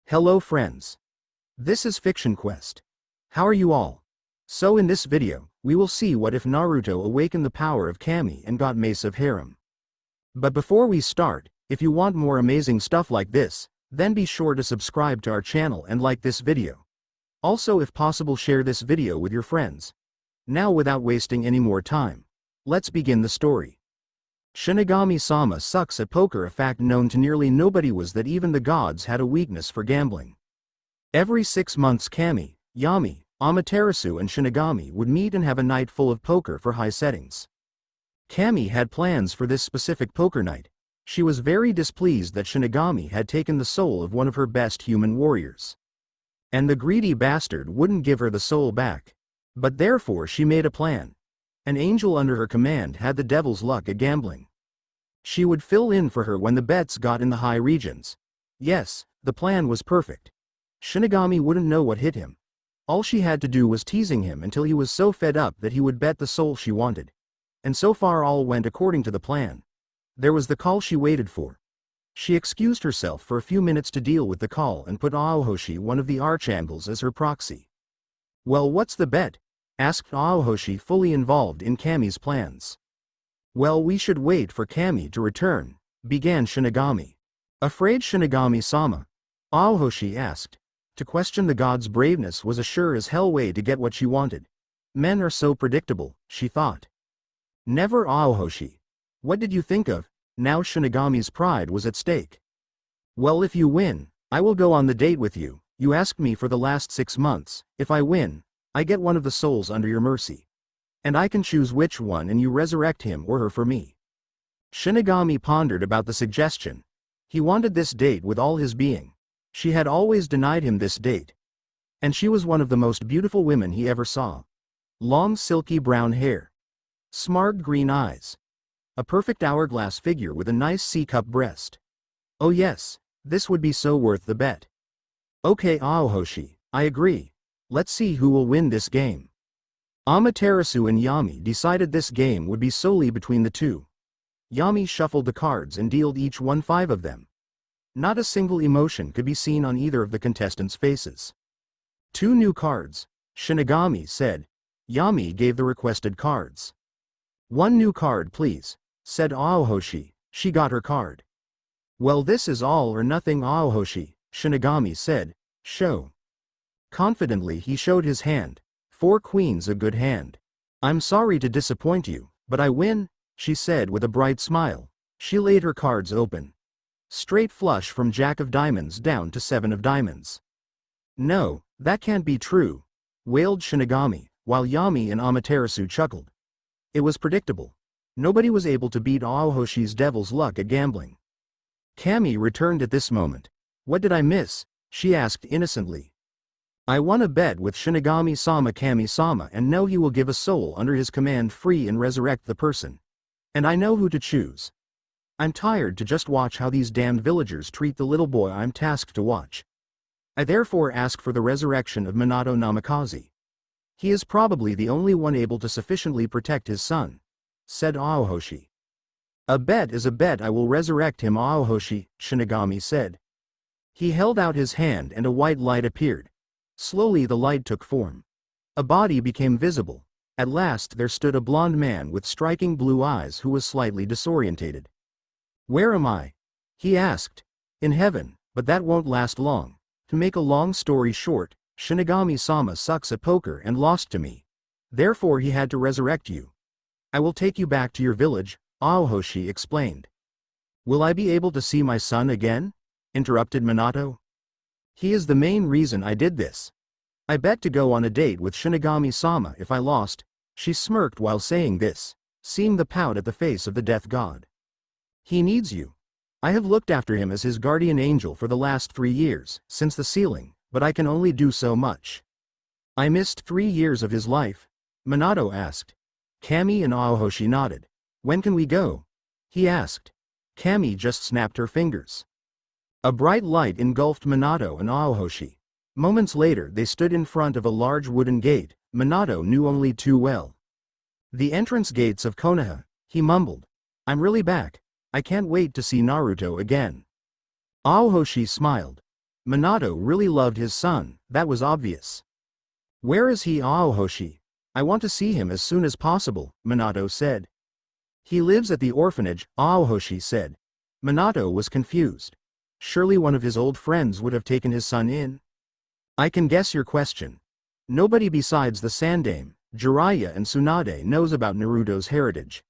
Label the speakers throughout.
Speaker 1: Hello friends. This is Fiction Quest. How are you all? So in this video, we will see what if Naruto awakened the power of Kami and got Masive Harem. But before we start, if you want more amazing stuff like this, then be sure to subscribe to our channel and like this video. Also, if possible, share this video with your friends. Now without wasting any more time, let's begin the story. Shinigami-sama sucks at poker. A fact known to nearly nobody was that even the gods had a weakness for gambling. Every 6 months Kami, Yami, Amaterasu and Shinigami would meet and have a night full of poker for high settings. Kami had plans for this specific poker night. She was very displeased that Shinigami had taken the soul of one of her best human warriors. And the greedy bastard wouldn't give her the soul back. But therefore she made a plan. An angel under her command had the devil's luck at gambling. She would fill in for her when the bets got in the high regions. Yes, the plan was perfect. Shinigami wouldn't know what hit him. All she had to do was teasing him until he was so fed up that he would bet the soul she wanted. And so far all went according to the plan. There was the call she waited for. She excused herself for a few minutes to deal with the call and put Aohoshi, one of the archangels, as her proxy. "Well, what's the bet?" asked Aohoshi, fully involved in Kami's plans. "Well, we should wait for Kami to return," began Shinigami. "Afraid Shinigami-sama?" Aohoshi asked. To question the god's braveness was a sure as hell way to get what she wanted. Men are so predictable, she thought. "Never, Aohoshi. What did you think of?" Now Shinigami's pride was at stake. "Well, if you win, I will go on the date with you. You asked me for the last 6 months. If I win, I get one of the souls under your mercy. And I can choose which one, and you resurrect him or her for me." Shinigami pondered about the suggestion. He wanted this date with all his being. She had always denied him this date. And she was one of the most beautiful women he ever saw. Long silky brown hair. Smart green eyes. A perfect hourglass figure with a nice C-cup breast. Oh yes, this would be so worth the bet. "Okay, Aohoshi, I agree. Let's see who will win this game." Amaterasu and Yami decided this game would be solely between the two. Yami shuffled the cards and dealt each one 5 of them. Not a single emotion could be seen on either of the contestants' faces. "2 new cards," Shinigami said. Yami gave the requested cards. "1 new card please," said Aohoshi. She got her card. "Well, this is all or nothing, Aohoshi," Shinigami said. "Show." Confidently he showed his hand. 4 queens, a good hand. "I'm sorry to disappoint you, but I win," she said with a bright smile. She laid her cards open. Straight flush from Jack of Diamonds down to 7 of Diamonds. "No, that can't be true," wailed Shinigami, while Yami and Amaterasu chuckled. It was predictable. Nobody was able to beat Aohoshi's devil's luck at gambling. Kami returned at this moment. "What did I miss?" she asked innocently. "I won a bet with Shinigami-sama, Kami-sama, and know he will give a soul under his command free and resurrect the person. And I know who to choose. I'm tired to just watch how these damned villagers treat the little boy I'm tasked to watch. I therefore ask for the resurrection of Minato Namikaze. He is probably the only one able to sufficiently protect his son," said Aohoshi. "A bet is a bet. I will resurrect him, Aohoshi," Shinigami said. He held out his hand and a white light appeared. Slowly the light took form. A body became visible. At last there stood a blond man with striking blue eyes who was slightly disorientated. "Where am I?" he asked. "In heaven, but that won't last long. To make a long story short, Shinigami-sama sucks at poker and lost to me. Therefore he had to resurrect you. I will take you back to your village," Aohoshi explained. "Will I be able to see my son again?" interrupted Minato. "He is the main reason I did this. I bet to go on a date with Shinigami-sama if I lost." She smirked while saying this, seeing the pout at the face of the death god. "He needs you. I have looked after him as his guardian angel for the last 3 years, since the sealing, but I can only do so much." "I missed 3 years of his life?" Minato asked. Kami and Aohoshi nodded. "When can we go?" he asked. Kami just snapped her fingers. A bright light engulfed Minato and Aohoshi. Moments later they stood in front of a large wooden gate Minato knew only too well. "The entrance gates of Konoha," he mumbled. "I'm really back. I can't wait to see Naruto again." Aohoshi smiled. Minato really loved his son, that was obvious. Where is he, Aohoshi? I want to see him as soon as possible, Minato said. He lives at the orphanage, Aohoshi said. Minato was confused. Surely one of his old friends would have taken his son in? I can guess your question. Nobody besides the Sandaime, Jiraiya and Tsunade knows about Naruto's heritage.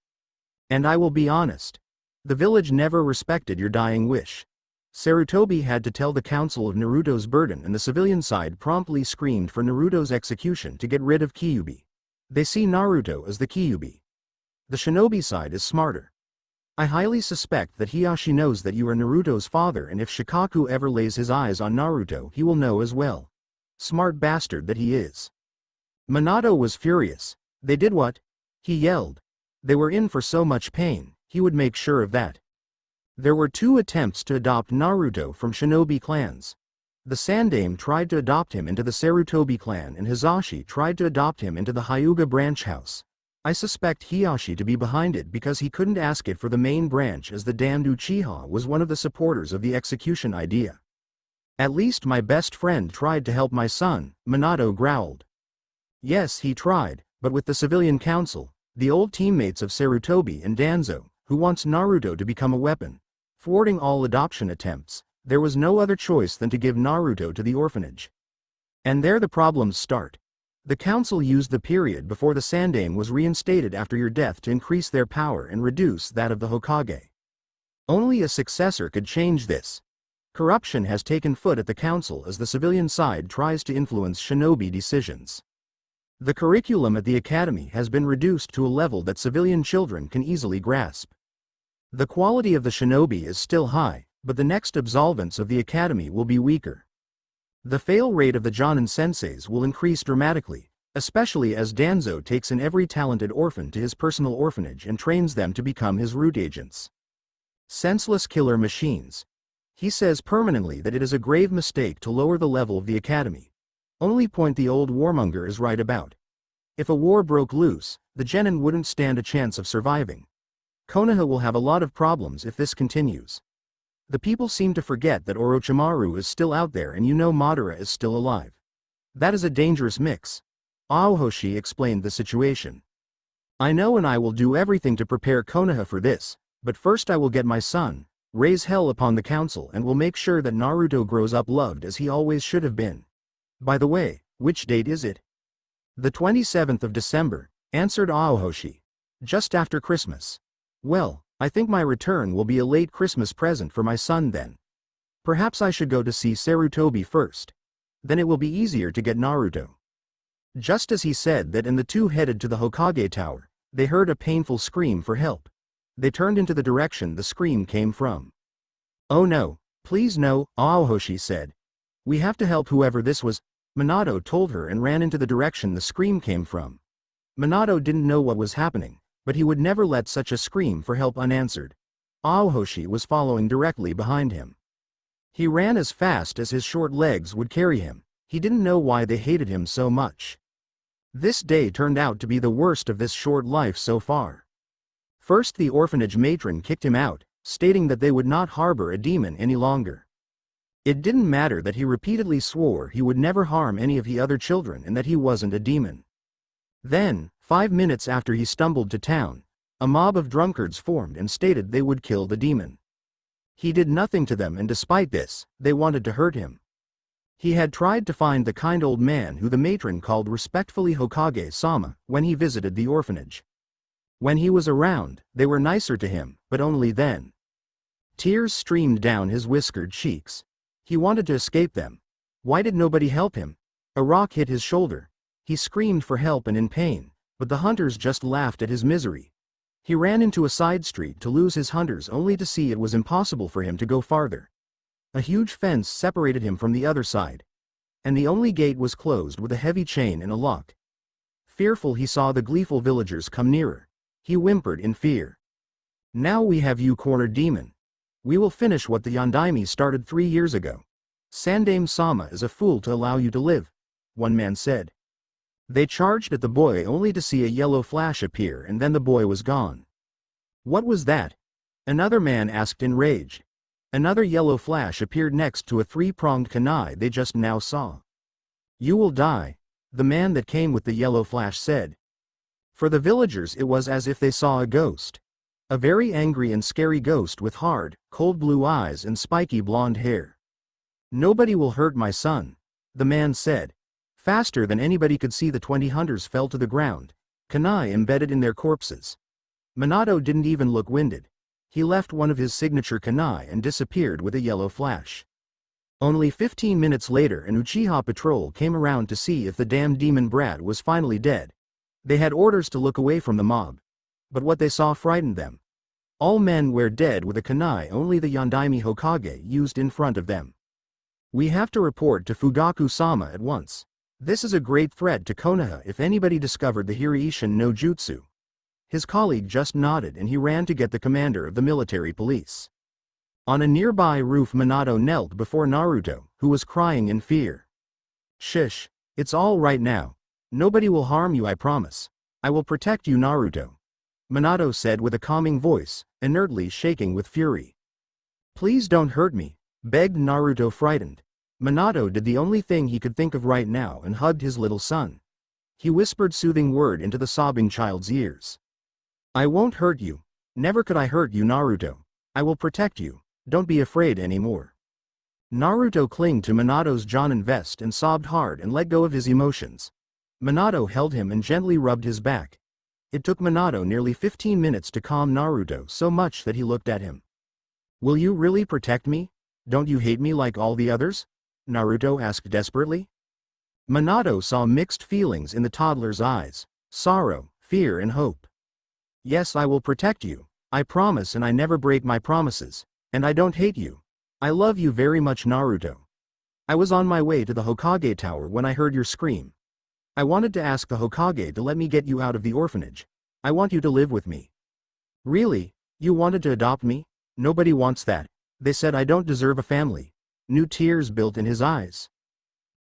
Speaker 1: And I will be honest. The village never respected your dying wish. Sarutobi had to tell the council of Naruto's burden, and the civilian side promptly screamed for Naruto's execution to get rid of Kyuubi. They see Naruto as the Kyuubi. The shinobi side is smarter. I highly suspect that Hiashi knows that you are Naruto's father, and if Shikaku ever lays his eyes on Naruto he will know as well. Smart bastard that he is. Minato was furious. They did what? He yelled. They were in for so much pain, he would make sure of that. There were 2 attempts to adopt Naruto from shinobi clans. The Sandaime tried to adopt him into the Sarutobi clan, and Hisashi tried to adopt him into the Hyuga branch house. I suspect Hiashi to be behind it because he couldn't ask it for the main branch, as the damned Uchiha was one of the supporters of the execution idea. At least my best friend tried to help my son, Minato growled. Yes, he tried, but with the civilian council, the old teammates of Sarutobi and Danzo, who wants Naruto to become a weapon, thwarting all adoption attempts, there was no other choice than to give Naruto to the orphanage. And there the problems start. The council used the period before the Sandaime was reinstated after your death to increase their power and reduce that of the Hokage. Only a successor could change this. Corruption has taken foot at the council as the civilian side tries to influence shinobi decisions. The curriculum at the academy has been reduced to a level that civilian children can easily grasp. The quality of the shinobi is still high, but the next absolvents of the academy will be weaker. The fail rate of the Jonin senseis will increase dramatically, especially as Danzo takes in every talented orphan to his personal orphanage and trains them to become his root agents. Senseless killer machines. He says permanently that it is a grave mistake to lower the level of the academy. Only point the old warmonger is right about. If a war broke loose, the genin wouldn't stand a chance of surviving. Konoha will have a lot of problems if this continues. The people seem to forget that Orochimaru is still out there, and Madara is still alive. That is a dangerous mix. Aohoshi explained the situation. I know, and I will do everything to prepare Konoha for this, but first I will get my son, raise hell upon the council, and will make sure that Naruto grows up loved as he always should have been. By the way, which date is it? The 27th of December, answered Aohoshi. Just after Christmas. Well, I think my return will be a late Christmas present for my son then. Perhaps I should go to see Sarutobi first. Then it will be easier to get Naruto. Just as he said that, and the 2 headed to the Hokage tower, they heard a painful scream for help. They turned into the direction the scream came from. Oh no, please no, Aohoshi said. We have to help whoever this was, Minato told her, and ran into the direction the scream came from. Minato didn't know what was happening, but he would never let such a scream for help unanswered. Aohoshi was following directly behind him. He ran as fast as his short legs would carry him. He didn't know why they hated him so much. This day turned out to be the worst of this short life so far. First, the orphanage matron kicked him out, stating that they would not harbor a demon any longer. It didn't matter that he repeatedly swore he would never harm any of the other children and that he wasn't a demon. Then, 5 minutes after he stumbled to town, a mob of drunkards formed and stated they would kill the demon. He did nothing to them, and despite this, they wanted to hurt him. He had tried to find the kind old man who the matron called respectfully Hokage-sama when he visited the orphanage. When he was around, they were nicer to him, but only then. Tears streamed down his whiskered cheeks. He wanted to escape them. Why did nobody help him? A rock hit his shoulder. He screamed for help and in pain, but the hunters just laughed at his misery. He ran into a side street to lose his hunters, only to see it was impossible for him to go farther. A huge fence separated him from the other side, and the only gate was closed with a heavy chain and a lock. Fearful, he saw the gleeful villagers come nearer. He whimpered in fear. Now we have you cornered, demon. We will finish what the Yondaime started 3 years ago. Sandaime-sama is a fool to allow you to live, one man said. They charged at the boy only to see a yellow flash appear, and then the boy was gone. What was that? Another man asked, enraged. Another yellow flash appeared next to a three-pronged kunai they just now saw. "You will die," the man that came with the yellow flash said. For the villagers it was as if they saw a ghost. A very angry and scary ghost with hard, cold blue eyes and spiky blonde hair. "Nobody will hurt my son," the man said. Faster than anybody could see, the 20 hunters fell to the ground, kunai embedded in their corpses. Minato didn't even look winded. He left one of his signature kunai and disappeared with a yellow flash. Only 15 minutes later an Uchiha patrol came around to see if the damned demon brat was finally dead. They had orders to look away from the mob. But what they saw frightened them. All men were dead with a kunai only the Yondaime Hokage used in front of them. "We have to report to Fugaku-sama at once. This is a great threat to Konoha if anybody discovered the Hiraishin no Jutsu." His colleague just nodded and he ran to get the commander of the military police. On a nearby roof Minato knelt before Naruto, who was crying in fear. "Shush, it's all right now. Nobody will harm you, I promise. I will protect you, Naruto," Minato said with a calming voice, inertly shaking with fury. "Please don't hurt me," begged Naruto, frightened. Minato did the only thing he could think of right now and hugged his little son. He whispered soothing word into the sobbing child's ears. "I won't hurt you. Never could I hurt you, Naruto. I will protect you. Don't be afraid anymore." Naruto clung to Minato's Jonin vest and sobbed hard and let go of his emotions. Minato held him and gently rubbed his back. It took Minato nearly 15 minutes to calm Naruto so much that he looked at him. "Will you really protect me? Don't you hate me like all the others?" Naruto asked desperately. Minato saw mixed feelings in the toddler's eyes: sorrow, fear and hope. "Yes, I will protect you. I promise, and I never break my promises. And I don't hate you. I love you very much, Naruto. I was on my way to the Hokage Tower when I heard your scream. I wanted to ask the Hokage to let me get you out of the orphanage. I want you to live with me." "Really? You wanted to adopt me?" "Nobody wants that. They said I don't deserve a family." New tears built in his eyes.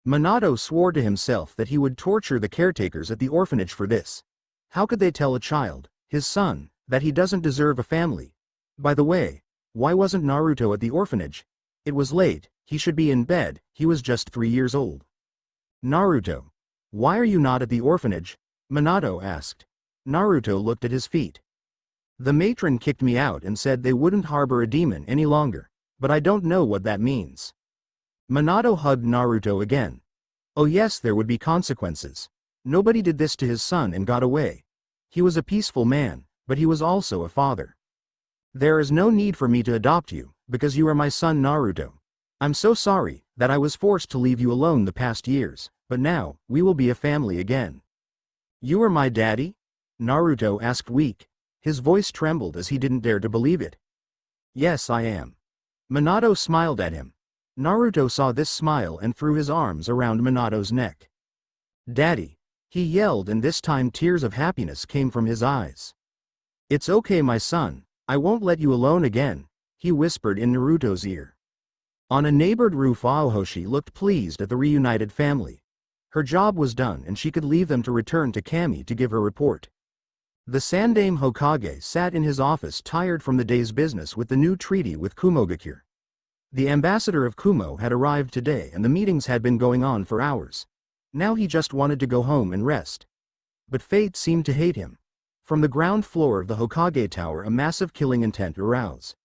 Speaker 1: Minato swore to himself that he would torture the caretakers at the orphanage for this. How could they tell a child, his son, that he doesn't deserve a family? By the way, why wasn't Naruto at the orphanage? It was late, he should be in bed, he was just 3 years old. "Naruto, why are you not at the orphanage?" Minato asked. Naruto looked at his feet. "The matron kicked me out and said they wouldn't harbor a demon any longer, but I don't know what that means." Minato hugged Naruto again. Oh yes, there would be consequences. Nobody did this to his son and got away. He was a peaceful man, but he was also a father. "There is no need for me to adopt you, because you are my son, Naruto. I'm so sorry that I was forced to leave you alone the past years, but now, we will be a family again." "You are my daddy?" Naruto asked weak. His voice trembled as he didn't dare to believe it. "Yes, I am." Minato smiled at him. Naruto saw this smile and threw his arms around Minato's neck. "Daddy," he yelled, and this time tears of happiness came from his eyes. "It's okay, my son, I won't let you alone again," he whispered in Naruto's ear. On a neighbored roof Aohoshi looked pleased at the reunited family. Her job was done and she could leave them to return to Kami to give her report. The Sandaime Hokage sat in his office tired from the day's business with the new treaty with Kumogakure. The ambassador of Kumo had arrived today and the meetings had been going on for hours. Now he just wanted to go home and rest. But fate seemed to hate him. From the ground floor of the Hokage Tower a massive killing intent arose.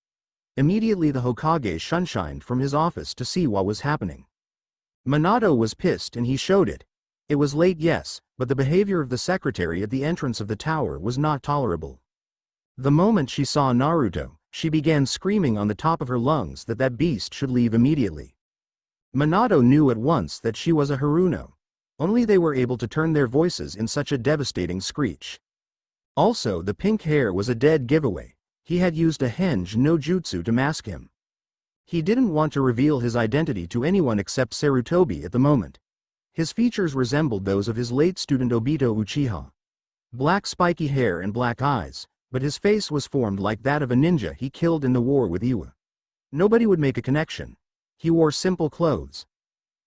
Speaker 1: Immediately the Hokage shunshined from his office to see what was happening. Minato was pissed and he showed it. It was late, yes, but the behavior of the secretary at the entrance of the tower was not tolerable. The moment she saw Naruto, she began screaming on the top of her lungs that that beast should leave immediately. Minato knew at once that she was a Haruno. Only they were able to turn their voices in such a devastating screech. Also, the pink hair was a dead giveaway. He had used a henge no jutsu to mask him. He didn't want to reveal his identity to anyone except Sarutobi at the moment. His features resembled those of his late student Obito Uchiha. Black spiky hair and black eyes, but his face was formed like that of a ninja he killed in the war with Iwa. Nobody would make a connection. He wore simple clothes.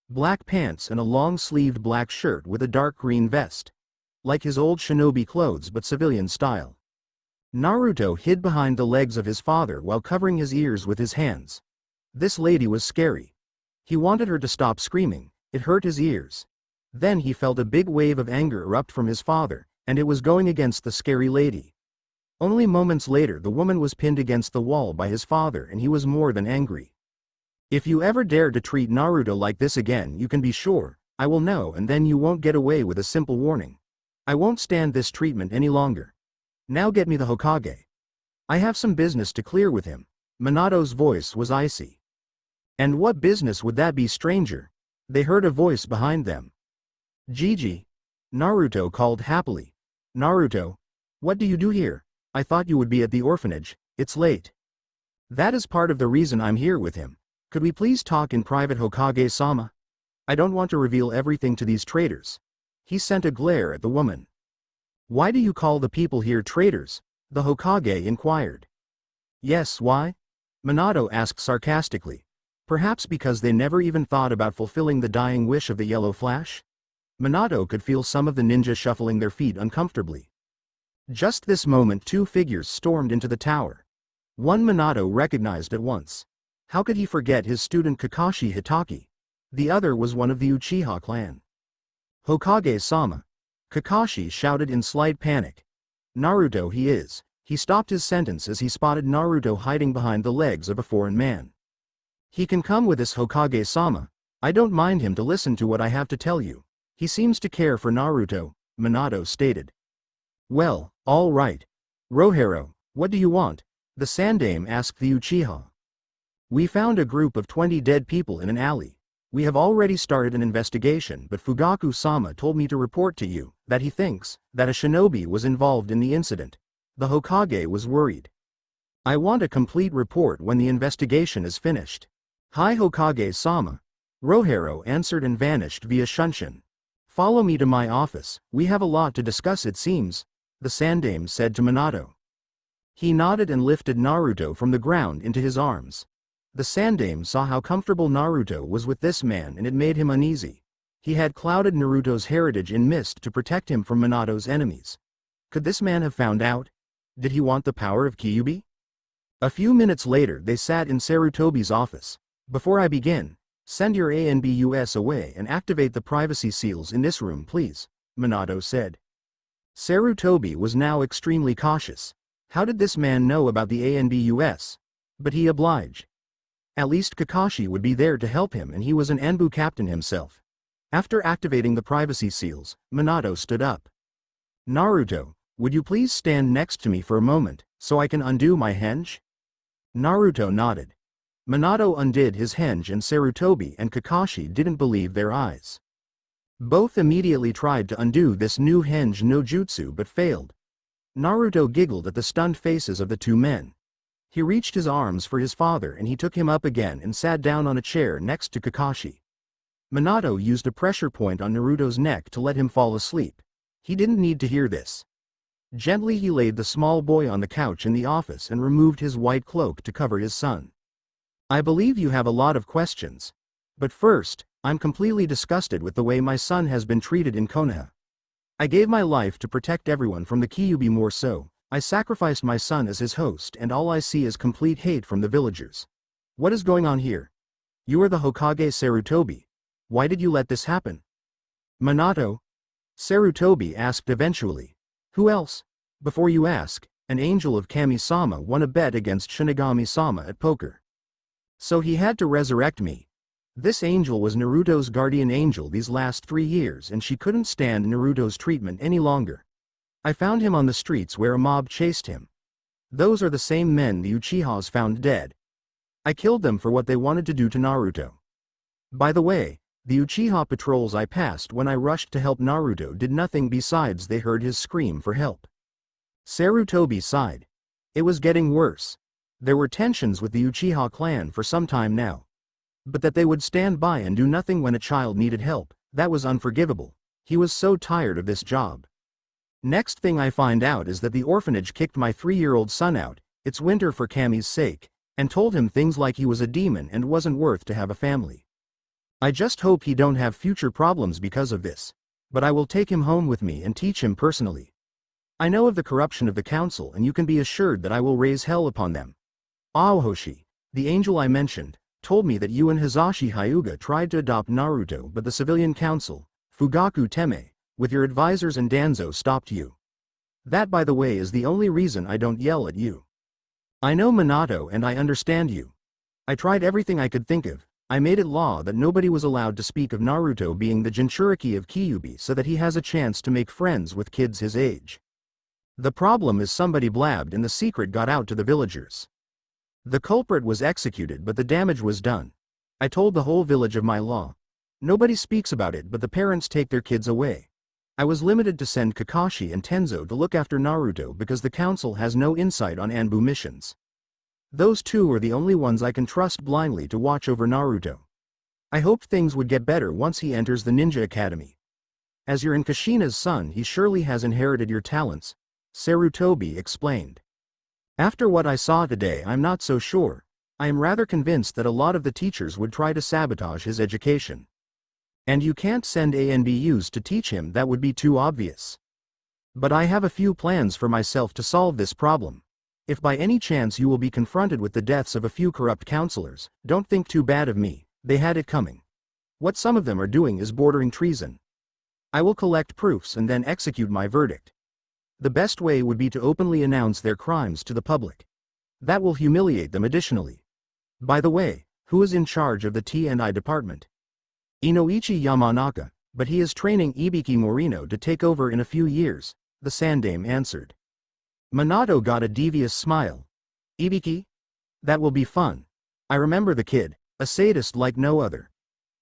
Speaker 1: Black pants and a long-sleeved black shirt with a dark green vest. Like his old shinobi clothes but civilian style. Naruto hid behind the legs of his father while covering his ears with his hands. This lady was scary. He wanted her to stop screaming, it hurt his ears. Then he felt a big wave of anger erupt from his father, and it was going against the scary lady. Only moments later the woman was pinned against the wall by his father and he was more than angry. If you ever dare to treat Naruto like this again, you can be sure, I will know, and then you won't get away with a simple warning. I won't stand this treatment any longer. Now get me the Hokage. I have some business to clear with him. Minato's voice was icy. And what business would that be, stranger? They heard a voice behind them. Gigi. Naruto called happily. Naruto. What do you do here? I thought you would be at the orphanage, it's late. That is part of the reason I'm here with him. Could we please talk in private, Hokage-sama? I don't want to reveal everything to these traitors. He sent a glare at the woman. Why do you call the people here traitors? The Hokage inquired. Yes, why? Minato asked sarcastically. Perhaps because they never even thought about fulfilling the dying wish of the Yellow Flash? Minato could feel some of the ninja shuffling their feet uncomfortably. Just this moment 2 figures stormed into the tower. One Minato recognized at once. How could he forget his student Kakashi Hitaki? The other was one of the Uchiha clan. Hokage-sama. Kakashi shouted in slight panic. Naruto he is. He stopped his sentence as he spotted Naruto hiding behind the legs of a foreign man. He can come with us, Hokage-sama. I don't mind him to listen to what I have to tell you. He seems to care for Naruto, Minato stated. Well, all right. Rohiro, what do you want? The Sandaime asked the Uchiha. We found a group of 20 dead people in an alley. We have already started an investigation, but Fugaku-sama told me to report to you that he thinks that a shinobi was involved in the incident. The Hokage was worried. I want a complete report when the investigation is finished. Hi, Hokage-sama. Rohiro answered and vanished via Shunshin. Follow me to my office, we have a lot to discuss it seems, the Sandaime said to Minato. He nodded and lifted Naruto from the ground into his arms. The Sandaime saw how comfortable Naruto was with this man and it made him uneasy. He had clouded Naruto's heritage in mist to protect him from Minato's enemies. Could this man have found out? Did he want the power of Kyuubi? A few minutes later they sat in Sarutobi's office. Before I begin, send your ANBUS away and activate the privacy seals in this room please, Minato said. Sarutobi was now extremely cautious. How did this man know about the ANBUS? But he obliged. At least Kakashi would be there to help him and he was an Anbu captain himself. After activating the privacy seals, Minato stood up. Naruto, would you please stand next to me for a moment, so I can undo my henge? Naruto nodded. Minato undid his henge and Sarutobi and Kakashi didn't believe their eyes. Both immediately tried to undo this new henge no jutsu but failed. Naruto giggled at the stunned faces of the two men. He reached his arms for his father and he took him up again and sat down on a chair next to Kakashi. Minato used a pressure point on Naruto's neck to let him fall asleep. He didn't need to hear this. Gently he laid the small boy on the couch in the office and removed his white cloak to cover his son. I believe you have a lot of questions. But first, I'm completely disgusted with the way my son has been treated in Konoha. I gave my life to protect everyone from the Kyuubi, more so, I sacrificed my son as his host and all I see is complete hate from the villagers. What is going on here? You are the Hokage Sarutobi. Why did you let this happen? Minato? Sarutobi asked eventually. Who else? Before you ask, an angel of Kami-sama won a bet against Shinigami-sama at poker. So he had to resurrect me. This angel was Naruto's guardian angel these last 3 years and she couldn't stand Naruto's treatment any longer. I found him on the streets where a mob chased him. Those are the same men the Uchihas found dead. I killed them for what they wanted to do to Naruto. By the way, the Uchiha patrols I passed when I rushed to help Naruto did nothing besides they heard his scream for help. Sarutobi sighed. It was getting worse. There were tensions with the Uchiha clan for some time now. But that they would stand by and do nothing when a child needed help, that was unforgivable. He was so tired of this job. Next thing I find out is that the orphanage kicked my 3-year-old son out, it's winter for Kami's sake, and told him things like he was a demon and wasn't worth to have a family. I just hope he don't have future problems because of this. But I will take him home with me and teach him personally. I know of the corruption of the council and you can be assured that I will raise hell upon them. Aohoshi, the angel I mentioned, told me that you and Hisashi Hyuga tried to adopt Naruto, but the civilian council, Fugaku Teme, with your advisors and Danzo stopped you. That, by the way, is the only reason I don't yell at you. I know Minato and I understand you. I tried everything I could think of. I made it law that nobody was allowed to speak of Naruto being the Jinchuriki of Kyuubi so that he has a chance to make friends with kids his age. The problem is somebody blabbed and the secret got out to the villagers. The culprit was executed but the damage was done. I told the whole village of my law. Nobody speaks about it but the parents take their kids away. I was limited to send Kakashi and Tenzo to look after Naruto because the council has no insight on Anbu missions. Those two are the only ones I can trust blindly to watch over Naruto. I hoped things would get better once he enters the ninja academy. As you're in Kushina's son, he surely has inherited your talents, Sarutobi explained. After what I saw today, I'm not so sure. I am rather convinced that a lot of the teachers would try to sabotage his education. And you can't send ANBUs to teach him, that would be too obvious. But I have a few plans for myself to solve this problem. If by any chance you will be confronted with the deaths of a few corrupt counselors, don't think too bad of me, they had it coming. What some of them are doing is bordering treason. I will collect proofs and then execute my verdict. The best way would be to openly announce their crimes to the public. That will humiliate them additionally. By the way, who is in charge of the T&I department? Inoichi Yamanaka, but he is training Ibiki Morino to take over in a few years, the Sandame answered. Minato got a devious smile. Ibiki? That will be fun. I remember the kid, a sadist like no other.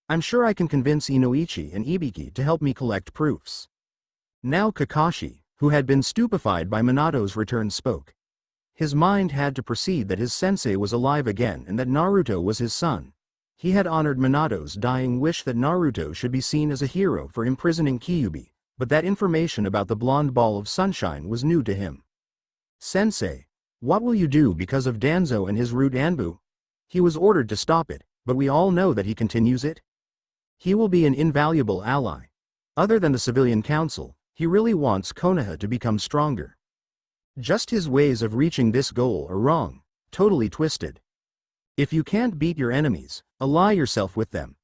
Speaker 1: I'm sure I can convince Inoichi and Ibiki to help me collect proofs. Now Kakashi, who had been stupefied by Minato's return, spoke. His mind had to proceed that his sensei was alive again and that Naruto was his son. He had honored Minato's dying wish that Naruto should be seen as a hero for imprisoning Kyuubi, but that information about the blonde ball of sunshine was new to him. Sensei, what will you do because of Danzo and his rude Anbu? He was ordered to stop it, but we all know that he continues it. He will be an invaluable ally. Other than the civilian council, he really wants Konoha to become stronger. Just his ways of reaching this goal are wrong, totally twisted. If you can't beat your enemies, ally yourself with them.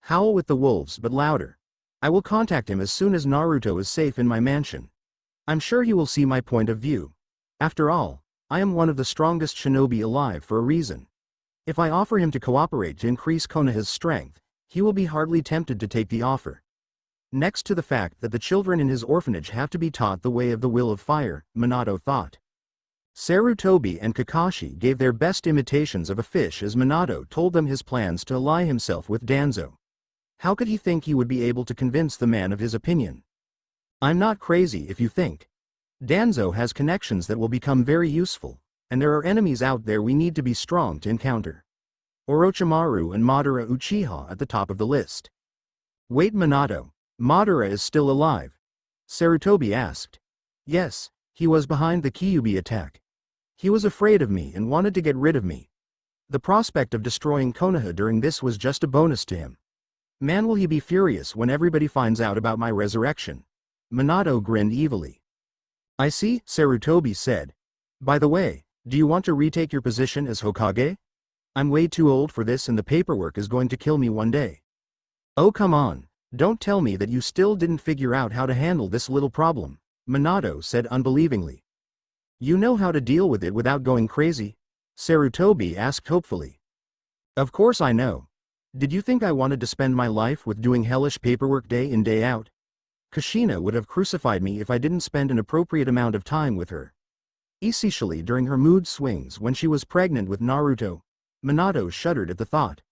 Speaker 1: Howl with the wolves but louder. I will contact him as soon as Naruto is safe in my mansion. I'm sure he will see my point of view. After all, I am one of the strongest shinobi alive for a reason. If I offer him to cooperate to increase Konoha's strength, he will be hardly tempted to take the offer. Next to the fact that the children in his orphanage have to be taught the way of the will of fire, Minato thought. Sarutobi and Kakashi gave their best imitations of a fish as Minato told them his plans to ally himself with Danzo. How could he think he would be able to convince the man of his opinion? I'm not crazy if you think. Danzo has connections that will become very useful, and there are enemies out there we need to be strong to encounter. Orochimaru and Madara Uchiha at the top of the list. Wait, Minato, Madara is still alive? Sarutobi asked. Yes, he was behind the Kyuubi attack. He was afraid of me and wanted to get rid of me. The prospect of destroying Konoha during this was just a bonus to him. Man, will he be furious when everybody finds out about my resurrection. Minato grinned evilly. I see, Sarutobi said. By the way, do you want to retake your position as Hokage? I'm way too old for this and the paperwork is going to kill me one day. Oh come on, don't tell me that you still didn't figure out how to handle this little problem, Minato said unbelievingly. You know how to deal with it without going crazy? Sarutobi asked hopefully. Of course I know. Did you think I wanted to spend my life with doing hellish paperwork day in day out? Kushina would have crucified me if I didn't spend an appropriate amount of time with her. Especially during her mood swings when she was pregnant with Naruto. Minato shuddered at the thought.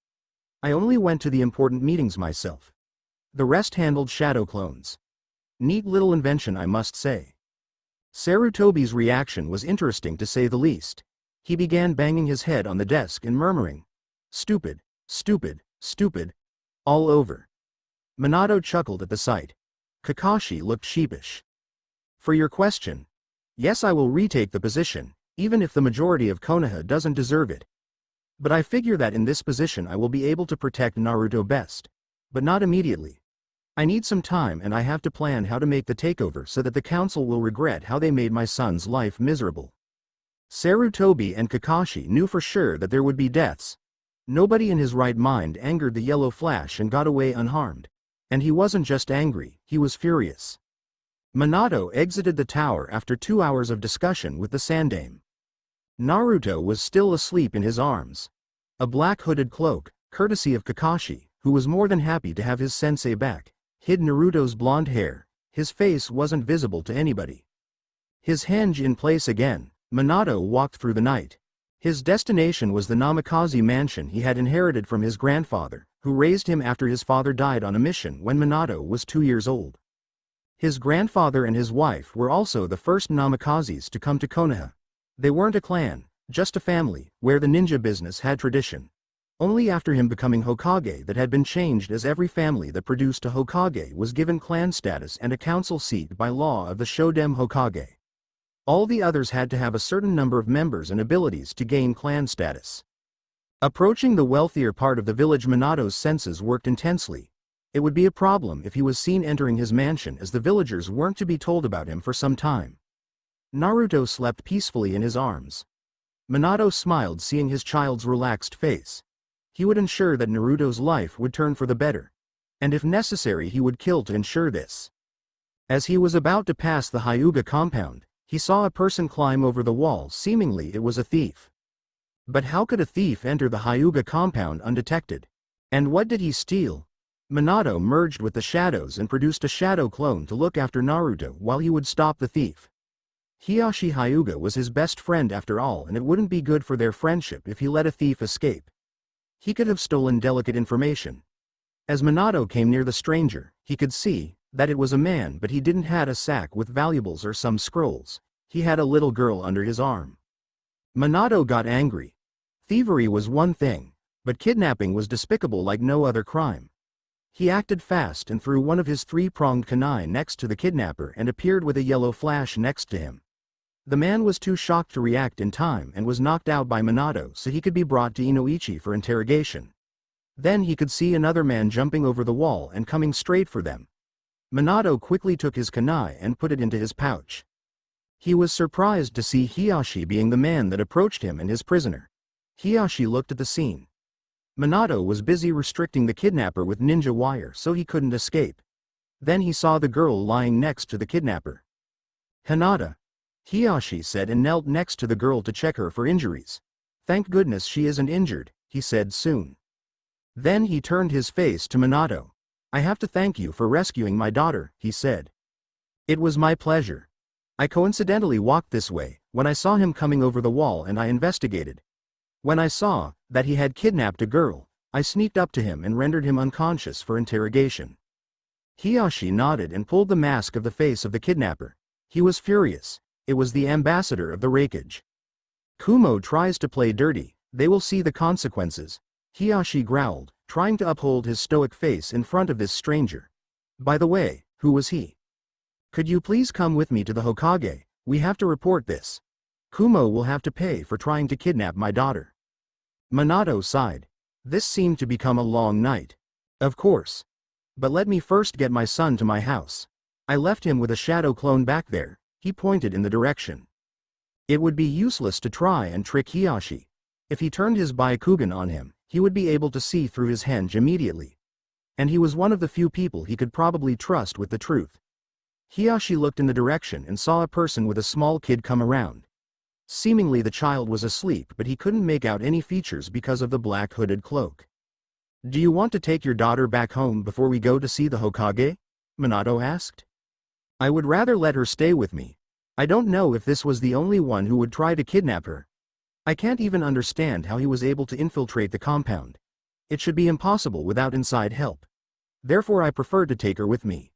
Speaker 1: I only went to the important meetings myself. The rest handled shadow clones. Neat little invention, I must say. Sarutobi's reaction was interesting to say the least. He began banging his head on the desk and murmuring, "Stupid, stupid, stupid," all over. Minato chuckled at the sight. Kakashi looked sheepish. For your question, yes, I will retake the position, even if the majority of Konoha doesn't deserve it. But I figure that in this position I will be able to protect Naruto best. But not immediately. I need some time and I have to plan how to make the takeover so that the council will regret how they made my son's life miserable. Sarutobi and Kakashi knew for sure that there would be deaths. Nobody in his right mind angered the yellow flash and got away unharmed. And he wasn't just angry, he was furious. Minato exited the tower after 2 hours of discussion with the Sandaime. Naruto was still asleep in his arms. A black hooded cloak, courtesy of Kakashi, who was more than happy to have his sensei back, hid Naruto's blonde hair. His face wasn't visible to anybody. His henge in place again, Minato walked through the night. His destination was the Namikaze mansion he had inherited from his grandfather, who raised him after his father died on a mission when Minato was 2 years old. His grandfather and his wife were also the first Namikazes to come to Konoha. They weren't a clan, just a family, where the ninja business had tradition. Only after him becoming Hokage that had been changed, as every family that produced a Hokage was given clan status and a council seat by law of the Shodem Hokage. All the others had to have a certain number of members and abilities to gain clan status. Approaching the wealthier part of the village, Minato's senses worked intensely. It would be a problem if he was seen entering his mansion, as the villagers weren't to be told about him for some time. Naruto slept peacefully in his arms. Minato smiled seeing his child's relaxed face. He would ensure that Naruto's life would turn for the better. And if necessary he would kill to ensure this. As he was about to pass the Hyuga compound, he saw a person climb over the wall. Seemingly it was a thief. But how could a thief enter the Hyuga compound undetected? And what did he steal? Minato merged with the shadows and produced a shadow clone to look after Naruto while he would stop the thief. Hiyashi Hyuga was his best friend after all, and it wouldn't be good for their friendship if he let a thief escape. He could have stolen delicate information. As Minato came near the stranger, he could see that it was a man, but he didn't have a sack with valuables or some scrolls. He had a little girl under his arm. Minato got angry. Thievery was one thing, but kidnapping was despicable like no other crime. He acted fast and threw one of his 3-pronged kunai next to the kidnapper and appeared with a yellow flash next to him. The man was too shocked to react in time and was knocked out by Minato so he could be brought to Inoichi for interrogation. Then he could see another man jumping over the wall and coming straight for them. Minato quickly took his kunai and put it into his pouch. He was surprised to see Hiyashi being the man that approached him and his prisoner. Hiyashi looked at the scene. Minato was busy restricting the kidnapper with ninja wire so he couldn't escape. Then he saw the girl lying next to the kidnapper. "Hinata," Hiyashi said and knelt next to the girl to check her for injuries. "Thank goodness she isn't injured," he said soon. Then he turned his face to Minato. "I have to thank you for rescuing my daughter," he said. "It was my pleasure. I coincidentally walked this way when I saw him coming over the wall and I investigated. When I saw that he had kidnapped a girl, I sneaked up to him and rendered him unconscious for interrogation." Hiyashi nodded and pulled the mask of the face of the kidnapper. He was furious. It was the ambassador of the Raikage. "Kumo tries to play dirty, they will see the consequences," Hiyashi growled, trying to uphold his stoic face in front of this stranger. "By the way, who was he? Could you please come with me to the Hokage? We have to report this. Kumo will have to pay for trying to kidnap my daughter." Minato sighed. This seemed to become a long night. "Of course. But let me first get my son to my house. I left him with a shadow clone back there," he pointed in the direction. It would be useless to try and trick Hiyashi. If he turned his Byakugan on him, he would be able to see through his henge immediately. And he was one of the few people he could probably trust with the truth. Hiyashi looked in the direction and saw a person with a small kid come around. Seemingly the child was asleep, but he couldn't make out any features because of the black hooded cloak. "Do you want to take your daughter back home before we go to see the Hokage?" Minato asked. "I would rather let her stay with me. I don't know if this was the only one who would try to kidnap her. I can't even understand how he was able to infiltrate the compound. It should be impossible without inside help. Therefore I prefer to take her with me."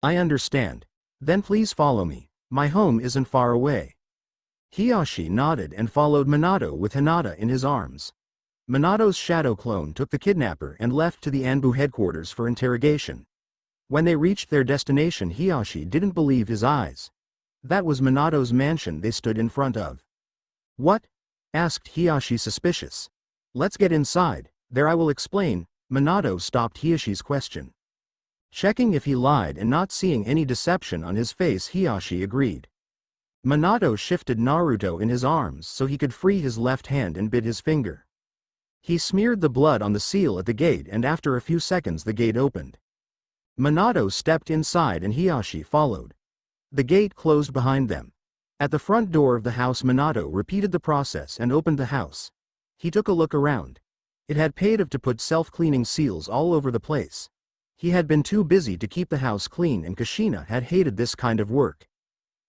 Speaker 1: "I understand. Then please follow me. My home isn't far away." Hiyashi nodded and followed Minato with Hinata in his arms. Minato's shadow clone took the kidnapper and left to the Anbu headquarters for interrogation. When they reached their destination, Hiyashi didn't believe his eyes. That was Minato's mansion they stood in front of. "What?" asked Hiyashi, suspicious. "Let's get inside, there I will explain." Minato stopped Hiyashi's question. Checking if he lied and not seeing any deception on his face, Hiyashi agreed. Minato shifted Naruto in his arms so he could free his left hand and bit his finger. He smeared the blood on the seal at the gate, and after a few seconds the gate opened. Minato stepped inside and Hiyashi followed. The gate closed behind them. At the front door of the house, Minato repeated the process and opened the house. He took a look around. It had paid off to put self-cleaning seals all over the place. He had been too busy to keep the house clean, and Kushina had hated this kind of work.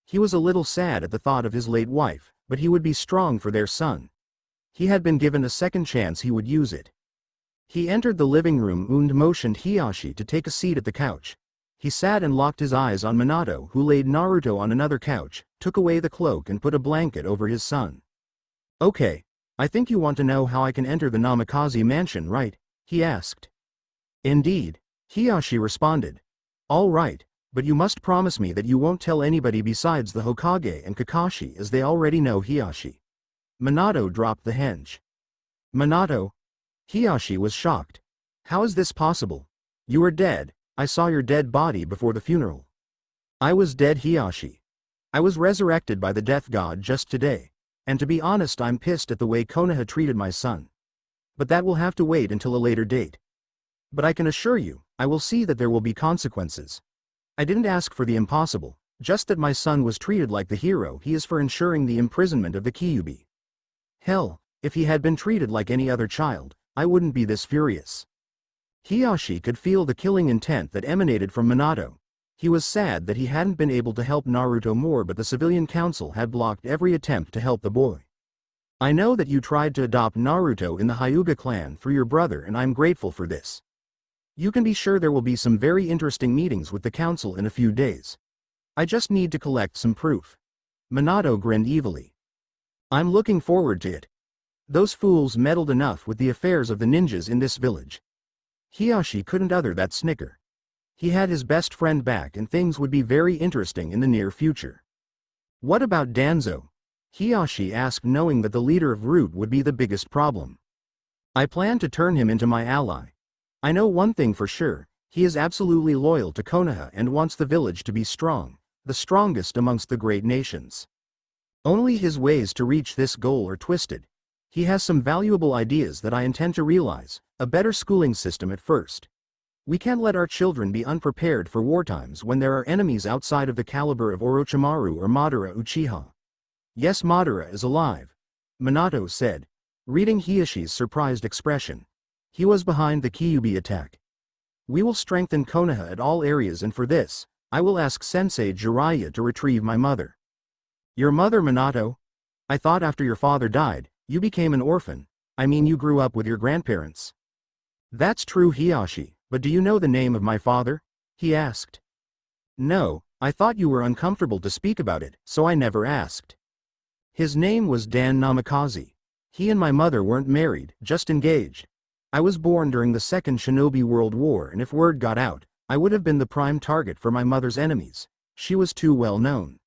Speaker 1: He was a little sad at the thought of his late wife, but he would be strong for their son. He had been given a second chance, he would use it. He entered the living room and motioned Hiyashi to take a seat at the couch. He sat and locked his eyes on Minato, who laid Naruto on another couch, took away the cloak and put a blanket over his son. "Okay, I think you want to know how I can enter the Namikaze mansion, right?" he asked. "Indeed," Hiyashi responded. "All right, but you must promise me that you won't tell anybody besides the Hokage and Kakashi, as they already know Hiyashi." Minato dropped the henge. "Minato?" Hiyashi was shocked. "How is this possible? You are dead. I saw your dead body before the funeral." "I was dead, Hiyashi. I was resurrected by the death god just today. And to be honest, I'm pissed at the way Konoha treated my son. But that will have to wait until a later date. But I can assure you, I will see that there will be consequences. I didn't ask for the impossible, just that my son was treated like the hero he is for ensuring the imprisonment of the Kyuubi. Hell, if he had been treated like any other child, I wouldn't be this furious." Hiyashi could feel the killing intent that emanated from Minato. He was sad that he hadn't been able to help Naruto more, but the civilian council had blocked every attempt to help the boy. "I know that you tried to adopt Naruto in the Hyuga clan through your brother, and I'm grateful for this. You can be sure there will be some very interesting meetings with the council in a few days. I just need to collect some proof." Minato grinned evilly. "I'm looking forward to it. Those fools meddled enough with the affairs of the ninjas in this village." Hiyashi couldn't utter that snicker. He had his best friend back, and things would be very interesting in the near future. "What about Danzo?" Hiyashi asked, knowing that the leader of Root would be the biggest problem. "I plan to turn him into my ally. I know one thing for sure, he is absolutely loyal to Konoha and wants the village to be strong, the strongest amongst the great nations. Only his ways to reach this goal are twisted. He has some valuable ideas that I intend to realize, a better schooling system at first. We can't let our children be unprepared for wartimes when there are enemies outside of the caliber of Orochimaru or Madara Uchiha." "Yes, Madara is alive," Minato said, reading Hiyashi's surprised expression. "He was behind the Kyuubi attack. We will strengthen Konoha at all areas, and for this, I will ask Sensei Jiraiya to retrieve my mother." "Your mother, Minato? I thought after your father died, you became an orphan. I mean, you grew up with your grandparents." "That's true, Hiyashi, but do you know the name of my father?" he asked. "No, I thought you were uncomfortable to speak about it, so I never asked. His name was Dan Namikaze. He and my mother weren't married, just engaged. I was born during the Second Shinobi World War, and if word got out, I would have been the prime target for my mother's enemies. She was too well known."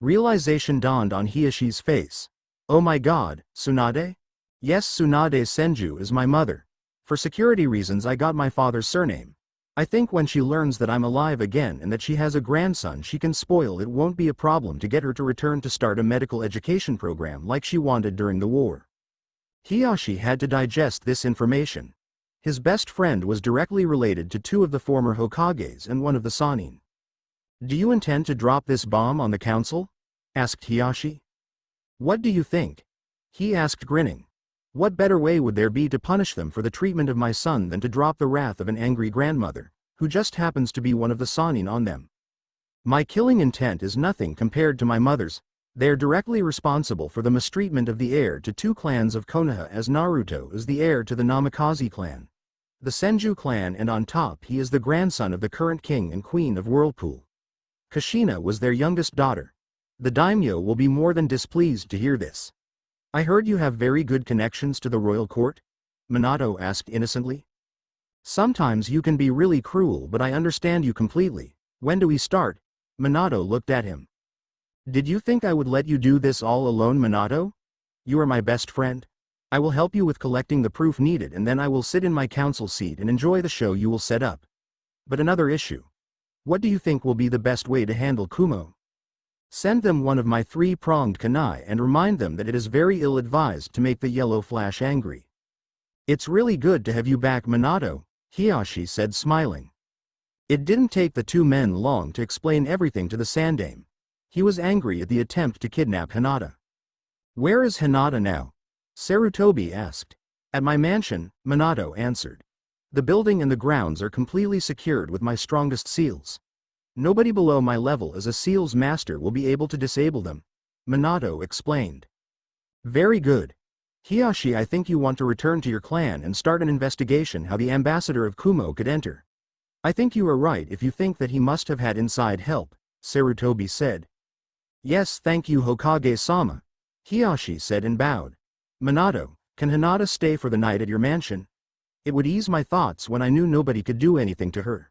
Speaker 1: Realization dawned on Hiyashi's face. "Oh my god, Tsunade? Yes, Tsunade Senju is my mother. For security reasons I got my father's surname. I think when she learns that I'm alive again and that she has a grandson she can spoil, it won't be a problem to get her to return to start a medical education program like she wanted during the war." Hiyashi had to digest this information. His best friend was directly related to two of the former Hokages and one of the Sannin. "Do you intend to drop this bomb on the council?" asked Hiyashi. "What do you think?" he asked, grinning. "What better way would there be to punish them for the treatment of my son than to drop the wrath of an angry grandmother, who just happens to be one of the Sannin, on them? My killing intent is nothing compared to my mother's. They are directly responsible for the mistreatment of the heir to two clans of Konoha, as Naruto is the heir to the Namikaze clan, the Senju clan, and on top he is the grandson of the current king and queen of Whirlpool. Kushina was their youngest daughter. The daimyo will be more than displeased to hear this." "I heard you have very good connections to the royal court?" Minato asked innocently. "Sometimes you can be really cruel, but I understand you completely. When do we start?" Minato looked at him. "Did you think I would let you do this all alone, Minato? You are my best friend. I will help you with collecting the proof needed, and then I will sit in my council seat and enjoy the show you will set up. But another issue. What do you think will be the best way to handle Kumo? Send them one of my three-pronged kunai and remind them that it is very ill-advised to make the yellow flash angry. It's really good to have you back, Minato, Hiyashi said, smiling. It didn't take the two men long to explain everything to the Sandaime. He was angry at the attempt to kidnap Hinata. Where is Hinata now? Sarutobi asked. At my mansion, Minato answered. The building and the grounds are completely secured with my strongest seals. Nobody below my level as a seals master will be able to disable them, Minato explained. Very good. Hiyashi, I think you want to return to your clan and start an investigation how the ambassador of Kumo could enter. I think you are right if you think that he must have had inside help, Sarutobi said. Yes, thank you, Hokage-sama, Hiyashi said and bowed. Minato, can Hinata stay for the night at your mansion? It would ease my thoughts when I knew nobody could do anything to her.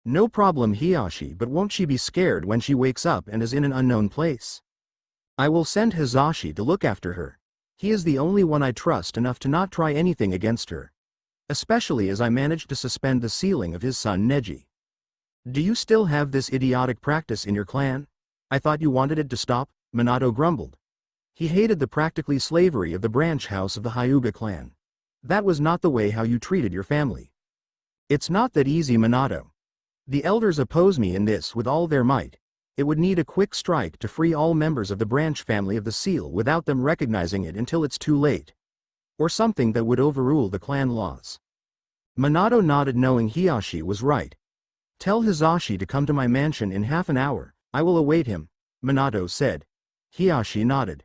Speaker 1: No problem, Hiyashi, but won't she be scared when she wakes up and is in an unknown place? I will send Hizashi to look after her. He is the only one I trust enough to not try anything against her. Especially as I managed to suspend the sealing of his son Neji. Do you still have this idiotic practice in your clan? I thought you wanted it to stop, Minato grumbled. He hated the practically slavery of the branch house of the Hyuga clan. That was not the way how you treated your family. It's not that easy, Minato. The elders oppose me in this with all their might. It would need a quick strike to free all members of the branch family of the seal without them recognizing it until it's too late. Or something that would overrule the clan laws. Minato nodded, knowing Hiyashi was right. Tell Hizashi to come to my mansion in half an hour, I will await him, Minato said. Hiyashi nodded.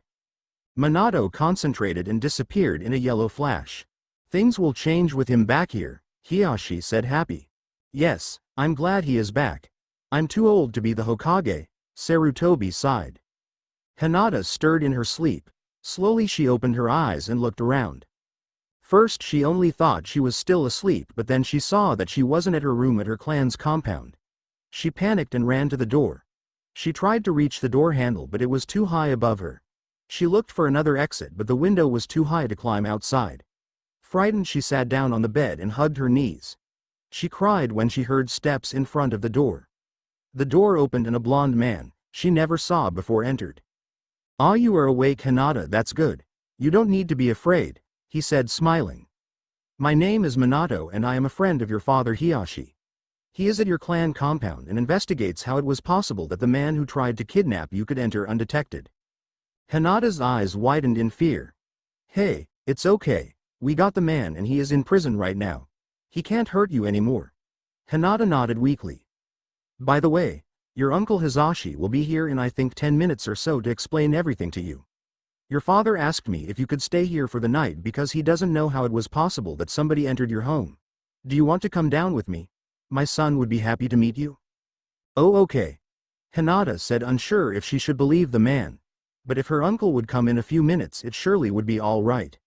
Speaker 1: Minato concentrated and disappeared in a yellow flash. Things will change with him back here, Hiyashi said, happy. Yes, I'm glad he is back. I'm too old to be the Hokage, Sarutobi sighed. Hinata stirred in her sleep. Slowly she opened her eyes and looked around. First she only thought she was still asleep, but then she saw that she wasn't at her room at her clan's compound. She panicked and ran to the door. She tried to reach the door handle, but it was too high above her. She looked for another exit, but the window was too high to climb outside. Frightened, she sat down on the bed and hugged her knees. She cried when she heard steps in front of the door. The door opened and a blond man, she never saw before, entered. Ah, you are awake, Hinata, that's good. You don't need to be afraid, he said, smiling. My name is Minato and I am a friend of your father Hiyashi. He is at your clan compound and investigates how it was possible that the man who tried to kidnap you could enter undetected. Hinata's eyes widened in fear. Hey, it's okay. We got the man and he is in prison right now. He can't hurt you anymore. Hinata nodded weakly. By the way, your uncle Hizashi will be here in I think 10 minutes or so to explain everything to you. Your father asked me if you could stay here for the night because he doesn't know how it was possible that somebody entered your home. Do you want to come down with me? My son would be happy to meet you. Oh, okay. Hinata said, unsure if she should believe the man. But if her uncle would come in a few minutes, it surely would be all right.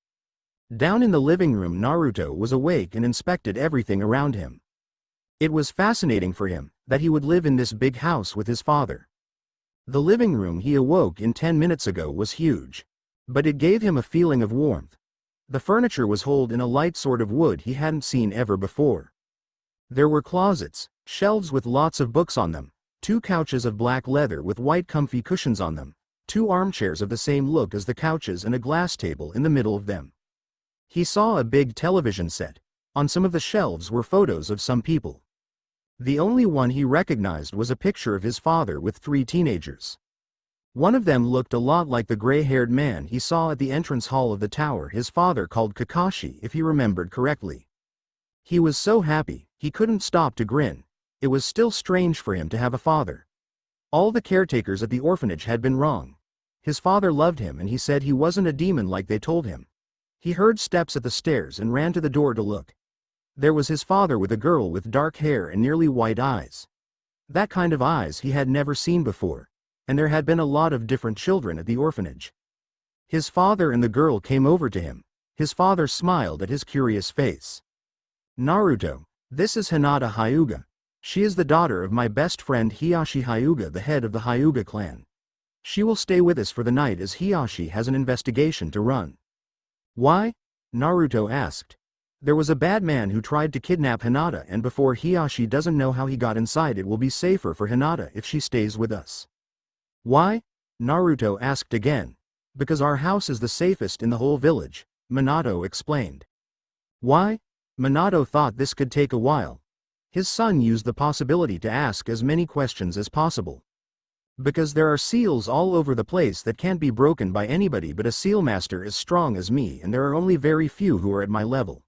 Speaker 1: Down in the living room, Naruto was awake and inspected everything around him. It was fascinating for him that he would live in this big house with his father. The living room he awoke in 10 minutes ago was huge. But it gave him a feeling of warmth. The furniture was holed in a light sort of wood he hadn't seen ever before. There were closets, shelves with lots of books on them, 2 couches of black leather with white comfy cushions on them, 2 armchairs of the same look as the couches and a glass table in the middle of them. He saw a big television set. On some of the shelves were photos of some people. The only one he recognized was a picture of his father with 3 teenagers. One of them looked a lot like the gray-haired man he saw at the entrance hall of the tower his father called Kakashi, if he remembered correctly. He was so happy, he couldn't stop to grin. It was still strange for him to have a father. All the caretakers at the orphanage had been wrong. His father loved him and he said he wasn't a demon like they told him. He heard steps at the stairs and ran to the door to look. There was his father with a girl with dark hair and nearly white eyes. That kind of eyes he had never seen before, and there had been a lot of different children at the orphanage. His father and the girl came over to him. His father smiled at his curious face. Naruto, this is Hinata Hyuga. She is the daughter of my best friend Hiyashi Hyuga, the head of the Hyuga clan. She will stay with us for the night as Hiyashi has an investigation to run. Why? Naruto asked. There was a bad man who tried to kidnap Hinata, and before Hiyashi doesn't know how he got inside, it will be safer for Hinata if she stays with us. Why? Naruto asked again. Because our house is the safest in the whole village, Minato explained. Why? Minato thought this could take a while. His son used the possibility to ask as many questions as possible. Because there are seals all over the place that can't be broken by anybody but a seal master as strong as me, and there are only very few who are at my level.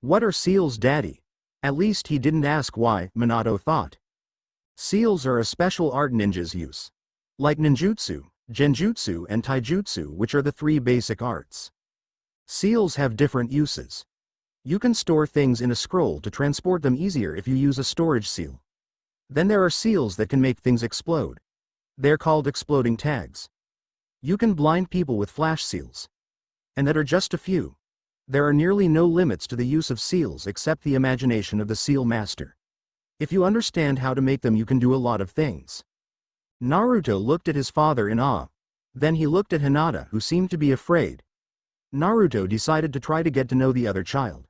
Speaker 1: What are seals, Daddy? At least he didn't ask why, Minato thought. Seals are a special art ninjas use. Like ninjutsu, genjutsu and taijutsu, which are the 3 basic arts. Seals have different uses. You can store things in a scroll to transport them easier if you use a storage seal. Then there are seals that can make things explode. They're called exploding tags. You can blind people with flash seals. And that are just a few. There are nearly no limits to the use of seals except the imagination of the seal master. If you understand how to make them, you can do a lot of things. Naruto looked at his father in awe. Then he looked at Hinata, who seemed to be afraid. Naruto decided to try to get to know the other child.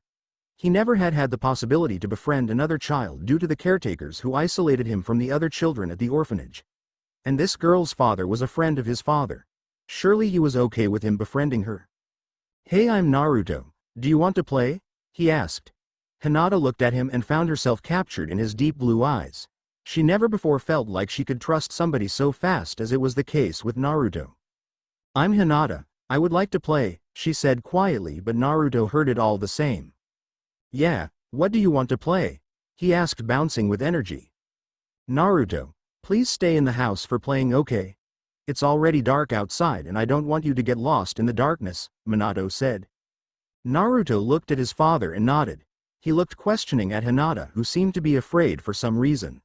Speaker 1: He never had the possibility to befriend another child due to the caretakers who isolated him from the other children at the orphanage. And this girl's father was a friend of his father. Surely he was okay with him befriending her. Hey, I'm Naruto. Do you want to play? He asked. Hinata looked at him and found herself captured in his deep blue eyes. She never before felt like she could trust somebody so fast as it was the case with Naruto. I'm Hinata, I would like to play, she said quietly, but Naruto heard it all the same. Yeah, what do you want to play? He asked, bouncing with energy. Naruto, please stay in the house for playing, okay? It's already dark outside and I don't want you to get lost in the darkness, Minato said. Naruto looked at his father and nodded. He looked questioning at Hinata, who seemed to be afraid for some reason.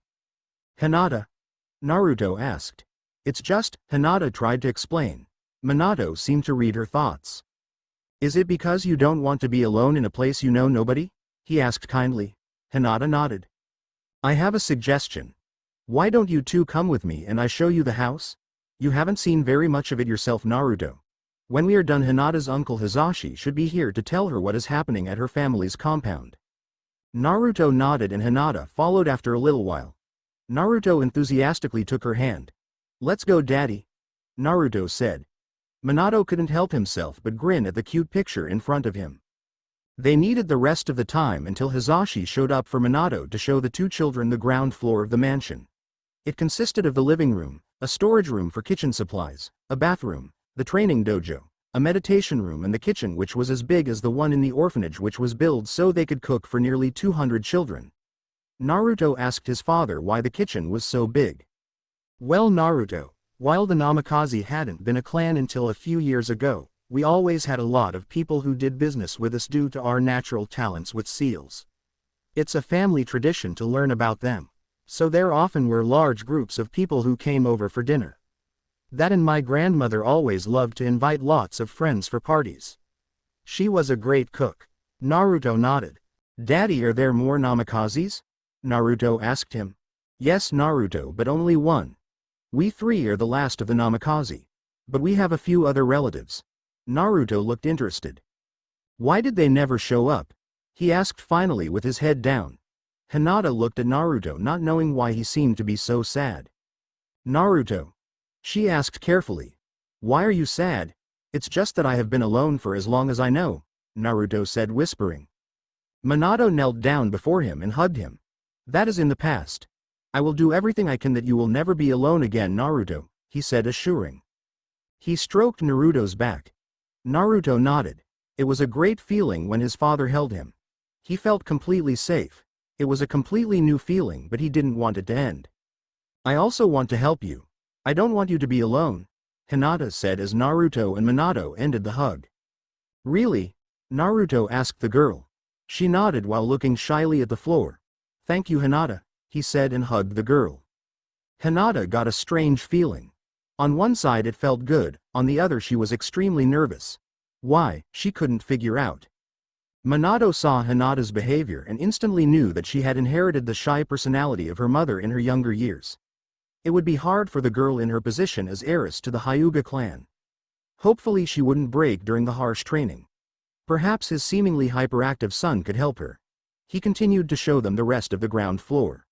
Speaker 1: Hinata? Naruto asked. It's just, Hinata tried to explain. Minato seemed to read her thoughts. Is it because you don't want to be alone in a place you know nobody? He asked kindly. Hinata nodded. I have a suggestion. Why don't you two come with me and I show you the house? You haven't seen very much of it yourself, Naruto. When we are done, Hinata's uncle Hizashi should be here to tell her what is happening at her family's compound. Naruto nodded and Hinata followed after a little while. Naruto enthusiastically took her hand. Let's go, Daddy, Naruto said. Minato couldn't help himself but grin at the cute picture in front of him. They needed the rest of the time until Hizashi showed up for Minato to show the two children the ground floor of the mansion. It consisted of the living room, a storage room for kitchen supplies, a bathroom, the training dojo, a meditation room, and the kitchen, which was as big as the one in the orphanage, which was built so they could cook for nearly 200 children. Naruto asked his father why the kitchen was so big. Well, Naruto, while the Namikaze hadn't been a clan until a few years ago, we always had a lot of people who did business with us due to our natural talents with seals. It's a family tradition to learn about them. So there often were large groups of people who came over for dinner. That and my grandmother always loved to invite lots of friends for parties. She was a great cook. Naruto nodded. Daddy, are there more Namikazes? Naruto asked him. Yes, Naruto, but only one. We 3 are the last of the Namikaze. But we have a few other relatives. Naruto looked interested. Why did they never show up? He asked finally with his head down. Hinata looked at Naruto, not knowing why he seemed to be so sad. Naruto, she asked carefully. Why are you sad? It's just that I have been alone for as long as I know, Naruto said, whispering. Minato knelt down before him and hugged him. That is in the past. I will do everything I can that you will never be alone again, Naruto, he said, assuring. He stroked Naruto's back. Naruto nodded. It was a great feeling when his father held him. He felt completely safe. It was a completely new feeling, but he didn't want it to end. I also want to help you. I don't want you to be alone, Hinata said as Naruto and Minato ended the hug. Really? Naruto asked the girl. She nodded while looking shyly at the floor. Thank you, Hinata, he said and hugged the girl. Hinata got a strange feeling. On one side it felt good, on the other she was extremely nervous. Why, she couldn't figure out. Minato saw Hinata's behavior and instantly knew that she had inherited the shy personality of her mother in her younger years. It would be hard for the girl in her position as heiress to the Hyuga clan. Hopefully she wouldn't break during the harsh training. Perhaps his seemingly hyperactive son could help her. He continued to show them the rest of the ground floor.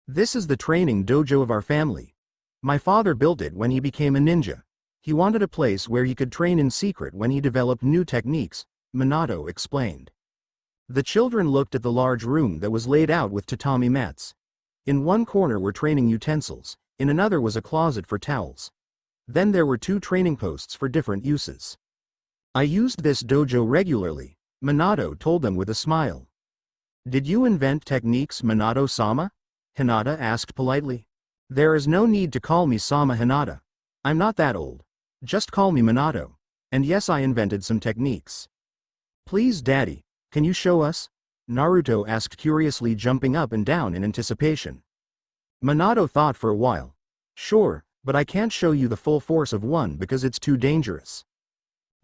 Speaker 1: This is the training dojo of our family. My father built it when he became a ninja. He wanted a place where he could train in secret when he developed new techniques, Minato explained. The children looked at the large room that was laid out with tatami mats. In one corner were training utensils, in another was a closet for towels. Then there were 2 training posts for different uses. I used this dojo regularly, Minato told them with a smile. Did you invent techniques, Minato-sama? Hinata asked politely. There is no need to call me Sama Hinata. I'm not that old. Just call me Minato. And yes, I invented some techniques. Please, Daddy, can you show us? Naruto asked curiously, jumping up and down in anticipation. Minato thought for a while. Sure, but I can't show you the full force of one because it's too dangerous.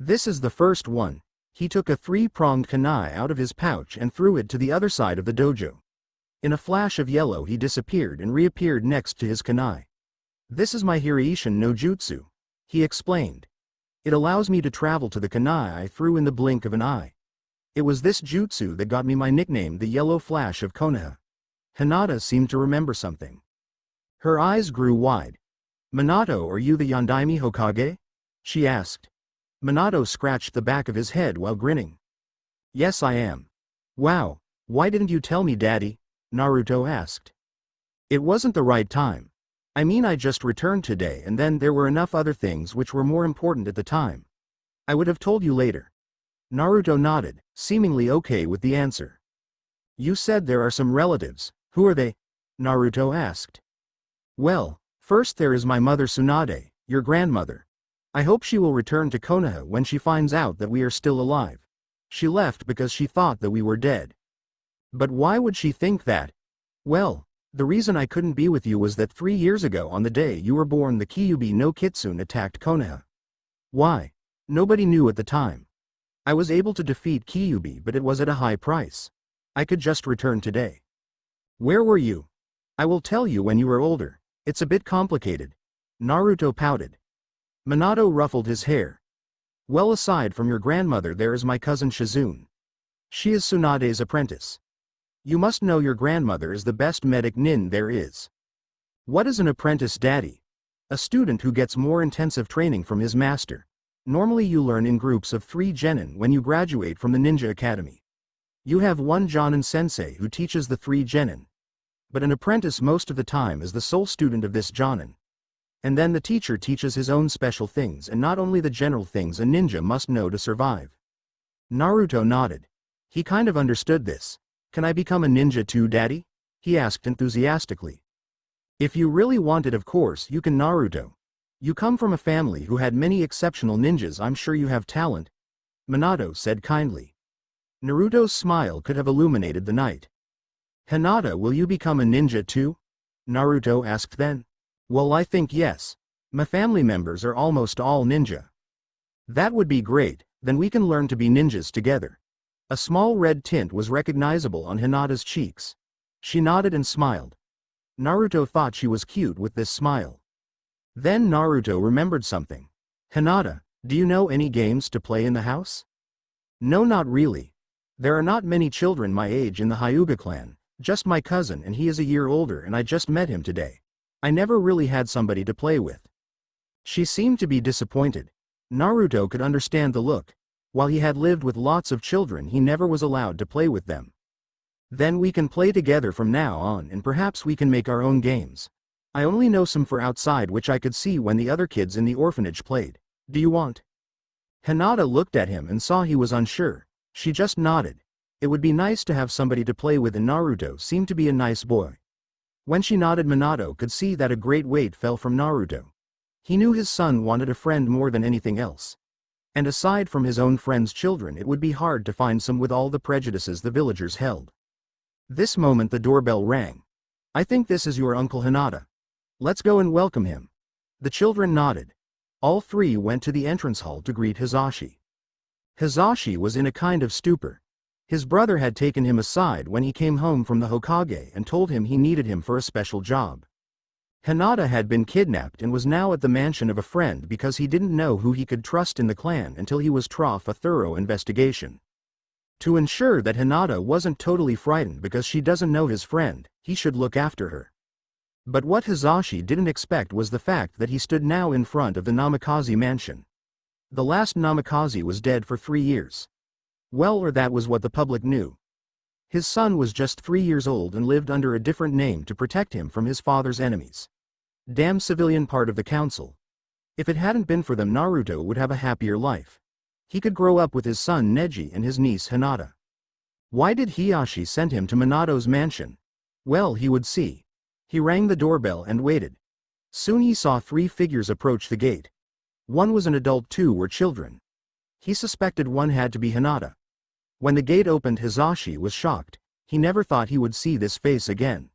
Speaker 1: This is the first one. He took a 3-pronged kunai out of his pouch and threw it to the other side of the dojo. In a flash of yellow he disappeared and reappeared next to his kunai. This is my Hiraishin no Jutsu, he explained. It allows me to travel to the kunai I threw in the blink of an eye. It was this jutsu that got me my nickname, the Yellow Flash of Konoha. Hinata seemed to remember something. Her eyes grew wide. Minato, are you the Yondaime Hokage? She asked. Minato scratched the back of his head while grinning. Yes, I am. Wow, why didn't you tell me, Daddy? Naruto asked. It wasn't the right time. I mean, I just returned today and then there were enough other things which were more important at the time. I would have told you later. Naruto nodded, seemingly okay with the answer. You said there are some relatives. Who are they? Naruto asked. Well, first there is my mother Tsunade, your grandmother. I hope she will return to Konoha when she finds out that we are still alive. She left because she thought that we were dead. But why would she think that? Well, the reason I couldn't be with you was that 3 years ago on the day you were born the Kyuubi no Kitsune attacked Konoha. Why? Nobody knew at the time. I was able to defeat Kyuubi, but it was at a high price. I could just return today. Where were you? I will tell you when you are older. It's a bit complicated. Naruto pouted. Minato ruffled his hair. Well, aside from your grandmother there is my cousin Shizune. She is Tsunade's apprentice. You must know your grandmother is the best medic nin there is. What is an apprentice, Daddy? A student who gets more intensive training from his master. Normally you learn in groups of 3 genin when you graduate from the ninja academy. You have one jonin sensei who teaches the 3 genin. But an apprentice most of the time is the sole student of this jonin. And then the teacher teaches his own special things and not only the general things a ninja must know to survive. Naruto nodded. He kind of understood this. Can I become a ninja too, Daddy? He asked enthusiastically. If you really want it, of course you can, Naruto. You come from a family who had many exceptional ninjas, I'm sure you have talent. Minato said kindly. Naruto's smile could have illuminated the night. Hinata, will you become a ninja too? Naruto asked then. Well, I think yes. My family members are almost all ninja. That would be great, then we can learn to be ninjas together. A small red tint was recognizable on Hinata's cheeks. She nodded and smiled. Naruto thought she was cute with this smile. Then Naruto remembered something. Hinata, do you know any games to play in the house? No, not really. There are not many children my age in the Hyuga clan, just my cousin, and he is a year older and I just met him today. I never really had somebody to play with. She seemed to be disappointed. Naruto could understand the look. While he had lived with lots of children, he never was allowed to play with them. Then we can play together from now on and perhaps we can make our own games. I only know some for outside which I could see when the other kids in the orphanage played. Do you want? Hinata looked at him and saw he was unsure. She just nodded. It would be nice to have somebody to play with, and Naruto seemed to be a nice boy. When she nodded, Minato could see that a great weight fell from Naruto. He knew his son wanted a friend more than anything else. And aside from his own friends' children, it would be hard to find some with all the prejudices the villagers held. This moment the doorbell rang. I think this is your Uncle Hinata. Let's go and welcome him. The children nodded. All 3 went to the entrance hall to greet Hizashi. Hizashi was in a kind of stupor. His brother had taken him aside when he came home from the Hokage and told him he needed him for a special job. Hinata had been kidnapped and was now at the mansion of a friend because he didn't know who he could trust in the clan until he was trough a thorough investigation. To ensure that Hinata wasn't totally frightened because she doesn't know his friend, he should look after her. But what Hizashi didn't expect was the fact that he stood now in front of the Namikaze mansion. The last Namikaze was dead for 3 years. Well, or that was what the public knew. His son was just 3 years old and lived under a different name to protect him from his father's enemies. Damn civilian part of the council. If it hadn't been for them, Naruto would have a happier life. He could grow up with his son Neji and his niece Hinata. Why did Hiyashi send him to Minato's mansion? Well, he would see. He rang the doorbell and waited. Soon he saw 3 figures approach the gate. One was an adult, 2 were children. He suspected one had to be Hinata. When the gate opened, Hisashi was shocked. He never thought he would see this face again.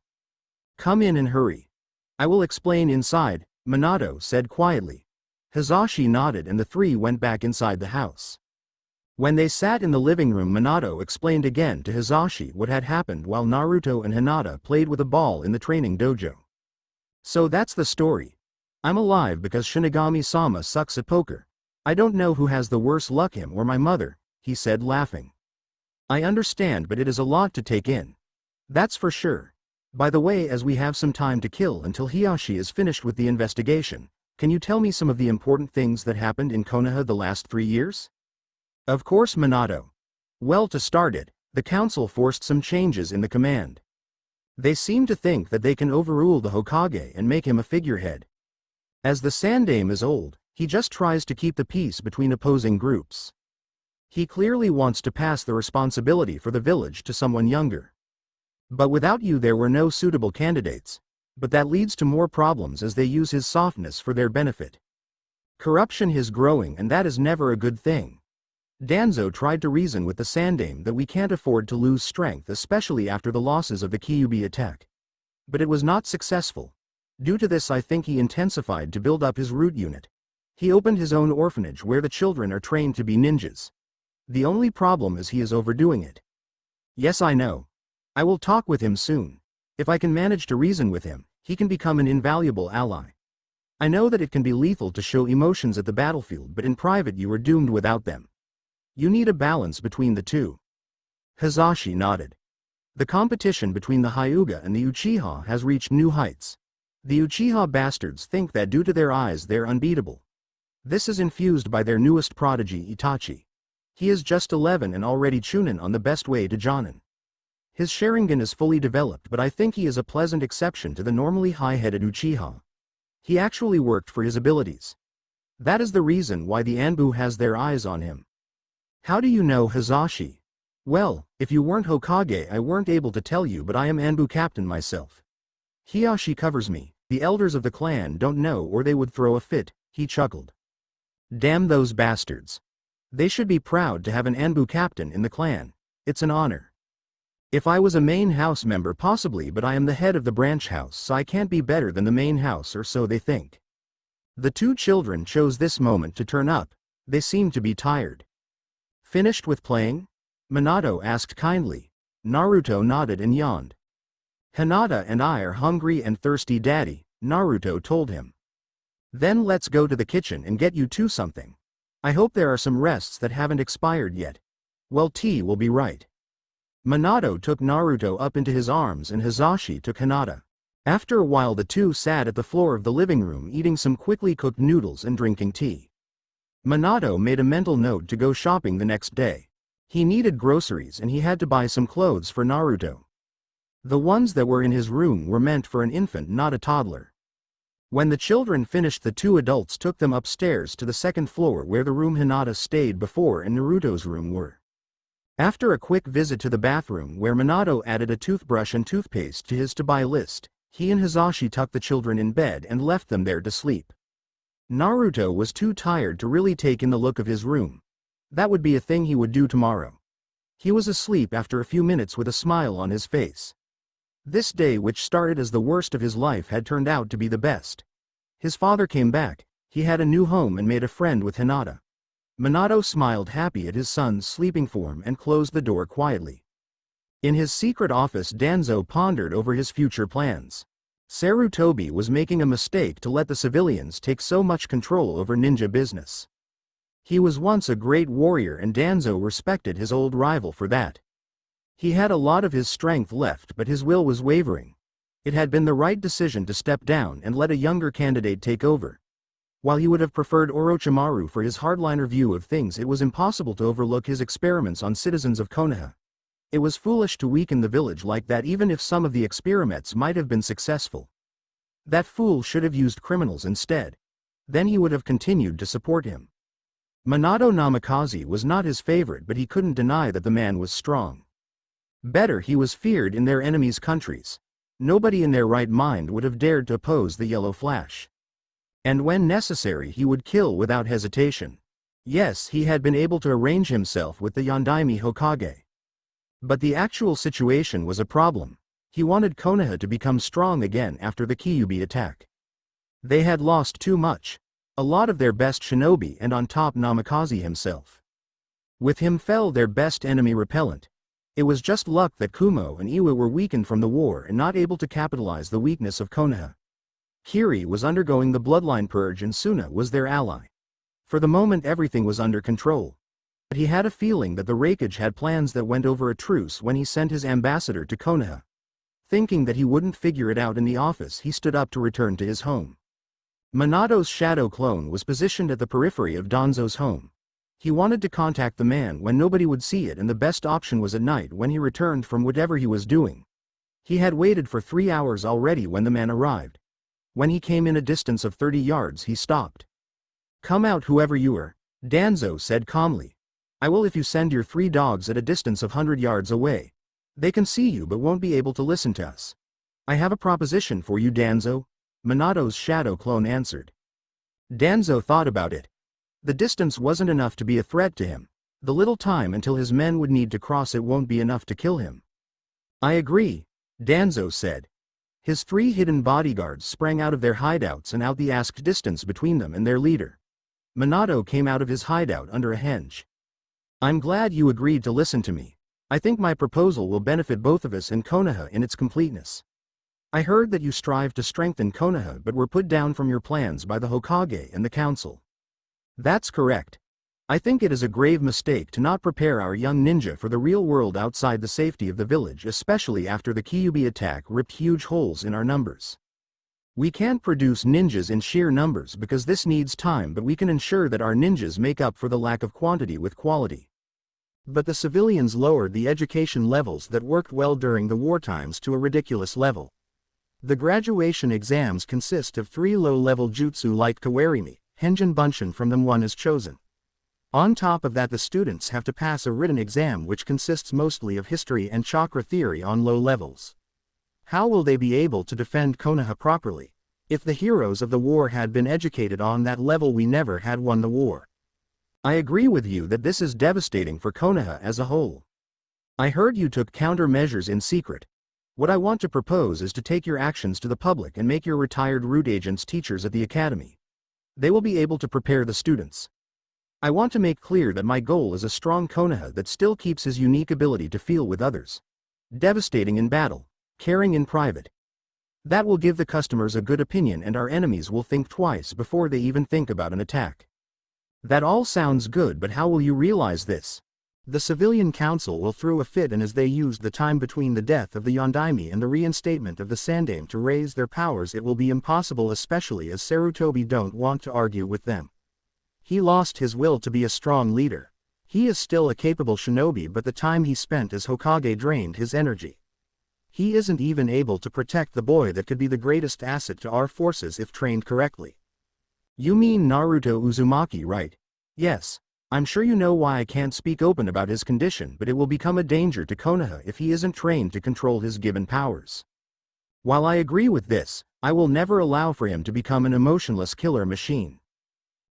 Speaker 1: Come in and hurry. I will explain inside, Minato said quietly. Hisashi nodded and the 3 went back inside the house. When they sat in the living room, Minato explained again to Hisashi what had happened while Naruto and Hinata played with a ball in the training dojo. So that's the story. I'm alive because Shinigami-sama sucks at poker. I don't know who has the worse luck, him or my mother, he said laughing. I understand, but it is a lot to take in. That's for sure. By the way, as we have some time to kill until Hiyashi is finished with the investigation, can you tell me some of the important things that happened in Konoha the last 3 years? Of course, Minato. Well, to start it, the council forced some changes in the command. They seem to think that they can overrule the Hokage and make him a figurehead. As the Sandaime is old, he just tries to keep the peace between opposing groups. He clearly wants to pass the responsibility for the village to someone younger. But without you there were no suitable candidates. But that leads to more problems as they use his softness for their benefit. Corruption is growing and that is never a good thing. Danzo tried to reason with the Sandaime that we can't afford to lose strength, especially after the losses of the Kyuubi attack. But it was not successful. Due to this, I think he intensified to build up his root unit. He opened his own orphanage where the children are trained to be ninjas. The only problem is he is overdoing it. Yes, I know. I will talk with him soon. If I can manage to reason with him, he can become an invaluable ally. I know that it can be lethal to show emotions at the battlefield, but in private you are doomed without them. You need a balance between the two. Hisashi nodded. The competition between the Hyuga and the Uchiha has reached new heights. The Uchiha bastards think that due to their eyes they're unbeatable. This is infused by their newest prodigy Itachi. He is just 11 and already Chunin on the best way to Jonin. His Sharingan is fully developed, but I think he is a pleasant exception to the normally high-headed Uchiha. He actually worked for his abilities. That is the reason why the Anbu has their eyes on him. How do you know, Hisashi? Well, if you weren't Hokage I weren't able to tell you, but I am Anbu captain myself. Hiyashi covers me. The elders of the clan don't know or they would throw a fit, he chuckled. Damn those bastards. They should be proud to have an Anbu captain in the clan. It's an honor. If I was a main house member possibly, but I am the head of the branch house, so I can't be better than the main house, or so they think. The 2 children chose this moment to turn up. They seemed to be tired. Finished with playing? Minato asked kindly. Naruto nodded and yawned. Hinata and I are hungry and thirsty, Daddy, Naruto told him. Then let's go to the kitchen and get you 2 something. I hope there are some rests that haven't expired yet. Well, tea will be right. Minato took Naruto up into his arms and Hisashi took Hinata. After a while the 2 sat at the floor of the living room eating some quickly cooked noodles and drinking tea. Minato made a mental note to go shopping the next day. He needed groceries and he had to buy some clothes for Naruto. The ones that were in his room were meant for an infant, not a toddler. When the children finished, the 2 adults took them upstairs to the 2nd floor where the room Hinata stayed before and Naruto's room were. After a quick visit to the bathroom where Minato added a toothbrush and toothpaste to his to-buy list, he and Hisashi tucked the children in bed and left them there to sleep. Naruto was too tired to really take in the look of his room. That would be a thing he would do tomorrow. He was asleep after a few minutes with a smile on his face. This day, which started as the worst of his life, had turned out to be the best. His father came back, he had a new home and made a friend with Hinata. Minato smiled happy at his son's sleeping form and closed the door quietly. In his secret office, Danzo pondered over his future plans. Sarutobi was making a mistake to let the civilians take so much control over ninja business. He was once a great warrior and Danzo respected his old rival for that. He had a lot of his strength left, but his will was wavering. It had been the right decision to step down and let a younger candidate take over. While he would have preferred Orochimaru for his hardliner view of things, it was impossible to overlook his experiments on citizens of Konoha. It was foolish to weaken the village like that even if some of the experiments might have been successful. That fool should have used criminals instead. Then he would have continued to support him. Minato Namikaze was not his favorite, but he couldn't deny that the man was strong. Better, he was feared in their enemies' countries. Nobody in their right mind would have dared to oppose the Yellow Flash. And when necessary he would kill without hesitation. Yes, he had been able to arrange himself with the Yondaime Hokage. But the actual situation was a problem. He wanted Konoha to become strong again after the Kyuubi attack. They had lost too much. A lot of their best shinobi and on top Namikaze himself. With him fell their best enemy repellent. It was just luck that Kumo and Iwa were weakened from the war and not able to capitalize the weakness of Konoha. Kiri was undergoing the bloodline purge and Suna was their ally. For the moment everything was under control. But he had a feeling that the Raikage had plans that went over a truce when he sent his ambassador to Konoha. Thinking that he wouldn't figure it out in the office, he stood up to return to his home. Minato's shadow clone was positioned at the periphery of Danzo's home. He wanted to contact the man when nobody would see it, and the best option was at night when he returned from whatever he was doing. He had waited for 3 hours already when the man arrived. When he came in a distance of 30 yards he stopped. "Come out, whoever you are," Danzo said calmly. "I will if you send your 3 dogs at a distance of 100 yards away. They can see you but won't be able to listen to us." "I have a proposition for you, Danzo," Minato's shadow clone answered. Danzo thought about it. The distance wasn't enough to be a threat to him. The little time until his men would need to cross it won't be enough to kill him. "I agree," Danzo said. His 3 hidden bodyguards sprang out of their hideouts and out the asked distance between them and their leader. Minato came out of his hideout under a henge. "I'm glad you agreed to listen to me. I think my proposal will benefit both of us and Konoha in its completeness. I heard that you strive to strengthen Konoha but were put down from your plans by the Hokage and the council." "That's correct. I think it is a grave mistake to not prepare our young ninja for the real world outside the safety of the village, especially after the Kyuubi attack ripped huge holes in our numbers. We can't produce ninjas in sheer numbers because this needs time, but we can ensure that our ninjas make up for the lack of quantity with quality." But the civilians lowered the education levels that worked well during the war times to a ridiculous level. The graduation exams consist of 3 low-level jutsu like kawarimi, henjin bunshin. From them one is chosen. On top of that the students have to pass a written exam which consists mostly of history and chakra theory on low levels. How will they be able to defend Konoha properly? If the heroes of the war had been educated on that level, we never had won the war. I agree with you that this is devastating for Konoha as a whole. I heard you took countermeasures in secret. What I want to propose is to take your actions to the public and make your retired root agents teachers at the academy. They will be able to prepare the students. I want to make clear that my goal is a strong Konoha that still keeps his unique ability to feel with others. Devastating in battle, caring in private. That will give the customers a good opinion and our enemies will think twice before they even think about an attack. That all sounds good, but how will you realize this? The civilian council will throw a fit, and as they used the time between the death of the Yondaime and the reinstatement of the Sandaime to raise their powers, it will be impossible, especially as Sarutobi don't want to argue with them. He lost his will to be a strong leader. He is still a capable shinobi, but the time he spent as Hokage drained his energy. He isn't even able to protect the boy that could be the greatest asset to our forces if trained correctly. You mean Naruto Uzumaki, right? Yes. I'm sure you know why I can't speak open about his condition, but it will become a danger to Konoha if he isn't trained to control his given powers. While I agree with this, I will never allow for him to become an emotionless killer machine.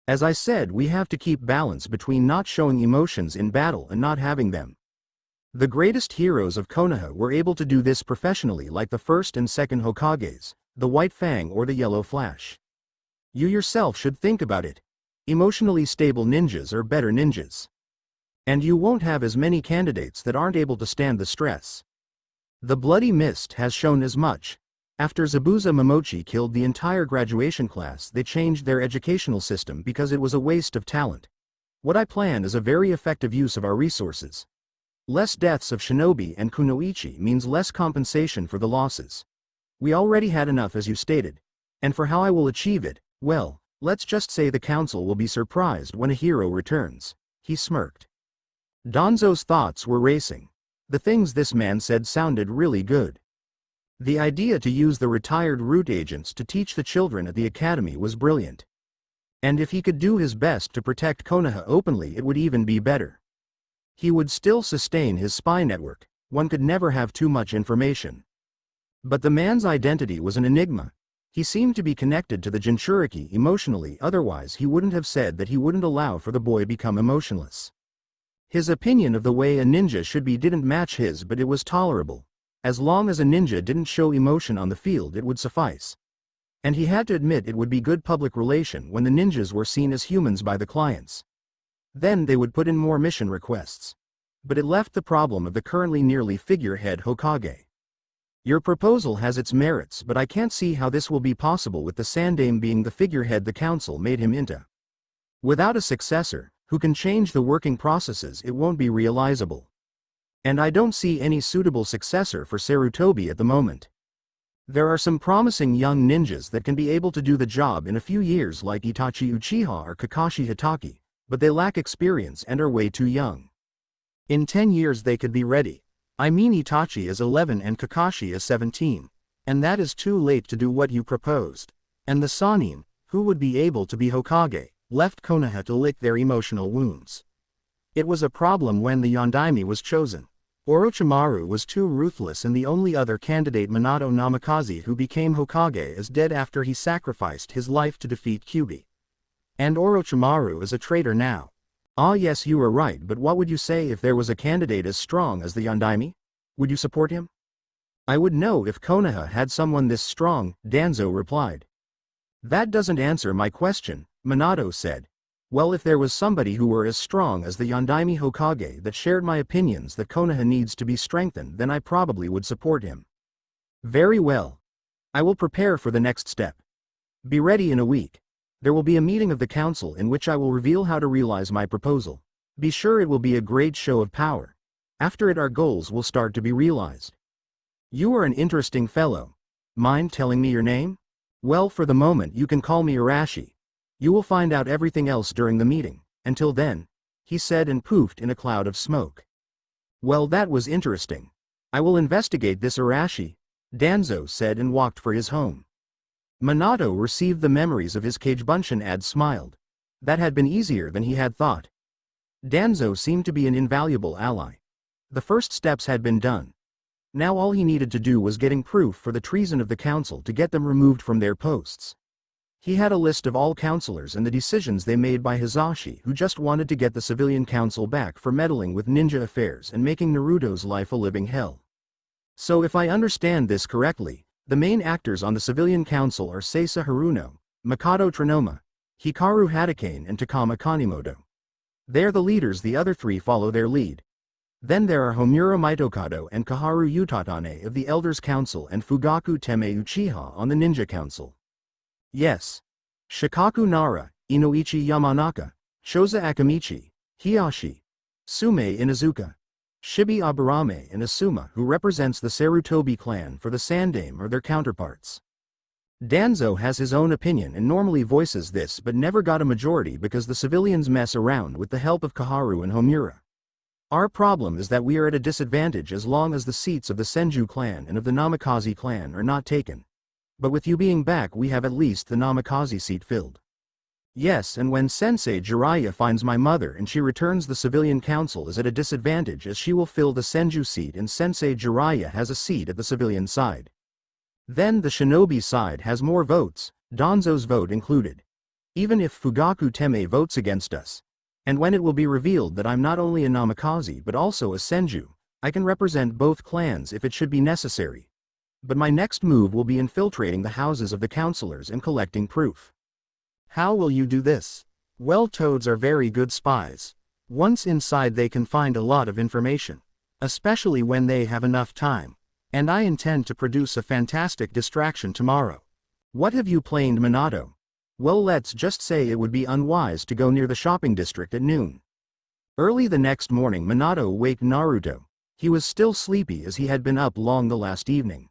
Speaker 1: As I said, we have to keep balance between not showing emotions in battle and not having them. The greatest heroes of Konoha were able to do this professionally, like the first and second Hokages, the White Fang or the Yellow Flash. You yourself should think about it. Emotionally stable ninjas are better ninjas. And you won't have as many candidates that aren't able to stand the stress. The Bloody Mist has shown as much. After Zabuza Momochi killed the entire graduation class, they changed their educational system because it was a waste of talent. What I plan is a very effective use of our resources. Less deaths of shinobi and kunoichi means less compensation for the losses. We already had enough, as you stated. And for how I will achieve it, well, let's just say the council will be surprised when a hero returns. He smirked. Danzo's thoughts were racing. The things this man said sounded really good. The idea to use the retired root agents to teach the children at the academy was brilliant. And if he could do his best to protect Konoha openly, it would even be better. He would still sustain his spy network. One could never have too much information. But the man's identity was an enigma. He seemed to be connected to the Jinchuriki emotionally, otherwise he wouldn't have said that he wouldn't allow for the boy become emotionless. His opinion of the way a ninja should be didn't match his, but it was tolerable. As long as a ninja didn't show emotion on the field, it would suffice. And he had to admit it would be good public relation when the ninjas were seen as humans by the clients. Then they would put in more mission requests. But it left the problem of the currently nearly figurehead Hokage. Your proposal has its merits, but I can't see how this will be possible with the Sandaime being the figurehead the council made him into. Without a successor, who can change the working processes, it won't be realizable. And I don't see any suitable successor for Sarutobi at the moment. There are some promising young ninjas that can be able to do the job in a few years, like Itachi Uchiha or Kakashi Hitaki, but they lack experience and are way too young. In 10 years they could be ready. I mean, Itachi is 11 and Kakashi is 17. And that is too late to do what you proposed. And the Sannin, who would be able to be Hokage, left Konoha to lick their emotional wounds. It was a problem when the Yondaime was chosen. Orochimaru was too ruthless, and the only other candidate, Minato Namikaze, who became Hokage, is dead after he sacrificed his life to defeat Kyuubi. And Orochimaru is a traitor now. Ah yes, you are right, but what would you say if there was a candidate as strong as the Yondaime? Would you support him? I would know if Konoha had someone this strong, Danzo replied. That doesn't answer my question, Minato said. Well, if there was somebody who were as strong as the Yondaime Hokage that shared my opinions that Konoha needs to be strengthened, then I probably would support him. Very well. I will prepare for the next step. Be ready in a week. There will be a meeting of the council in which I will reveal how to realize my proposal. Be sure it will be a great show of power. After it, our goals will start to be realized. You are an interesting fellow. Mind telling me your name? Well, for the moment you can call me Arashi. You will find out everything else during the meeting. Until then, he said, and poofed in a cloud of smoke. Well, that was interesting. I will investigate this, Arashi, Danzo said, and walked for his home. Minato received the memories of his Kagebunshin and smiled. That had been easier than he had thought. Danzo seemed to be an invaluable ally. The first steps had been done. Now all he needed to do was getting proof for the treason of the council to get them removed from their posts. He had a list of all councilors and the decisions they made by Hizashi, who just wanted to get the civilian council back for meddling with ninja affairs and making Naruto's life a living hell. So if I understand this correctly, the main actors on the civilian council are Seisa Haruno, Makoto Trinoma, Hikaru Hatake, and Takama Kanimoto. They're the leaders, the other three follow their lead. Then there are Homura Mitokado and Kaharu Utatane of the Elders Council and Fugaku Teme Uchiha on the Ninja Council. Yes. Shikaku Nara, Inoichi Yamanaka, Shoza Akamichi, Hiyashi, Sume Inuzuka, Shibi Aburame, and Asuma, who represents the Sarutobi clan for the Sandaime, are their counterparts. Danzo has his own opinion and normally voices this, but never got a majority because the civilians mess around with the help of Kaharu and Homura. Our problem is that we are at a disadvantage as long as the seats of the Senju clan and of the Namikaze clan are not taken. But with you being back, we have at least the Namikaze seat filled. Yes, and when Sensei Jiraiya finds my mother and she returns, the civilian council is at a disadvantage as she will fill the Senju seat and Sensei Jiraiya has a seat at the civilian side. Then the shinobi side has more votes, Danzo's vote included. Even if Fugaku Teme votes against us. And when it will be revealed that I'm not only a Namikaze but also a Senju, I can represent both clans if it should be necessary. But my next move will be infiltrating the houses of the councilors and collecting proof. How will you do this? Well, toads are very good spies. Once inside they can find a lot of information. Especially when they have enough time. And I intend to produce a fantastic distraction tomorrow. What have you planned, Minato? Well, let's just say it would be unwise to go near the shopping district at noon. Early the next morning, Minato waked Naruto. He was still sleepy as he had been up long the last evening.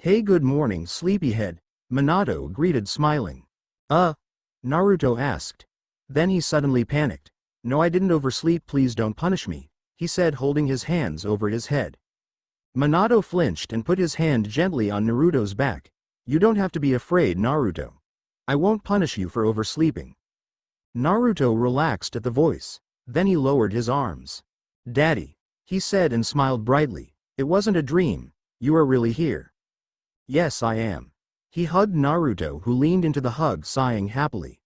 Speaker 1: Hey, good morning, sleepyhead, Minato greeted, smiling. Naruto asked. Then he suddenly panicked. No, I didn't oversleep, please don't punish me, he said, holding his hands over his head. Minato flinched and put his hand gently on Naruto's back. You don't have to be afraid, Naruto. I won't punish you for oversleeping. Naruto relaxed at the voice. Then he lowered his arms. Daddy, he said and smiled brightly. It wasn't a dream. You are really here. Yes, I am. He hugged Naruto, who leaned into the hug, sighing happily.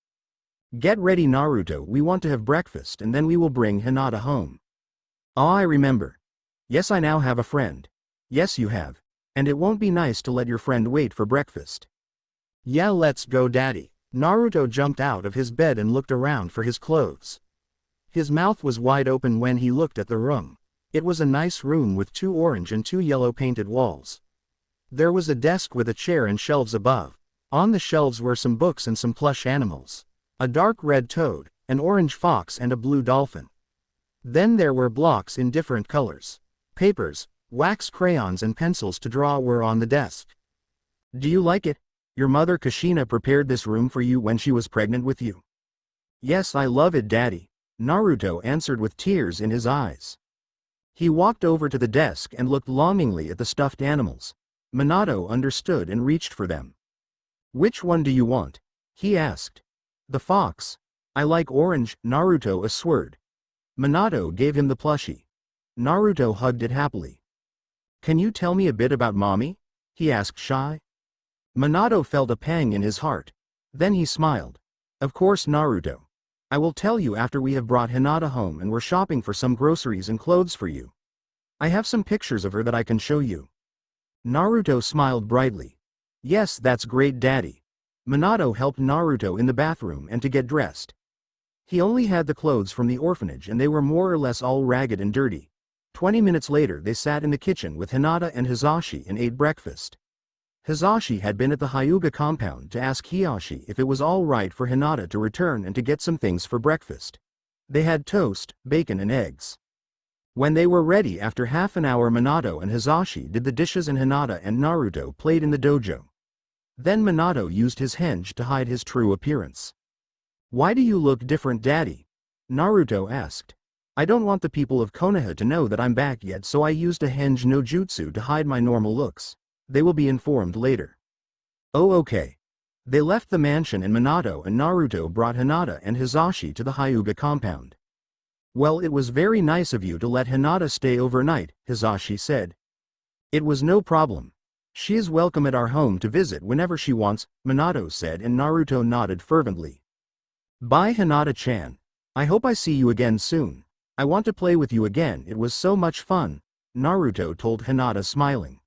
Speaker 1: Get ready, Naruto, we want to have breakfast and then we will bring Hinata home. Ah, I remember. Yes, I now have a friend. Yes, you have. And it won't be nice to let your friend wait for breakfast. Yeah, let's go, Daddy. Naruto jumped out of his bed and looked around for his clothes. His mouth was wide open when he looked at the room. It was a nice room with 2 orange and 2 yellow painted walls. There was a desk with a chair and shelves above. On the shelves were some books and some plush animals. A dark red toad, an orange fox and a blue dolphin. Then there were blocks in different colors. Papers, wax crayons and pencils to draw were on the desk. Do you like it? Your mother Kushina prepared this room for you when she was pregnant with you. Yes, I love it, Daddy, Naruto answered with tears in his eyes. He walked over to the desk and looked longingly at the stuffed animals. Minato understood and reached for them. Which one do you want? He asked. The fox. I like orange, Naruto assured. Minato gave him the plushie. Naruto hugged it happily. Can you tell me a bit about mommy? He asked shy. Minato felt a pang in his heart. Then he smiled. Of course, Naruto. I will tell you after we have brought Hinata home and we're shopping for some groceries and clothes for you. I have some pictures of her that I can show you. Naruto smiled brightly. Yes, that's great, Daddy. Minato helped Naruto in the bathroom and to get dressed. He only had the clothes from the orphanage and they were more or less all ragged and dirty. 20 minutes later they sat in the kitchen with Hinata and Hisashi and ate breakfast. Hisashi had been at the Hyuga compound to ask Hiyashi if it was all right for Hinata to return and to get some things for breakfast. They had toast, bacon and eggs. When they were ready after half an hour, Minato and Hisashi did the dishes and Hinata and Naruto played in the dojo. Then Minato used his henge to hide his true appearance. Why do you look different, Daddy? Naruto asked. I don't want the people of Konoha to know that I'm back yet, so I used a henge no jutsu to hide my normal looks. They will be informed later. Oh, okay. They left the mansion and Minato and Naruto brought Hinata and Hisashi to the Hyuga compound. Well, it was very nice of you to let Hinata stay overnight, Hisashi said. It was no problem. She is welcome at our home to visit whenever she wants, Minato said, and Naruto nodded fervently. Bye, Hinata-chan. I hope I see you again soon. I want to play with you again, it was so much fun, Naruto told Hinata, smiling.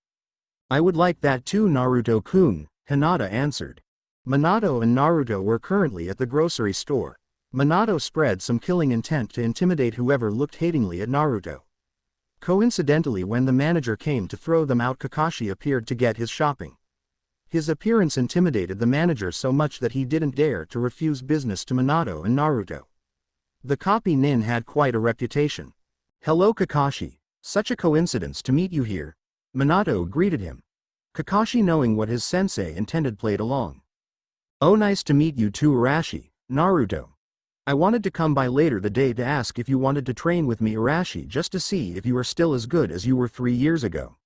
Speaker 1: I would like that too, Naruto-kun, Hinata answered. Minato and Naruto were currently at the grocery store. Minato spread some killing intent to intimidate whoever looked hatingly at Naruto. Coincidentally, when the manager came to throw them out, Kakashi appeared to get his shopping. His appearance intimidated the manager so much that he didn't dare to refuse business to Minato and Naruto. The copy nin had quite a reputation. Hello, Kakashi. Such a coincidence to meet you here. Minato greeted him. Kakashi, knowing what his sensei intended, played along. Oh, nice to meet you too, Arashi, Naruto. I wanted to come by later the day to ask if you wanted to train with me, Arashi, just to see if you are still as good as you were 3 years ago.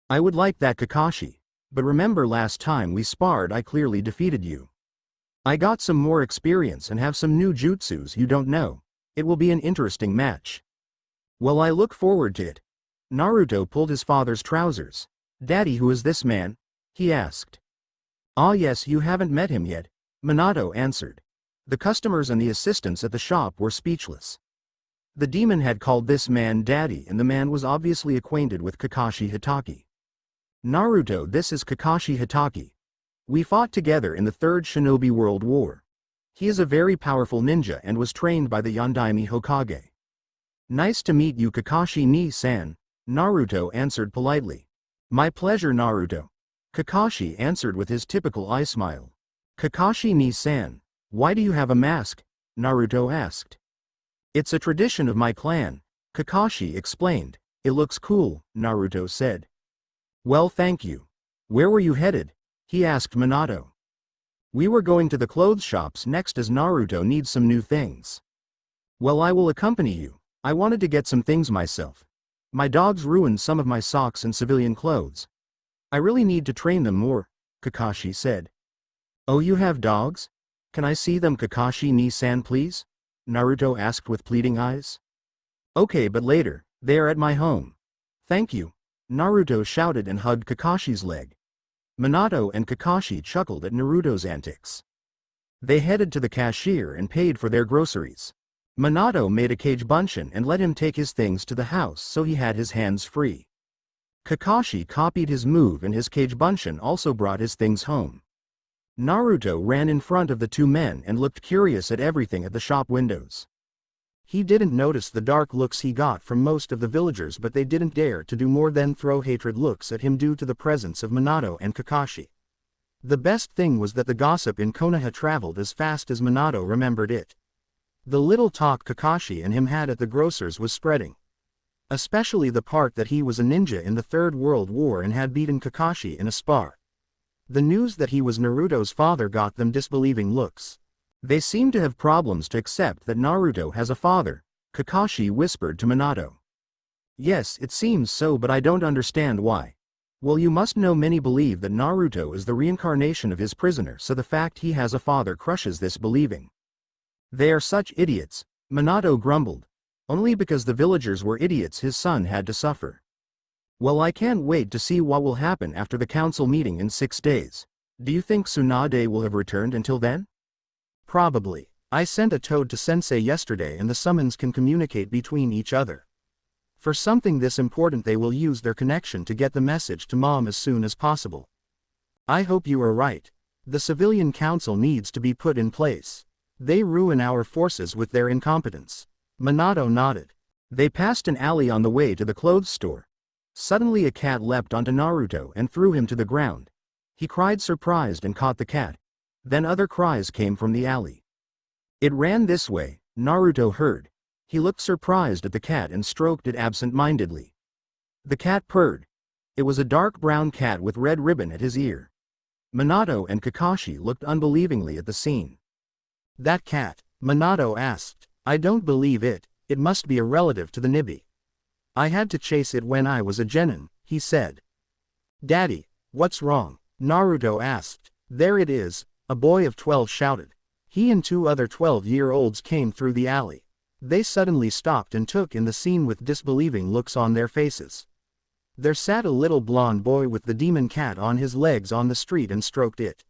Speaker 1: I would like that, Kakashi. But remember last time we sparred I clearly defeated you. I got some more experience and have some new jutsus you don't know. It will be an interesting match. Well, I look forward to it. Naruto pulled his father's trousers. Daddy, who is this man? He asked. Ah yes, you haven't met him yet, Minato answered. The customers and the assistants at the shop were speechless. The demon had called this man Daddy, and the man was obviously acquainted with Kakashi Hitaki. Naruto, this is Kakashi Hitaki. We fought together in the Third Shinobi World War. He is a very powerful ninja and was trained by the Yondaime Hokage. Nice to meet you, Kakashi ni-san, Naruto answered politely. My pleasure, Naruto. Kakashi answered with his typical eye smile. Kakashi ni-san, why do you have a mask? Naruto asked. It's a tradition of my clan, Kakashi explained. It looks cool, Naruto said. Well, thank you. Where were you headed? He asked Minato. We were going to the clothes shops next as Naruto needs some new things. Well, I will accompany you. I wanted to get some things myself. My dogs ruined some of my socks and civilian clothes. I really need to train them more, Kakashi said. Oh, you have dogs? Can I see them, Kakashi-ni-san, please? Naruto asked with pleading eyes. Okay, but later, they are at my home. Thank you. Naruto shouted and hugged Kakashi's leg. Minato and Kakashi chuckled at Naruto's antics. They headed to the cashier and paid for their groceries. Minato made a cage bunshin and let him take his things to the house so he had his hands free. Kakashi copied his move and his cage bunshin also brought his things home. Naruto ran in front of the two men and looked curious at everything at the shop windows. He didn't notice the dark looks he got from most of the villagers, but they didn't dare to do more than throw hatred looks at him due to the presence of Minato and Kakashi. The best thing was that the gossip in Konoha traveled as fast as Minato remembered it. The little talk Kakashi and him had at the grocer's was spreading. Especially the part that he was a ninja in the Third World War and had beaten Kakashi in a spar. The news that he was Naruto's father got them disbelieving looks. They seem to have problems to accept that Naruto has a father, Kakashi whispered to Minato. Yes, it seems so, but I don't understand why. Well, you must know many believe that Naruto is the reincarnation of his prisoner, so the fact he has a father crushes this believing. They are such idiots, Minato grumbled. Only because the villagers were idiots his son had to suffer. Well, I can't wait to see what will happen after the council meeting in 6 days. Do you think Tsunade will have returned until then? Probably. I sent a toad to Sensei yesterday and the summons can communicate between each other. For something this important they will use their connection to get the message to Mom as soon as possible. I hope you are right. The civilian council needs to be put in place. They ruin our forces with their incompetence. Minato nodded. They passed an alley on the way to the clothes store. Suddenly a cat leapt onto Naruto and threw him to the ground. He cried surprised and caught the cat. Then other cries came from the alley. It ran this way, Naruto heard. He looked surprised at the cat and stroked it absent-mindedly. The cat purred. It was a dark brown cat with red ribbon at his ear. Minato and Kakashi looked unbelievingly at the scene. That cat, Minato asked. I don't believe it, it must be a relative to the Nibi. I had to chase it when I was a genin, he said. Daddy, what's wrong? Naruto asked. There it is, a boy of 12 shouted. He and 2 other 12-year-olds came through the alley. They suddenly stopped and took in the scene with disbelieving looks on their faces. There sat a little blonde boy with the demon cat on his legs on the street and stroked it.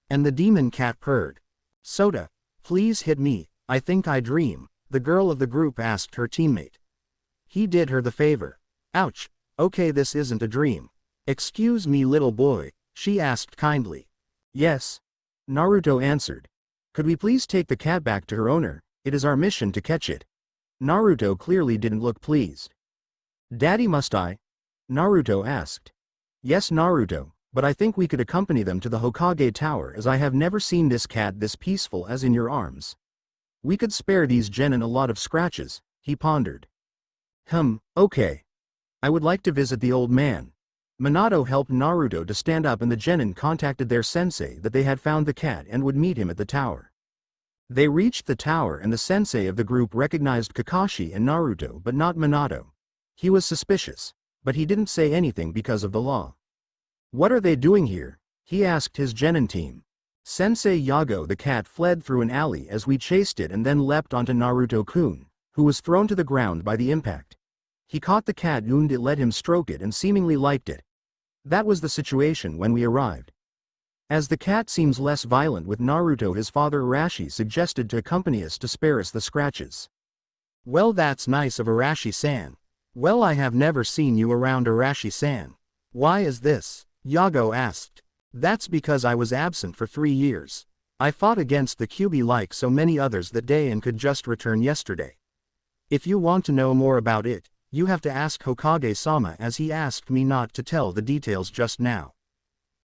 Speaker 1: And the demon cat purred. Sota, please hit me, I think I dream, the girl of the group asked her teammate. He did her the favor. Ouch, okay, this isn't a dream. Excuse me, little boy, she asked kindly. Yes. Naruto answered. Could we please take the cat back to her owner? It is our mission to catch it. Naruto clearly didn't look pleased. Daddy, must I? Naruto asked. Yes, Naruto, but I think we could accompany them to the Hokage Tower, as I have never seen this cat this peaceful as in your arms. We could spare these genin a lot of scratches, he pondered. Okay. I would like to visit the old man. Minato helped Naruto to stand up and the genin contacted their sensei that they had found the cat and would meet him at the tower. They reached the tower and the sensei of the group recognized Kakashi and Naruto but not Minato. He was suspicious, but he didn't say anything because of the law. What are they doing here? He asked his genin team. Sensei Yago the cat fled through an alley as we chased it and then leapt onto Naruto-kun, who was thrown to the ground by the impact. He caught the cat and it let him stroke it and seemingly liked it. That was the situation when we arrived. As the cat seems less violent with Naruto, his father Arashi suggested to accompany us to spare us the scratches. Well, that's nice of Arashi-san. Well, I have never seen you around, Arashi-san. Why is this? Yago asked. That's because I was absent for 3 years. I fought against the Kyuubi like so many others that day and could just return yesterday. If you want to know more about it, you have to ask Hokage-sama, as he asked me not to tell the details just now.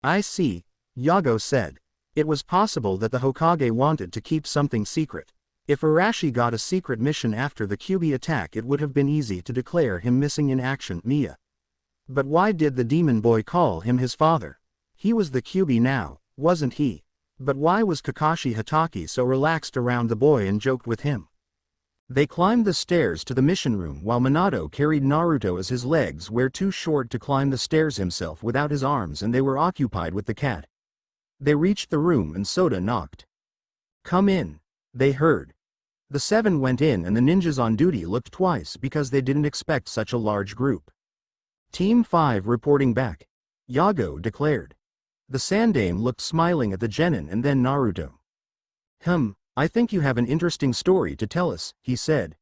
Speaker 1: I see, Yago said. It was possible that the Hokage wanted to keep something secret. If Arashi got a secret mission after the Kyuubi attack, it would have been easy to declare him missing in action, Mia. But why did the demon boy call him his father? He was the Kyuubi now, wasn't he? But why was Kakashi Hatake so relaxed around the boy and joked with him? They climbed the stairs to the mission room while Minato carried Naruto as his legs were too short to climb the stairs himself without his arms, and they were occupied with the cat. They reached the room and Soda knocked. "Come in," they heard. The seven went in and the ninjas on duty looked twice because they didn't expect such a large group. Team 5 reporting back. Yago declared. The Sandame looked smiling at the genin and then Naruto. I think you have an interesting story to tell us, he said.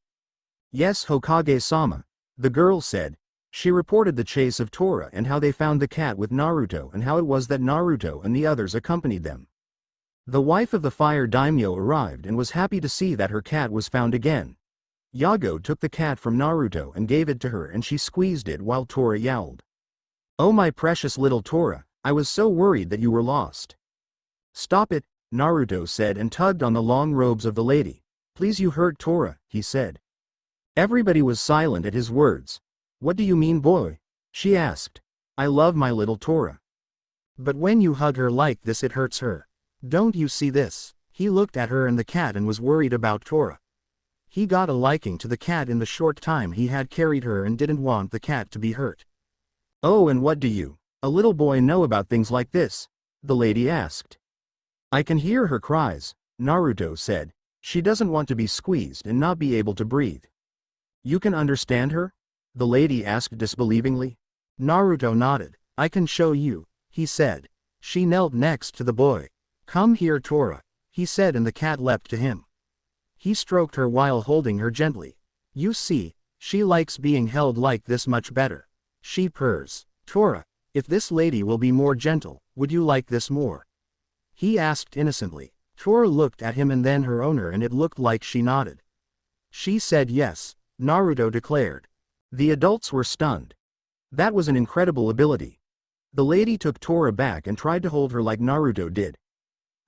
Speaker 1: Yes, Hokage-sama, the girl said. She reported the chase of Tora and how they found the cat with Naruto and how it was that Naruto and the others accompanied them. The wife of the fire daimyo arrived and was happy to see that her cat was found again. Yago took the cat from Naruto and gave it to her and she squeezed it while Tora yowled. "Oh my precious little Tora, I was so worried that you were lost." "Stop it," Naruto said and tugged on the long robes of the lady. "Please, you hurt Tora," he said. Everybody was silent at his words. "What do you mean, boy?" she asked. "I love my little Tora. But when you hug her like this it hurts her. Don't you see this?" He looked at her and the cat and was worried about Tora. He got a liking to the cat in the short time he had carried her and didn't want the cat to be hurt. "Oh, and what do you, a little boy, know about things like this?" the lady asked. "I can hear her cries," Naruto said. "She doesn't want to be squeezed and not be able to breathe." "You can understand her?" the lady asked disbelievingly. Naruto nodded. "I can show you," he said. She knelt next to the boy. "Come here, Tora," he said, and the cat leapt to him. He stroked her while holding her gently. "You see, she likes being held like this much better. She purrs." "Tora, if this lady will be more gentle, would you like this more?" he asked innocently. Tora looked at him and then her owner and it looked like she nodded. She said yes, Naruto declared. The adults were stunned. That was an incredible ability. The lady took Tora back and tried to hold her like Naruto did.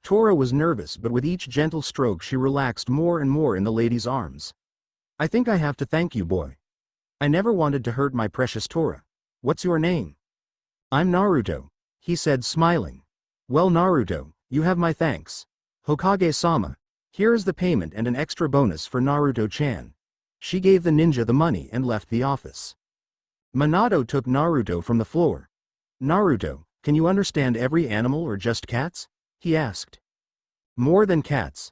Speaker 1: Tora was nervous, but with each gentle stroke she relaxed more and more in the lady's arms. "I think I have to thank you, boy. I never wanted to hurt my precious Tora. What's your name?" "I'm Naruto," he said, smiling. "Well, Naruto, you have my thanks. Hokage-sama, here is the payment and an extra bonus for Naruto-chan." She gave the ninja the money and left the office. Minato took Naruto from the floor. "Naruto, can you understand every animal or just cats?" he asked. "More than cats.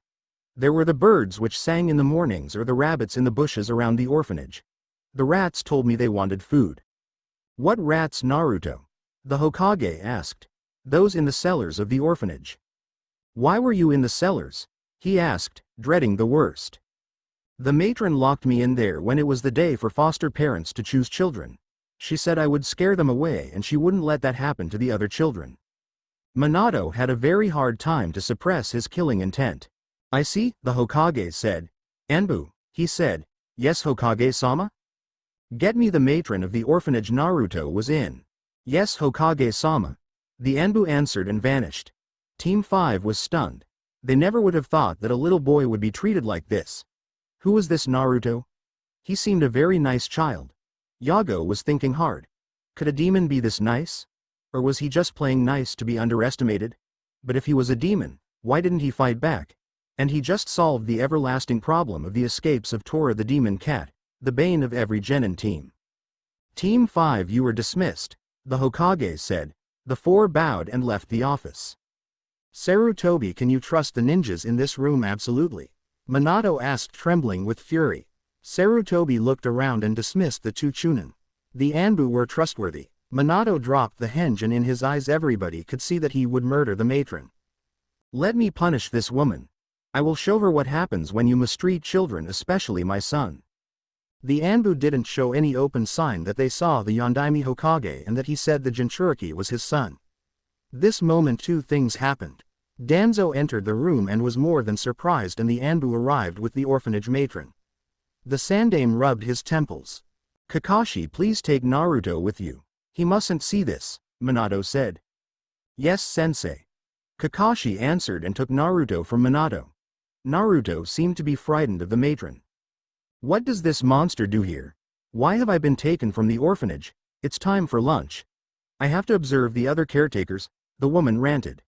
Speaker 1: There were the birds which sang in the mornings or the rabbits in the bushes around the orphanage. The rats told me they wanted food." "What rats, Naruto?" the Hokage asked. "Those in the cellars of the orphanage." "Why were you in the cellars?" he asked, dreading the worst. "The matron locked me in there when it was the day for foster parents to choose children. She said I would scare them away and she wouldn't let that happen to the other children." Minato had a very hard time to suppress his killing intent. "I see," the Hokage said. "Anbu," he said. "Yes, Hokage-sama?" "Get me the matron of the orphanage." Naruto was in. "Yes, Hokage-sama." The Anbu answered and vanished. Team 5 was stunned. They never would have thought that a little boy would be treated like this. Who was this Naruto? He seemed a very nice child. Yago was thinking hard. Could a demon be this nice? Or was he just playing nice to be underestimated? But if he was a demon, why didn't he fight back? And he just solved the everlasting problem of the escapes of Tora the demon cat, the bane of every genin team. "Team 5, you are dismissed," the Hokage said. The four bowed and left the office. "Sarutobi, can you trust the ninjas in this room?" "Absolutely," Minato asked, trembling with fury. Sarutobi looked around and dismissed the two chunin. The Anbu were trustworthy. Minato dropped the henge and in his eyes everybody could see that he would murder the matron. "Let me punish this woman. I will show her what happens when you mistreat children, especially my son." The Anbu didn't show any open sign that they saw the Yondaime Hokage and that he said the Jinchuriki was his son. This moment two things happened. Danzo entered the room and was more than surprised, and the Anbu arrived with the orphanage matron. The Sandame rubbed his temples. "Kakashi, please take Naruto with you. He mustn't see this," Minato said. "Yes, sensei." Kakashi answered and took Naruto from Minato. Naruto seemed to be frightened of the matron. "What does this monster do here? Why have I been taken from the orphanage? It's time for lunch. I have to observe the other caretakers," the woman ranted.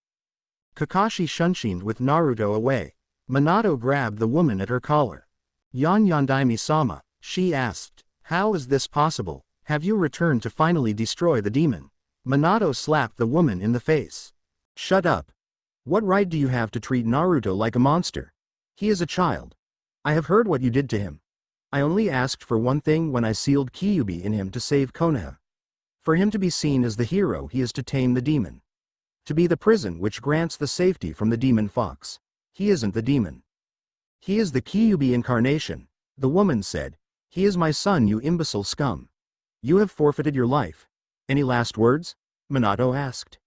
Speaker 1: Kakashi shunshined with Naruto away. Minato grabbed the woman at her collar.
Speaker 2: Yondaime-sama, she asked. How is this possible? Have you returned to finally destroy the demon? Minato slapped the woman in the face.
Speaker 1: Shut up. What right do you have to treat Naruto like a monster? He is a child. I have heard what you did to him. I only asked for one thing when I sealed Kyuubi in him to save Konoha. For him to be seen as the hero, he is to tame the demon. To be the prison which grants the safety from the demon fox. He isn't the demon. He is the Kyuubi incarnation, the woman said. He is my son, you imbecile scum. You have forfeited your life. Any last words? Minato asked.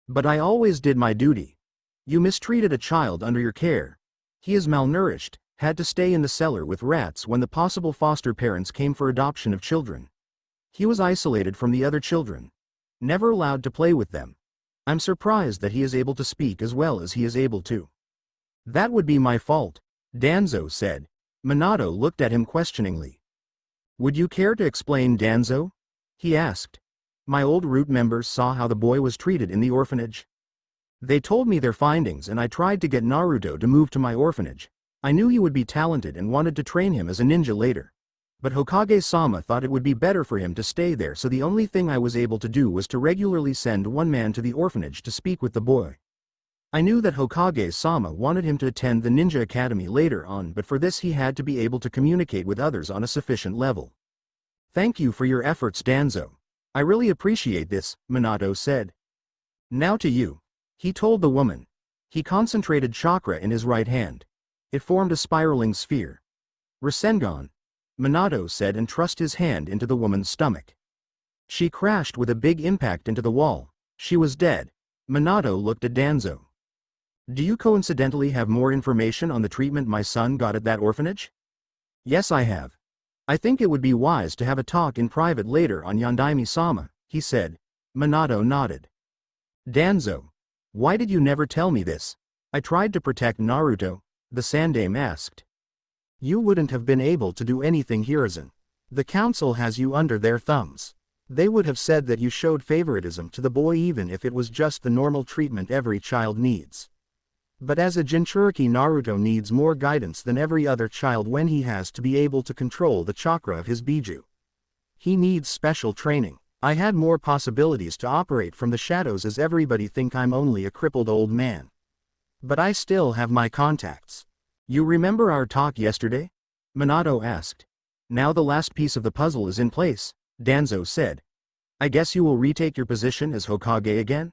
Speaker 1: But I always did my duty. You mistreated a child under your care. He is malnourished, had to stay in the cellar with rats when the possible foster parents came for adoption of children. He was isolated from the other children. Never allowed to play with them. I'm surprised that he is able to speak as well as he is able to. That would be my fault, Danzo said. Minato looked at him questioningly. Would you care to explain, Danzo? He asked. My old root members saw how the boy was treated in the orphanage. They told me their findings and I tried to get Naruto to move to my orphanage. I knew he would be talented and wanted to train him as a ninja later. But Hokage-sama thought it would be better for him to stay there, so the only thing I was able to do was to regularly send one man to the orphanage to speak with the boy. I knew that Hokage-sama wanted him to attend the ninja academy later on, but for this he had to be able to communicate with others on a sufficient level. Thank you for your efforts, Danzo. I really appreciate this, Minato said. Now to you. He told the woman. He concentrated chakra in his right hand. It formed a spiraling sphere. Rasengan, Minato said, and thrust his hand into the woman's stomach. She crashed with a big impact into the wall. She was dead. Minato looked at Danzo. Do you coincidentally have more information on the treatment my son got at that orphanage? Yes, I have. I think it would be wise to have a talk in private later on, Yondaime-sama, he said. Minato nodded. Danzo, why did you never tell me this? I tried to protect Naruto, the Sandaime asked.
Speaker 2: You wouldn't have been able to do anything, Hiruzen. The council has you under their thumbs. They would have said that you showed favoritism to the boy even if it was just the normal treatment every child needs. But as a Jinchuriki, Naruto needs more guidance than every other child when he has to be able to control the chakra of his Biju. He needs special training. I had more possibilities to operate from the shadows, as everybody think I'm only a crippled old man. But I still have my contacts.
Speaker 1: You remember our talk yesterday? Minato asked. Now the last piece of the puzzle is in place, Danzo said. I guess you will retake your position as Hokage again?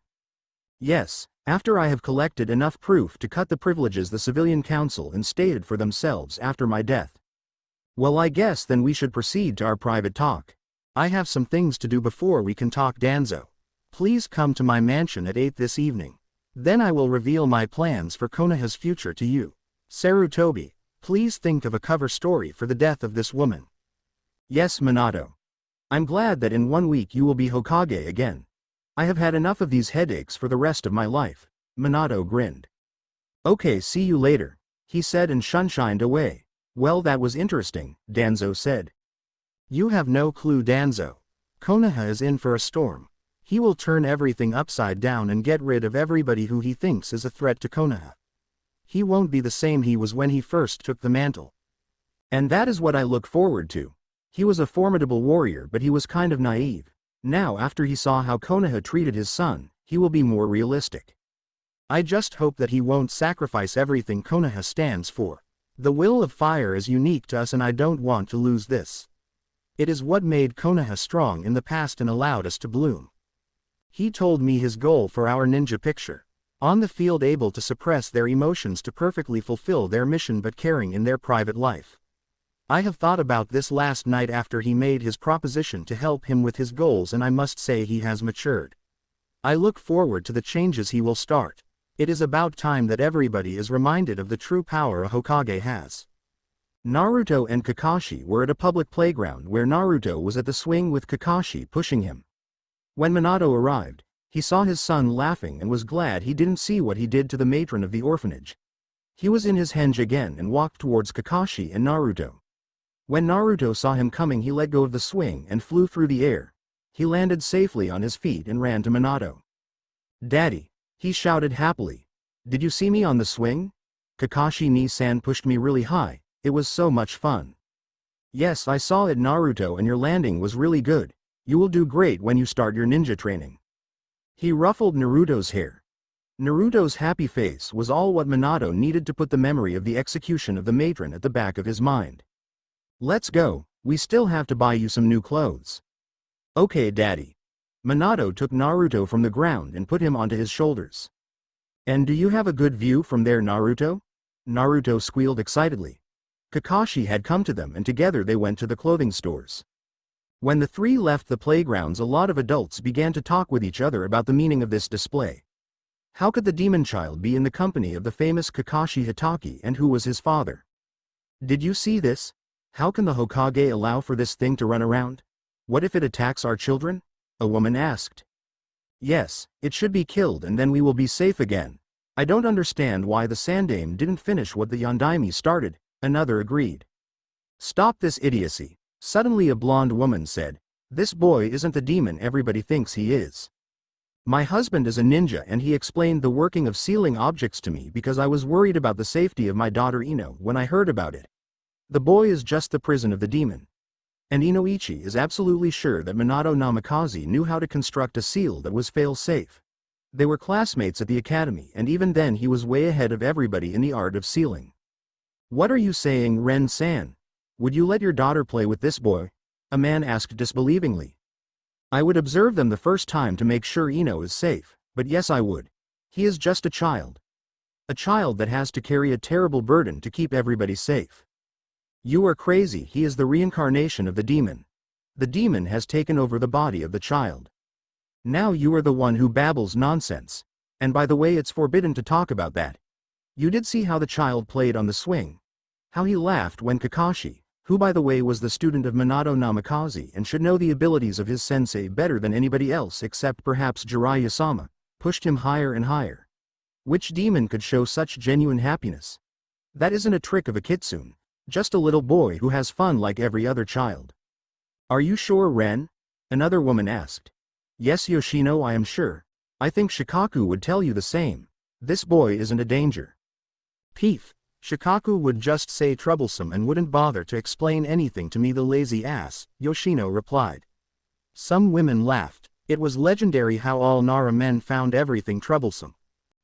Speaker 1: Yes, after I have collected enough proof to cut the privileges the civilian council instated for themselves after my death. Well, I guess then we should proceed to our private talk.
Speaker 2: I have some things to do before we can talk, Danzo. Please come to my mansion at 8 this evening. Then I will reveal my plans for Konoha's future to you. Sarutobi, please think of a cover story for the death of this woman.
Speaker 1: Yes, Minato. I'm glad that in 1 week you will be Hokage again. I have had enough of these headaches for the rest of my life. Minato grinned. Okay, see you later, he said and shunshined away. Well, that was interesting, Danzo said.
Speaker 2: You have no clue, Danzo. Konoha is in for a storm. He will turn everything upside down and get rid of everybody who he thinks is a threat to Konoha. He won't be the same he was when he first took the mantle.
Speaker 1: And that is what I look forward to. He was a formidable warrior, but he was kind of naive. Now, after he saw how Konoha treated his son, he will be more realistic.
Speaker 2: I just hope that he won't sacrifice everything Konoha stands for. The will of fire is unique to us and I don't want to lose this. It is what made Konoha strong in the past and allowed us to bloom. He told me his goal for our ninja picture. On the field, able to suppress their emotions to perfectly fulfill their mission but caring in their private life. I have thought about this last night after he made his proposition to help him with his goals, and I must say he has matured. I look forward to the changes he will start. It is about time that everybody is reminded of the true power a Hokage has.
Speaker 1: Naruto and Kakashi were at a public playground where Naruto was at the swing with Kakashi pushing him. When Minato arrived, he saw his son laughing and was glad he didn't see what he did to the matron of the orphanage. He was in his henge again and walked towards Kakashi and Naruto. When Naruto saw him coming, he let go of the swing and flew through the air. He landed safely on his feet and ran to Minato. Daddy, he shouted happily. Did you see me on the swing? Kakashi-ni-san pushed me really high, It was so much fun. Yes, I saw it Naruto and your landing was really good. You will do great when you start your ninja training. He ruffled Naruto's hair. Naruto's happy face was all what Minato needed to put the memory of the execution of the matron at the back of his mind. Let's go, we still have to buy you some new clothes. Okay, Daddy. Minato took Naruto from the ground and put him onto his shoulders. And do you have a good view from there, Naruto? Naruto squealed excitedly. Kakashi had come to them and together they went to the clothing stores. When the three left the playgrounds, a lot of adults began to talk with each other about the meaning of this display. How could the demon child be in the company of the famous Kakashi Hitaki, and who was his father? Did you see this? How can the Hokage allow for this thing to run around? What if it attacks our children? A woman asked. Yes, it should be killed and then we will be safe again. I don't understand why the Sandaime didn't finish what the Yondaime started, another agreed. Stop this idiocy, suddenly a blonde woman said. This boy isn't the demon everybody thinks he is. My husband is a ninja and he explained the working of sealing objects to me because I was worried about the safety of my daughter Ino when I heard about it. The boy is just the prison of the demon. And Inoichi is absolutely sure that Minato Namikaze knew how to construct a seal that was fail-safe. They were classmates at the academy and even then he was way ahead of everybody in the art of sealing. What are you saying, Ren-san? Would you let your daughter play with this boy? A man asked disbelievingly. I would observe them the first time to make sure Ino is safe, but yes I would. He is just a child. A child that has to carry a terrible burden to keep everybody safe. You are crazy, he is the reincarnation of the demon. The demon has taken over the body of the child. Now you are the one who babbles nonsense. And by the way, it's forbidden to talk about that. You did see how the child played on the swing. How he laughed when Kakashi, who by the way was the student of Minato Namikaze and should know the abilities of his sensei better than anybody else except perhaps Jiraiya-sama, pushed him higher and higher. Which demon could show such genuine happiness? That isn't a trick of a kitsune. Just a little boy who has fun like every other child. Are you sure, Ren? Another woman asked. Yes, Yoshino, I am sure. I think Shikaku would tell you the same. This boy isn't a danger.
Speaker 2: Peef. Shikaku would just say troublesome and wouldn't bother to explain anything to me, the lazy ass, Yoshino replied. Some women laughed. It was legendary how all Nara men found everything troublesome.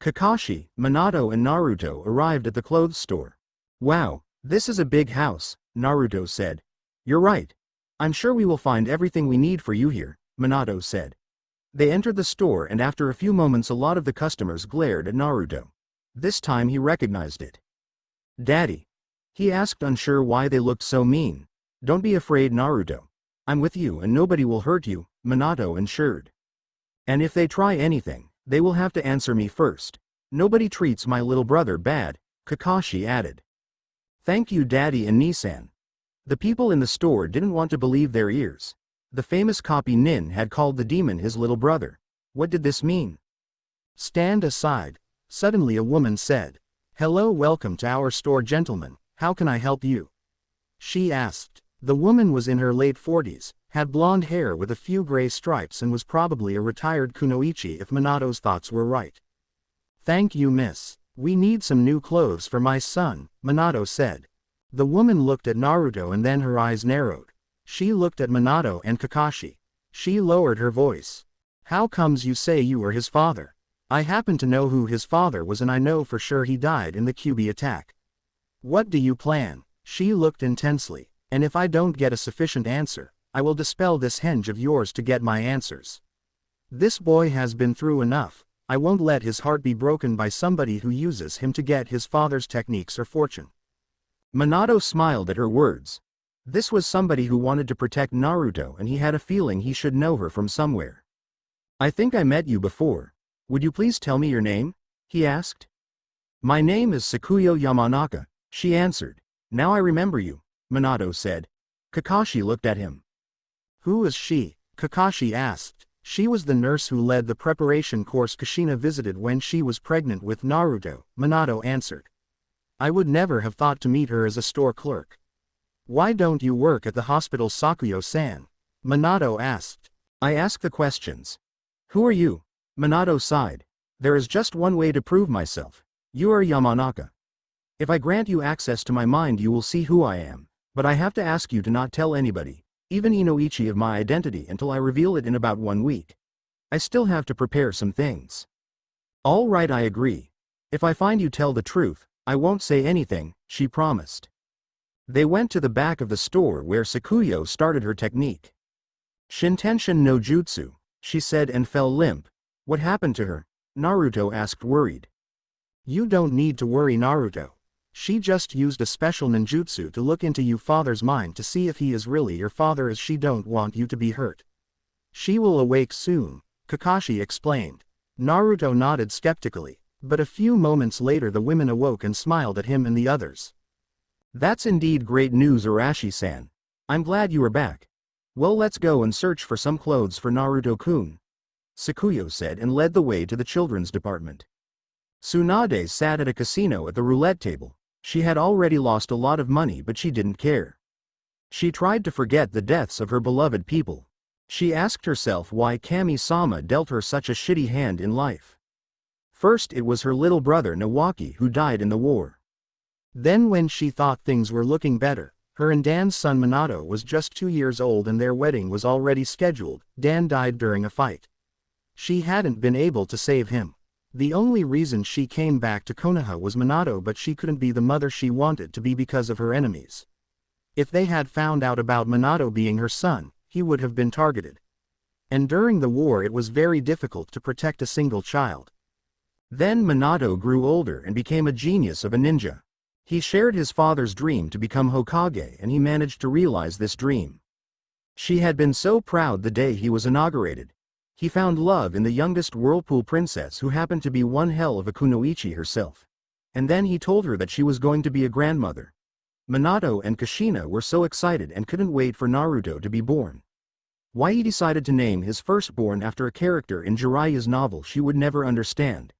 Speaker 1: Kakashi, Minato and Naruto arrived at the clothes store. Wow. This is a big house, Naruto said. You're right. I'm sure we will find everything we need for you here, Minato said. They entered the store and after a few moments a lot of the customers glared at Naruto. This time he recognized it. Daddy. He asked, unsure why they looked so mean. Don't be afraid, Naruto. I'm with you and nobody will hurt you, Minato ensured. And if they try anything, they will have to answer me first. Nobody treats my little brother bad, Kakashi added. Thank you, Daddy and Nissan. The people in the store didn't want to believe their ears. The famous copy Nin had called the demon his little brother. What did this mean?
Speaker 2: Stand aside. Suddenly a woman said. Hello, welcome to our store, gentlemen. How can I help you? She asked. The woman was in her late 40s, had blonde hair with a few gray stripes and was probably a retired kunoichi if Minato's thoughts were right. Thank you, miss. We need some new clothes for my son, Minato said. The woman looked at Naruto and then her eyes narrowed. She looked at Minato and Kakashi. She lowered her voice. How comes you say you are his father? I happen to know who his father was and I know for sure he died in the Kyuubi attack. What do you plan? She looked intensely. And if I don't get a sufficient answer, I will dispel this henge of yours to get my answers. This boy has been through enough. I won't let his heart be broken by somebody who uses him to get his father's techniques or fortune.
Speaker 1: Minato smiled at her words. This was somebody who wanted to protect Naruto and he had a feeling he should know her from somewhere. I think I met you before. Would you please tell me your name? He asked. My name is Sakuyo Yamanaka, she answered. Now I remember you, Minato said. Kakashi looked at him.
Speaker 2: Who is she? Kakashi asked. She was the nurse who led the preparation course Kushina visited when she was pregnant with Naruto, Minato answered. I would never have thought to meet her as a store clerk. Why don't you work at the hospital, Sakuyo-san? Minato asked.
Speaker 1: I ask the questions. Who are you? Minato sighed. There is just one way to prove myself. You are Yamanaka. If I grant you access to my mind you will see who I am, but I have to ask you to not tell anybody, even Inoichi, of my identity until I reveal it in about 1 week. I still have to prepare some things. All right, I agree. If I find you tell the truth, I won't say anything, she promised. They went to the back of the store where Sakuyo started her technique. Shintenshin no jutsu, she said and fell limp. What happened to her? Naruto asked worried.
Speaker 2: You don't need to worry, Naruto. She just used a special ninjutsu to look into your father's mind to see if he is really your father, as she don't want you to be hurt. She will awake soon, Kakashi explained. Naruto nodded skeptically, but a few moments later the women awoke and smiled at him and the others.
Speaker 1: That's indeed great news, Arashi-san. I'm glad you are back. Well, let's go and search for some clothes for Naruto-kun, Sakuyo said and led the way to the children's department. Tsunade sat at a casino at the roulette table. She had already lost a lot of money, but she didn't care. She tried to forget the deaths of her beloved people. She asked herself why Kami-sama dealt her such a shitty hand in life. First it was her little brother Nawaki who died in the war.
Speaker 2: Then when she thought things were looking better, her and Dan's son Minato was just 2 years old and their wedding was already scheduled. Dan died during a fight. She hadn't been able to save him. The only reason she came back to Konoha was Minato, but she couldn't be the mother she wanted to be because of her enemies. If they had found out about Minato being her son, he would have been targeted. And during the war it was very difficult to protect a single child.
Speaker 1: Then Minato grew older and became a genius of a ninja. He shared his father's dream to become Hokage and he managed to realize this dream. She had been so proud the day he was inaugurated. He found love in the youngest Whirlpool princess who happened to be one hell of a kunoichi herself. And then he told her that she was going to be a grandmother. Minato and Kushina were so excited and couldn't wait for Naruto to be born. Why he decided to name his firstborn after a character in Jiraiya's novel she would never understand.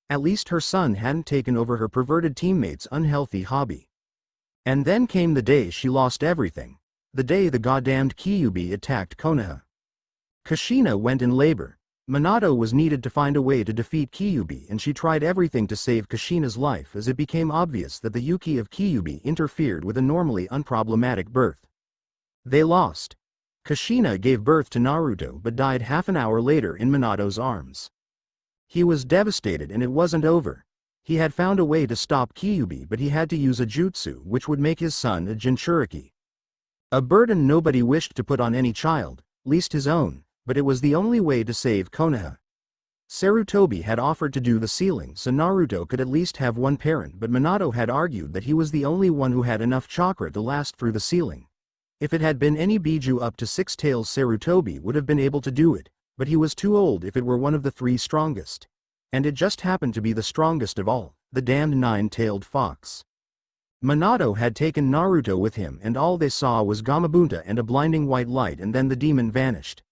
Speaker 1: At least her son hadn't taken over her perverted teammate's unhealthy hobby. And then came the day she lost everything. The day the goddamned Kyuubi attacked Konoha. Kushina went in labor. Minato was needed to find a way to defeat Kyuubi and she tried everything to save Kushina's life as it became obvious that the Yuki of Kyuubi interfered with a normally unproblematic birth. They lost. Kushina gave birth to Naruto but died half an hour later in Minato's arms. He was devastated and it wasn't over. He had found a way to stop Kyuubi, but he had to use a jutsu which would make his son a Jinchuriki. A burden nobody wished to put on any child, least his own, but it was the only way to save Konoha. Sarutobi had offered to do the sealing so Naruto could at least have one parent, but Minato had argued that he was the only one who had enough chakra to last through the sealing. If it had been any Biju up to 6 tails, Sarutobi would have been able to do it, but he was too old if it were one of the 3 strongest. And it just happened to be the strongest of all, the damned 9-tailed fox. Minato had taken Naruto with him and all they saw was Gamabunta and a blinding white light, and then the demon vanished.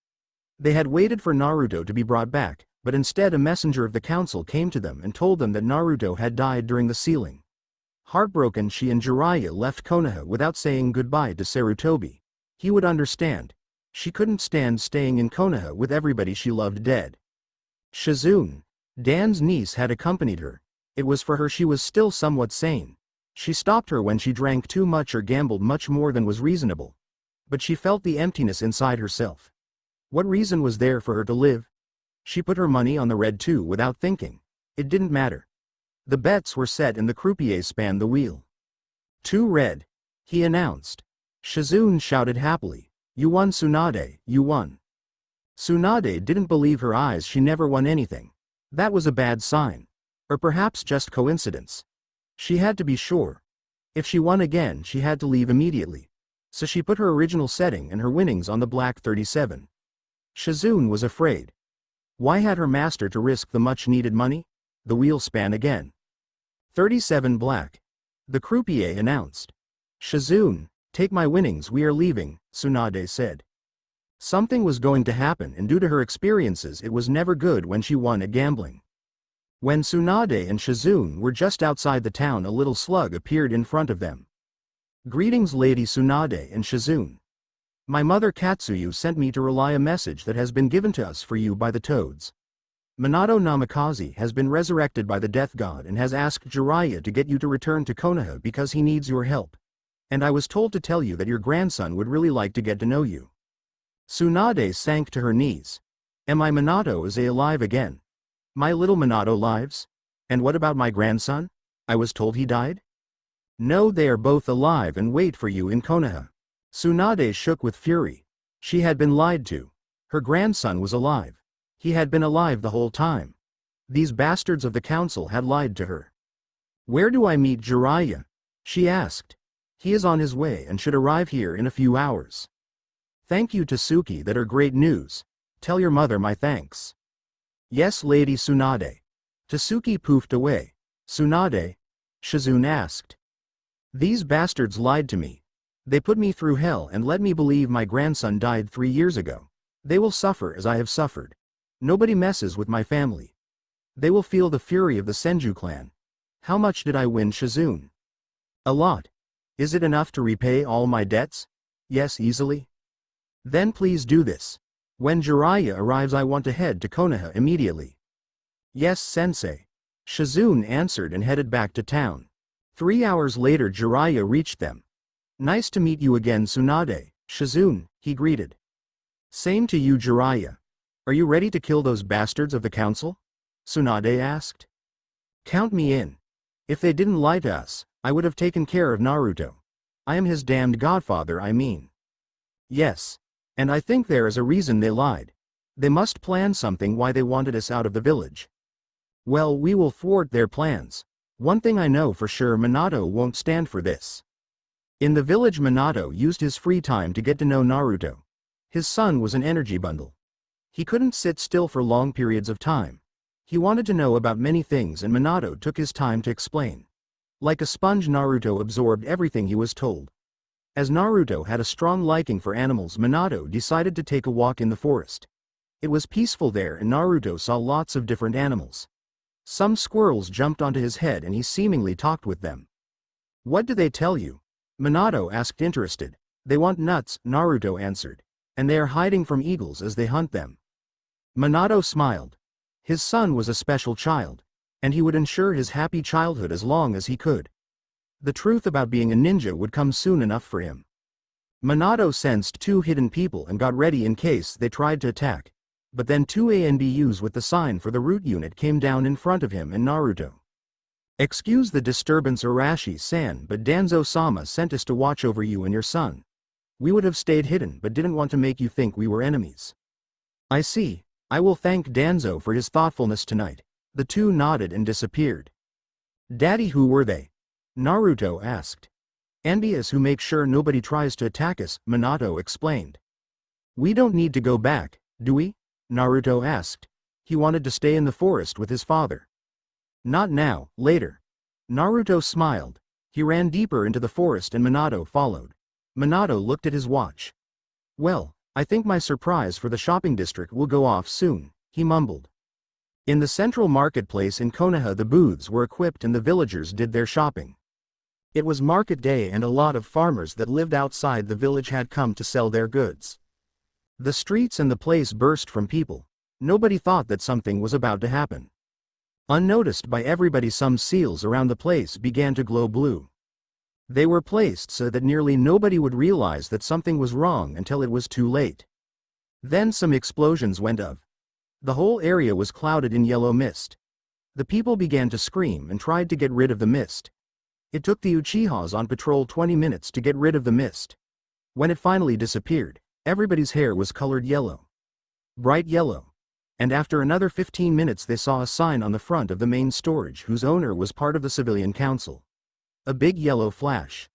Speaker 1: They had waited for Naruto to be brought back, but instead a messenger of the council came to them and told them that Naruto had died during the sealing. Heartbroken, she and Jiraiya left Konoha without saying goodbye to Sarutobi. He would understand. She couldn't stand staying in Konoha with everybody she loved dead. Shizune, Dan's niece, had accompanied her. It was for her she was still somewhat sane. She stopped her when she drank too much or gambled much more than was reasonable. But she felt the emptiness inside herself. What reason was there for her to live? She put her money on the red too without thinking. It didn't matter. The bets were set and the croupier spanned the wheel. 2 red, he announced. Shizune shouted happily. You won, Tsunade, you won. Tsunade didn't believe her eyes. She never won anything. That was a bad sign. Or perhaps just coincidence. She had to be sure. If she won again she had to leave immediately. So she put her original setting and her winnings on the black 37. Shizune was afraid. Why had her master to risk the much needed money? The wheel span again. 37 black. The croupier announced. Shizune, take my winnings, we are leaving, Tsunade said. Something was going to happen, and due to her experiences it was never good when she won at gambling. When Tsunade and Shizune were just outside the town, a little slug appeared in front of them. Greetings, Lady Tsunade and Shizune. My mother Katsuyu sent me to relay a message that has been given to us for you by the toads. Minato Namikaze has been resurrected by the Death God and has asked Jiraiya to get you to return to Konoha because he needs your help. And I was told to tell you that your grandson would really like to get to know you. Tsunade sank to her knees. Am I Minato? Is he alive again? My little Minato lives? And what about my grandson? I was told he died? No, they are both alive and wait for you in Konoha. Tsunade shook with fury. She had been lied to. Her grandson was alive. He had been alive the whole time. These bastards of the council had lied to her. Where do I meet Jiraiya? She asked. He is on his way and should arrive here in a few hours. Thank you, Tsuki, that are great news. Tell your mother my thanks. Yes, Lady Tsunade. Tsuki poofed away. Tsunade? Shizune asked. These bastards lied to me. They put me through hell and let me believe my grandson died 3 years ago. They will suffer as I have suffered. Nobody messes with my family. They will feel the fury of the Senju clan. How much did I win, Shizune? A lot. Is it enough to repay all my debts? Yes, easily. Then please do this. When Jiraiya arrives, I want to head to Konoha immediately. Yes, sensei. Shizune answered and headed back to town. 3 hours later, Jiraiya reached them. Nice to meet you again, Tsunade. Shizune, he greeted. Same to you, Jiraiya. Are you ready to kill those bastards of the council? Tsunade asked. Count me in. If they didn't lie to us, I would have taken care of Naruto. I am his damned godfather, I mean. Yes. And I think there is a reason they lied. They must plan something why they wanted us out of the village. Well, we will thwart their plans. One thing I know for sure, Minato won't stand for this. In the village, Minato used his free time to get to know Naruto. His son was an energy bundle. He couldn't sit still for long periods of time. He wanted to know about many things and Minato took his time to explain. Like a sponge, Naruto absorbed everything he was told. As Naruto had a strong liking for animals, Minato decided to take a walk in the forest. It was peaceful there and Naruto saw lots of different animals. Some squirrels jumped onto his head and he seemingly talked with them. What do they tell you? Minato asked, interested. They want nuts, Naruto answered. And they are hiding from eagles as they hunt them. Minato smiled. His son was a special child. And he would ensure his happy childhood as long as he could. The truth about being a ninja would come soon enough for him. Minato sensed 2 hidden people and got ready in case they tried to attack. But then 2 ANBUs with the sign for the root unit came down in front of him and Naruto. Excuse the disturbance, Arashi-san, but Danzo-sama sent us to watch over you and your son. We would have stayed hidden but didn't want to make you think we were enemies. I see. I will thank Danzo for his thoughtfulness tonight. The 2 nodded and disappeared. Daddy, who were they? Naruto asked. Envious who make sure nobody tries to attack us, Minato explained. We don't need to go back, do we? Naruto asked. He wanted to stay in the forest with his father. Not now, later. Naruto smiled. He ran deeper into the forest and Minato followed. Minato looked at his watch. Well, I think my surprise for the shopping district will go off soon, he mumbled. In the central marketplace in Konoha, the booths were equipped and the villagers did their shopping. It was market day and a lot of farmers that lived outside the village had come to sell their goods. The streets and the place burst from people. Nobody thought that something was about to happen. Unnoticed by everybody, some seals around the place began to glow blue. They were placed so that nearly nobody would realize that something was wrong until it was too late. Then some explosions went off. The whole area was clouded in yellow mist. The people began to scream and tried to get rid of the mist. It took the Uchihas on patrol 20 minutes to get rid of the mist. When it finally disappeared, everybody's hair was colored yellow. Bright yellow. And after another 15 minutes they saw a sign on the front of the main storage whose owner was part of the civilian council. A big yellow flash.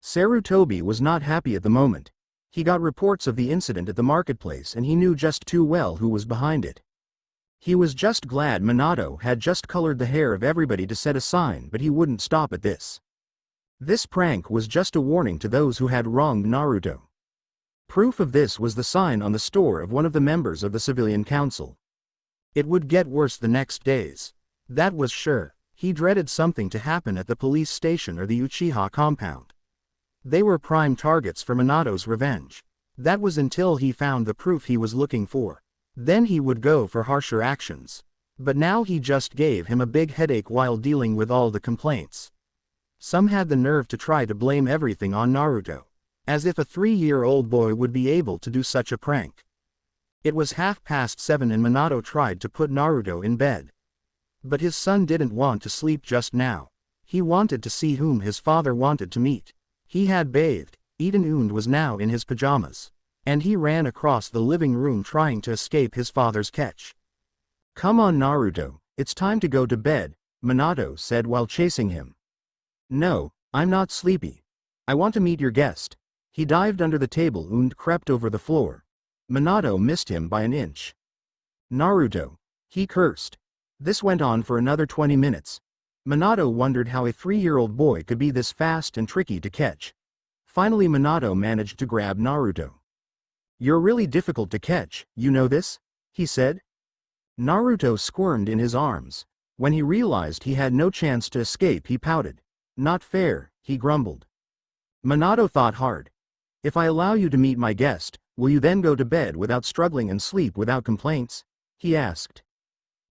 Speaker 1: Sarutobi was not happy at the moment. He got reports of the incident at the marketplace and he knew just too well who was behind it. He was just glad Minato had just colored the hair of everybody to set a sign, but he wouldn't stop at this. This prank was just a warning to those who had wronged Naruto. Proof of this was the sign on the store of one of the members of the civilian council. It would get worse the next days. That was sure. He dreaded something to happen at the police station or the Uchiha compound. They were prime targets for Minato's revenge. That was until he found the proof he was looking for. Then he would go for harsher actions.
Speaker 2: But now he just gave him a big headache while dealing with all the complaints. Some had the nerve to try to blame everything on Naruto. As if a 3-year-old boy would be able to do such a prank. It was 7:30 and Minato tried to put Naruto in bed. But his son didn't want to sleep just now. He wanted to see whom his father wanted to meet. He had bathed, eaten and was now in his pajamas. And he ran across the living room trying to escape his father's catch.
Speaker 1: "Come on Naruto, it's time to go to bed," Minato said while chasing him. "No, I'm not sleepy. I want to meet your guest." He dived under the table and crept over the floor. Minato missed him by an inch. "Naruto," he cursed. This went on for another 20 minutes. Minato wondered how a 3-year-old boy could be this fast and tricky to catch. Finally Minato managed to grab Naruto. "You're really difficult to catch, you know this?" he said. Naruto squirmed in his arms. When he realized he had no chance to escape he pouted. "Not fair," he grumbled. Minato thought hard. "If I allow you to meet my guest, will you then go to bed without struggling and sleep without complaints?" he asked.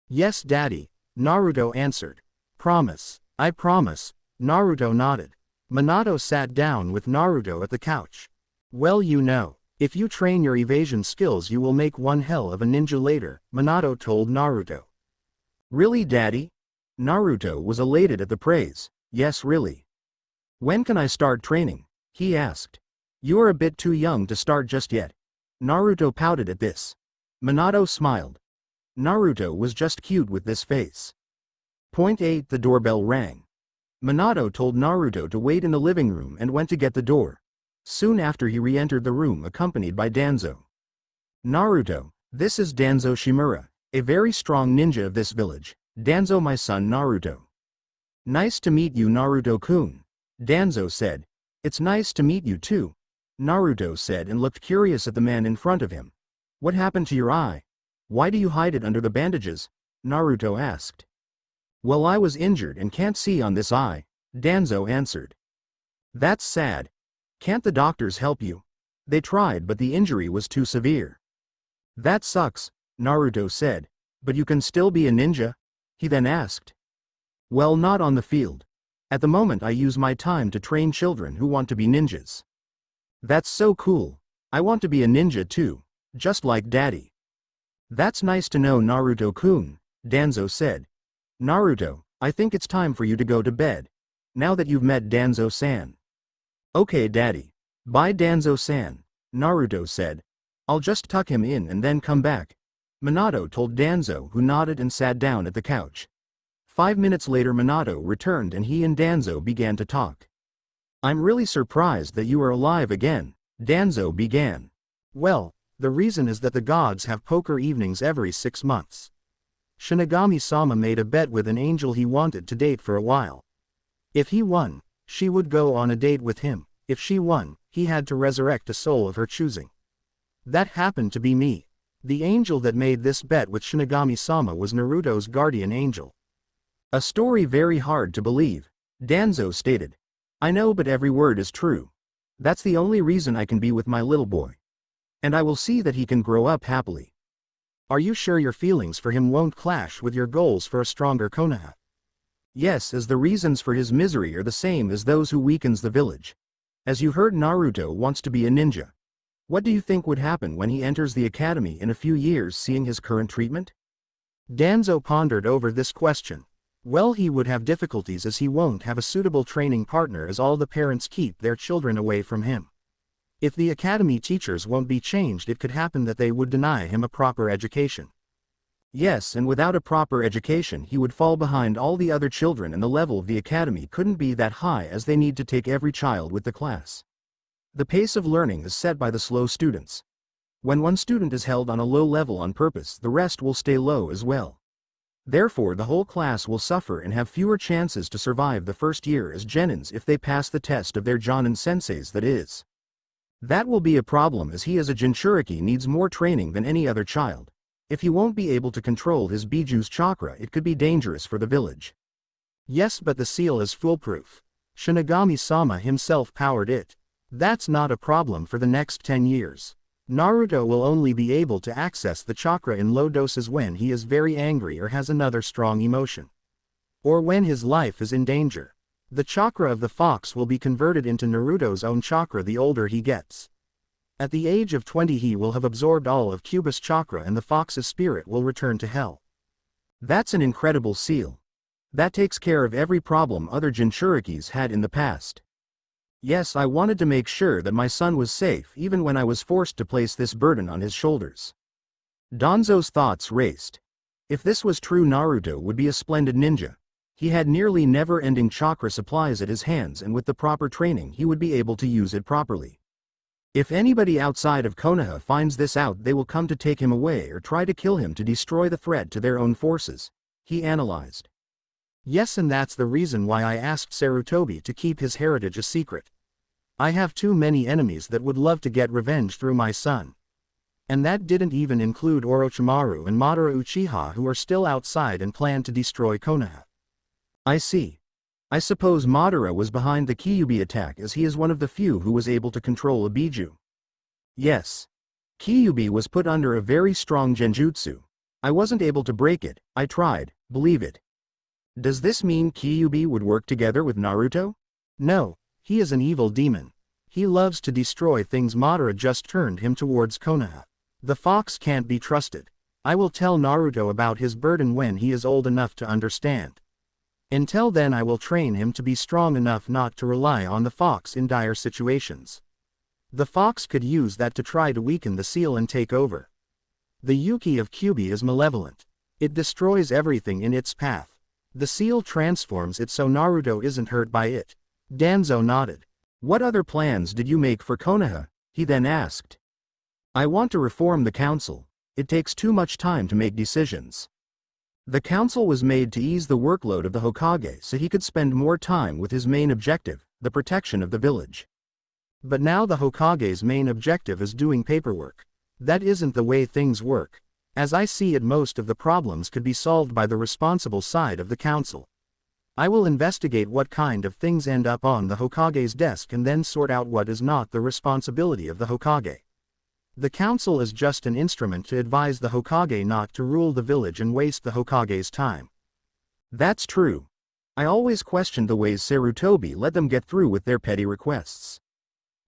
Speaker 2: "Yes, Daddy," Naruto answered. "Promise." "I promise," Naruto nodded. Minato sat down with Naruto at the couch. "Well, you know, if you train your evasion skills you will make one hell of a ninja later," Minato told Naruto.
Speaker 1: "Really, Daddy?" Naruto was elated at the praise. "Yes, really." "When can I start training?" he asked. "You are a bit too young to start just yet." Naruto pouted at this. Minato smiled. Naruto was just cute with this face. Point 8 The doorbell rang. Minato told Naruto to wait in the living room and went to get the door. Soon after he re-entered the room accompanied by Danzo. "Naruto, this is Danzo Shimura, a very strong ninja of this village. Danzo, my son Naruto." "Nice to meet you Naruto-kun," Danzo said. "It's nice to meet you too," Naruto said and looked curious at the man in front of him. "What happened to your eye? Why do you hide it under the bandages?" Naruto asked. "Well, I was injured and can't see on this eye," Danzo answered. "That's sad. Can't the doctors help you?" "They tried but the injury was too severe." "That sucks," Naruto said. "But you can still be a ninja?" he then asked. "Well, not on the field. At the moment I use my time to train children who want to be ninjas." "That's so cool. I want to be a ninja too, just like Daddy." "That's nice to know Naruto-kun," Danzo said. "Naruto, I think it's time for you to go to bed. Now that you've met Danzo-san." "Okay, Daddy. Bye Danzo-san," Naruto said. "I'll just tuck him in and then come back," Minato told Danzo, who nodded and sat down at the couch. 5 minutes later Minato returned and he and Danzo began to talk. "I'm really surprised that you are alive again," Danzo began.
Speaker 2: "Well, the reason is that the gods have poker evenings every 6 months. Shinigami-sama made a bet with an angel he wanted to date for a while. If he won, she would go on a date with him. If she won, he had to resurrect a soul of her choosing. That happened to be me. The angel that made this bet with Shinigami-sama was Naruto's guardian angel."
Speaker 1: "A story very hard to believe," Danzo stated. "I know, but every word is true. That's the only reason I can be with my little boy. And I will see that he can grow up happily."
Speaker 2: "Are you sure your feelings for him won't clash with your goals for a stronger Konoha?"
Speaker 1: "Yes, as the reasons for his misery are the same as those who weakens the village. As you heard, Naruto wants to be a ninja. What do you think would happen when he enters the academy in a few years seeing his current treatment?"
Speaker 2: Danzo pondered over this question. Well, he would have difficulties as he won't have a suitable training partner as all the parents keep their children away from him. If the academy teachers won't be changed, it could happen that they would deny him a proper education.
Speaker 1: Yes, and without a proper education he would fall behind all the other children and the level of the academy couldn't be that high as they need to take every child with the class. The pace of learning is set by the slow students. When one student is held on a low level on purpose, the rest will stay low as well. Therefore the whole class will suffer and have fewer chances to survive the first year as genins if they pass the test of their jonin senseis, that is. That will be a problem as he as a Jinchuriki needs more training than any other child. If he won't be able to control his Biju's chakra, it could be dangerous for the village.
Speaker 2: Yes, but the seal is foolproof. Shinigami-sama himself powered it. That's not a problem for the next 10 years. Naruto will only be able to access the chakra in low doses when he is very angry or has another strong emotion. Or when his life is in danger. The chakra of the fox will be converted into Naruto's own chakra the older he gets. At the age of 20 he will have absorbed all of Kyuubi's chakra and the fox's spirit will return to hell.
Speaker 1: That's an incredible seal. That takes care of every problem other Jinchurikis had in the past. Yes, I wanted to make sure that my son was safe even when I was forced to place this burden on his shoulders. Danzo's thoughts raced. If this was true, Naruto would be a splendid ninja. He had nearly never-ending chakra supplies at his hands, and with the proper training he would be able to use it properly. If anybody outside of Konoha finds this out, they will come to take him away or try to kill him to destroy the threat to their own forces, he analyzed.
Speaker 2: Yes, and that's the reason why I asked Sarutobi to keep his heritage a secret. I have too many enemies that would love to get revenge through my son. And that didn't even include Orochimaru and Madara Uchiha, who are still outside and plan to destroy Konoha.
Speaker 1: I see. I suppose Madara was behind the Kyuubi attack, as he is one of the few who was able to control a Biju. Yes. Kyuubi was put under a very strong genjutsu. I wasn't able to break it, I tried, believe it. Does this mean Kyuubi would work together with Naruto?
Speaker 2: No, he is an evil demon. He loves to destroy things. Madara just turned him towards Konoha. The fox can't be trusted. I will tell Naruto about his burden when he is old enough to understand. Until then I will train him to be strong enough not to rely on the fox in dire situations. The fox could use that to try to weaken the seal and take over. The Yuki of Kyuubi is malevolent. It destroys everything in its path. The seal transforms it so Naruto isn't hurt by it. Danzo nodded.
Speaker 1: What other plans did you make for Konoha? He then asked. I want to reform the council. It takes too much time to make decisions. The council was made to ease the workload of the Hokage so he could spend more time with his main objective, the protection of the village.
Speaker 2: But now the Hokage's main objective is doing paperwork. That isn't the way things work. As I see it, most of the problems could be solved by the responsible side of the council. I will investigate what kind of things end up on the Hokage's desk and then sort out what is not the responsibility of the Hokage. The council is just an instrument to advise the Hokage not to rule the village and waste the Hokage's time.
Speaker 1: That's true. I always questioned the ways Sarutobi let them get through with their petty requests.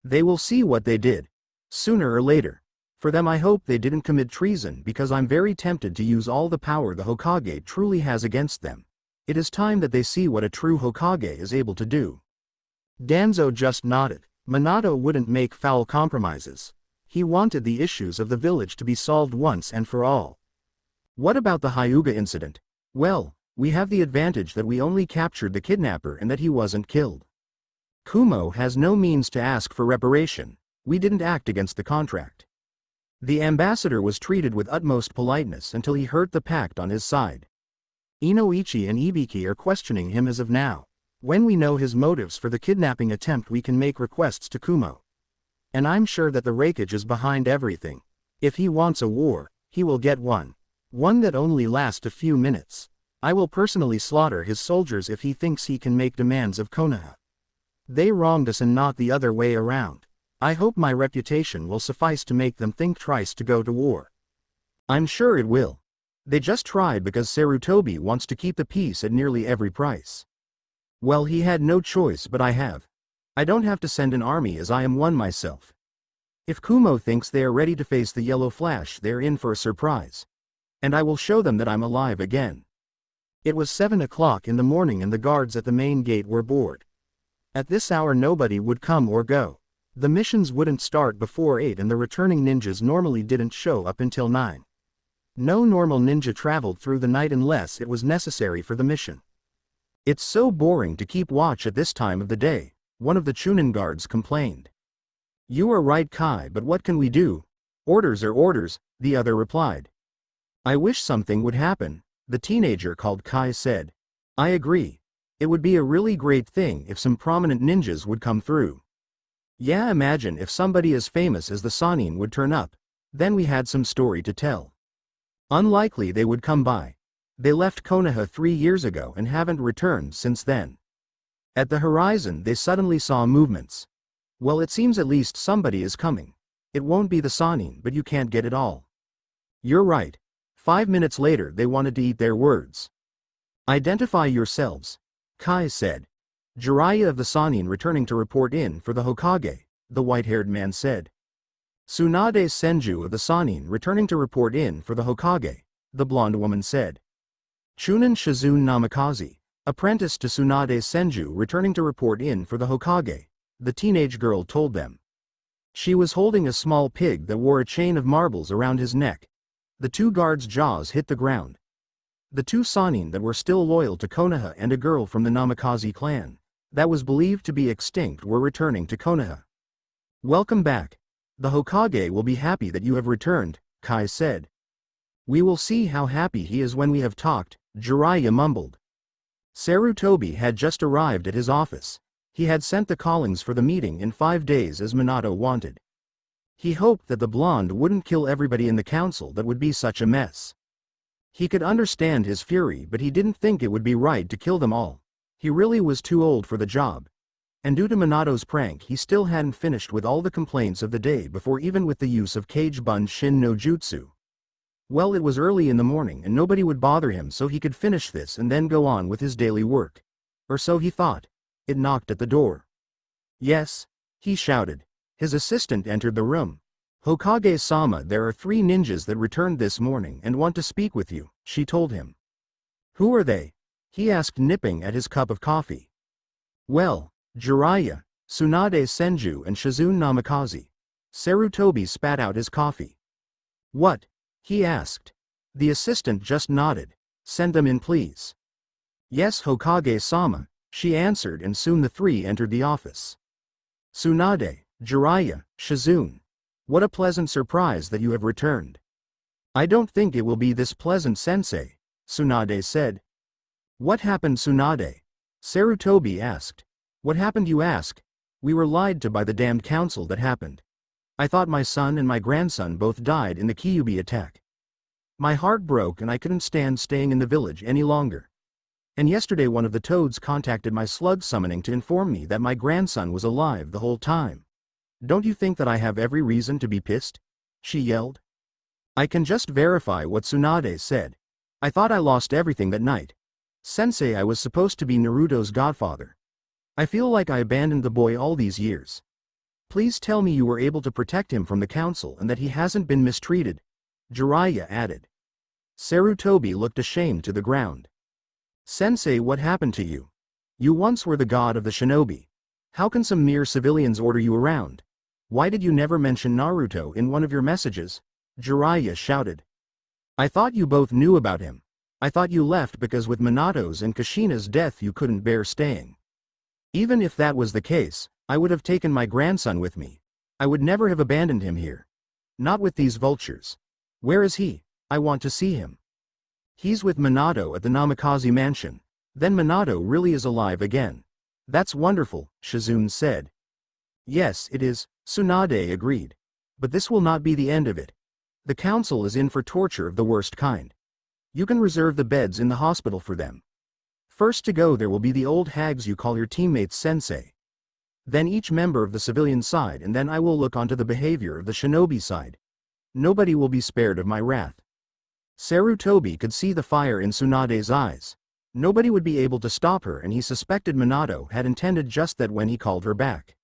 Speaker 1: They will see what they did, sooner or later. For them I hope they didn't commit treason, because I'm very tempted to use all the power the Hokage truly has against them. It is time that they see what a true Hokage is able to do.
Speaker 2: Danzo just nodded. Minato wouldn't make foul compromises. He wanted the issues of the village to be solved once and for all.
Speaker 1: What about the Hyuga incident? Well, we have the advantage that we only captured the kidnapper and that he wasn't killed. Kumo has no means to ask for reparation. We didn't act against the contract. The ambassador was treated with utmost politeness until he hurt the pact on his side.
Speaker 2: Inoichi and Ibiki are questioning him as of now. When we know his motives for the kidnapping attempt, we can make requests to Kumo. And I'm sure that the Raikage is behind everything. If he wants a war, he will get one. One that only lasts a few minutes. I will personally slaughter his soldiers if he thinks he can make demands of Konoha. They wronged us and not the other way around. I hope my reputation will suffice to make them think twice to go to war.
Speaker 1: I'm sure it will. They just tried because Sarutobi wants to keep the peace at nearly every price. Well, he had no choice, but I have. I don't have to send an army, as I am one myself. If Kumo thinks they are ready to face the Yellow Flash, they're in for a surprise. And I will show them that I'm alive again.
Speaker 2: It was 7 o'clock in the morning and the guards at the main gate were bored. At this hour nobody would come or go. The missions wouldn't start before 8 and the returning ninjas normally didn't show up until 9. No normal ninja traveled through the night unless it was necessary for the mission.
Speaker 1: It's so boring to keep watch at this time of the day, one of the Chunin guards complained. You are right, Kai, but what can we do? Orders are orders, the other replied. I wish something would happen, the teenager called Kai said. I agree. It would be a really great thing if some prominent ninjas would come through. Yeah, imagine if somebody as famous as the Sannin would turn up. Then we had some story to tell. Unlikely they would come by. They left Konoha 3 years ago and haven't returned since then. At the horizon they suddenly saw movements. Well, it seems at least somebody is coming. It won't be the Sannin, but you can't get it all. You're right. 5 minutes later they wanted to eat their words. Identify yourselves, Kai said. Jiraiya of the Sannin returning to report in for the Hokage, the white-haired man said. Tsunade Senju of the Sannin returning to report in for the Hokage, the blonde woman said. Chunin Shizune Namikaze, apprentice to Tsunade Senju returning to report in for the Hokage, the teenage girl told them. She was holding a small pig that wore a chain of marbles around his neck. The two guards' jaws hit the ground. The two Sannin that were still loyal to Konoha and a girl from the Namikaze clan, that was believed to be extinct, were returning to Konoha. Welcome back. The Hokage will be happy that you have returned, Kai said. We will see how happy he is when we have talked, Jiraiya mumbled. Sarutobi had just arrived at his office. He had sent the callings for the meeting in 5 days as Minato wanted. He hoped that the blonde wouldn't kill everybody in the council, that would be such a mess. He could understand his fury, but he didn't think it would be right to kill them all. He really was too old for the job. And due to Minato's prank, he still hadn't finished with all the complaints of the day before, even with the use of Kage Bun Shin no Jutsu. Well, it was early in the morning and nobody would bother him, so he could finish this and then go on with his daily work. Or so he thought. It knocked at the door. Yes, he shouted. His assistant entered the room. Hokage-sama, there are 3 ninjas that returned this morning and want to speak with you, she told him. Who are they? He asked, nipping at his cup of coffee. Well, Jiraiya, Tsunade Senju and Shizune Namikaze. Sarutobi spat out his coffee. What? He asked. The assistant just nodded. Send them in, please. Yes, Hokage-sama, she answered, and soon the 3 entered the office. Tsunade, Jiraiya, Shizune. What a pleasant surprise that you have returned. I don't think it will be this pleasant, sensei, Tsunade said. What happened, Tsunade? Sarutobi asked. What happened, you ask? We were lied to by the damned council. That happened. I thought my son and my grandson both died in the Kyuubi attack. My heart broke and I couldn't stand staying in the village any longer. And yesterday one of the toads contacted my slug summoning to inform me that my grandson was alive the whole time. Don't you think that I have every reason to be pissed? She yelled. I can just verify what Tsunade said. I thought I lost everything that night. Sensei, I was supposed to be Naruto's godfather. I feel like I abandoned the boy all these years. Please tell me you were able to protect him from the council and that he hasn't been mistreated, Jiraiya added. Sarutobi looked ashamed to the ground. Sensei, what happened to you? You once were the god of the shinobi. How can some mere civilians order you around? Why did you never mention Naruto in one of your messages? Jiraiya shouted. I thought you both knew about him. I thought you left because with Minato's and Kushina's death you couldn't bear staying. Even if that was the case, I would have taken my grandson with me. I would never have abandoned him here. Not with these vultures. Where is he? I want to see him. He's with Minato at the Namikaze mansion. Then Minato really is alive again. That's wonderful, Shizune said. Yes, it is, Tsunade agreed. But this will not be the end of it. The council is in for torture of the worst kind. You can reserve the beds in the hospital for them. First to go there will be the old hags you call your teammates, sensei. Then each member of the civilian side, and then I will look onto the behavior of the shinobi side. Nobody will be spared of my wrath. Sarutobi could see the fire in Tsunade's eyes. Nobody would be able to stop her, and he suspected Minato had intended just that when he called her back.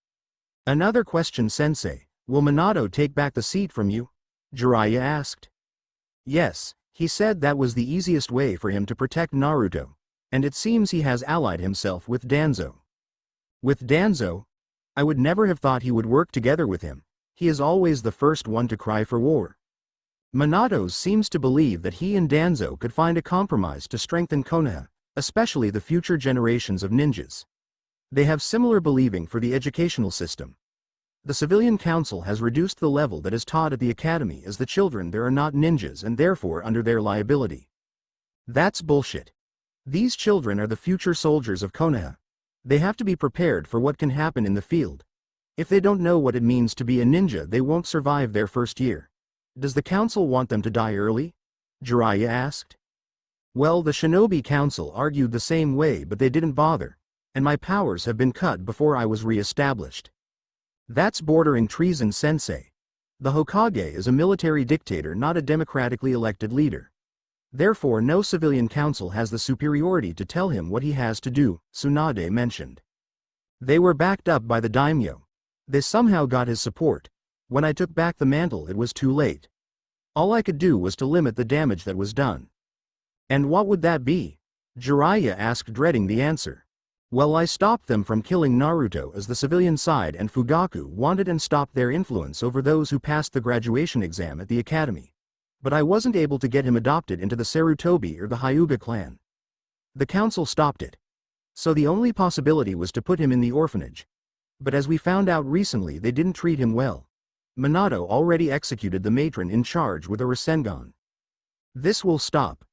Speaker 1: Another question, sensei. Will Minato take back the seat from you? Jiraiya asked. Yes, he said that was the easiest way for him to protect Naruto. And it seems he has allied himself with Danzo. With Danzo? I would never have thought he would work together with him. He is always the first one to cry for war. Minato seems to believe that he and Danzo could find a compromise to strengthen Konoha, especially the future generations of ninjas. They have similar believing for the educational system. The civilian council has reduced the level that is taught at the academy, as the children there are not ninjas and therefore under their liability. That's bullshit. These children are the future soldiers of Konoha. They have to be prepared for what can happen in the field. If they don't know what it means to be a ninja, they won't survive their first year. Does the council want them to die early? Jiraiya asked. Well, the Shinobi Council argued the same way, but they didn't bother. And my powers have been cut before I was re-established. That's bordering treason, sensei. The Hokage is a military dictator, not a democratically elected leader. Therefore no civilian council has the superiority to tell him what he has to do, Tsunade mentioned. They were backed up by the daimyo. They somehow got his support. When I took back the mantle it was too late. All I could do was to limit the damage that was done. And what would that be? Jiraiya asked, dreading the answer. Well, I stopped them from killing Naruto as the civilian side and Fugaku wanted, and stopped their influence over those who passed the graduation exam at the academy. But I wasn't able to get him adopted into the Sarutobi or the Hyuga clan. The council stopped it. So the only possibility was to put him in the orphanage. But as we found out recently, they didn't treat him well. Minato already executed the matron in charge with a Rasengan. This will stop.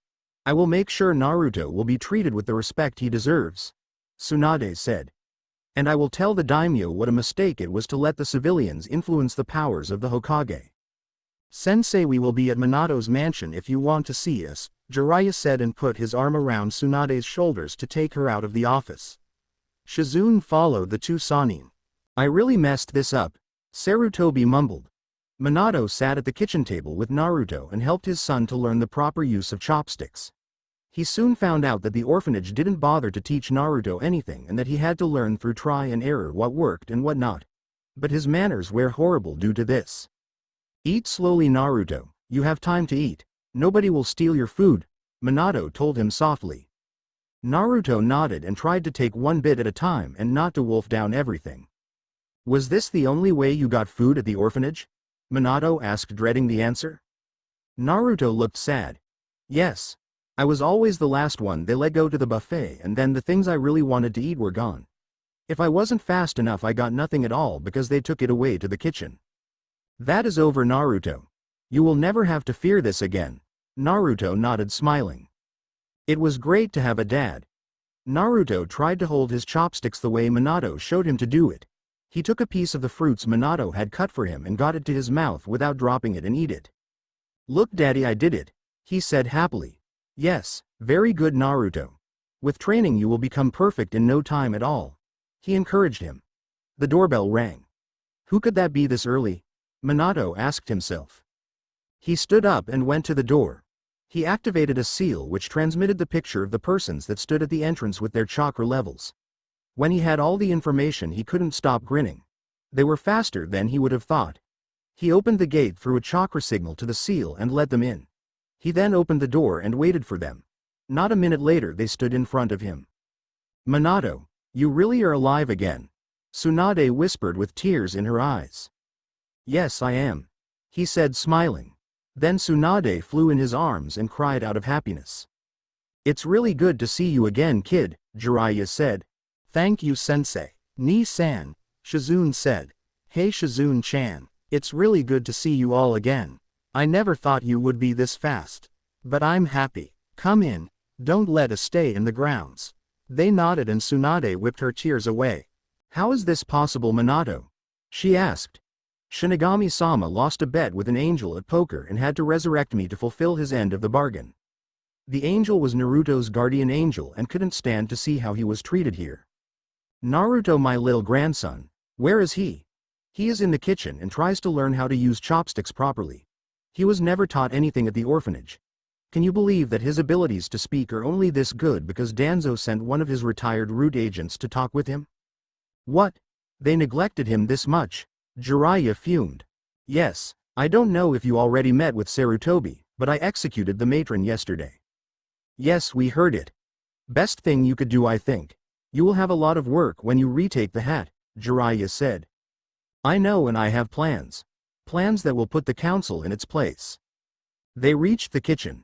Speaker 1: I will make sure Naruto will be treated with the respect he deserves, Tsunade said. And I will tell the daimyo what a mistake it was to let the civilians influence the powers of the Hokage.
Speaker 2: Sensei, we will be at Minato's mansion if you want to see us, Jiraiya said and put his arm around Tsunade's shoulders to take her out of the office. Shizune followed the two Sannin.
Speaker 1: I really messed this up, Sarutobi mumbled. Minato sat at the kitchen table with Naruto and helped his son to learn the proper use of chopsticks. He soon found out that the orphanage didn't bother to teach Naruto anything and that he had to learn through try and error what worked and what not. But his manners were horrible due to this. Eat slowly, Naruto, you have time to eat. Nobody will steal your food, Minato told him softly. Naruto nodded and tried to take one bit at a time and not to wolf down everything. Was this the only way you got food at the orphanage? Minato asked, dreading the answer. Naruto looked sad. Yes. I was always the last one they let go to the buffet, and then the things I really wanted to eat were gone. If I wasn't fast enough I got nothing at all because they took it away to the kitchen. That is over, Naruto. You will never have to fear this again. Naruto nodded, smiling. It was great to have a dad. Naruto tried to hold his chopsticks the way Minato showed him to do it. He took a piece of the fruits Minato had cut for him and got it to his mouth without dropping it and eat it. Look, Daddy, I did it, he said happily. Yes, very good, Naruto. With training you will become perfect in no time at all. He encouraged him. The doorbell rang. Who could that be this early? Minato asked himself. He stood up and went to the door. He activated a seal which transmitted the picture of the persons that stood at the entrance with their chakra levels. When he had all the information he couldn't stop grinning. They were faster than he would have thought. He opened the gate through a chakra signal to the seal and let them in. He then opened the door and waited for them. Not a minute later they stood in front of him. Minato, you really are alive again, Tsunade whispered with tears in her eyes. Yes, I am, he said, smiling. Then Tsunade flew in his arms and cried out of happiness. It's really good to see you again, kid, Jiraiya said.
Speaker 2: Thank you, Sensei. Ni-san, Shizune said. Hey Shizune-chan, it's really good to see you all again. I never thought you would be this fast. But I'm happy. Come in, don't let us stay in the grounds. They nodded and Tsunade whipped her tears away.
Speaker 1: How is this possible, Minato? She asked. Shinigami-sama lost a bet with an angel at poker and had to resurrect me to fulfill his end of the bargain. The angel was Naruto's guardian angel and couldn't stand to see how he was treated here. Naruto, my little grandson, where is he? He is in the kitchen and tries to learn how to use chopsticks properly. He was never taught anything at the orphanage. Can you believe that his abilities to speak are only this good because Danzo sent one of his retired root agents to talk with him? What? They neglected him this much? Jiraiya fumed. Yes, I don't know if you already met with Sarutobi, but I executed the matron yesterday. Yes, we heard it. Best thing you could do, I think. You will have a lot of work when you retake the hat, Jiraiya said. I know, and I have plans. Plans that will put the council in its place. They reached the kitchen.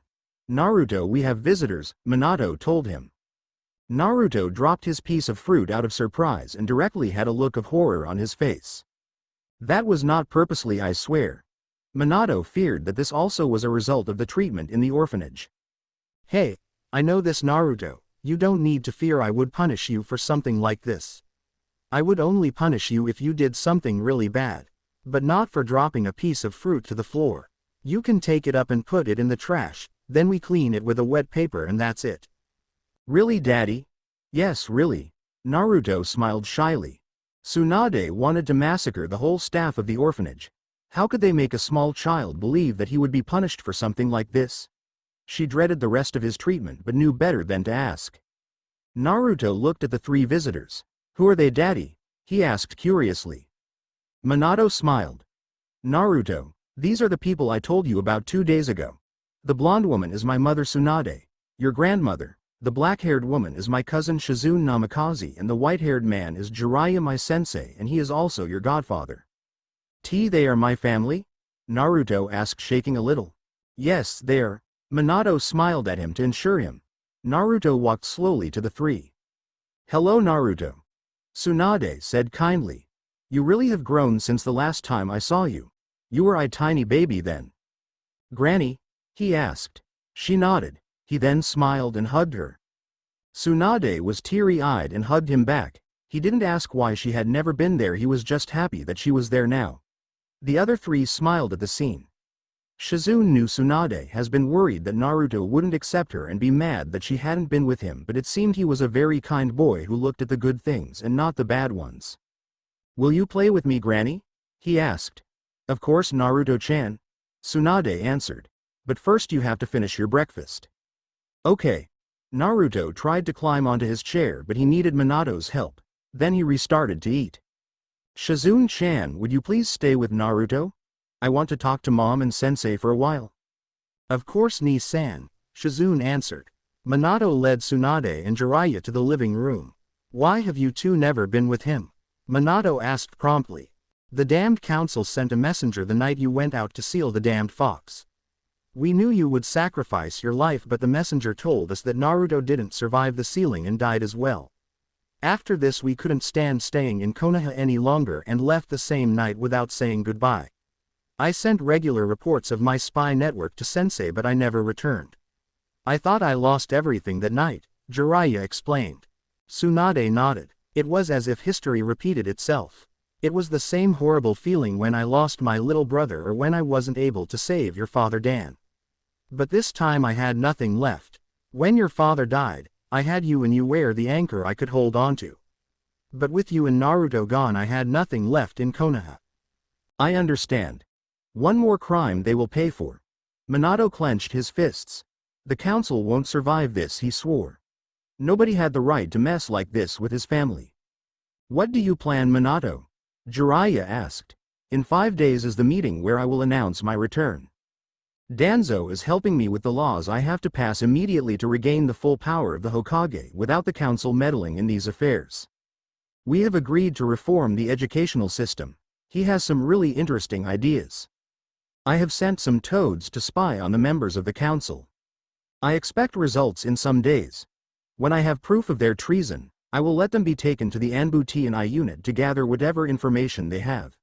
Speaker 1: Naruto, we have visitors, Minato told him. Naruto dropped his piece of fruit out of surprise and directly had a look of horror on his face. That was not purposely, I swear. Minato feared that this also was a result of the treatment in the orphanage.
Speaker 2: Hey, I know this, Naruto. You don't need to fear I would punish you for something like this. I would only punish you if you did something really bad. But not for dropping a piece of fruit to the floor. You can take it up and put it in the trash, then we clean it with a wet paper and that's it.
Speaker 1: Really, Daddy? Yes, really. Naruto smiled shyly. Tsunade wanted to massacre the whole staff of the orphanage. How could they make a small child believe that he would be punished for something like this? She dreaded the rest of his treatment but knew better than to ask. Naruto looked at the three visitors. Who are they, Daddy? He asked curiously. Minato smiled. Naruto, these are the people I told you about 2 days ago. The blonde woman is my mother Tsunade, your grandmother. The black-haired woman is my cousin Shizune Namikaze, and the white-haired man is Jiraiya, my sensei, and he is also your godfather. They are my family? Naruto asked, shaking a little. Yes, they are. Minato smiled at him to ensure him. Naruto walked slowly to the three. Hello, Naruto. Tsunade said kindly. You really have grown since the last time I saw you. You were a tiny baby then. Granny? He asked. She nodded. He then smiled and hugged her. Tsunade was teary-eyed and hugged him back. He didn't ask why she had never been there, he was just happy that she was there now. The other three smiled at the scene. Shizune knew Tsunade has been worried that Naruto wouldn't accept her and be mad that she hadn't been with him, but it seemed he was a very kind boy who looked at the good things and not the bad ones. Will you play with me, Granny? He asked. Of course, Naruto-chan. Tsunade answered. But first you have to finish your breakfast. Okay. Naruto tried to climb onto his chair, but he needed Minato's help. Then he restarted to eat. Shizune-chan, would you please stay with Naruto? I want to talk to Mom and Sensei for a while.
Speaker 2: Of course, Nii-san, Shizune answered. Minato led Tsunade and Jiraiya to the living room. Why have you two never been with him? Minato asked promptly. The damned council sent a messenger the night you went out to seal the damned fox. We knew you would sacrifice your life, but the messenger told us that Naruto didn't survive the sealing and died as well. After this we couldn't stand staying in Konoha any longer and left the same night without saying goodbye. I sent regular reports of my spy network to Sensei, but I never returned. I thought I lost everything that night, Jiraiya explained. Tsunade nodded. It was as if history repeated itself. It was the same horrible feeling when I lost my little brother or when I wasn't able to save your father Dan. But this time I had nothing left. When your father died, I had you, and you were the anchor I could hold on to. But with you and Naruto gone, I had nothing left in Konoha.
Speaker 1: I understand. One more crime they will pay for. Minato clenched his fists. The council won't survive this, he swore. Nobody had the right to mess like this with his family. What do you plan, Minato? Jiraiya asked. In 5 days is the meeting where I will announce my return. Danzo is helping me with the laws I have to pass immediately to regain the full power of the Hokage without the council meddling in these affairs. We have agreed to reform the educational system. He has some really interesting ideas. I have sent some toads to spy on the members of the council. I expect results in some days. When I have proof of their treason, I will let them be taken to the Anbuti unit to gather whatever information they have.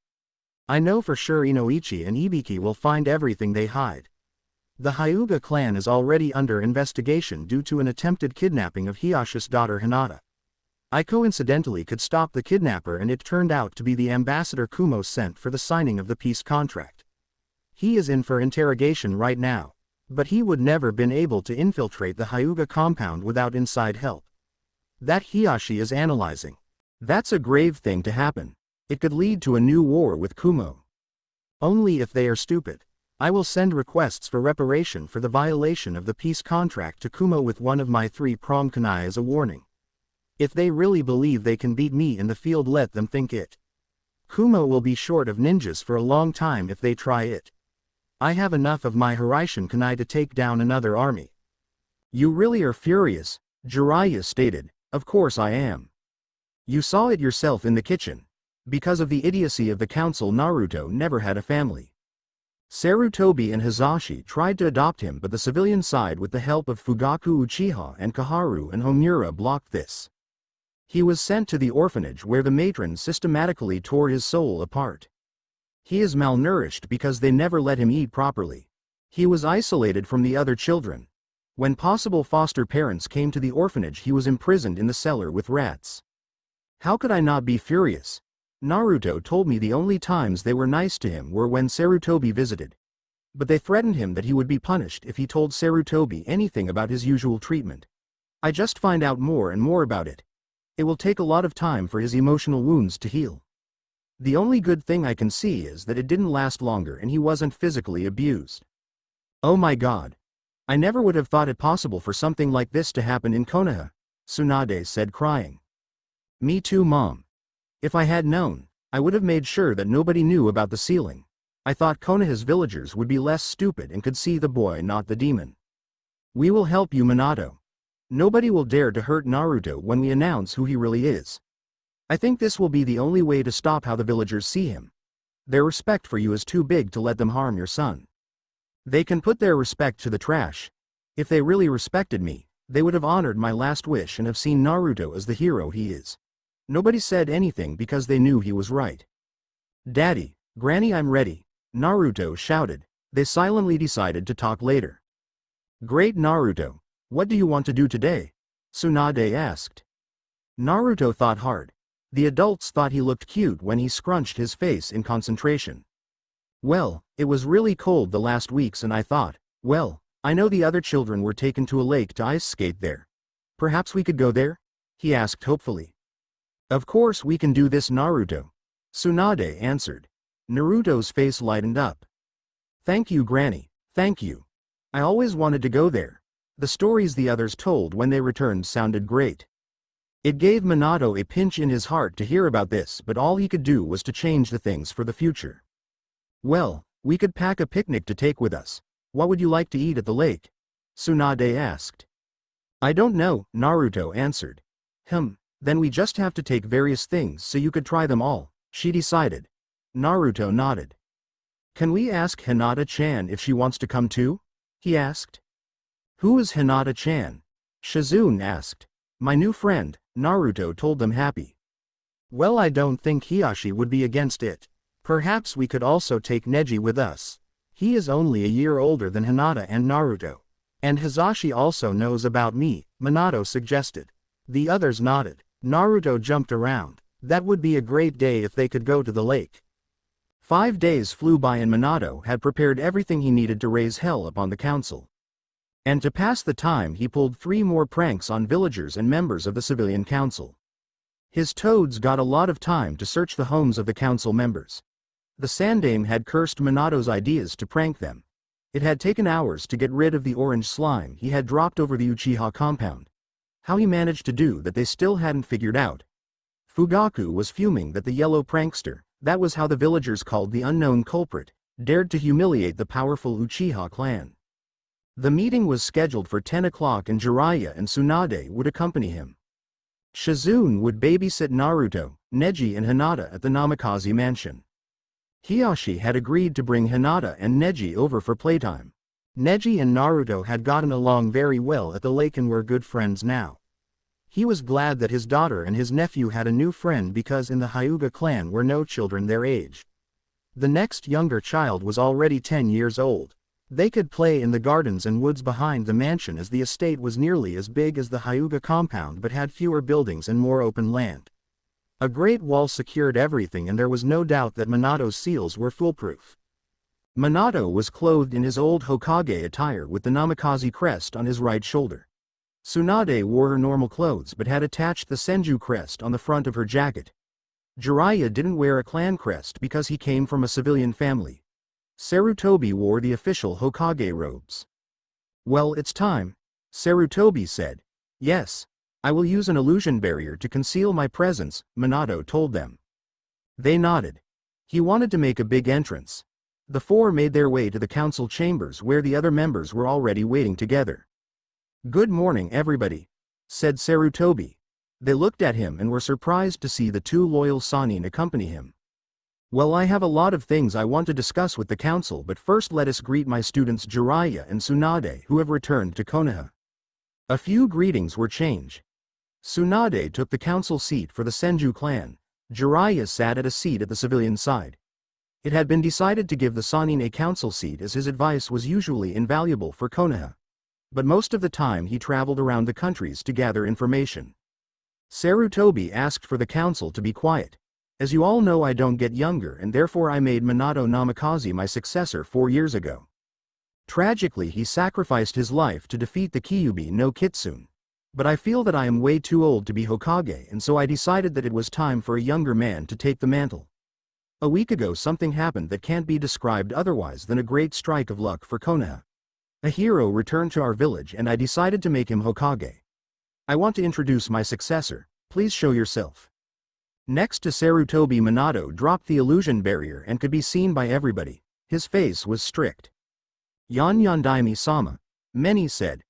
Speaker 1: I know for sure Inoichi and Ibiki will find everything they hide. The Hyuga clan is already under investigation due to an attempted kidnapping of Hiyashi's daughter Hinata. I coincidentally could stop the kidnapper, and it turned out to be the ambassador Kumo sent for the signing of the peace contract. He is in for interrogation right now, but he would never been able to infiltrate the Hyuga compound without inside help. That Hiyashi is analyzing. That's a grave thing to happen. It could lead to a new war with Kumo. Only if they are stupid. I will send requests for reparation for the violation of the peace contract to Kumo with one of my 3-pronged kunai as a warning. If they really believe they can beat me in the field, let them think it. Kumo will be short of ninjas for a long time if they try it. I have enough of my Hiraishin kunai to take down another army. You really are furious, Jiraiya stated. Of course I am. You saw it yourself in the kitchen. Because of the idiocy of the council, Naruto never had a family. Sarutobi and Hizashi tried to adopt him, but the civilian side with the help of Fugaku Uchiha and Kaharu and Homura blocked this. He was sent to the orphanage where the matron systematically tore his soul apart. He is malnourished because they never let him eat properly. He was isolated from the other children. When possible foster parents came to the orphanage, he was imprisoned in the cellar with rats. How could I not be furious? Naruto told me the only times they were nice to him were when Sarutobi visited. But they threatened him that he would be punished if he told Sarutobi anything about his usual treatment. I just find out more and more about it. It will take a lot of time for his emotional wounds to heal. The only good thing I can see is that it didn't last longer and he wasn't physically abused. Oh my god. I never would have thought it possible for something like this to happen in Konoha, Tsunade said crying. Me too, Mom. If I had known, I would have made sure that nobody knew about the sealing. I thought Konoha's villagers would be less stupid and could see the boy, not the demon. We will help you, Minato. Nobody will dare to hurt Naruto when we announce who he really is. I think this will be the only way to stop how the villagers see him. Their respect for you is too big to let them harm your son. They can put their respect to the trash. If they really respected me, they would have honored my last wish and have seen Naruto as the hero he is. Nobody said anything because they knew he was right. Daddy, Granny, I'm ready, Naruto shouted. They silently decided to talk later. Great, Naruto. What do you want to do today? Tsunade asked. Naruto thought hard. The adults thought he looked cute when he scrunched his face in concentration. Well, it was really cold the last weeks and I thought, well, I know the other children were taken to a lake to ice skate there. Perhaps we could go there? He asked hopefully. Of course we can do this, Naruto. Tsunade answered. Naruto's face lightened up. Thank you, Granny, thank you. I always wanted to go there. The stories the others told when they returned sounded great. It gave Minato a pinch in his heart to hear about this, but all he could do was to change the things for the future. Well, we could pack a picnic to take with us. What would you like to eat at the lake? Tsunade asked. I don't know, Naruto answered. Then we just have to take various things so you could try them all, she decided. Naruto nodded. Can we ask Hinata-chan if she wants to come too? He asked. Who is Hinata-chan? Shizune asked. My new friend, Naruto told them happy.
Speaker 2: Well, I don't think Hiashi would be against it. Perhaps we could also take Neji with us. He is only a year older than Hinata and Naruto. And Hisashi also knows about me, Minato suggested. The others nodded. Naruto jumped around. That would be a great day if they could go to the lake.
Speaker 1: 5 days flew by and Minato had prepared everything he needed to raise hell upon the council. And to pass the time he pulled 3 more pranks on villagers and members of the civilian council. His toads got a lot of time to search the homes of the council members. The Sandaime had cursed Minato's ideas to prank them. It had taken hours to get rid of the orange slime he had dropped over the Uchiha compound. How he managed to do that they still hadn't figured out. Fugaku was fuming that the yellow prankster, that was how the villagers called the unknown culprit, dared to humiliate the powerful Uchiha clan. The meeting was scheduled for 10 o'clock and Jiraiya and Tsunade would accompany him. Shizune would babysit Naruto, Neji and Hinata at the Namikaze mansion. Hiashi had agreed to bring Hinata and Neji over for playtime.
Speaker 2: Neji and Naruto had gotten along very well at the lake and were good friends now. He was glad that his daughter and his nephew had a new friend because in the Hyuga clan were no children their age. The next younger child was already 10 years old. They could play in the gardens and woods behind the mansion as the estate was nearly as big as the Hyuga compound but had fewer buildings and more open land. A great wall secured everything and there was no doubt that Minato's seals were foolproof.
Speaker 1: Minato was clothed in his old Hokage attire with the Namikaze crest on his right shoulder. Tsunade wore her normal clothes but had attached the Senju crest on the front of her jacket. Jiraiya didn't wear a clan crest because he came from a civilian family. Sarutobi wore the official Hokage robes. Well, it's time, Sarutobi said. Yes. I will use an illusion barrier to conceal my presence, Minato told them. They nodded. He wanted to make a big entrance. The 4 made their way to the council chambers where the other members were already waiting together. Good morning, everybody, said Sarutobi. They looked at him and were surprised to see the 2 loyal Sannin accompany him. Well, I have a lot of things I want to discuss with the council, but first let us greet my students Jiraiya and Tsunade who have returned to Konoha. A few greetings were changed. Tsunade took the council seat for the Senju clan. Jiraiya sat at a seat at the civilian side. It had been decided to give the Sannin a council seat as his advice was usually invaluable for Konoha. But most of the time he traveled around the countries to gather information. Sarutobi asked for the council to be quiet. As you all know, I don't get younger and therefore I made Minato Namikaze my successor 4 years ago. Tragically, he sacrificed his life to defeat the Kyuubi no Kitsune. But I feel that I am way too old to be Hokage and so I decided that it was time for a younger man to take the mantle. A week ago something happened that can't be described otherwise than a great strike of luck for Konoha. A hero returned to our village and I decided to make him Hokage. I want to introduce my successor, please show yourself. Next to Sarutobi, Minato dropped the illusion barrier and could be seen by everybody. His face was strict. Yondaime-sama, many said.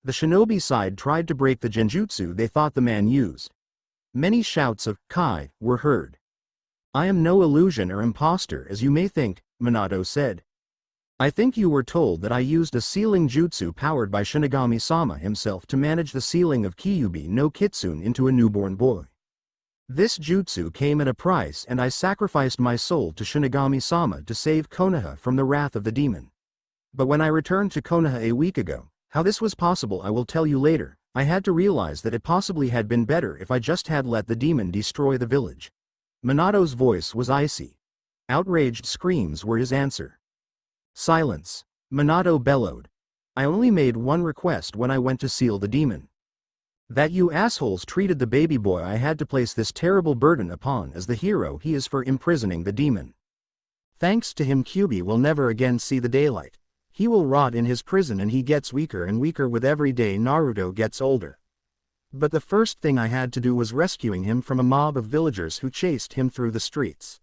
Speaker 1: The shinobi side tried to break the genjutsu they thought the man used. Many shouts of Kai were heard. I am no illusion or imposter as you may think, Minato said. I think you were told that I used a sealing jutsu powered by Shinigami-sama himself to manage the sealing of Kyuubi no Kitsune into a newborn boy. This jutsu came at a price and I sacrificed my soul to Shinigami-sama to save Konoha from the wrath of the demon. But when I returned to Konoha a week ago, how this was possible I will tell you later. I had to realize that it possibly had been better if I just had let the demon destroy the village. Minato's voice was icy. Outraged screams were his answer. Silence. Minato bellowed. I only made one request when I went to seal the demon. That you assholes treated the baby boy I had to place this terrible burden upon as the hero he is for imprisoning the demon.
Speaker 2: Thanks to him Kyuubi will never again see the daylight. He will rot in his prison and he gets weaker and weaker with every day Naruto gets older. But the first thing I had to do was rescuing him from a mob of villagers who chased him through the streets.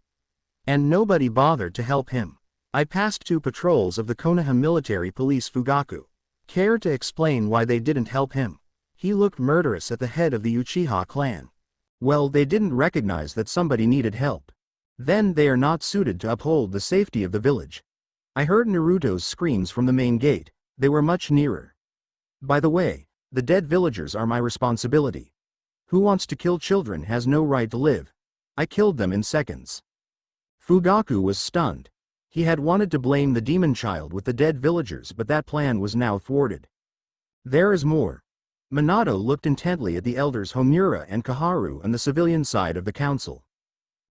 Speaker 2: And nobody bothered to help him. I passed 2 patrols of the Konoha military police Fugaku. Care to explain why they didn't help him? He looked murderous at the head of the Uchiha clan.
Speaker 1: Well, they didn't recognize that somebody needed help. Then they are not suited to uphold the safety of the village. I heard Naruto's screams from the main gate, they were much nearer. By the way, the dead villagers are my responsibility. Who wants to kill children has no right to live. I killed them in seconds. Fugaku was stunned. He had wanted to blame the demon child with the dead villagers but that plan was now thwarted. There is more. Minato looked intently at the elders Homura and Kaharu on the civilian side of the council.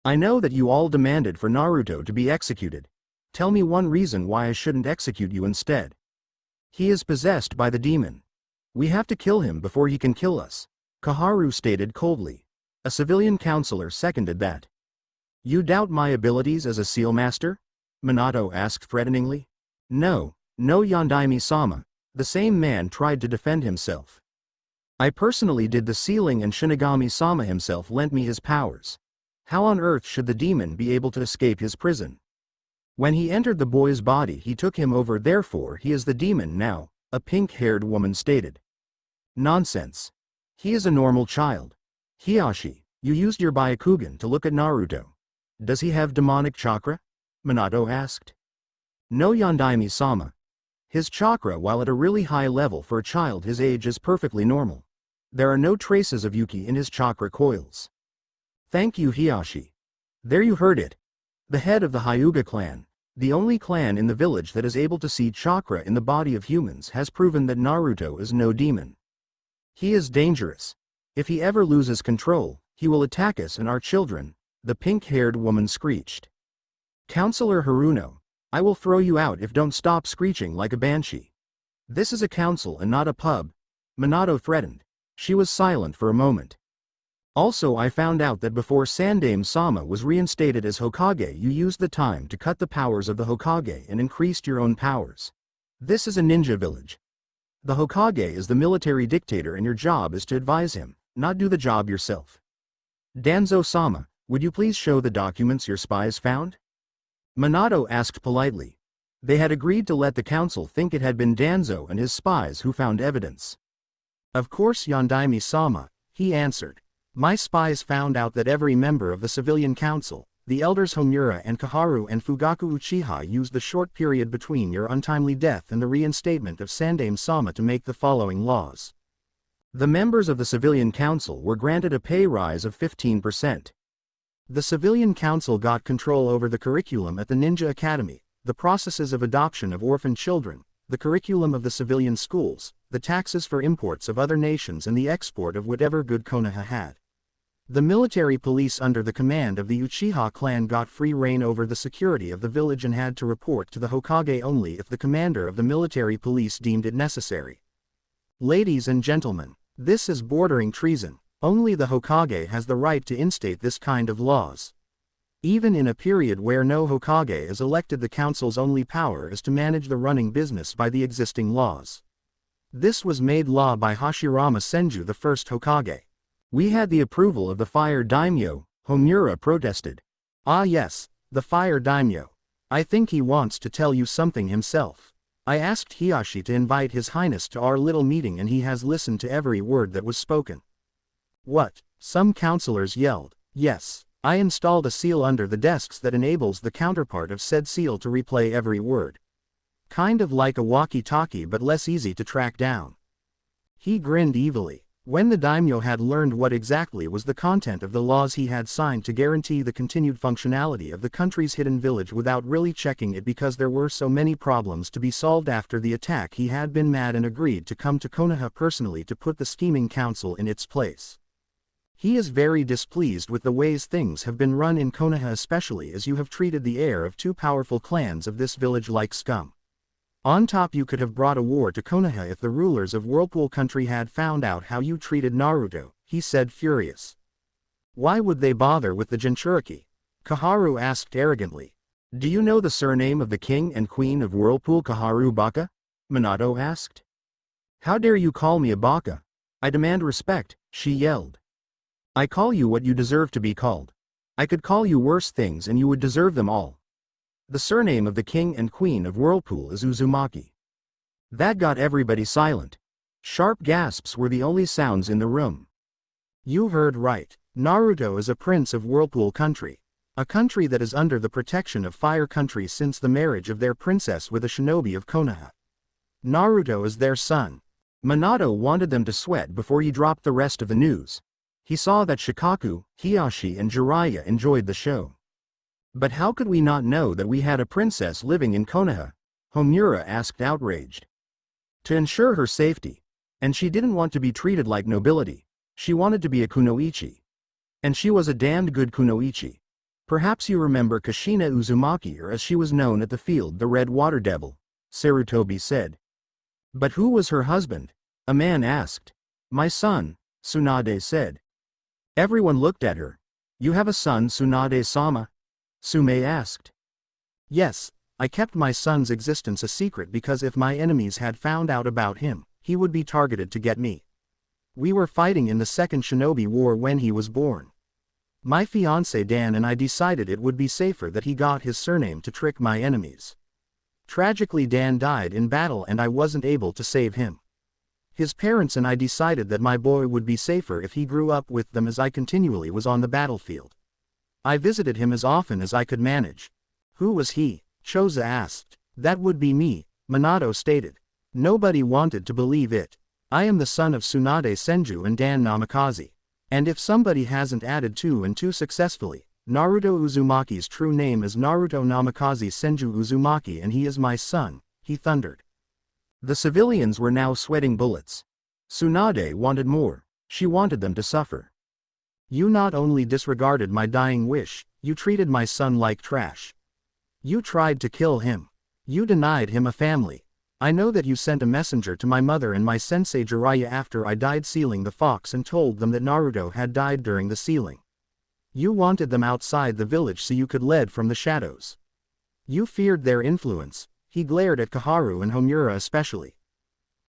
Speaker 1: I know that you all demanded for Naruto to be executed. Tell me one reason why I shouldn't execute you instead. He is possessed by the demon. We have to kill him before he can kill us, Kaharu stated coldly. A civilian counselor seconded that. You doubt my abilities as a seal master? Minato asked threateningly. No Yondaime-sama, the same man tried to defend himself. I personally did the sealing and Shinigami-sama himself lent me his powers. How on earth should the demon be able to escape his prison? When he entered the boy's body he took him over therefore he is the demon now, a pink-haired woman stated. Nonsense. He is a normal child. Hiashi, you used your Byakugan to look at Naruto. Does he have demonic chakra? Minato asked. No Yondaime-sama. His chakra while at a really high level for a child his age is perfectly normal. There are no traces of Yuki in his chakra coils. Thank you Hiashi. There you heard it. The head of the Hyuga clan, the only clan in the village that is able to see chakra in the body of humans has proven that Naruto is no demon. He is dangerous. If he ever loses control, he will attack us and our children, the pink-haired woman screeched. Counselor Haruno, I will throw you out if don't stop screeching like a banshee. This is a council and not a pub, Minato threatened. She was silent for a moment. Also I found out that before Sandaime-sama was reinstated as Hokage you used the time to cut the powers of the Hokage and increased your own powers. This is a ninja village. The Hokage is the military dictator and your job is to advise him, not do the job yourself. Danzo-sama, would you please show the documents your spies found? Minato asked politely. They had agreed to let the council think it had been Danzo and his spies who found evidence.
Speaker 2: Of course Yondaime-sama, he answered. My spies found out that every member of the civilian council, the elders Homura and Kaharu and Fugaku Uchiha used the short period between your untimely death and the reinstatement of Sandaime-sama to make the following laws. The members of the civilian council were granted a pay rise of 15%. The civilian council got control over the curriculum at the Ninja Academy, the processes of adoption of orphan children, the curriculum of the civilian schools, the taxes for imports of other nations and the export of whatever good Konoha had. The military police under the command of the Uchiha clan got free reign over the security of the village and had to report to the Hokage only if the commander of the military police deemed it necessary. Ladies and gentlemen, this is bordering treason. Only the Hokage has the right to instate this kind of laws. Even in a period where no Hokage is elected, the council's only power is to manage the running business by the existing laws. This was made law by Hashirama Senju, the first Hokage.
Speaker 1: We had the approval of the fire daimyo, Homura protested.
Speaker 2: Ah yes, the fire daimyo. I think he wants to tell you something himself. I asked Hiyashi to invite His Highness to our little meeting and he has listened to every word that was spoken. What? Some councillors yelled. Yes, I installed a seal under the desks that enables the counterpart of said seal to replay every word. Kind of like a walkie-talkie but less easy to track down. He grinned evilly. When the daimyo had learned what exactly was the content of the laws he had signed to guarantee the continued functionality of the country's hidden village without really checking it because there were so many problems to be solved after the attack, he had been mad and agreed to come to Konoha personally to put the scheming council in its place. He is very displeased with the ways things have been run in Konoha, especially as you have treated the heir of two powerful clans of this village like scum. On top, you could have brought a war to Konoha if the rulers of Whirlpool Country had found out how you treated Naruto, he said, furious. Why would they bother with the Jinchuriki? Kaharu asked arrogantly.
Speaker 1: Do you know the surname of the king and queen of Whirlpool, Kaharu Baka? Minato asked. How dare you call me a baka? I demand respect, she yelled. I call you what you deserve to be called. I could call you worse things and you would deserve them all. The surname of the king and queen of Whirlpool is Uzumaki. That got everybody silent. Sharp gasps were the only sounds in the room.
Speaker 2: You heard right. Naruto is a prince of Whirlpool Country. A country that is under the protection of Fire Country since the marriage of their princess with a shinobi of Konoha. Naruto is their son.
Speaker 1: Minato wanted them to sweat before he dropped the rest of the news. He saw that Shikaku, Hiyashi and Jiraiya enjoyed the show. But how could we not know that we had a princess living in Konoha? Homura asked, outraged. To ensure her safety. And she didn't want to be treated like nobility. She wanted to be a kunoichi. And she was a damned good kunoichi. Perhaps you remember Kushina Uzumaki, or as she was known at the field, the Red Water Devil, Sarutobi said. But who was her husband? A man asked. My son, Tsunade said. Everyone looked at her. You have a son, Tsunade-sama? Sume asked.
Speaker 2: Yes, I kept my son's existence a secret because if my enemies had found out about him, he would be targeted to get me. We were fighting in the Second Shinobi War when he was born. My fiancé Dan and I decided it would be safer that he got his surname to trick my enemies. Tragically, Dan died in battle and I wasn't able to save him. His parents and I decided that my boy would be safer if he grew up with them, as I continually was on the battlefield. I visited him as often as I could manage. Who was he? Choza asked. That would be me, Minato stated. Nobody wanted to believe it. I am the son of Tsunade Senju and Dan Namikaze. And if somebody hasn't added 2 and 2 successfully, Naruto Uzumaki's true name is Naruto Namikaze Senju Uzumaki and he is my son, he thundered.
Speaker 1: The civilians were now sweating bullets. Tsunade wanted more. She wanted them to suffer.
Speaker 2: You not only disregarded my dying wish, you treated my son like trash. You tried to kill him. You denied him a family. I know that you sent a messenger to my mother and my sensei Jiraiya after I died sealing the fox and told them that Naruto had died during the sealing. You wanted them outside the village so you could lead from the shadows. You feared their influence. He glared at Kaharu and Homura especially.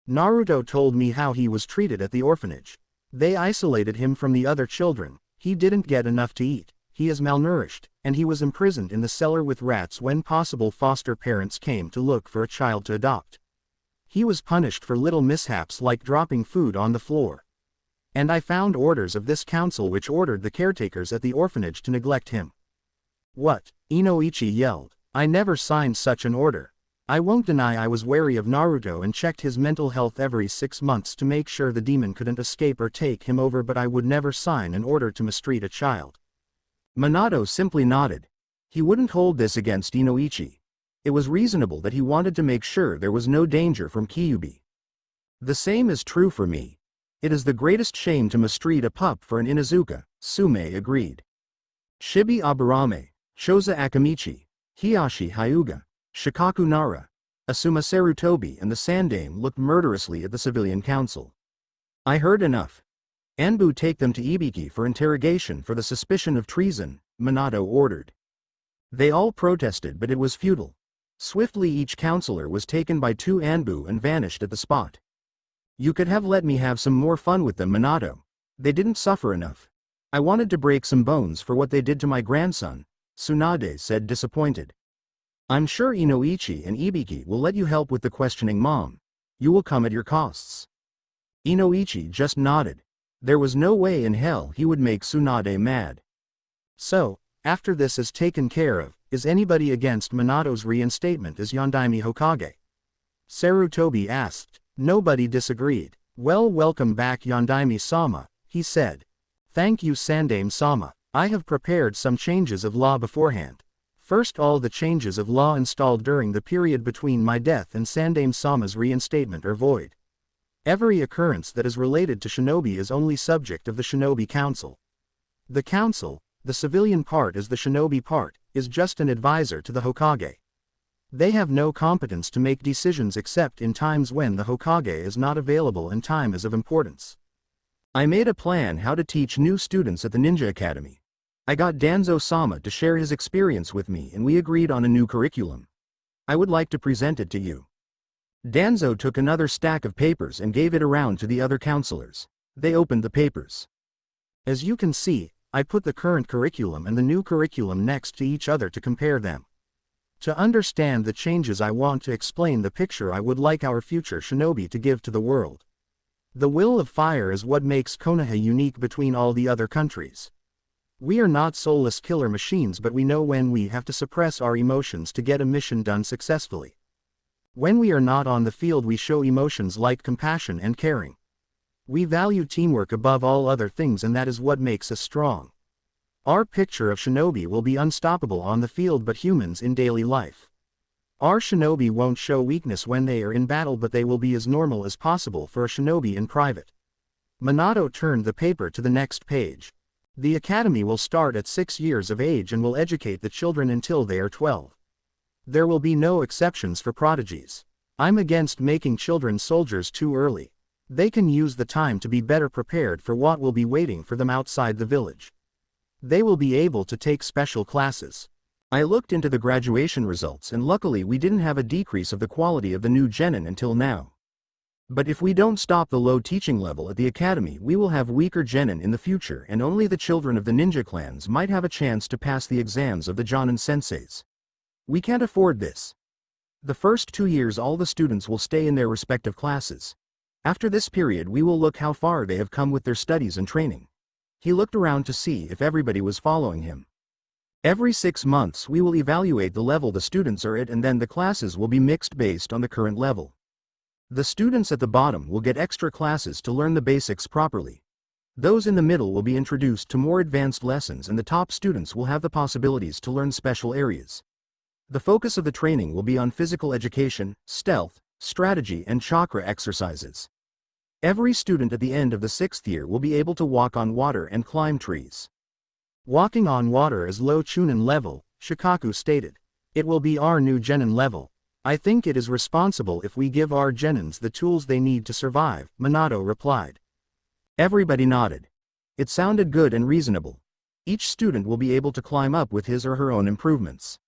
Speaker 2: Naruto told me how he was treated at the orphanage. They isolated him from the other children, he didn't get enough to eat, he is malnourished, and he was imprisoned in the cellar with rats when possible foster parents came to look for a child to adopt. He was punished for little mishaps like dropping food on the floor. And I found orders of this council which ordered the caretakers at the orphanage to neglect him. What? Inoichi yelled. I never signed such an order. I won't deny I was wary of Naruto and checked his mental health every 6 months to make sure the demon couldn't escape or take him over, but I would never sign an order to mistreat a child.
Speaker 1: Minato simply nodded. He wouldn't hold this against Inoichi. It was reasonable that he wanted to make sure there was no danger from Kyuubi. The same is true for me. It is the greatest shame to mistreat a pup for an Inuzuka, Sume agreed. Shibi Aburame, Choza Akamichi, Hiyashi Hyuga, Shikaku Nara, Asuma Sarutobi and the Sandame looked murderously at the civilian council. I heard enough. Anbu, take them to Ibiki for interrogation for the suspicion of treason, Minato ordered. They all protested, but it was futile. Swiftly each counselor was taken by two Anbu and vanished at the spot. You could have let me have some more fun with them, Minato. They didn't suffer enough. I wanted to break some bones for what they did to my grandson, Tsunade said, disappointed. I'm sure Inoichi and Ibiki will let you help with the questioning, Mom. You will come at your costs. Inoichi just nodded. There was no way in hell he would make Tsunade mad.
Speaker 2: So, after this is taken care of, is anybody against Minato's reinstatement as Yondaime Hokage? Sarutobi asked. Nobody disagreed. Well, welcome back Yondaime-sama, he said. Thank you Sandaime-sama. I have prepared some changes of law beforehand. First, all the changes of law installed during the period between my death and Sandaime-sama's reinstatement are void. Every occurrence that is related to shinobi is only subject of the Shinobi Council. The council, the civilian part as the shinobi part, is just an advisor to the Hokage. They have no competence to make decisions except in times when the Hokage is not available and time is of importance.
Speaker 1: I made a plan how to teach new students at the Ninja Academy. I got Danzo-sama to share his experience with me and we agreed on a new curriculum. I would like to present it to you. Danzo took another stack of papers and gave it around to the other counselors. They opened the papers.
Speaker 2: As you can see, I put the current curriculum and the new curriculum next to each other to compare them. To understand the changes, I want to explain the picture I would like our future shinobi to give to the world. The will of fire is what makes Konoha unique between all the other countries. We are not soulless killer machines, but we know when we have to suppress our emotions to get a mission done successfully. When we are not on the field, we show emotions like compassion and caring. We value teamwork above all other things, and that is what makes us strong. Our picture of shinobi will be unstoppable on the field but humans in daily life. Our shinobi won't show weakness when they are in battle, but they will be as normal as possible for a shinobi in private. Minato turned the paper to the next page. The academy will start at 6 years of age and will educate the children until they are 12. There will be no exceptions for prodigies. I'm against making children soldiers too early. They can use the time to be better prepared for what will be waiting for them outside the village. They will be able to take special classes.
Speaker 1: I looked into the graduation results and luckily we didn't have a decrease of the quality of the new genin until now. But if we don't stop the low teaching level at the academy, we will have weaker genin in the future, and only the children of the ninja clans might have a chance to pass the exams of the Jonin senseis. We can't afford this. The first 2 years all the students will stay in their respective classes. After this period we will look how far they have come with their studies and training. He looked around to see if everybody was following him. Every 6 months we will evaluate the level the students are at, and then the classes will be mixed based on the current level. The students at the bottom will get extra classes to learn the basics properly. Those in the middle will be introduced to more advanced lessons, and the top students will have the possibilities to learn special areas. The focus of the training will be on physical education, stealth, strategy and chakra exercises. Every student at the end of the 6th year will be able to walk on water and climb trees.
Speaker 2: Walking on water is low Chunin level, Shikaku stated. It will be our new genin level. I think it is responsible if we give our genins the tools they need to survive, Minato replied.
Speaker 1: Everybody nodded. It sounded good and reasonable. Each student will be able to climb up with his or her own improvements.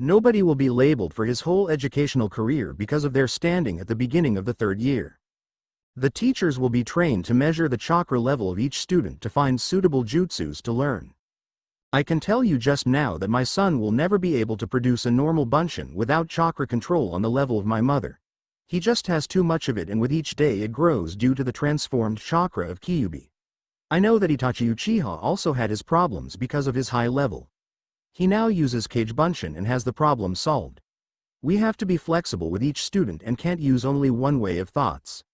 Speaker 1: Nobody will be labeled for his whole educational career because of their standing at the beginning of the 3rd year. The teachers will be trained to measure the chakra level of each student to find suitable jutsus to learn. I can tell you just now that my son will never be able to produce a normal bunshin without chakra control on the level of my mother. He just has too much of it, and with each day it grows due to the transformed chakra of Kyuubi. I know that Itachi Uchiha also had his problems because of his high level. He now uses Kage Bunshin and has the problem solved. We have to be flexible with each student and can't use only one way of thoughts.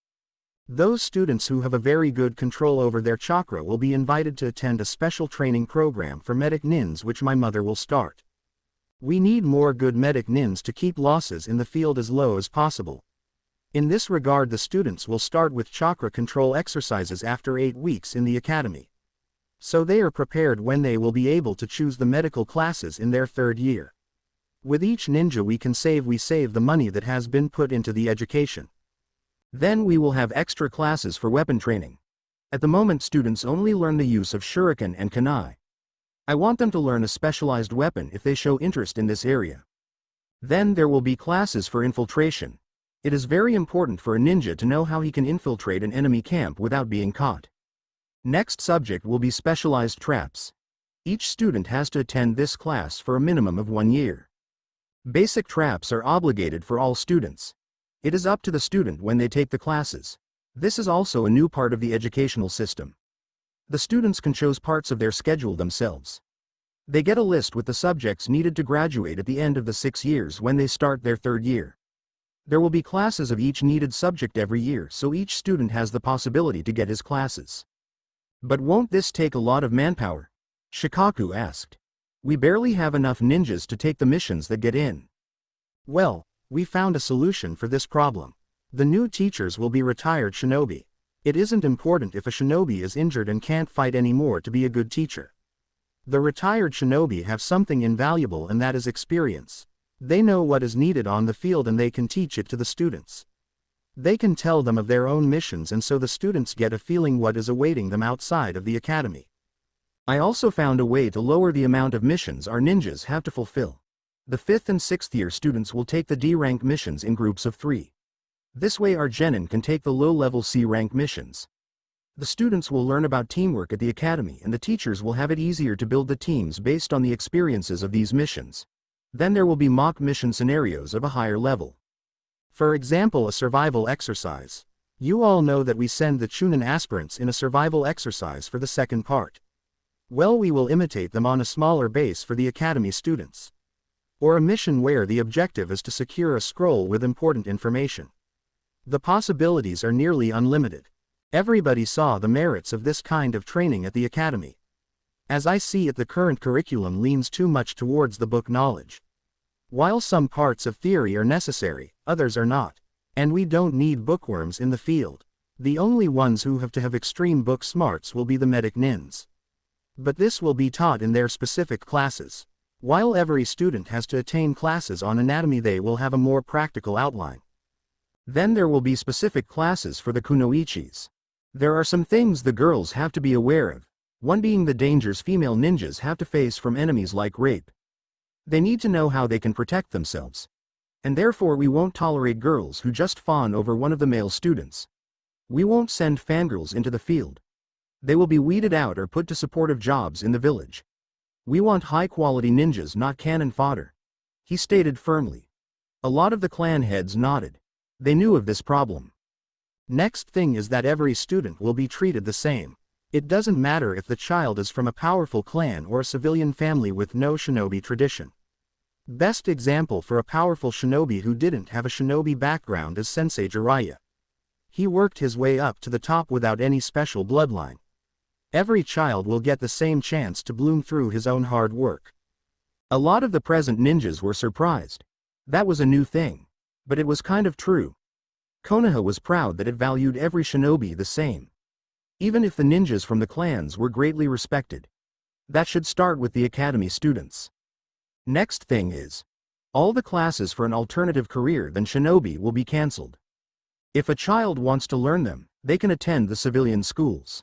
Speaker 2: Those students who have a very good control over their chakra will be invited to attend a special training program for medic nins, which my mother will start. We need more good medic nins to keep losses in the field as low as possible. In this regard, the students will start with chakra control exercises after 8 weeks in the academy. So they are prepared when they will be able to choose the medical classes in their 3rd year. With each ninja we save the money that has been put into the education.
Speaker 1: Then we will have extra classes for weapon training. At the moment students only learn the use of shuriken and kunai. I want them to learn a specialized weapon if they show interest in this area. Then there will be classes for infiltration. It is very important for a ninja to know how he can infiltrate an enemy camp without being caught. Next subject will be specialized traps. Each student has to attend this class for a minimum of 1 year. Basic traps are obligated for all students. It is up to the student when they take the classes. This is also a new part of the educational system. The students can choose parts of their schedule themselves. They get a list with the subjects needed to graduate at the end of the 6 years when they start their 3rd year. There will be classes of each needed subject every year, so each student has the possibility to get his classes. But won't this take a lot of manpower? Shikaku asked. We barely have enough ninjas to take the missions that get in.
Speaker 2: Well, we found a solution for this problem. The new teachers will be retired shinobi. It isn't important if a shinobi is injured and can't fight anymore to be a good teacher. The retired shinobi have something invaluable, and that is experience. They know what is needed on the field and they can teach it to the students. They can tell them of their own missions, and so the students get a feeling what is awaiting them outside of the academy.
Speaker 1: I also found a way to lower the amount of missions our ninjas have to fulfill. The 5th and 6th year students will take the D rank missions in groups of 3. This way our genin can take the low-level C rank missions. The students will learn about teamwork at the academy, and the teachers will have it easier to build the teams based on the experiences of these missions. Then there will be mock mission scenarios of a higher level.
Speaker 2: For example, a survival exercise. You all know that we send the Chunin aspirants in a survival exercise for the 2nd part. Well, we will imitate them on a smaller base for the academy students. Or a mission where the objective is to secure a scroll with important information. The possibilities are nearly unlimited. Everybody saw the merits of this kind of training at the academy. As I see it, the current curriculum leans too much towards the book knowledge. While some parts of theory are necessary, others are not. And we don't need bookworms in the field. The only ones who have to have extreme book smarts will be the medic nins. But this will be taught in their specific classes. While every student has to attain classes on anatomy, they will have a more practical outline.
Speaker 1: Then there will be specific classes for the kunoichis. There are some things the girls have to be aware of, one being the dangers female ninjas have to face from enemies like rape. They need to know how they can protect themselves. And therefore we won't tolerate girls who just fawn over one of the male students. We won't send fangirls into the field. They will be weeded out or put to supportive jobs in the village. We want high-quality ninjas, not cannon fodder, he stated firmly. A lot of the clan heads nodded. They knew of this problem.
Speaker 2: Next thing is that every student will be treated the same. It doesn't matter if the child is from a powerful clan or a civilian family with no shinobi tradition. Best example for a powerful shinobi who didn't have a shinobi background is Sensei Jiraiya. He worked his way up to the top without any special bloodline. Every child will get the same chance to bloom through his own hard work.
Speaker 1: A lot of the present ninjas were surprised. That was a new thing. But it was kind of true. Konoha was proud that it valued every shinobi the same. Even if the ninjas from the clans were greatly respected. That should start with the academy students. Next thing is, all the classes for an alternative career than shinobi will be cancelled. If a child wants to learn them, they can attend the civilian schools.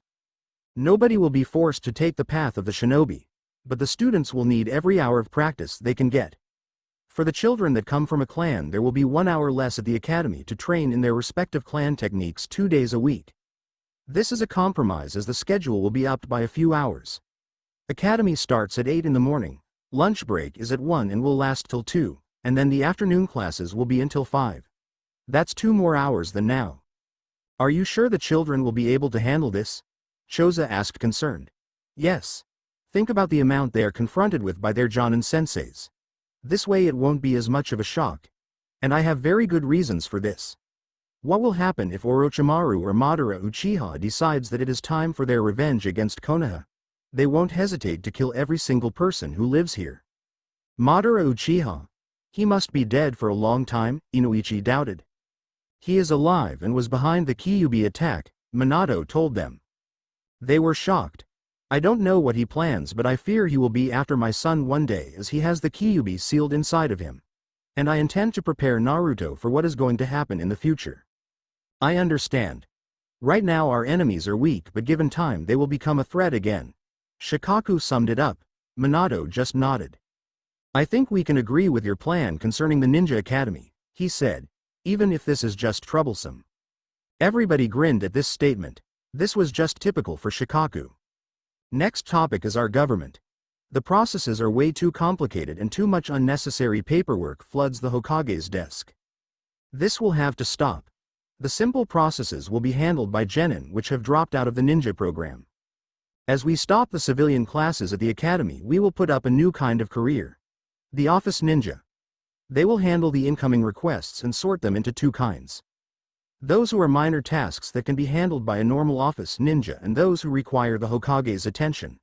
Speaker 1: Nobody will be forced to take the path of the shinobi, but the students will need every hour of practice they can get. For the children that come from a clan, there will be 1 hour less at the academy to train in their respective clan techniques 2 days a week. This is a compromise as the schedule will be upped by a few hours. Academy starts at 8 in the morning, lunch break is at 1 and will last till 2, and then the afternoon classes will be until 5. That's 2 more hours than now. Are you sure the children will be able to handle this? Choza asked concerned. Yes. Think about the amount they are confronted with by their Jonin senseis. This way it won't be as much of a shock. And I have very good reasons for this. What will happen if Orochimaru or Madara Uchiha decides that it is time for their revenge against Konoha? They won't hesitate to kill every single person who lives here. Madara Uchiha? He must be dead for a long time, Inoichi doubted. He is alive and was behind the Kyuubi attack, Minato told them. They were shocked. I don't know what he plans, but I fear he will be after my son one day, as he has the Kyuubi sealed inside of him. And I intend to prepare Naruto for what is going to happen in the future. I understand. Right now our enemies are weak, but given time they will become a threat again. Shikaku summed it up. Minato just nodded. I think we can agree with your plan concerning the Ninja Academy, he said, even if this is just troublesome. Everybody grinned at this statement. This was just typical for Shikaku. Next topic is our government. The processes are way too complicated and too much unnecessary paperwork floods the Hokage's desk. This will have to stop. The simple processes will be handled by genin which have dropped out of the ninja program. As we stop the civilian classes at the academy, we will put up a new kind of career. The office ninja. They will handle the incoming requests and sort them into two kinds. Those who are minor tasks that can be handled by a normal office ninja and those who require the Hokage's attention.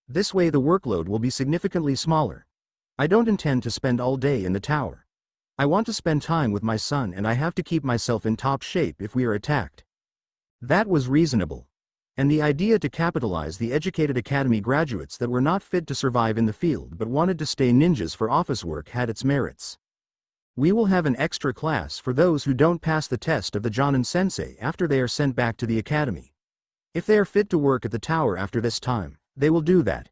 Speaker 1: This way the workload will be significantly smaller. I don't intend to spend all day in the tower. I want to spend time with my son and I have to keep myself in top shape if we are attacked. That was reasonable. And the idea to capitalize the educated academy graduates that were not fit to survive in the field but wanted to stay ninjas for office work had its merits. We will have an extra class for those who don't pass the test of the Jonin Sensei after they are sent back to the academy. If they are fit to work at the tower after this time, they will do that.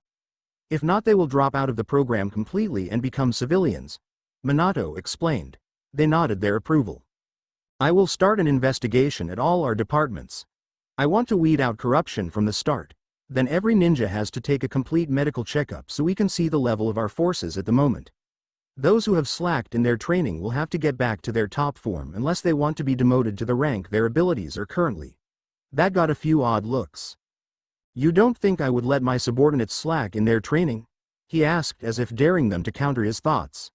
Speaker 1: If not, they will drop out of the program completely and become civilians, Minato explained. They nodded their approval. I will start an investigation at all our departments. I want to weed out corruption from the start. Then every ninja has to take a complete medical checkup so we can see the level of our forces at the moment. Those who have slacked in their training will have to get back to their top form unless they want to be demoted to the rank their abilities are currently. That got a few odd looks. You don't think I would let my subordinates slack in their training? He asked as if daring them to counter his thoughts.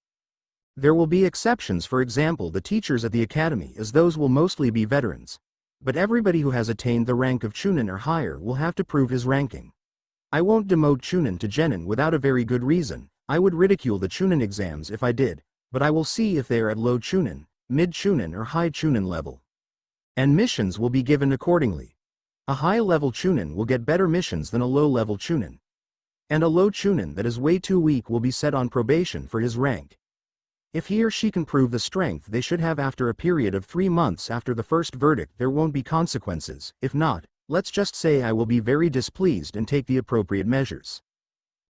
Speaker 1: There will be exceptions, for example the teachers at the academy, as those will mostly be veterans. But everybody who has attained the rank of Chunin or higher will have to prove his ranking. I won't demote Chunin to Genin without a very good reason. I would ridicule the Chunin exams if I did, but I will see if they are at low Chunin, mid Chunin or high Chunin level. And missions will be given accordingly. A high-level Chunin will get better missions than a low-level Chunin. And a low Chunin that is way too weak will be set on probation for his rank. If he or she can prove the strength they should have after a period of 3 months after the first verdict, there won't be consequences. If not, let's just say I will be very displeased and take the appropriate measures.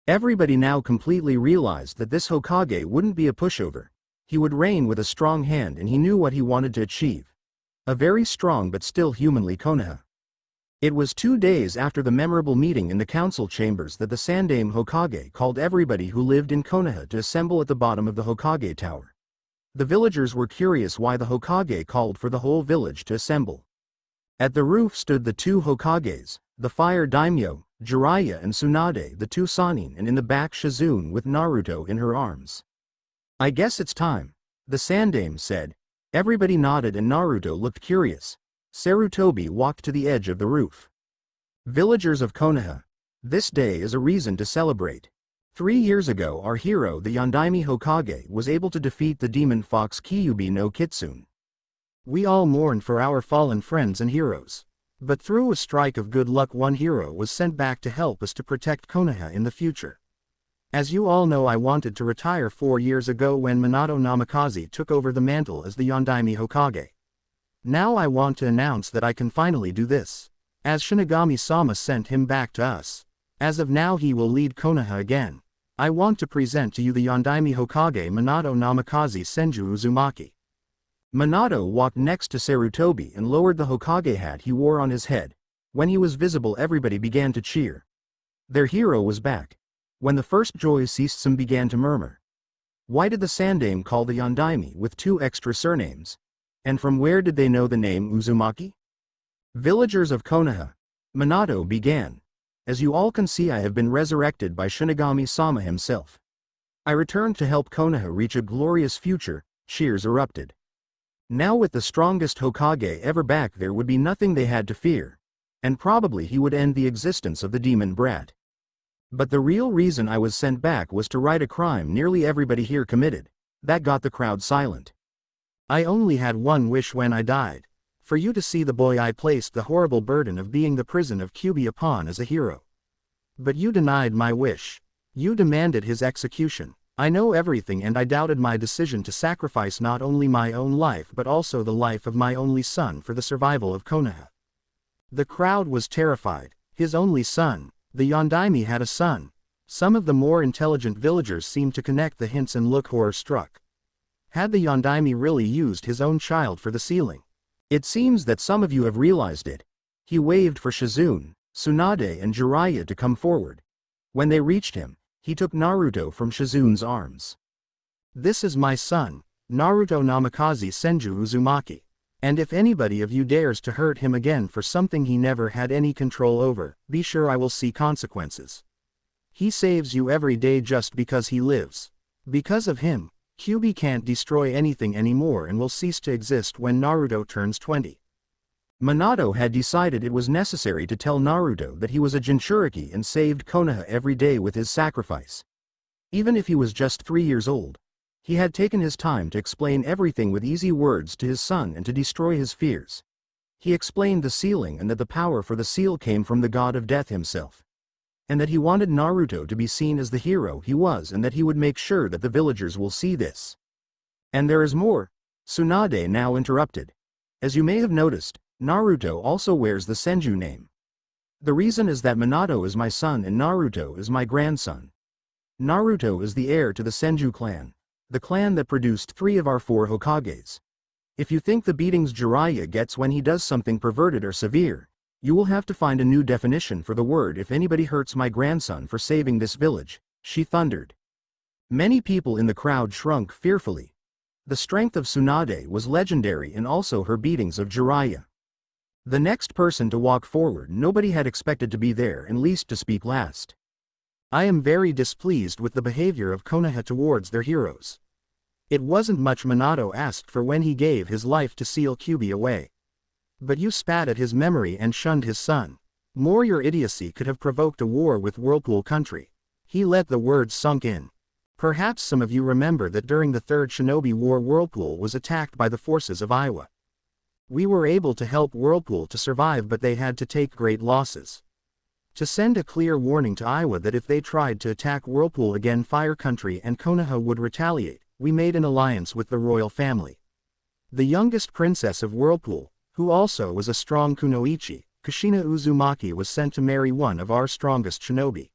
Speaker 1: Everybody now completely realized that this Hokage wouldn't be a pushover. He would reign with a strong hand and he knew what he wanted to achieve. A very strong but still humanly Konoha. It was 2 days after the memorable meeting in the council chambers that the Sandaime Hokage called everybody who lived in Konoha to assemble at the bottom of the Hokage tower. The villagers were curious why the Hokage called for the whole village to assemble. At the roof stood the 2 Hokages, the fire daimyo, Jiraiya and Tsunade, the 2 Sannin, and in the back Shizune with Naruto in her arms. I guess it's time, the Sandaime said. Everybody nodded and Naruto looked curious. Sarutobi walked to the edge of the roof. Villagers of Konoha, this day is a reason to celebrate. 3 years ago our hero the Yondaime Hokage was able to defeat the demon fox Kyuubi no Kitsune. We all mourn for our fallen friends and heroes. But through a strike of good luck one hero was sent back to help us to protect Konoha in the future. As you all know, I wanted to retire 4 years ago when Minato Namikaze took over the mantle as the Yondaime Hokage. Now I want to announce that I can finally do this. As Shinigami-sama sent him back to us. As of now he will lead Konoha again. I want to present to you the Yondaime Hokage Minato Namikaze Senju Uzumaki. Minato walked next to Sarutobi and lowered the Hokage hat he wore on his head. When he was visible everybody began to cheer. Their hero was back. When the first joy ceased some began to murmur. Why did the Sandaime call the Yondaime with 2 extra surnames? And from where did they know the name Uzumaki? Villagers of Konoha, Minato began. As you all can see, I have been resurrected by Shinigami-sama himself. I returned to help Konoha reach a glorious future. Cheers erupted. Now with the strongest Hokage ever back, there would be nothing they had to fear. And probably he would end the existence of the demon brat. But the real reason I was sent back was to right a crime nearly everybody here committed. That got the crowd silent. I only had one wish when I died. For you to see the boy I placed the horrible burden of being the prison of Kyuubi upon as a hero. But you denied my wish. You demanded his execution. I know everything and I doubted my decision to sacrifice not only my own life but also the life of my only son for the survival of Konoha. The crowd was terrified. His only son. The Yondaime had a son.
Speaker 2: Some of the more intelligent villagers seemed to connect the hints and look horror-struck. Had the Yondaime really used his own child for the sealing?
Speaker 1: It seems that some of you have realized it. He waved for Shizune, Tsunade and Jiraiya to come forward. When they reached him, he took Naruto from Shizune's arms.
Speaker 2: This is my son, Naruto Namikaze Senju Uzumaki. And if anybody of you dares to hurt him again for something he never had any control over, be sure I will see consequences. He saves you every day just because he lives. Because of him, Kyuubi can't destroy anything anymore and will cease to exist when Naruto turns 20.
Speaker 1: Minato had decided it was necessary to tell Naruto that he was a Jinchuriki and saved Konoha every day with his sacrifice. Even if he was just 3 years old, he had taken his time to explain everything with easy words to his son and to destroy his fears. He explained the sealing and that the power for the seal came from the god of death himself. And that he wanted Naruto to be seen as the hero he was and that he would make sure that the villagers will see this. And there is more, Tsunade now interrupted. As you may have noticed, Naruto also wears the Senju name. The reason is that Minato is my son and Naruto is my grandson. Naruto is the heir to the Senju clan, the clan that produced 3 of our 4 Hokages. If you think the beatings Jiraiya gets when he does something perverted are severe, you will have to find a new definition for the word if anybody hurts my grandson for saving this village, she thundered. Many people in the crowd shrunk fearfully. The strength of Tsunade was legendary and also her beatings of Jiraiya. The next person to walk forward nobody had expected to be there and least to speak last.
Speaker 2: I am very displeased with the behavior of Konoha towards their heroes. It wasn't much Minato asked for when he gave his life to seal Kyuubi away. But you spat at his memory and shunned his son. More your idiocy could have provoked a war with Whirlpool Country. He let the words sunk in. Perhaps some of you remember that during the Third Shinobi War Whirlpool was attacked by the forces of Iwa. We were able to help Whirlpool to survive but they had to take great losses. To send a clear warning to Iwa that if they tried to attack Whirlpool again Fire Country and Konoha would retaliate, we made an alliance with the royal family. The youngest princess of Whirlpool, who also was a strong kunoichi, Kushina Uzumaki was sent to marry one of our strongest shinobi.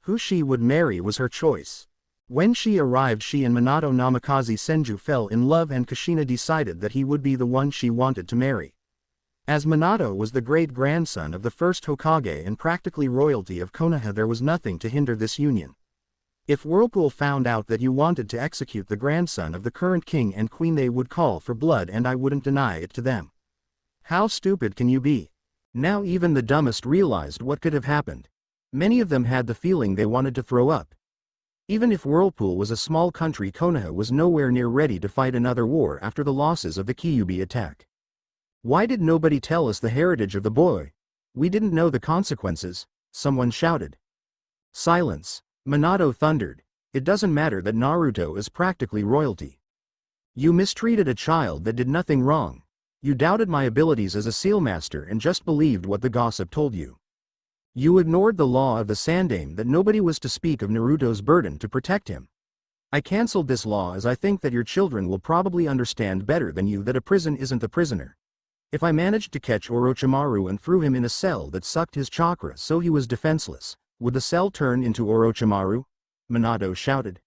Speaker 2: Who she would marry was her choice. When she arrived she and Minato Namikaze Senju fell in love and Kushina decided that he would be the one she wanted to marry. As Minato was the great-grandson of the first Hokage and practically royalty of Konoha there was nothing to hinder this union. If Whirlpool found out that you wanted to execute the grandson of the current king and queen they would call for blood and I wouldn't deny it to them. How stupid can you be?
Speaker 1: Now even the dumbest realized what could have happened. Many of them had the feeling they wanted to throw up. Even if Whirlpool was a small country Konoha was nowhere near ready to fight another war after the losses of the Kyuubi attack. Why did nobody tell us the heritage of the boy? We didn't know the consequences, someone shouted. Silence, Minato thundered. It doesn't matter that Naruto is practically royalty. You mistreated a child that did nothing wrong. You doubted my abilities as a seal master and just believed what the gossip told you. You ignored the law of the Sandaime that nobody was to speak of Naruto's burden to protect him. I cancelled this law as I think that your children will probably understand better than you that a prison isn't the prisoner. If I managed to catch Orochimaru and threw him in a cell that sucked his chakra so he was defenseless, would the cell turn into Orochimaru? Minato shouted.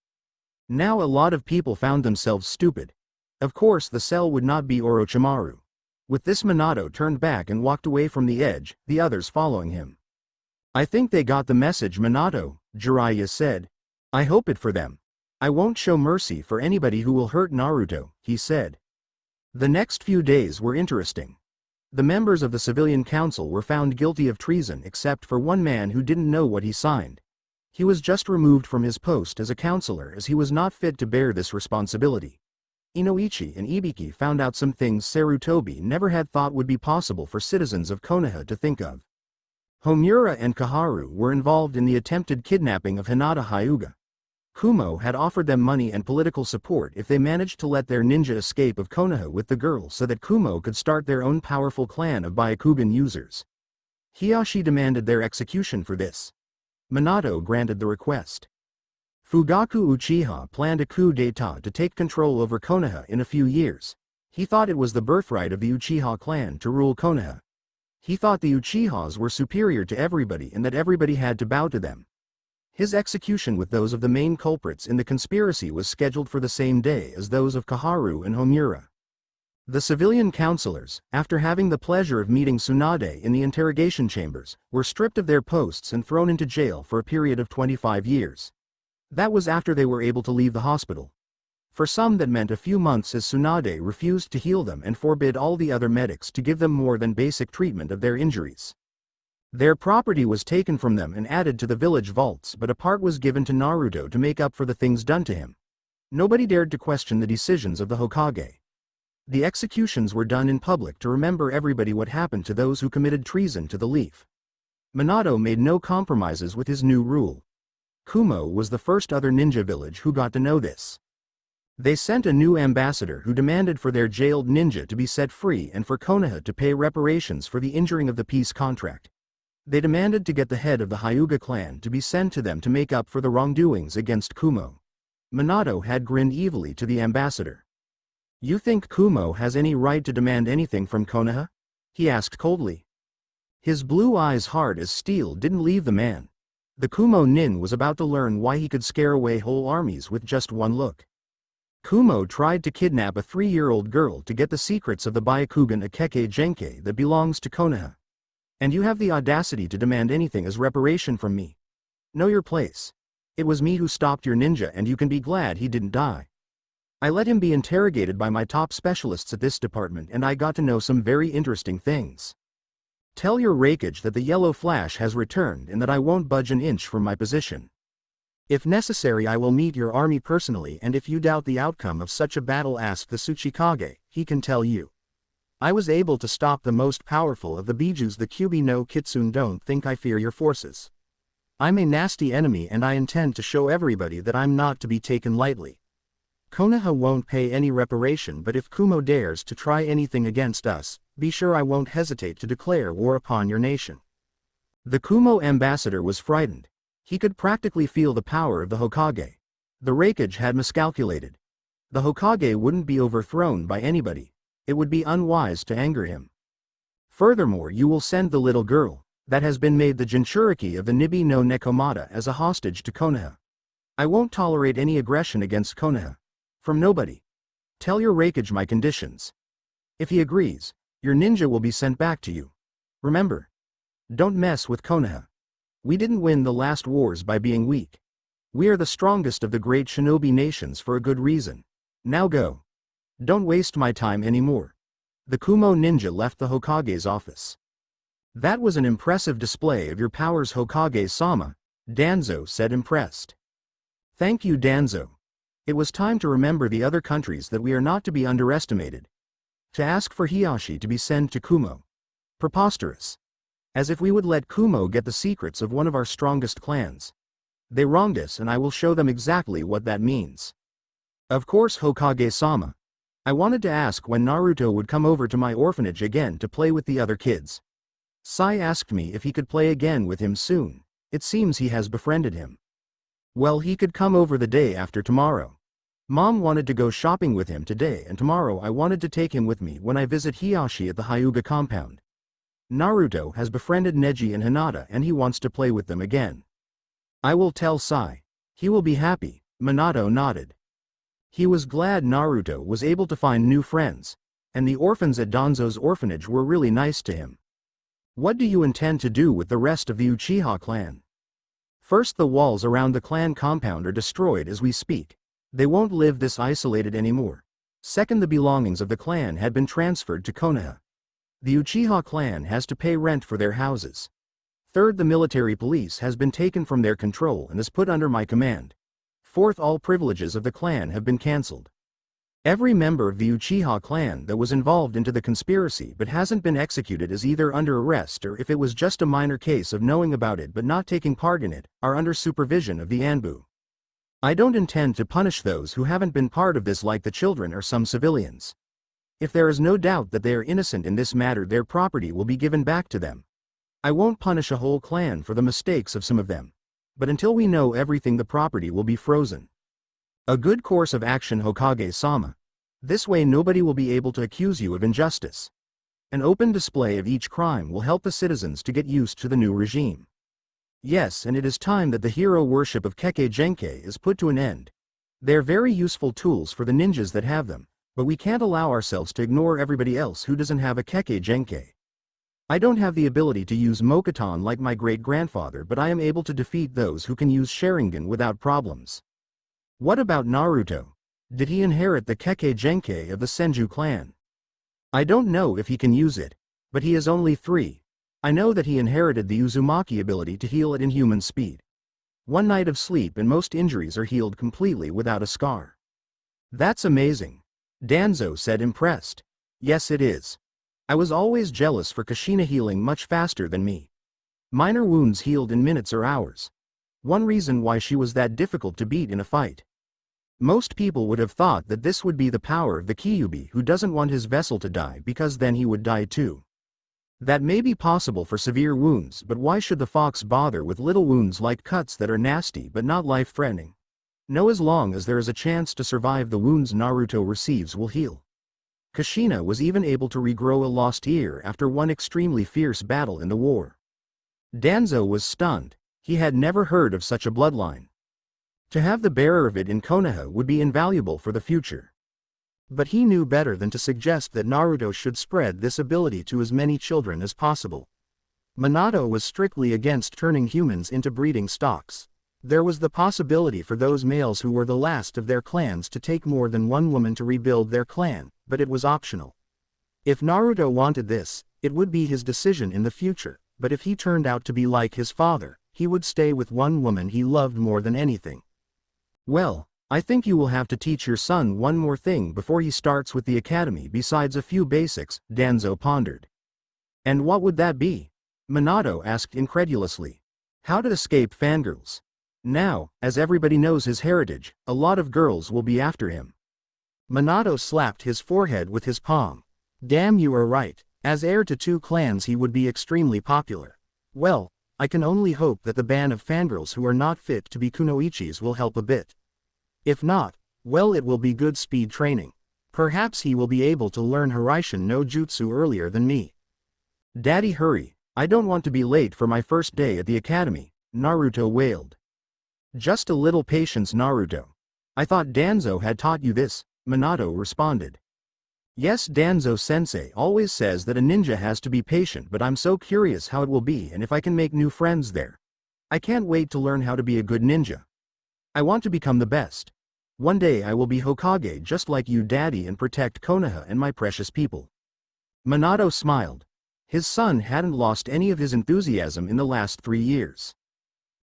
Speaker 1: Now a lot of people found themselves stupid. Of course the cell would not be Orochimaru. With this Minato turned back and walked away from the edge, the others following him. I think they got the message Minato, Jiraiya said. I hope it for them. I won't show mercy for anybody who will hurt Naruto, he said. The next few days were interesting. The members of the civilian council were found guilty of treason except for one man who didn't know what he signed. He was just removed from his post as a counselor as he was not fit to bear this responsibility. Inoichi and Ibiki found out some things Sarutobi never had thought would be possible for citizens of Konoha to think of. Homura and Kaharu were involved in the attempted kidnapping of Hinata Hyuga. Kumo had offered them money and political support if they managed to let their ninja escape of Konoha with the girl so that Kumo could start their own powerful clan of Byakugan users. Hiyashi demanded their execution for this. Minato granted the request. Fugaku Uchiha planned a coup d'état to take control over Konoha in a few years. He thought it was the birthright of the Uchiha clan to rule Konoha. He thought the Uchihas were superior to everybody and that everybody had to bow to them. His execution with those of the main culprits in the conspiracy was scheduled for the same day as those of Kaharu and Homura. The civilian councillors, after having the pleasure of meeting Tsunade in the interrogation chambers, were stripped of their posts and thrown into jail for a period of 25 years. That was after they were able to leave the hospital. For some that meant a few months, as Tsunade refused to heal them and forbid all the other medics to give them more than basic treatment of their injuries. Their property was taken from them and added to the village vaults, but a part was given to Naruto to make up for the things done to him. Nobody dared to question the decisions of the Hokage. The executions were done in public to remember everybody what happened to those who committed treason to the leaf. Minato made no compromises with his new rule. Kumo was the first other ninja village who got to know this. They sent a new ambassador who demanded for their jailed ninja to be set free and for Konoha to pay reparations for the injuring of the peace contract. They demanded to get the head of the Hyuga clan to be sent to them to make up for the wrongdoings against Kumo. Minato had grinned evilly to the ambassador. "You think Kumo has any right to demand anything from Konoha?" he asked coldly. His blue eyes, hard as steel, didn't leave the man. The Kumo nin was about to learn why he could scare away whole armies with just one look. Kumo tried to kidnap a 3-year-old girl to get the secrets of the Byakugan Akeke Genkai that belongs to Konoha. And you have the audacity to demand anything as reparation from me? Know your place. It was me who stopped your ninja, and you can be glad he didn't die. I let him be interrogated by my top specialists at this department, and I got to know some very interesting things. Tell your Raikage that the yellow flash has returned and that I won't budge an inch from my position. If necessary, I will meet your army personally, and if you doubt the outcome of such a battle, ask the Tsuchikage, he can tell you. I was able to stop the most powerful of the Bijus, the Kyubi no Kitsune. Don't think I fear your forces. I'm a nasty enemy, and I intend to show everybody that I'm not to be taken lightly. Konoha won't pay any reparation, but if Kumo dares to try anything against us, be sure I won't hesitate to declare war upon your nation." The Kumo ambassador was frightened. He could practically feel the power of the Hokage. The Raikage had miscalculated. The Hokage wouldn't be overthrown by anybody. It would be unwise to anger him. Furthermore, you will send the little girl, that has been made the Jinchuriki of the Nibi no Nekomata, as a hostage to Konoha. I won't tolerate any aggression against Konoha. From nobody. Tell your Raikage my conditions. If he agrees, your ninja will be sent back to you. Remember, don't mess with Konoha. We didn't win the last wars by being weak. We are the strongest of the great shinobi nations for a good reason. Now go. Don't waste my time anymore. The Kumo ninja left the Hokage's office. That was an impressive display of your powers, Hokage-sama, Danzo said, impressed. Thank you, Danzo. It was time to remember the other countries, that we are not to be underestimated. To ask for Hiyashi to be sent to Kumo. Preposterous. As if we would let Kumo get the secrets of one of our strongest clans. They wronged us, and I will show them exactly what that means. Of course, Hokage-sama. I wanted to ask when Naruto would come over to my orphanage again to play with the other kids. Sai asked me if he could play again with him soon. It seems he has befriended him. Well, he could come over the day after tomorrow. Mom wanted to go shopping with him today, and tomorrow I wanted to take him with me when I visit Hiyashi at the Hyuga compound. Naruto has befriended Neji and Hinata, and he wants to play with them again. I will tell Sai. He will be happy. Minato nodded. He was glad Naruto was able to find new friends, and the orphans at Danzo's orphanage were really nice to him. What do you intend to do with the rest of the Uchiha clan? First, the walls around the clan compound are destroyed as we speak. They won't live this isolated anymore. Second, the belongings of the clan had been transferred to Konoha. The Uchiha clan has to pay rent for their houses. Third, the military police has been taken from their control and is put under my command. Fourth, all privileges of the clan have been cancelled. Every member of the Uchiha clan that was involved into the conspiracy but hasn't been executed is either under arrest, or if it was just a minor case of knowing about it but not taking part in it, are under supervision of the Anbu. I don't intend to punish those who haven't been part of this, like the children or some civilians. If there is no doubt that they are innocent in this matter, their property will be given back to them. I won't punish a whole clan for the mistakes of some of them. But until we know everything, the property will be frozen. A good course of action, Hokage-sama. This way nobody will be able to accuse you of injustice. An open display of each crime will help the citizens to get used to the new regime. Yes, and it is time that the hero worship of Kekkei Genkai is put to an end. They're very useful tools for the ninjas that have them, but we can't allow ourselves to ignore everybody else who doesn't have a Kekkei Genkai. I don't have the ability to use Mokuton like my great-grandfather, but I am able to defeat those who can use Sharingan without problems. What about Naruto? Did he inherit the Kekkei Genkai of the Senju clan? I don't know if he can use it, but he is only 3. I know that he inherited the Uzumaki ability to heal at inhuman speed. One night of sleep and most injuries are healed completely without a scar. That's amazing. Danzo said, impressed. Yes, it is. I was always jealous for Kushina healing much faster than me. Minor wounds healed in minutes or hours. One reason why she was that difficult to beat in a fight. Most people would have thought that this would be the power of the Kyuubi who doesn't want his vessel to die because then he would die too. That may be possible for severe wounds, but why should the fox bother with little wounds like cuts that are nasty but not life-threatening? No, as long as there is a chance to survive, the wounds Naruto receives will heal. Kushina was even able to regrow a lost ear after one extremely fierce battle in the war. Danzo was stunned. He had never heard of such a bloodline. To have the bearer of it in Konoha would be invaluable for the future. But he knew better than to suggest that Naruto should spread this ability to as many children as possible. Minato was strictly against turning humans into breeding stocks. There was the possibility for those males who were the last of their clans to take more than one woman to rebuild their clan, but it was optional. If Naruto wanted this, it would be his decision in the future, but if he turned out to be like his father, he would stay with one woman he loved more than anything. Well, I think you will have to teach your son one more thing before he starts with the academy besides a few basics, Danzo pondered. And what would that be? Minato asked incredulously. How to escape fangirls. Now, as everybody knows his heritage, a lot of girls will be after him. Minato slapped his forehead with his palm. Damn, you are right. As heir to 2 clans he would be extremely popular. Well, I can only hope that the ban of fangirls who are not fit to be kunoichis will help a bit. If not, well, it will be good speed training. Perhaps he will be able to learn Hiraishin no Jutsu earlier than me. Daddy, hurry, I don't want to be late for my first day at the academy, Naruto wailed. Just a little patience, Naruto. I thought Danzo had taught you this, Minato responded. Yes, Danzo-sensei always says that a ninja has to be patient, but I'm so curious how it will be and if I can make new friends there. I can't wait to learn how to be a good ninja. I want to become the best. One day I will be Hokage just like you, Daddy, and protect Konoha and my precious people. Minato smiled. His son hadn't lost any of his enthusiasm in the last 3 years.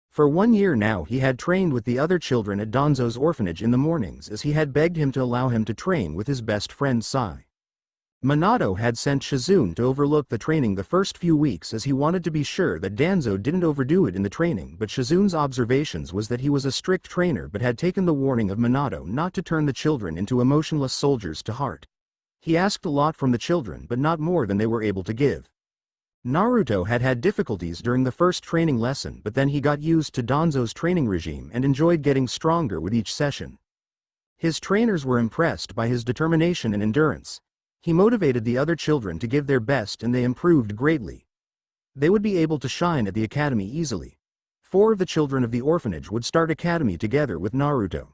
Speaker 1: For 1 year now he had trained with the other children at Danzo's orphanage in the mornings, as he had begged him to allow him to train with his best friend Sai. Minato had sent Shizune to overlook the training the first few weeks as he wanted to be sure that Danzo didn't overdo it in the training, but Shizune's observations was that he was a strict trainer but had taken the warning of Minato not to turn the children into emotionless soldiers to heart. He asked a lot from the children but not more than they were able to give. Naruto had had difficulties during the first training lesson, but then he got used to Danzo's training regime and enjoyed getting stronger with each session. His trainers were impressed by his determination and endurance. He motivated the other children to give their best and they improved greatly. They would be able to shine at the academy easily. 4 of the children of the orphanage would start academy together with Naruto.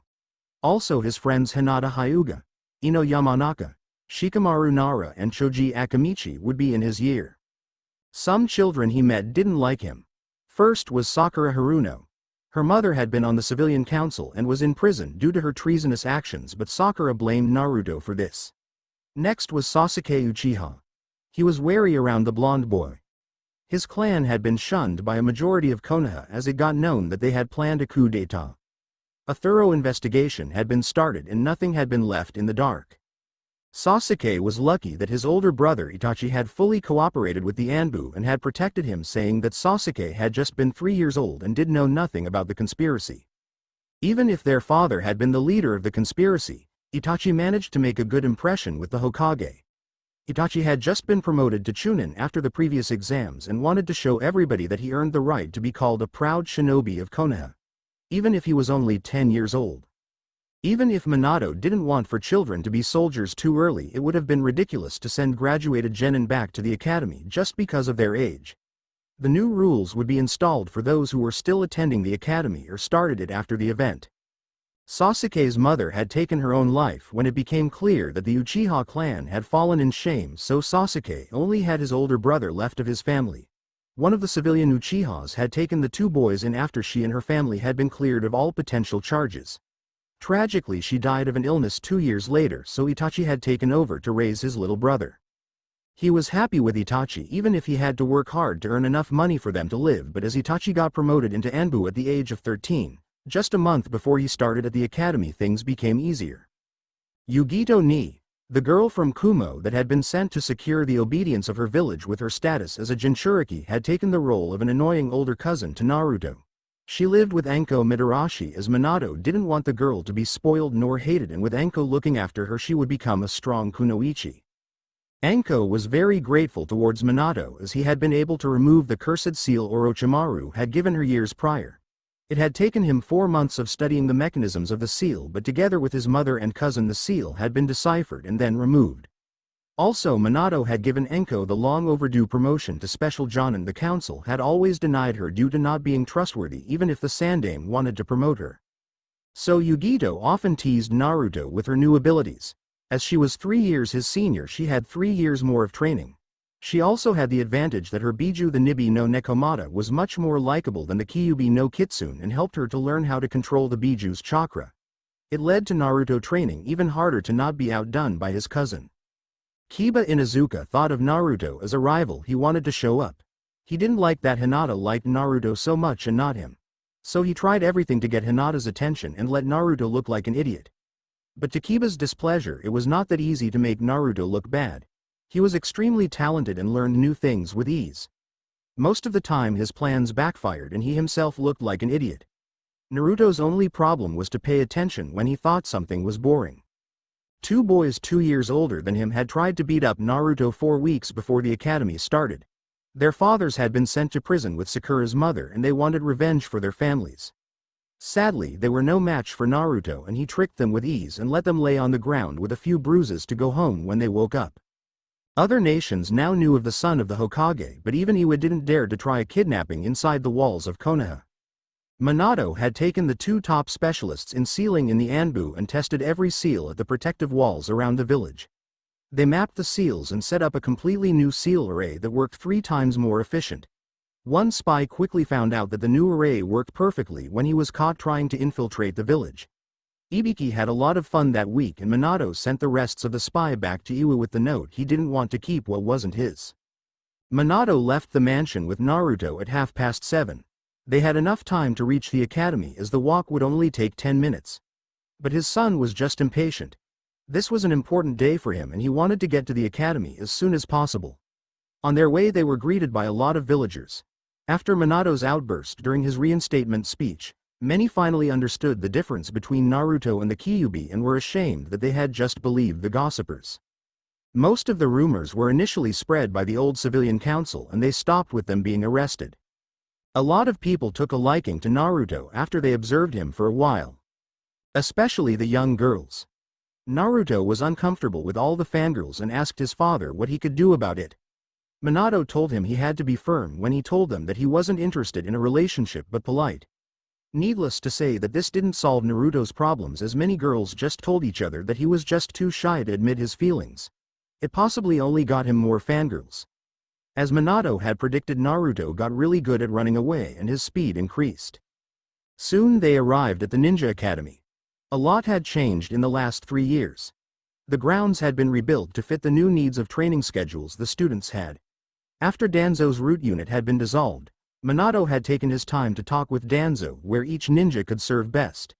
Speaker 1: Also his friends Hinata Hyuga, Ino Yamanaka, Shikamaru Nara and Choji Akamichi would be in his year. Some children he met didn't like him. First was Sakura Haruno. Her mother had been on the civilian council and was in prison due to her treasonous actions, but Sakura blamed Naruto for this. Next was Sasuke Uchiha. He was wary around the blonde boy. His clan had been shunned by a majority of Konoha as it got known that they had planned a coup d'état. A thorough investigation had been started and nothing had been left in the dark. Sasuke was lucky that his older brother Itachi had fully cooperated with the Anbu and had protected him, saying that Sasuke had just been 3 years old and did know nothing about the conspiracy. Even if their father had been the leader of the conspiracy, Itachi managed to make a good impression with the Hokage. Itachi had just been promoted to Chunin after the previous exams and wanted to show everybody that he earned the right to be called a proud shinobi of Konoha. Even if he was only 10 years old. Even if Minato didn't want for children to be soldiers too early, it would have been ridiculous to send graduated genin back to the academy just because of their age. The new rules would be installed for those who were still attending the academy or started it after the event. Sasuke's mother had taken her own life when it became clear that the Uchiha clan had fallen in shame, so Sasuke only had his older brother left of his family. One of the civilian Uchihas had taken the two boys in after she and her family had been cleared of all potential charges. Tragically, she died of an illness 2 years later, so Itachi had taken over to raise his little brother. He was happy with Itachi even if he had to work hard to earn enough money for them to live, but as Itachi got promoted into Anbu at the age of 13, just a month before he started at the academy, things became easier. Yugito Ni, the girl from Kumo that had been sent to secure the obedience of her village with her status as a Jinchuriki, had taken the role of an annoying older cousin to Naruto. She lived with Anko Mitarashi as Minato didn't want the girl to be spoiled nor hated, and with Anko looking after her she would become a strong kunoichi. Anko was very grateful towards Minato as he had been able to remove the cursed seal Orochimaru had given her years prior. It had taken him 4 months of studying the mechanisms of the seal, but together with his mother and cousin the seal had been deciphered and then removed. Also, Minato had given Enko the long overdue promotion to Special Jonin. The council had always denied her due to not being trustworthy even if the Sandaime wanted to promote her. So Yugito often teased Naruto with her new abilities. As she was 3 years his senior, she had 3 years more of training. She also had the advantage that her Biju the Nibi no Nekomata was much more likable than the Kyuubi no Kitsune and helped her to learn how to control the Biju's chakra. It led to Naruto training even harder to not be outdone by his cousin. Kiba Inuzuka thought of Naruto as a rival. He wanted to show up. He didn't like that Hinata liked Naruto so much and not him. So he tried everything to get Hinata's attention and let Naruto look like an idiot. But to Kiba's displeasure, it was not that easy to make Naruto look bad. He was extremely talented and learned new things with ease. Most of the time his plans backfired and he himself looked like an idiot. Naruto's only problem was to pay attention when he thought something was boring. 2 boys 2 years older than him had tried to beat up Naruto 4 weeks before the academy started. Their fathers had been sent to prison with Sakura's mother and they wanted revenge for their families. Sadly, they were no match for Naruto and he tricked them with ease and let them lay on the ground with a few bruises to go home when they woke up. Other nations now knew of the son of the Hokage, but even Iwa didn't dare to try a kidnapping inside the walls of Konoha. Minato had taken the 2 top specialists in sealing in the Anbu and tested every seal at the protective walls around the village. They mapped the seals and set up a completely new seal array that worked 3 times more efficient. One spy quickly found out that the new array worked perfectly when he was caught trying to infiltrate the village. Ibiki had a lot of fun that week and Minato sent the rests of the spy back to Iwa with the note he didn't want to keep what wasn't his. Minato left the mansion with Naruto at 7:30. They had enough time to reach the academy as the walk would only take 10 minutes. But his son was just impatient. This was an important day for him and he wanted to get to the academy as soon as possible. On their way they were greeted by a lot of villagers. After Minato's outburst during his reinstatement speech, many finally understood the difference between Naruto and the Kyuubi and were ashamed that they had just believed the gossipers. Most of the rumors were initially spread by the old civilian council and they stopped with them being arrested. A lot of people took a liking to Naruto after they observed him for a while. Especially the young girls. Naruto was uncomfortable with all the fangirls and asked his father what he could do about it. Minato told him he had to be firm when he told them that he wasn't interested in a relationship but polite. Needless to say that this didn't solve Naruto's problems as many girls just told each other that he was just too shy to admit his feelings. It possibly only got him more fangirls. As Minato had predicted, Naruto got really good at running away and his speed increased. Soon they arrived at the Ninja Academy. A lot had changed in the last 3 years. The grounds had been rebuilt to fit the new needs of training schedules the students had. After Danzo's root unit had been dissolved, Minato had taken his time to talk with Danzo where each ninja could serve best.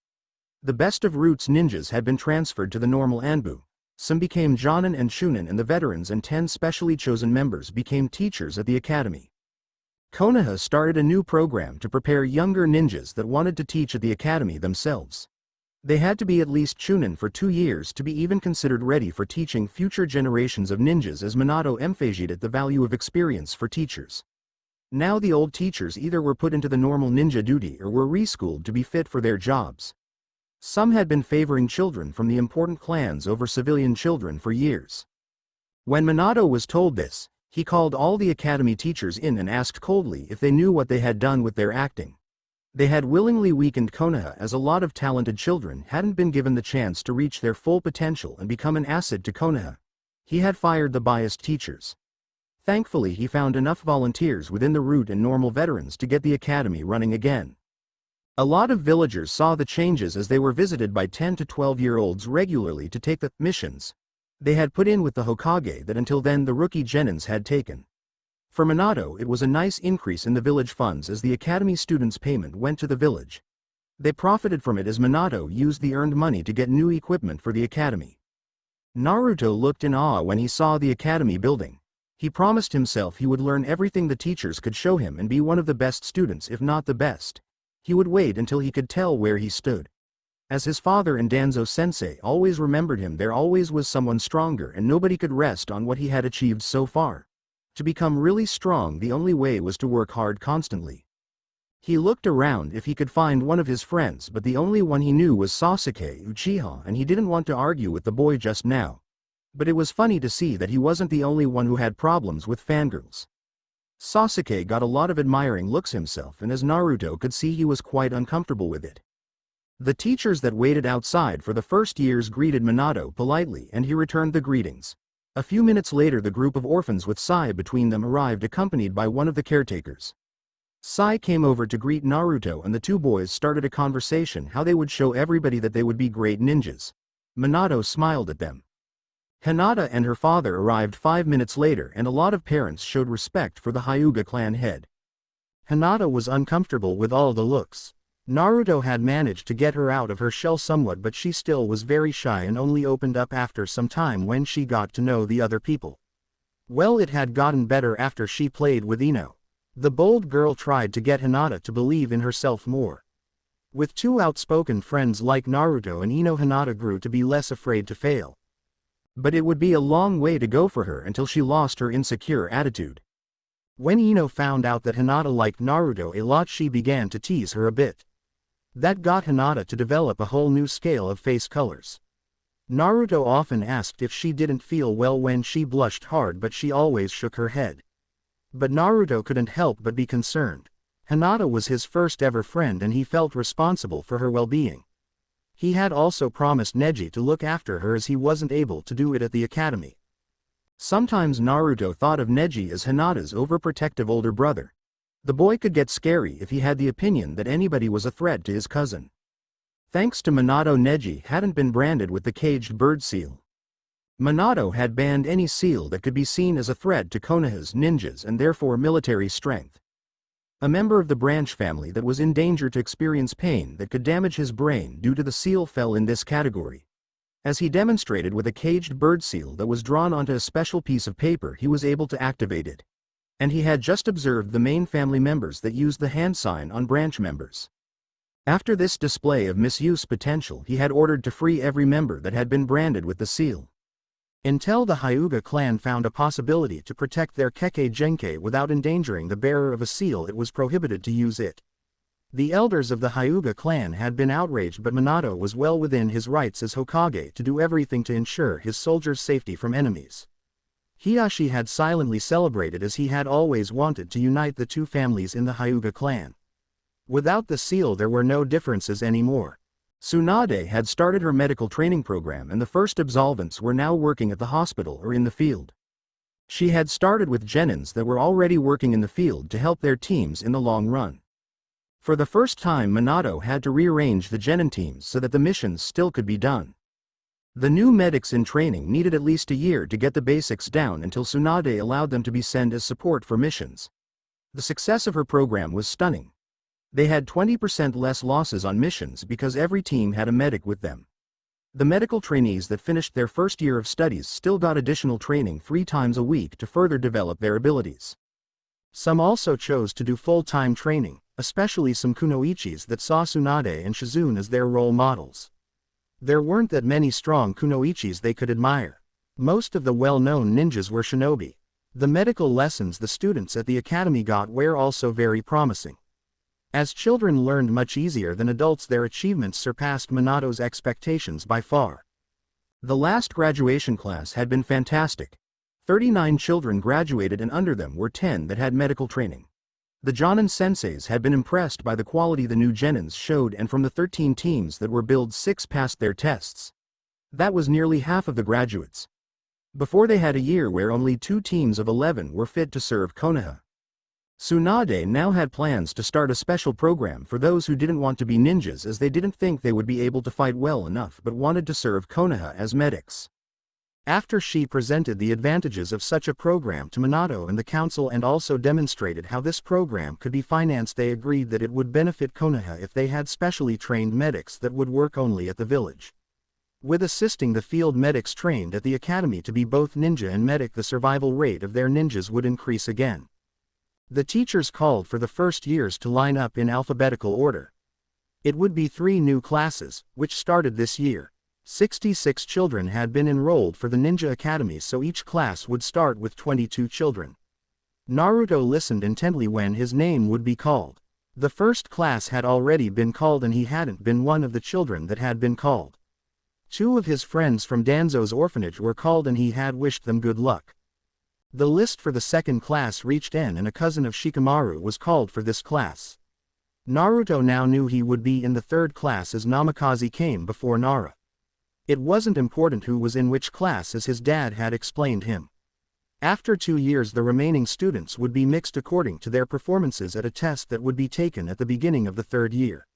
Speaker 1: The best of Roots ninjas had been transferred to the normal Anbu. Some became Jonin and Shunin and the veterans and 10 specially chosen members became teachers at the academy. Konoha started a new program to prepare younger ninjas that wanted to teach at the academy themselves. They had to be at least Chunin for 2 years to be even considered ready for teaching future generations of ninjas, as Minato emphasized the value of experience for teachers. Now the old teachers either were put into the normal ninja duty or were reschooled to be fit for their jobs. Some had been favoring children from the important clans over civilian children for years. When Minato was told this, He called all the academy teachers in and asked coldly if they knew what they had done with their acting. They had willingly weakened Konoha, as a lot of talented children hadn't been given the chance to reach their full potential and become an asset to Konoha. He had fired the biased teachers. Thankfully, he found enough volunteers within the root and normal veterans to get the academy running again. A lot of villagers saw the changes as they were visited by 10 to 12-year-olds regularly to take the missions they had put in with the Hokage that until then the rookie genins had taken. For Minato, it was a nice increase in the village funds as the academy students' payment went to the village. They profited from it as Minato used the earned money to get new equipment for the academy. Naruto looked in awe when he saw the academy building. He promised himself he would learn everything the teachers could show him and be one of the best students, if not the best. He would wait until he could tell where he stood. As his father and Danzo-sensei always remembered him, there always was someone stronger and nobody could rest on what he had achieved so far. To become really strong, the only way was to work hard constantly. He looked around if he could find one of his friends, but the only one he knew was Sasuke Uchiha, and he didn't want to argue with the boy just now. But it was funny to see that he wasn't the only one who had problems with fangirls. Sasuke got a lot of admiring looks himself, and as Naruto could see, he was quite uncomfortable with it. The teachers that waited outside for the first years greeted Minato politely, and he returned the greetings. A few minutes later, the group of orphans with Sai between them arrived, accompanied by one of the caretakers. Sai came over to greet Naruto, and the two boys started a conversation how they would show everybody that they would be great ninjas. Minato smiled at them. Hinata and her father arrived 5 minutes later, and a lot of parents showed respect for the Hyuga clan head.
Speaker 2: Hinata was uncomfortable with all the looks. Naruto had managed to get her out of her shell somewhat, but she still was very shy and only opened up after some time when she got to know the other people. Well, it had gotten better after she played with Ino. The bold girl tried to get Hinata to believe in herself more. With two outspoken friends like Naruto and Ino, Hinata grew to be less afraid to fail.
Speaker 1: But it would be a long way to go for her until she lost her insecure attitude.
Speaker 2: When Ino found out that Hinata liked Naruto a lot, she began to tease her a bit. That got Hinata to develop a whole new scale of face colors. Naruto often asked if she didn't feel well when she blushed hard, but she always shook her head. But Naruto couldn't help but be concerned. Hinata was his first ever friend and he felt responsible for her well-being. He had also promised Neji to look after her as he wasn't able to do it at the academy.
Speaker 1: Sometimes Naruto thought of Neji as Hinata's overprotective older brother. The boy could get scary if he had the opinion that anybody was a threat to his cousin. Thanks to Minato, Neji hadn't been branded with the caged bird seal. Minato had banned any seal that could be seen as a threat to Konoha's ninjas and therefore military strength. A member of the branch family that was in danger to experience pain that could damage his brain due to the seal fell in this category. As he demonstrated with a caged bird seal that was drawn onto a special piece of paper, he was able to activate it. And he had just observed the main family members that used the hand sign on branch members. After this display of misuse potential, he had ordered to free every member that had been branded with the seal.
Speaker 2: Until the Hyuga clan found a possibility to protect their Kekkei Genkai without endangering the bearer of a seal, it was prohibited to use it. The elders of the Hyuga clan had been outraged, but Minato was well within his rights as Hokage to do everything to ensure his soldiers' safety from enemies. Hiashi had silently celebrated as he had always wanted to unite the two families in the Hyuga clan. Without the seal, there were no differences anymore.
Speaker 1: Tsunade had started her medical training program, and the first absolvents were now working at the hospital or in the field. She had started with genins that were already working in the field to help their teams in the long run. For the first time, Minato had to rearrange the genin teams so that the missions still could be done. The new medics in training needed at least a year to get the basics down until Tsunade allowed them to be sent as support for missions. The success of her program was stunning. They had 20% less losses on missions because every team had a medic with them. The medical trainees that finished their first year of studies still got additional training 3 times a week to further develop their abilities.
Speaker 2: Some also chose to do full-time training, especially some kunoichis that saw Tsunade and Shizune as their role models. There weren't that many strong kunoichis they could admire. Most of the well-known ninjas were shinobi. The medical lessons the students at the academy got were also very promising. As children learned much easier than adults, their achievements surpassed Minato's expectations by far.
Speaker 1: The last graduation class had been fantastic. 39 children graduated and under them were 10 that had medical training. The Jonin senseis had been impressed by the quality the new genins showed, and from the 13 teams that were billed, 6 passed their tests. That was nearly half of the graduates. Before they had a year where only 2 teams of 11 were fit to serve Konoha. Tsunade now had plans to start a special program for those who didn't want to be ninjas, as they didn't think they would be able to fight well enough but wanted to serve Konoha as medics.
Speaker 2: After she presented the advantages of such a program to Minato and the council and also demonstrated how this program could be financed, they agreed that it would benefit Konoha if they had specially trained medics that would work only at the village. With assisting the field medics trained at the academy to be both ninja and medic, the survival rate of their ninjas would increase again. The teachers called for the first years to line up in alphabetical order. It would be 3 new classes, which started this year. 66 children had been enrolled for the Ninja Academy, so each class would start with 22 children. Naruto listened intently when his name would be called. The first class had already been called and he hadn't been one of the children that had been called. 2 of his friends from Danzo's orphanage were called and he had wished them good luck. The list for the second class reached N, and a cousin of Shikamaru was called for this class. Naruto now knew he would be in the third class as Namikaze came before Nara. It wasn't important who was in which class, as his dad had explained him. After 2 years the remaining students would be mixed according to their performances at a test that would be taken at the beginning of the 3rd year.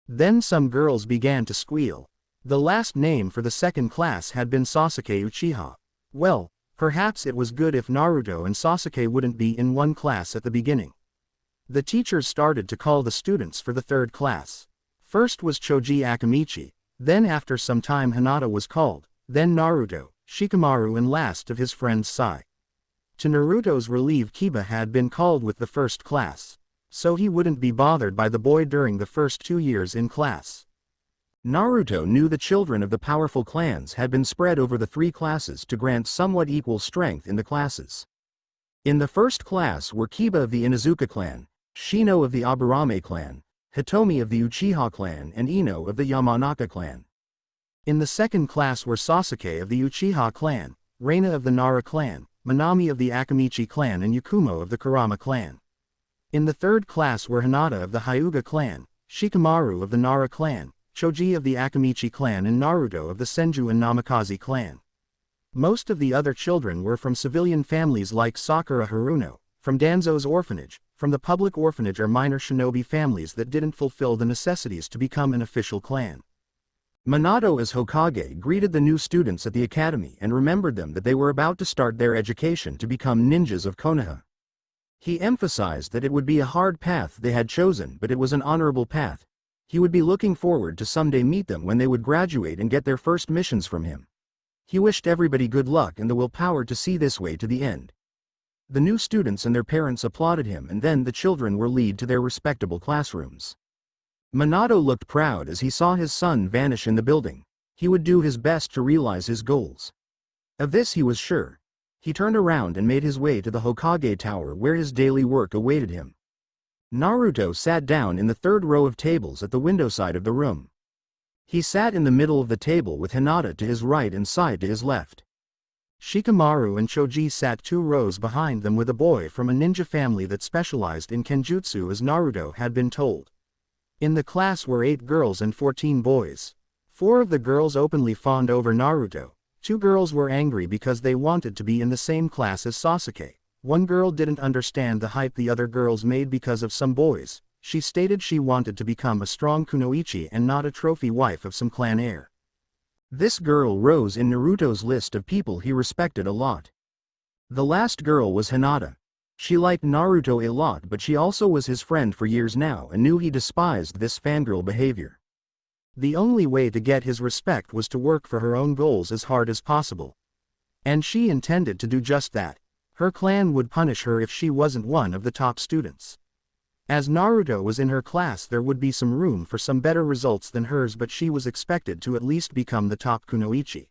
Speaker 2: Then some girls began to squeal. The last name for the second class had been Sasuke Uchiha. Well, perhaps it was good if Naruto and Sasuke wouldn't be in one class at the beginning. The teachers started to call the students for the 3rd class. First was Choji Akamichi. Then after some time Hinata was called, then Naruto, Shikamaru, and last of his friends Sai. To Naruto's relief, Kiba had been called with the first class, so he wouldn't be bothered by the boy during the first 2 years in class.
Speaker 1: Naruto knew the children of the powerful clans had been spread over the 3 classes to grant somewhat equal strength in the classes. In the first class were Kiba of the Inuzuka clan, Shino of the Aburame clan, Hitomi of the Uchiha clan, and Ino of the Yamanaka clan.
Speaker 2: In the second class were Sasuke of the Uchiha clan, Reina of the Nara clan, Minami of the Akamichi clan, and Yakumo of the Kurama clan. In the third class were Hinata of the Hyuga clan, Shikamaru of the Nara clan, Choji of the Akamichi clan, and Naruto of the Senju and Namikaze clan. Most of the other children were from civilian families like Sakura Haruno, from Danzo's orphanage, from the public orphanage, or minor shinobi families that didn't fulfill the necessities to become an official clan.
Speaker 1: Minato as Hokage greeted the new students at the academy and remembered them that they were about to start their education to become ninjas of Konoha. He emphasized that it would be a hard path they had chosen, but it was an honorable path. He would be looking forward to someday meet them when they would graduate and get their first missions from him. He wished everybody good luck and the willpower to see this way to the end. The new students and their parents applauded him, and then the children were led to their respectable classrooms. Minato looked proud as he saw his son vanish in the building. He would do his best to realize his goals. Of this he was sure. He turned around and made his way to the Hokage Tower where his daily work awaited him. Naruto sat down in the 3rd row of tables at the window side of the room. He sat in the middle of the table with Hinata to his right and Sai to his left.
Speaker 2: Shikamaru and Choji sat 2 rows behind them with a boy from a ninja family that specialized in kenjutsu, as Naruto had been told. In the class were 8 girls and 14 boys. 4 of the girls openly fawned over Naruto. 2 girls were angry because they wanted to be in the same class as Sasuke. 1 girl didn't understand the hype the other girls made because of some boys. She stated she wanted to become a strong kunoichi and not a trophy wife of some clan heir.
Speaker 1: This girl rose in Naruto's list of people he respected a lot. The last girl was Hinata. She liked Naruto a lot, but she also was his friend for years now and knew he despised this fangirl behavior.
Speaker 2: The only way to get his respect was to work for her own goals as hard as possible. And she intended to do just that. Her clan would punish her if she wasn't one of the top students. As Naruto was in her class, there would be some room for some better results than hers, but she was expected to at least become the top kunoichi.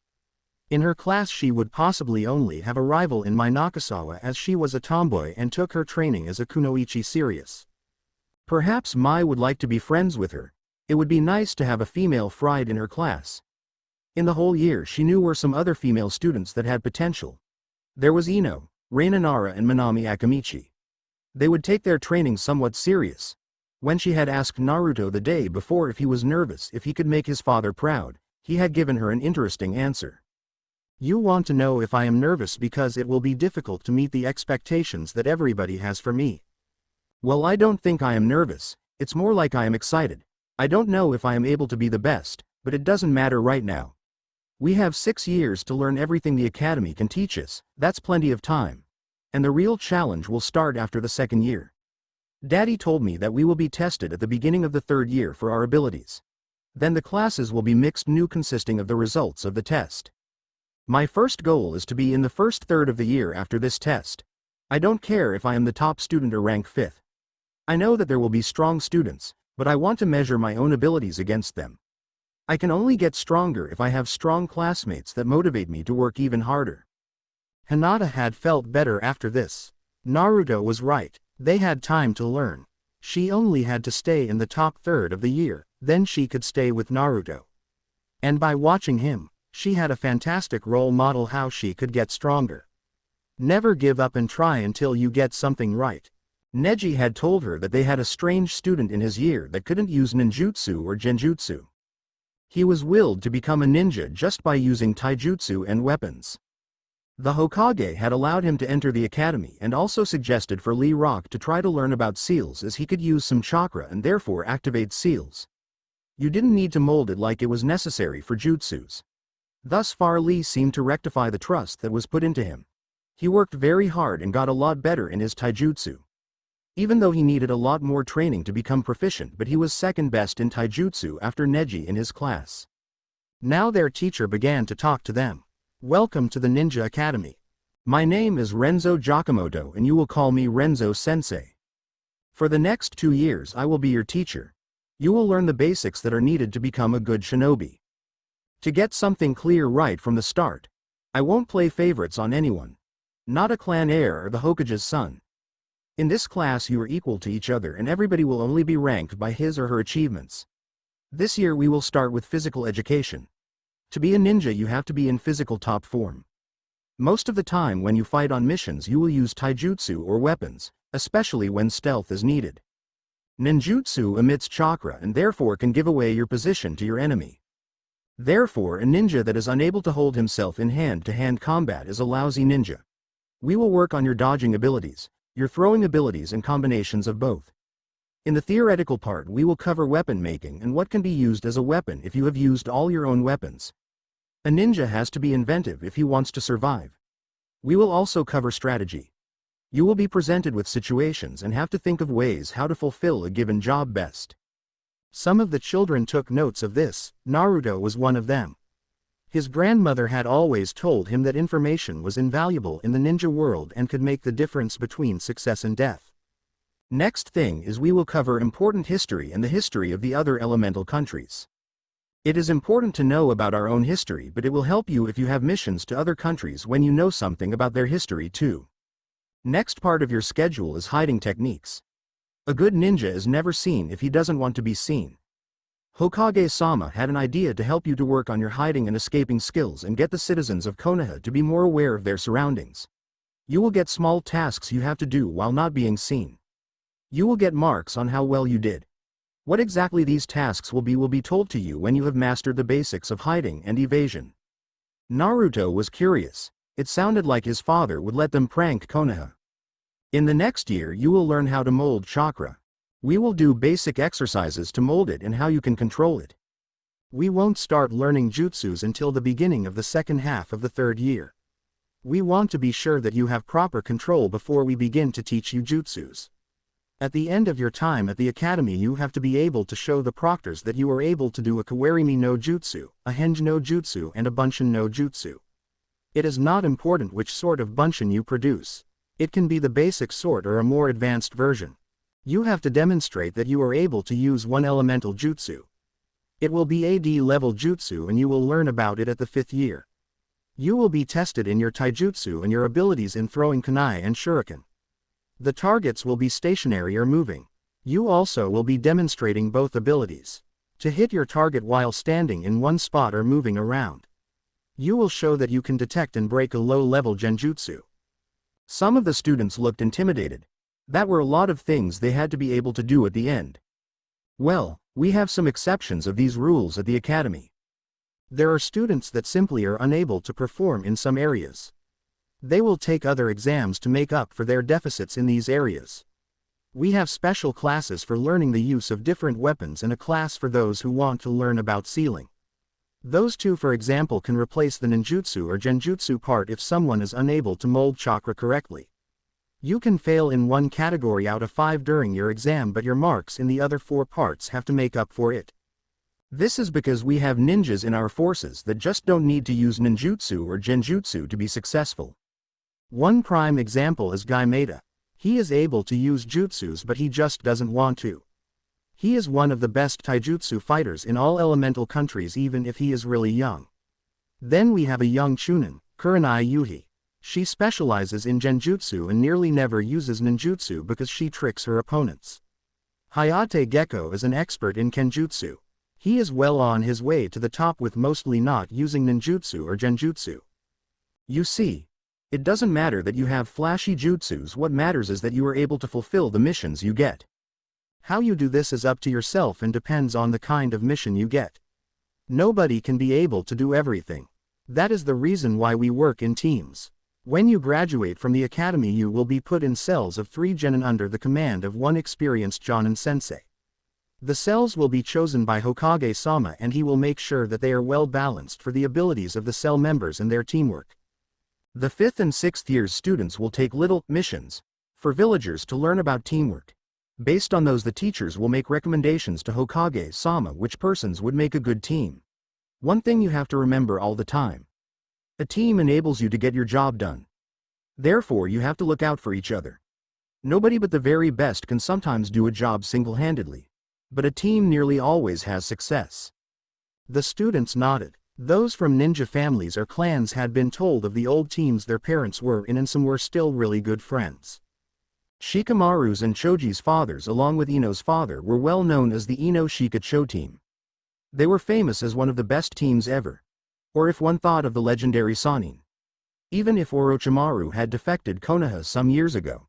Speaker 2: In her class she would possibly only have a rival in Mai Nakasawa, as she was a tomboy and took her training as a kunoichi serious.
Speaker 1: Perhaps Mai would like to be friends with her. It would be nice to have a female friend in her class. In the whole year she knew were some other female students that had potential. There was Ino, Rainanara and Manami Akamichi. They would take their training somewhat serious. When she had asked Naruto the day before if he was nervous if he could make his father proud, he had given her an interesting answer.
Speaker 2: You want to know if I am nervous because it will be difficult to meet the expectations that everybody has for me.
Speaker 1: Well, I don't think I am nervous, it's more like I am excited. I don't know if I am able to be the best, but it doesn't matter right now. We have 6 years to learn everything the academy can teach us, that's plenty of time. And the real challenge will start after the 2nd year. Daddy told me that we will be tested at the beginning of the 3rd year for our abilities. Then the classes will be mixed new consisting of the results of the test. My first goal is to be in the first third of the year after this test. I don't care if I am the top student or rank 5th. I know that there will be strong students, but I want to measure my own abilities against them. I can only get stronger if I have strong classmates that motivate me to work even harder.
Speaker 2: Hinata had felt better after this. Naruto was right, they had time to learn. She only had to stay in the top third of the year, then she could stay with Naruto. And by watching him, she had a fantastic role model how she could get stronger. Never give up and try until you get something right.
Speaker 1: Neji had told her that they had a strange student in his year that couldn't use ninjutsu or genjutsu. He was willed to become a ninja just by using taijutsu and weapons. The Hokage had allowed him to enter the academy and also suggested for Lee Rock to try to learn about seals as he could use some chakra and therefore activate seals. You didn't need to mold it like it was necessary for jutsus. Thus far Lee seemed to rectify the trust that was put into him. He worked very hard and got a lot better in his taijutsu. Even though he needed a lot more training to become proficient, but he was second best in taijutsu after Neji in his class.
Speaker 2: Now their teacher began to talk to them. Welcome to the Ninja Academy.
Speaker 1: My name is Renzo Giacomoto and you will call me Renzo Sensei. For the next 2 years I will be your teacher. You will learn the basics that are needed to become a good shinobi. To get something clear right from the start, I won't play favorites on anyone. Not a clan heir or the Hokage's son. In this class you are equal to each other and everybody will only be ranked by his or her achievements. This year we will start with physical education. To be a ninja you have to be in physical top form. Most of the time when you fight on missions you will use taijutsu or weapons, especially when stealth is needed. Ninjutsu emits chakra and therefore can give away your position to your enemy. Therefore, a ninja that is unable to hold himself in hand-to-hand combat is a lousy ninja. We will work on your dodging abilities, your throwing abilities and combinations of both. In the theoretical part we will cover weapon making and what can be used as a weapon if you have used all your own weapons. A ninja has to be inventive if he wants to survive. We will also cover strategy. You will be presented with situations and have to think of ways how to fulfill a given job best.
Speaker 2: Some of the children took notes of this. Naruto was one of them. His grandmother had always told him that information was invaluable in the ninja world and could make the difference between success and death.
Speaker 1: Next thing is we will cover important history and the history of the other elemental countries. It is important to know about our own history, but it will help you if you have missions to other countries when you know something about their history too. Next part of your schedule is hiding techniques. A good ninja is never seen if he doesn't want to be seen. Hokage-sama had an idea to help you to work on your hiding and escaping skills and get the citizens of Konoha to be more aware of their surroundings. You will get small tasks you have to do while not being seen. You will get marks on how well you did. What exactly these tasks will be told to you when you have mastered the basics of hiding and evasion. Naruto was curious. It sounded like his father would let them prank Konoha. In the next year you will learn how to mold chakra. We will do basic exercises to mold it and how you can control it.
Speaker 2: We won't start learning jutsus until the beginning of the second half of the 3rd year. We want to be sure that you have proper control before we begin to teach you jutsus. At the end of your time at the academy you have to be able to show the proctors that you are able to do a Kawarimi no Jutsu, a Henge no Jutsu and a Bunshin no Jutsu. It is not important which sort of Bunshin you produce. It can be the basic sort or a more advanced version. You have to demonstrate that you are able to use one elemental jutsu. It will be AD level jutsu and you will learn about it at the 5th year. You will be tested in your taijutsu and your abilities in throwing kunai and shuriken. The targets will be stationary or moving. You also will be demonstrating both abilities. To hit your target while standing in one spot or moving around. You will show that you can detect and break a low-level genjutsu.
Speaker 1: Some of the students looked intimidated. That were a lot of things they had to be able to do at the end. Well, we have some exceptions of these rules at the academy.
Speaker 2: There are students that simply are unable to perform in some areas. They will take other exams to make up for their deficits in these areas. We have special classes for learning the use of different weapons and a class for those who want to learn about sealing. Those two, for example, can replace the ninjutsu or genjutsu part if someone is unable to mold chakra correctly. You can fail in one category out of 5 during your exam, but your marks in the other 4 parts have to make up for it.
Speaker 1: This is because we have ninjas in our forces that just don't need to use ninjutsu or genjutsu to be successful.
Speaker 2: One prime example is Gaimeta. He is able to use jutsus, but he just doesn't want to. He is one of the best taijutsu fighters in all elemental countries, even if he is really young. Then we have a young chunin, Kurenai Yuhi. She specializes in genjutsu and nearly never uses ninjutsu because she tricks her opponents. Hayate Gecko is an expert in kenjutsu. He is well on his way to the top with mostly not using ninjutsu or genjutsu.
Speaker 1: You see, it doesn't matter that you have flashy jutsus, what matters is that you are able to fulfill the missions you get.
Speaker 2: How you do this is up to yourself and depends on the kind of mission you get. Nobody can be able to do everything. That is the reason why we work in teams. When you graduate from the academy, you will be put in cells of 3 genin under the command of one experienced Jonin sensei. The cells will be chosen by Hokage-sama, and he will make sure that they are well balanced for the abilities of the cell members and their teamwork.
Speaker 1: The 5th and 6th years students will take little missions for villagers to learn about teamwork. Based on those, the teachers will make recommendations to Hokage-sama which persons would make a good team. One thing you have to remember all the time: a team enables you to get your job done. Therefore, you have to look out for each other. Nobody but the very best can sometimes do a job single-handedly, but a team nearly always has success.
Speaker 2: The students nodded. Those from ninja families or clans had been told of the old teams their parents were in, and some were still really good friends.
Speaker 1: Shikamaru's and Choji's fathers, along with Ino's father, were well known as the Ino Shika Cho team. They were famous as one of the best teams ever. Or if one thought of the legendary Sanin. Even if Orochimaru had defected Konoha some years ago,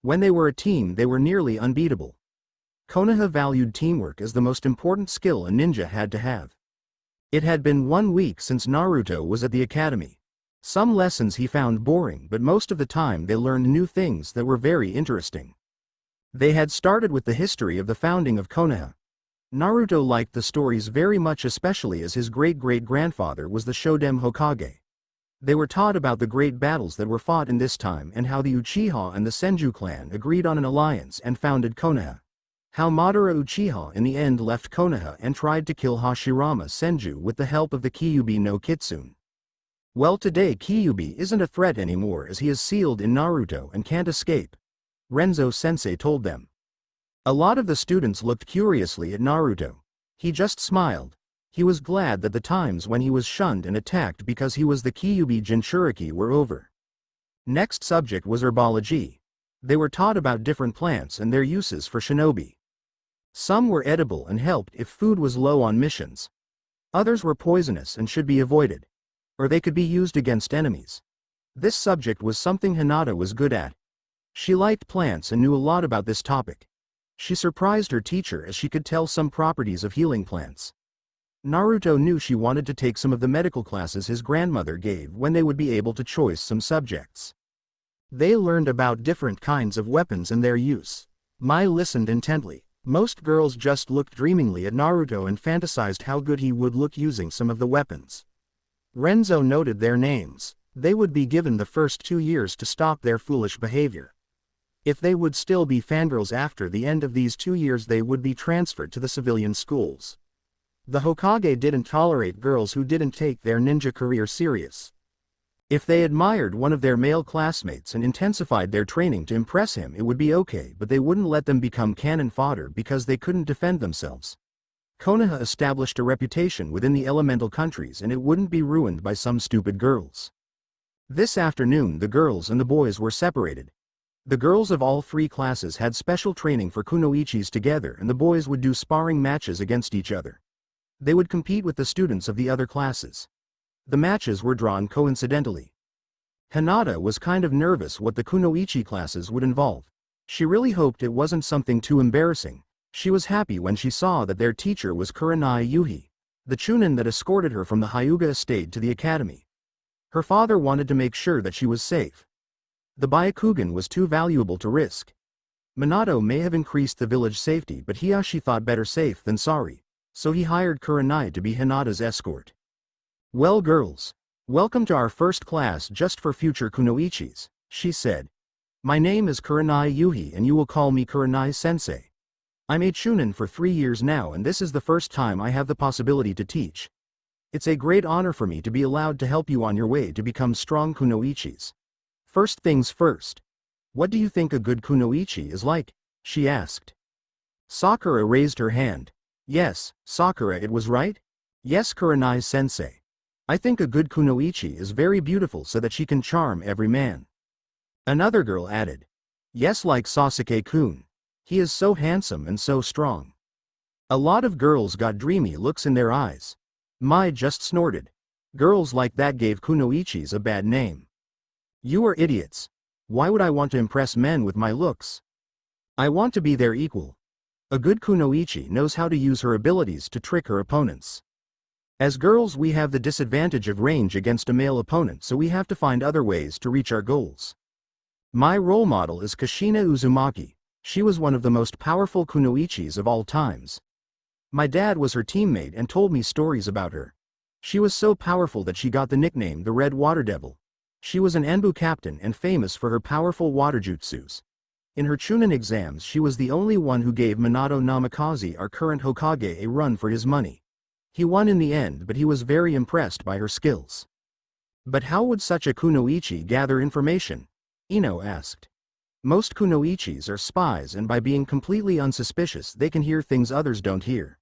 Speaker 1: when they were a team they were nearly unbeatable. Konoha valued teamwork as the most important skill a ninja had to have. It had been 1 week since Naruto was at the academy. Some lessons he found boring, but most of the time they learned new things that were very interesting. They had started with the history of the founding of Konoha. Naruto liked the stories very much, especially as his great-great-grandfather was the Shoden Hokage. They were taught about the great battles that were fought in this time and how the Uchiha and the Senju clan agreed on an alliance and founded Konoha. How Madara Uchiha in the end left Konoha and tried to kill Hashirama Senju with the help of the Kyuubi no Kitsune. Well, today Kyuubi isn't a threat anymore as he is sealed in Naruto and can't escape, Renzo-sensei told them. A lot of the students looked curiously at Naruto. He just smiled. He was glad that the times when he was shunned and attacked because he was the Kyuubi Jinchuriki were over. Next subject was herbology. They were taught about different plants and their uses for shinobi. Some were edible and helped if food was low on missions. Others were poisonous and should be avoided, or they could be used against enemies. This subject was something Hinata was good at. She liked plants and knew a lot about this topic. She surprised her teacher as she could tell some properties of healing plants. Naruto knew she wanted to take some of the medical classes his grandmother gave when they would be able to choose some subjects. They learned about different kinds of weapons and their use. Mai listened intently. Most girls just looked dreamingly at Naruto and fantasized how good he would look using some of the weapons. Renzo noted their names. They would be given the first 2 years to stop their foolish behavior. If they would still be fangirls after the end of these 2 years, they would be transferred to the civilian schools. The Hokage didn't tolerate girls who didn't take their ninja career serious. If they admired one of their male classmates and intensified their training to impress him, it would be okay, but they wouldn't let them become cannon fodder because they couldn't defend themselves. Konoha established a reputation within the elemental countries, and it wouldn't be ruined by some stupid girls. This afternoon the girls and the boys were separated. The girls of all 3 classes had special training for kunoichis together, and the boys would do sparring matches against each other. They would compete with the students of the other classes. The matches were drawn coincidentally. Hinata was kind of nervous what the kunoichi classes would involve. She really hoped it wasn't something too embarrassing. She was happy when she saw that their teacher was Kurenai Yuhi, the chunin that escorted her from the Hyuga estate to the academy. Her father wanted to make sure that she was safe. The Byakugan was too valuable to risk. Minato may have increased the village safety, but Hiyashi thought better safe than sorry, so he hired Kurenai to be Hinata's escort. "Well girls, welcome to our first class just for future kunoichis," she said. "My name is Kurenai Yuhi and you will call me Kurenai-sensei. I'm a chunin for 3 years now and this is the first time I have the possibility to teach. It's a great honor for me to be allowed to help you on your way to become strong kunoichis. First things first. What do you think a good kunoichi is like?" she asked. Sakura raised her hand. "Yes, Sakura, it was right? Yes, Kurenai-sensei. I think a good kunoichi is very beautiful so that she can charm every man." Another girl added. "Yes, like Sasuke-kun. He is so handsome and so strong." A lot of girls got dreamy looks in their eyes. Mai just snorted. Girls like that gave kunoichis a bad name. "You are idiots. Why would I want to impress men with my looks? I want to be their equal. A good kunoichi knows how to use her abilities to trick her opponents. As girls we have the disadvantage of range against a male opponent, so we have to find other ways to reach our goals. My role model is Kushina Uzumaki. She was one of the most powerful kunoichis of all times. My dad was her teammate and told me stories about her. She was so powerful that she got the nickname the Red Water Devil. She was an Enbu captain and famous for her powerful water jutsus. In her chunin exams she was the only one who gave Minato Namikaze, our current Hokage, a run for his money. He won in the end, but he was very impressed by her skills. "But how would such a kunoichi gather information?" Ino asked. "Most kunoichis are spies, and by being completely unsuspicious they can hear things others don't hear.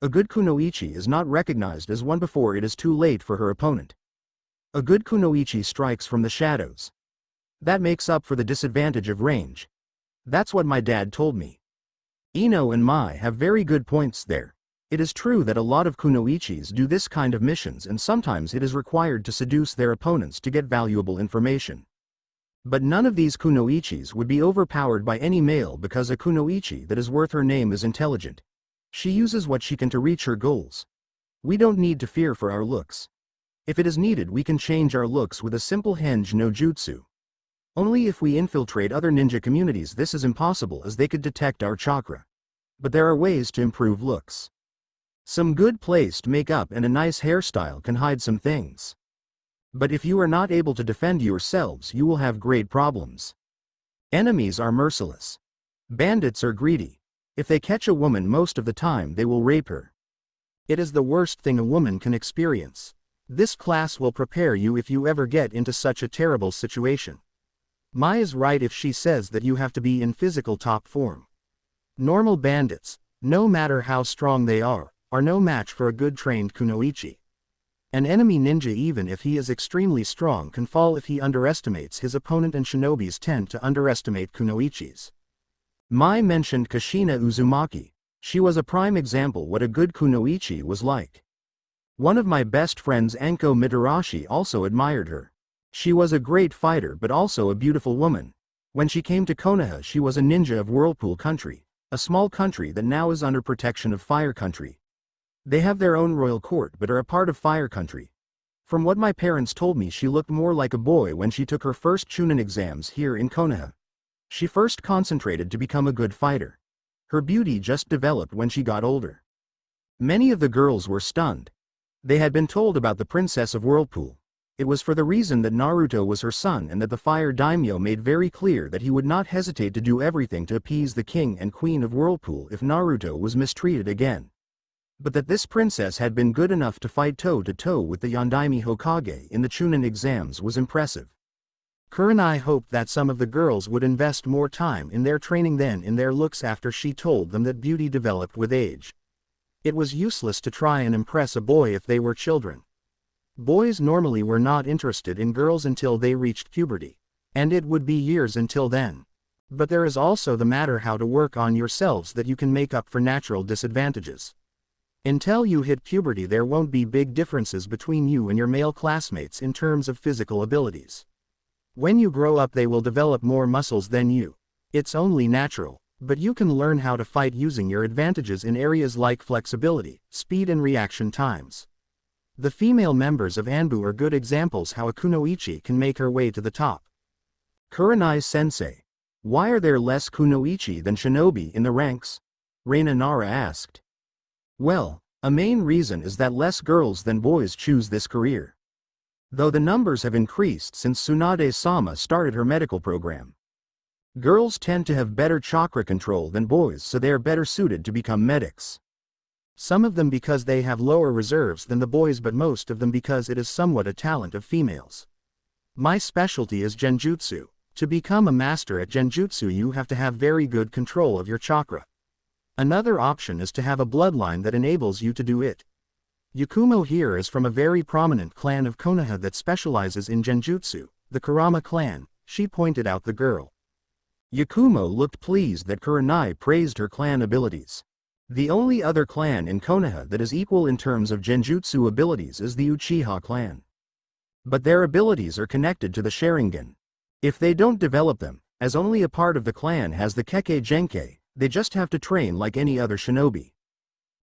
Speaker 1: A good kunoichi is not recognized as one before it is too late for her opponent. A good kunoichi strikes from the shadows. That makes up for the disadvantage of range. That's what my dad told me." Ino and Mai have very good points there. It is true that a lot of kunoichis do this kind of missions, and sometimes it is required to seduce their opponents to get valuable information. But none of these kunoichis would be overpowered by any male, because a kunoichi that is worth her name is intelligent. She uses what she can to reach her goals. We don't need to fear for our looks. If it is needed we can change our looks with a simple henge no jutsu. Only if we infiltrate other ninja communities this is impossible, as they could detect our chakra. But there are ways to improve looks. Some good placed makeup and a nice hairstyle can hide some things. But if you are not able to defend yourselves you will have great problems. Enemies are merciless. Bandits are greedy. If they catch a woman most of the time they will rape her. It is the worst thing a woman can experience. This class will prepare you if you ever get into such a terrible situation. Mai is right if she says that you have to be in physical top form. Normal bandits, no matter how strong they are no match for a good trained kunoichi. An enemy ninja, even if he is extremely strong, can fall if he underestimates his opponent, and shinobis tend to underestimate kunoichis. Mai mentioned Kushina Uzumaki. She was a prime example what a good kunoichi was like. One of my best friends, Anko Mitarashi, also admired her. She was a great fighter but also a beautiful woman. When she came to Konoha she was a ninja of Whirlpool Country, a small country that now is under protection of Fire Country. They have their own royal court but are a part of Fire Country. From what my parents told me, she looked more like a boy when she took her first chunin exams here in Konoha. She first concentrated to become a good fighter. Her beauty just developed when she got older. Many of the girls were stunned. They had been told about the Princess of Whirlpool. It was for the reason that Naruto was her son, and that the Fire Daimyo made very clear that he would not hesitate to do everything to appease the king and queen of Whirlpool if Naruto was mistreated again. But that this princess had been good enough to fight toe-to-toe with the Yondaime Hokage in the chunin exams was impressive. Kurenai hoped that some of the girls would invest more time in their training than in their looks after she told them that beauty developed with age. It was useless to try and impress a boy if they were children. Boys normally were not interested in girls until they reached puberty, and it would be years until then. But there is also the matter how to work on yourselves that you can make up for natural disadvantages.
Speaker 2: Until you hit puberty there won't be big differences between you and your male classmates in terms of physical abilities. When you grow up they will develop more muscles than you. It's only natural, but you can learn how to fight using your advantages in areas like flexibility, speed and reaction times. The female members of Anbu are good examples how a kunoichi can make her way to the top.
Speaker 1: Kurenai-sensei, why are there less kunoichi than shinobi in the ranks? Reina Nara asked. Well, a main reason is that less girls than boys choose this career. Though the numbers have increased since Tsunade-sama started her medical program. Girls tend to have better chakra control than boys, so they are better suited to become medics.
Speaker 2: Some of them because they have lower reserves than the boys, but most of them because it is somewhat a talent of females. My specialty is genjutsu. To become a master at genjutsu you have to have very good control of your chakra. Another option is to have a bloodline that enables you to do it. Yakumo here is from a very prominent clan of Konoha that specializes in genjutsu, the Kurama clan, she pointed out the girl.
Speaker 1: Yakumo looked pleased that Kurenai praised her clan abilities. The only other clan in Konoha that is equal in terms of genjutsu abilities is the Uchiha clan. But their abilities are connected to the Sharingan. If they don't develop them, as only a part of the clan has the Kekkei Genkei, they just have to train like any other shinobi.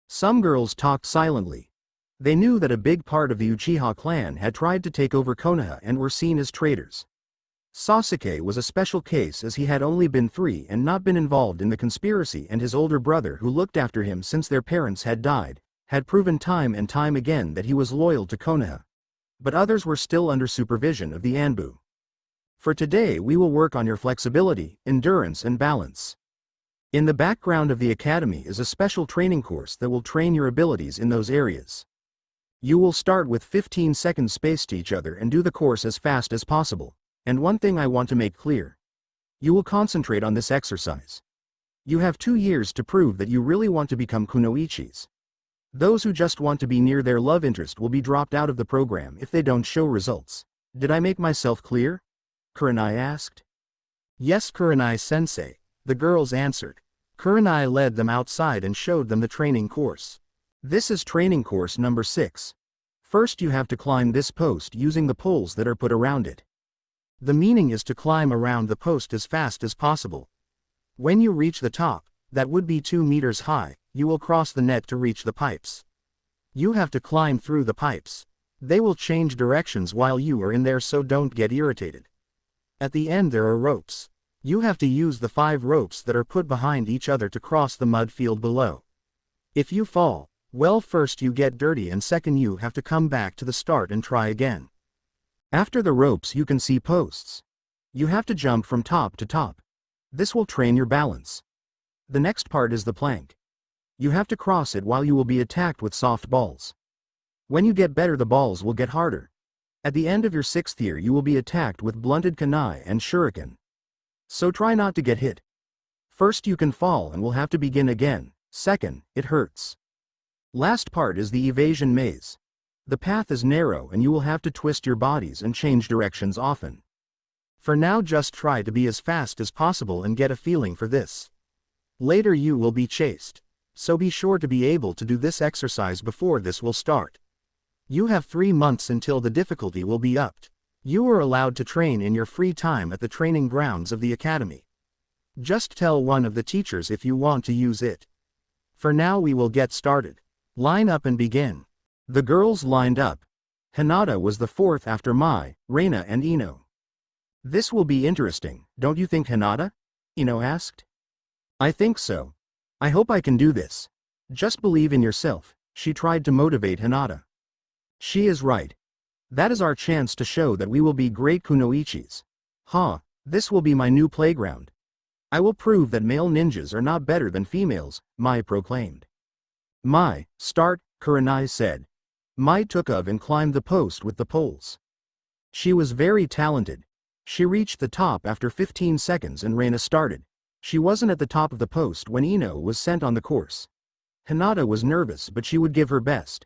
Speaker 1: Some girls talked silently. They knew that a big part of the Uchiha clan had tried to take over Konoha and were seen as traitors. Sasuke was a special case as he had only been 3 and not been involved in the conspiracy, and his older brother who looked after him since their parents had died, had proven time and time again that he was loyal to Konoha. But others were still under supervision of the Anbu. For today we will work on your flexibility, endurance and balance. In the background of the academy is a special training course that will train your abilities in those areas. You will start with 15 seconds space to each other and do the course as fast as possible. And one thing I want to make clear. You will concentrate on this exercise. You have 2 years to prove that you really want to become kunoichis. Those who just want to be near their love interest will be dropped out of the program if they don't show results. Did I make myself clear? Kurenai asked.
Speaker 2: Yes, Kurenai-sensei, the girls answered. Kurenai led them outside and showed them the training course.
Speaker 1: This is training course number 6. First you have to climb this post using the poles that are put around it.
Speaker 2: The meaning is to climb around the post as fast as possible. When you reach the top, that would be 2 meters high, you will cross the net to reach the pipes. You have to climb through the pipes. They will change directions while you are in there, so don't get irritated. At the end there are ropes. You have to use the 5 ropes that are put behind each other to cross the mud field below. If you fall, well, first you get dirty and second you have to come back to the start and try again.
Speaker 1: After the ropes you can see posts. You have to jump from top to top. This will train your balance. The next part is the plank. You have to cross it while you will be attacked with soft balls. When you get better the balls will get harder. At the end of your 6th year you will be attacked with blunted kunai and shuriken. So try not to get hit. First you can fall and will have to begin again. Second, it hurts. Last part is the evasion maze. The path is narrow and you will have to twist your bodies and change directions often. For now just try to be as fast as possible and get a feeling for this. Later you will be chased. So be sure to be able to do this exercise before this will start. You have 3 months until the difficulty will be upped. You are allowed to train in your free time at the training grounds of the academy. Just tell one of the teachers if you want to use it. For now we will get started. Line up and begin. The girls lined up. Hinata was the 4th after Mai, Reina and Ino. This will be interesting, don't you think, Hinata? Ino asked. I think so. I hope I can do this. Just believe in yourself, she tried to motivate Hinata. She is right. That is our chance to show that we will be great kunoichis. This will be my new playground. I will prove that male ninjas are not better than females, Mai proclaimed. Mai, start, Kurenai said. Mai took of and climbed the post with the poles. She was very talented. She reached the top after 15 seconds and Reina started. She wasn't at the top of the post when Ino was sent on the course. Hinata was nervous but she would give her best.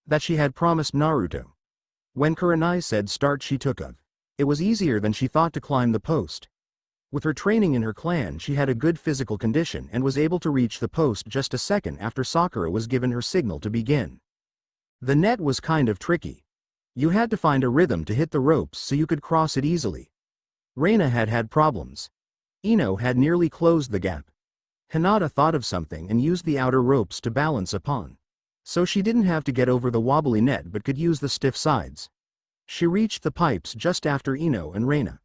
Speaker 1: That she had promised Naruto. When Kurenai said start she took of. It was easier than she thought to climb the post. With her training in her clan, she had a good physical condition and was able to reach the post just a second after Sakura was given her signal to begin. The net was kind of tricky. You had to find a rhythm to hit the ropes so you could cross it easily. Reina had had problems. Ino had nearly closed the gap. Hinata thought of something and used the outer ropes to balance upon. So she didn't have to get over the wobbly net but could use the stiff sides. She reached the pipes just after Ino and Reina.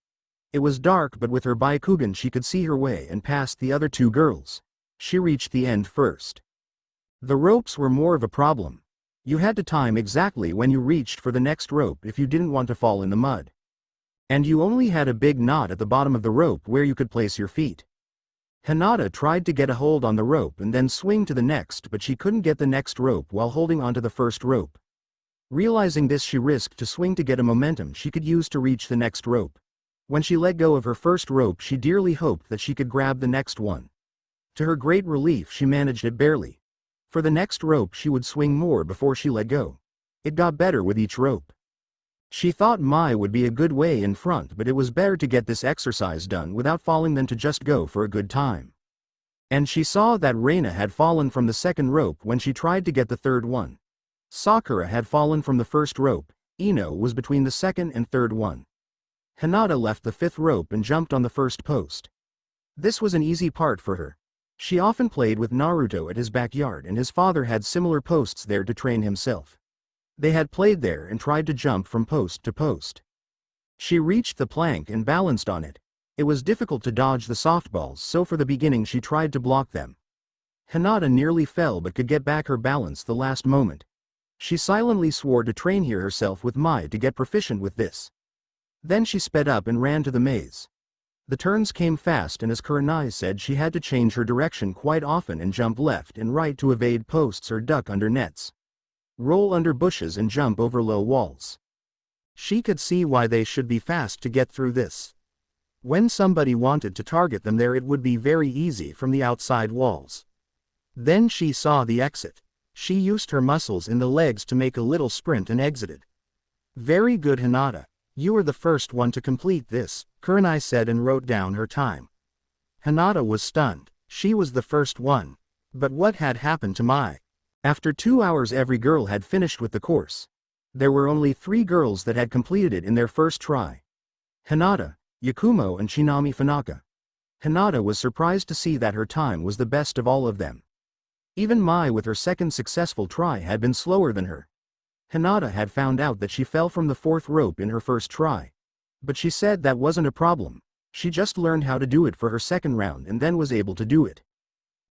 Speaker 1: It was dark, but with her Byakugan she could see her way and passed the other two girls. She reached the end first. The ropes were more of a problem. You had to time exactly when you reached for the next rope if you didn't want to fall in the mud. And you only had a big knot at the bottom of the rope where you could place your feet. Hinata tried to get a hold on the rope and then swing to the next, but she couldn't get the next rope while holding onto the first rope. Realizing this, she risked to swing to get a momentum she could use to reach the next rope. When she let go of her first rope, she dearly hoped that she could grab the next one. To her great relief, she managed it barely. For the next rope she would swing more before she let go. It got better with each rope. She thought Mai would be a good way in front, but it was better to get this exercise done without falling than to just go for a good time. And she saw that Reina had fallen from the second rope when she tried to get the third one. Sakura had fallen from the first rope. Ino was between the second and third one. Hinata left the fifth rope and jumped on the first post. This was an easy part for her. She often played with Naruto at his backyard, and his father had similar posts there to train himself. They had played there and tried to jump from post to post. She reached the plank and balanced on it. It was difficult to dodge the softballs, so for the beginning she tried to block them. Hinata nearly fell but could get back her balance the last moment. She silently swore to train here herself with Mai to get proficient with this. Then she sped up and ran to the maze. The turns came fast, and as Kurenai said, she had to change her direction quite often and jump left and right to evade posts or duck under nets. Roll under bushes and jump over low walls. She could see why they should be fast to get through this. When somebody wanted to target them there, it would be very easy from the outside walls. Then she saw the exit. She used her muscles in the legs to make a little sprint and exited. Very good, Hinata. You were the first one to complete this, Kurenai said and wrote down her time. Hinata was stunned. She was the first one. But what had happened to Mai? After 2 hours every girl had finished with the course. There were only 3 girls that had completed it in their first try. Hinata, Yakumo and Shinami Funaka. Hinata was surprised to see that her time was the best of all of them. Even Mai with her second successful try had been slower than her. Hinata had found out that she fell from the 4th rope in her first try. But she said that wasn't a problem. She just learned how to do it for her second round and then was able to do it.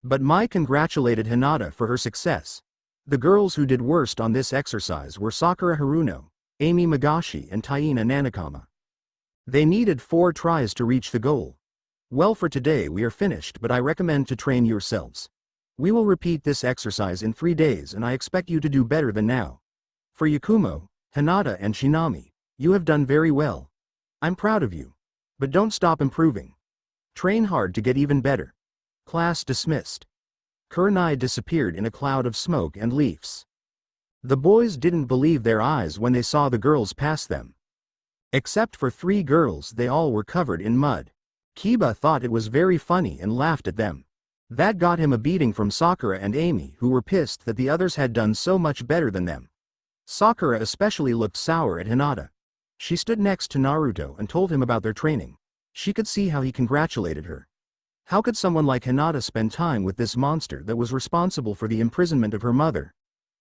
Speaker 1: But Mai congratulated Hinata for her success. The girls who did worst on this exercise were Sakura Haruno, Amy Magashi and Taina Nanakama. They needed 4 tries to reach the goal. Well, for today we are finished, but I recommend to train yourselves. We will repeat this exercise in 3 days and I expect you to do better than now. For Yakumo, Hinata and Shinami, you have done very well. I'm proud of you. But don't stop improving. Train hard to get even better. Class dismissed. Kurenai disappeared in a cloud of smoke and leaves. The boys didn't believe their eyes when they saw the girls pass them. Except for 3 girls, they all were covered in mud. Kiba thought it was very funny and laughed at them. That got him a beating from Sakura and Amy, who were pissed that the others had done so much better than them. Sakura especially looked sour at Hinata. She stood next to Naruto and told him about their training. She could see how he congratulated her. How could someone like Hinata spend time with this monster that was responsible for the imprisonment of her mother?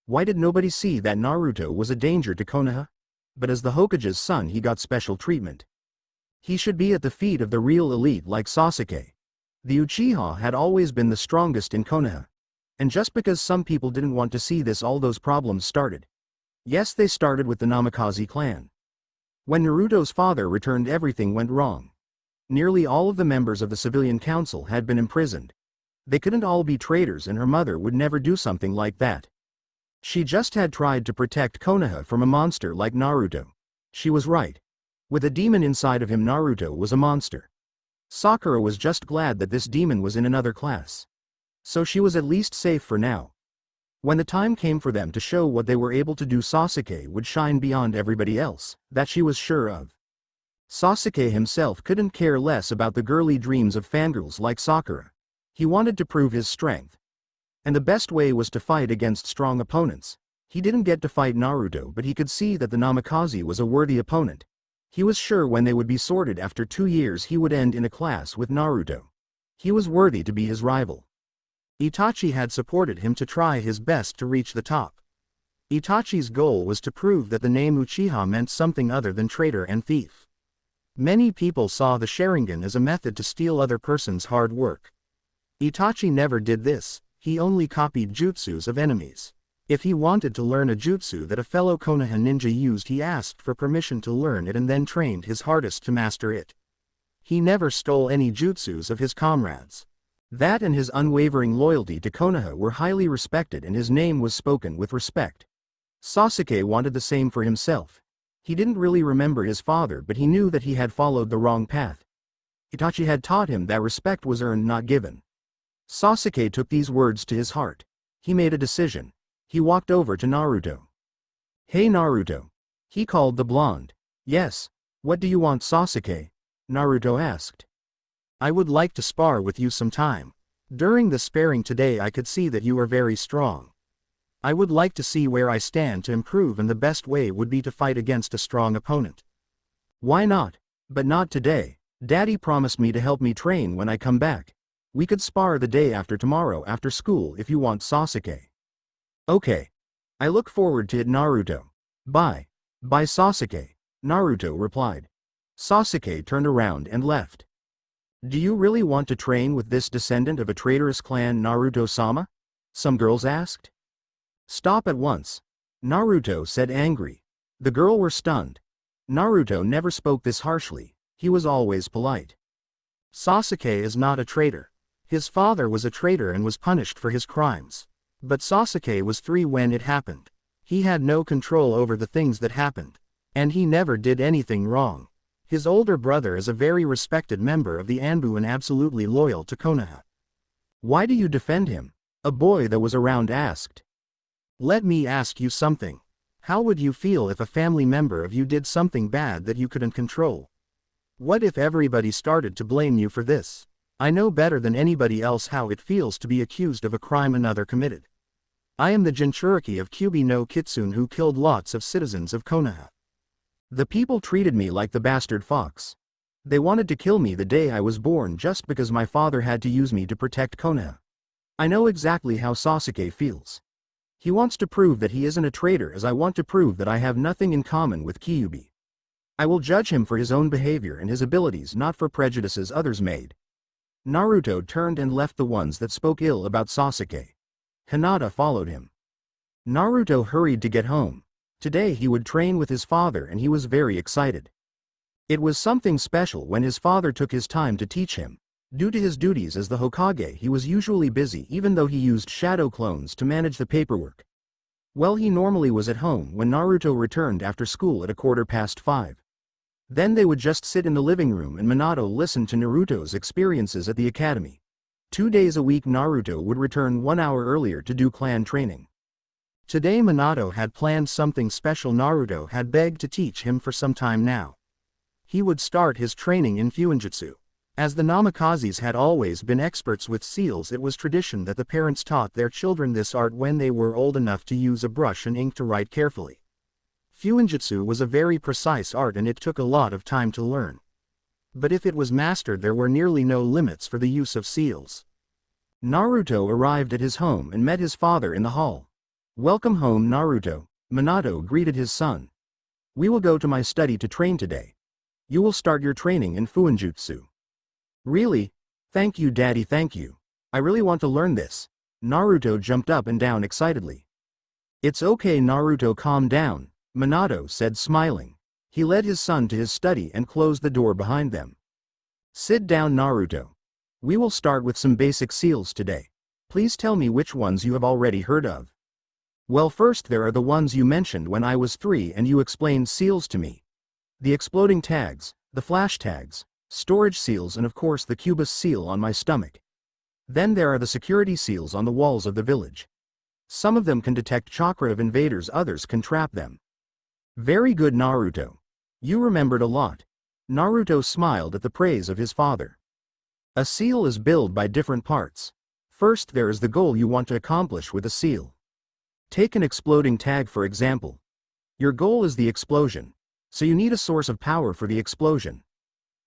Speaker 1: Why did nobody see that Naruto was a danger to Konoha? But as the Hokage's son, he got special treatment. He should be at the feet of the real elite like Sasuke. The Uchiha had always been the strongest in Konoha. And just because some people didn't want to see this, all those problems started. Yes, they started with the Namikaze clan. When Naruto's father returned, everything went wrong. Nearly all of the members of the civilian council had been imprisoned. They couldn't all be traitors, and her mother would never do something like that. She just had tried to protect Konoha from a monster like Naruto. She was right. With a demon inside of him, Naruto was a monster. Sakura was just glad that this demon was in another class. So she was at least safe for now. When the time came for them to show what they were able to do, Sasuke would shine beyond everybody else, that she was sure of. Sasuke himself couldn't care less about the girly dreams of fangirls like Sakura. He wanted to prove his strength. And the best way was to fight against strong opponents. He didn't get to fight Naruto, but he could see that the Namikaze was a worthy opponent. He was sure when they would be sorted after 2 years he would end in a class with Naruto. He was worthy to be his rival.
Speaker 2: Itachi had supported him to try his best to reach the top. Itachi's goal was to prove that the name Uchiha meant something other than traitor and thief. Many people saw the Sharingan as a method to steal other person's hard work. Itachi never did this, he only copied jutsus of enemies. If he wanted to learn a jutsu that a fellow Konoha ninja used, he asked for permission to learn it and then trained his hardest to master it. He never stole any jutsus of his comrades.
Speaker 1: That and his unwavering loyalty to Konoha were highly respected, and his name was spoken with respect. Sasuke wanted the same for himself. He didn't really remember his father, but he knew that he had followed the wrong path. Itachi had taught him that respect was earned, not given. Sasuke took these words to his heart. He made a decision. He walked over to Naruto. "Hey Naruto." He called the blonde. "Yes, what do you want, Sasuke?" Naruto asked.
Speaker 2: "I would like to spar with you sometime. During the sparring today I could see that you are very strong. I would like to see where I stand to improve, and the best way would be to fight against a strong opponent."
Speaker 1: "Why not? But not today. Daddy promised me to help me train when I come back. We could spar the day after tomorrow after school if you want, Sasuke." "Okay. I look forward to it, Naruto. Bye." "Bye, Sasuke," Naruto replied. Sasuke turned around and left. "Do you really want to train with this descendant of a traitorous clan, Naruto-sama?" some girls asked. "Stop at once," Naruto said, angry. The girls were stunned. Naruto never spoke this harshly, he was always polite.
Speaker 2: "Sasuke is not a traitor. His father was a traitor and was punished for his crimes. But Sasuke was 3 when it happened. He had no control over the things that happened. And he never did anything wrong. His older brother is a very respected member of the Anbu and absolutely loyal to Konoha."
Speaker 1: "Why do you defend him?" a boy that was around asked.
Speaker 2: "Let me ask you something. How would you feel if a family member of you did something bad that you couldn't control? What if everybody started to blame you for this? I know better than anybody else how it feels to be accused of a crime another committed. I am the Jinchuriki of Kyubi no Kitsune who killed lots of citizens of Konoha.
Speaker 1: The people treated me like the bastard fox. They wanted to kill me the day I was born just because my father had to use me to protect Konoha. I know exactly how Sasuke feels. He wants to prove that he isn't a traitor, as I want to prove that I have nothing in common with Kyubi. I will judge him for his own behavior and his abilities, not for prejudices others made." Naruto turned and left the ones that spoke ill about Sasuke. Hinata followed him. Naruto hurried to get home. Today he would train with his father and he was very excited. It was something special when his father took his time to teach him. Due to his duties as the Hokage, he was usually busy, even though he used shadow clones to manage the paperwork. Well, he normally was at home when Naruto returned after school at 5:15. Then they would just sit in the living room and Minato listened to Naruto's experiences at the academy. 2 days a week Naruto would return 1 hour earlier to do clan training. Today Minato had planned something special Naruto had begged to teach him for some time now. He would start his training in Fuinjutsu. As the Namikazes had always been experts with seals, it was tradition that the parents taught their children this art when they were old enough to use a brush and ink to write carefully. Fuinjutsu was a very precise art and it took a lot of time to learn. But if it was mastered, there were nearly no limits for the use of seals. Naruto arrived at his home and met his father in the hall. "Welcome home, Naruto," Minato greeted his son. "We will go to my study to train today. You will start your training in Fuinjutsu." "Really? Thank you, Daddy, thank you. I really want to learn this." Naruto jumped up and down excitedly. "It's okay, Naruto, calm down," Minato said, smiling. He led his son to his study and closed the door behind them. "Sit down, Naruto. We will start with some basic seals today. Please tell me which ones you have already heard of." "Well, first there are the ones you mentioned when I was 3 and you explained seals to me. The exploding tags, the flash tags, storage seals, and of course the Cubus seal on my stomach. Then there are the security seals on the walls of the village. Some of them can detect chakra of invaders, others can trap them." "Very good, Naruto. You remembered a lot. Naruto smiled at the praise of his father. A seal is built by different parts. First there is the goal you want to accomplish with a seal. Take an exploding tag for example. Your goal is the explosion, so you need a source of power for the explosion.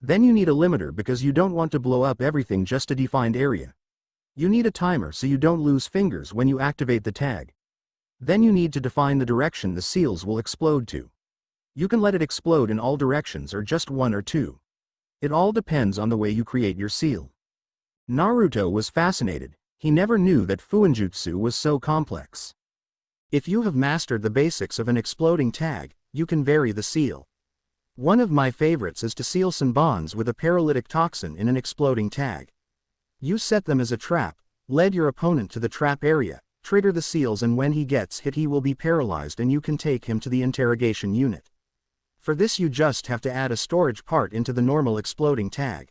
Speaker 1: Then you need a limiter because you don't want to blow up everything just a defined area. You need a timer so you don't lose fingers when you activate the tag. Then you need to define the direction the seals will explode to. You can let it explode in all directions or just one or two. It all depends on the way you create your seal. Naruto was fascinated. He never knew that Fuinjutsu was so complex.
Speaker 2: If you have mastered the basics of an exploding tag, you can vary the seal. One of my favorites is to seal some bonds with a paralytic toxin in an exploding tag. You set them as a trap, lead your opponent to the trap area, trigger the seals, and when he gets hit he will be paralyzed and you can take him to the interrogation unit. For this you just have to add a storage part into the normal exploding tag.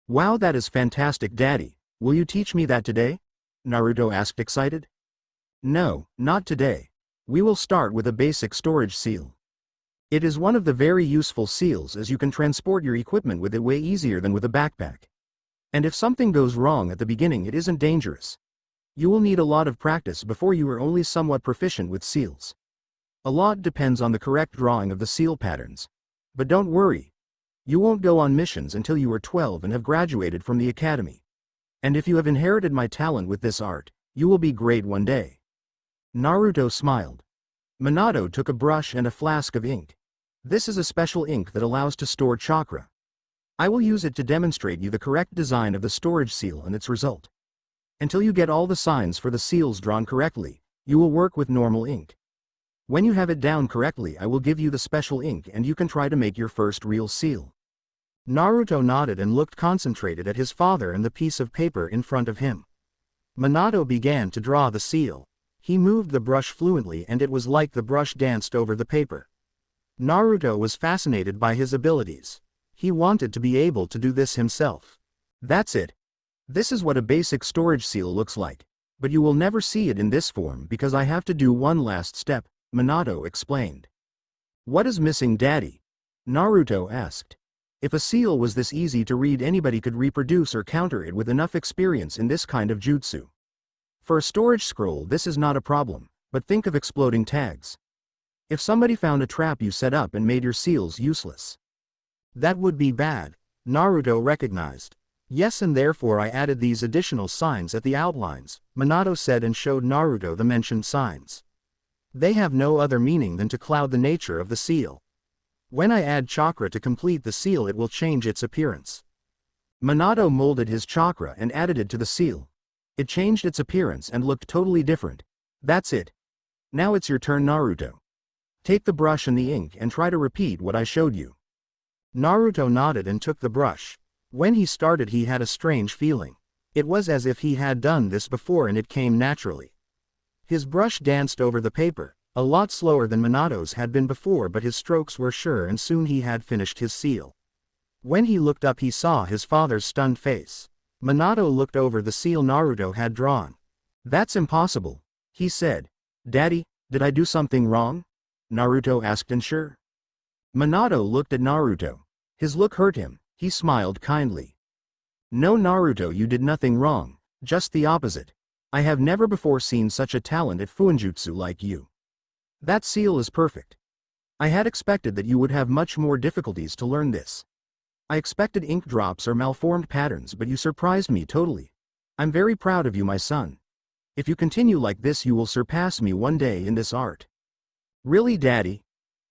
Speaker 1: Wow, that is fantastic, Daddy. Will you teach me that today? Naruto asked excited. No, not today. We will start with a basic storage seal. It is one of the very useful seals as you can transport your equipment with it way easier than with a backpack. And if something goes wrong at the beginning it isn't dangerous. You will need a lot of practice before you are only somewhat proficient with seals. A lot depends on the correct drawing of the seal patterns. But don't worry. You won't go on missions until you are 12 and have graduated from the academy. And if you have inherited my talent with this art, you will be great one day. Naruto smiled. Minato took a brush and a flask of ink. This is a special ink that allows to store chakra. I will use it to demonstrate you the correct design of the storage seal and its result. Until you get all the signs for the seals drawn correctly, you will work with normal ink. When you have it down correctly I will give you the special ink and you can try to make your first real seal.
Speaker 2: Naruto nodded and looked concentrated at his father and the piece of paper in front of him. Minato began to draw the seal. He moved the brush fluently and it was like the brush danced over the paper. Naruto was fascinated by his abilities. He wanted to be able to do this himself.
Speaker 1: That's it. This is what a basic storage seal looks like. But you will never see it in this form because I have to do one last step, Minato explained. What is missing, Daddy? Naruto asked. If a seal was this easy to read anybody could reproduce or counter it with enough experience in this kind of jutsu. For a storage scroll this is not a problem, but think of exploding tags. If somebody found a trap you set up and made your seals useless.
Speaker 2: That would be bad, Naruto recognized. Yes, and therefore I added these additional signs at the outlines, Minato said and showed Naruto the mentioned signs. They have no other meaning than to cloud the nature of the seal. When I add chakra to complete the seal it will change its appearance.
Speaker 1: Minato molded his chakra and added it to the seal. It changed its appearance and looked totally different. That's it. Now it's your turn, Naruto. Take the brush and the ink and try to repeat what I showed you.
Speaker 2: Naruto nodded and took the brush. When he started he had a strange feeling. It was as if he had done this before and it came naturally. His brush danced over the paper, a lot slower than Minato's had been before, but his strokes were sure and soon he had finished his seal. When he looked up he saw his father's stunned face. Minato looked over the seal Naruto had drawn.
Speaker 1: That's impossible, he said. Daddy, did I do something wrong? Naruto asked unsure. Minato looked at Naruto. His look hurt him. He smiled kindly. No, Naruto, you did nothing wrong, just the opposite. I have never before seen such a talent at Fuinjutsu like you. That seal is perfect. I had expected that you would have much more difficulties to learn this. I expected ink drops or malformed patterns, but you surprised me totally. I'm very proud of you, my son. If you continue like this you will surpass me one day in this art. Really, Daddy?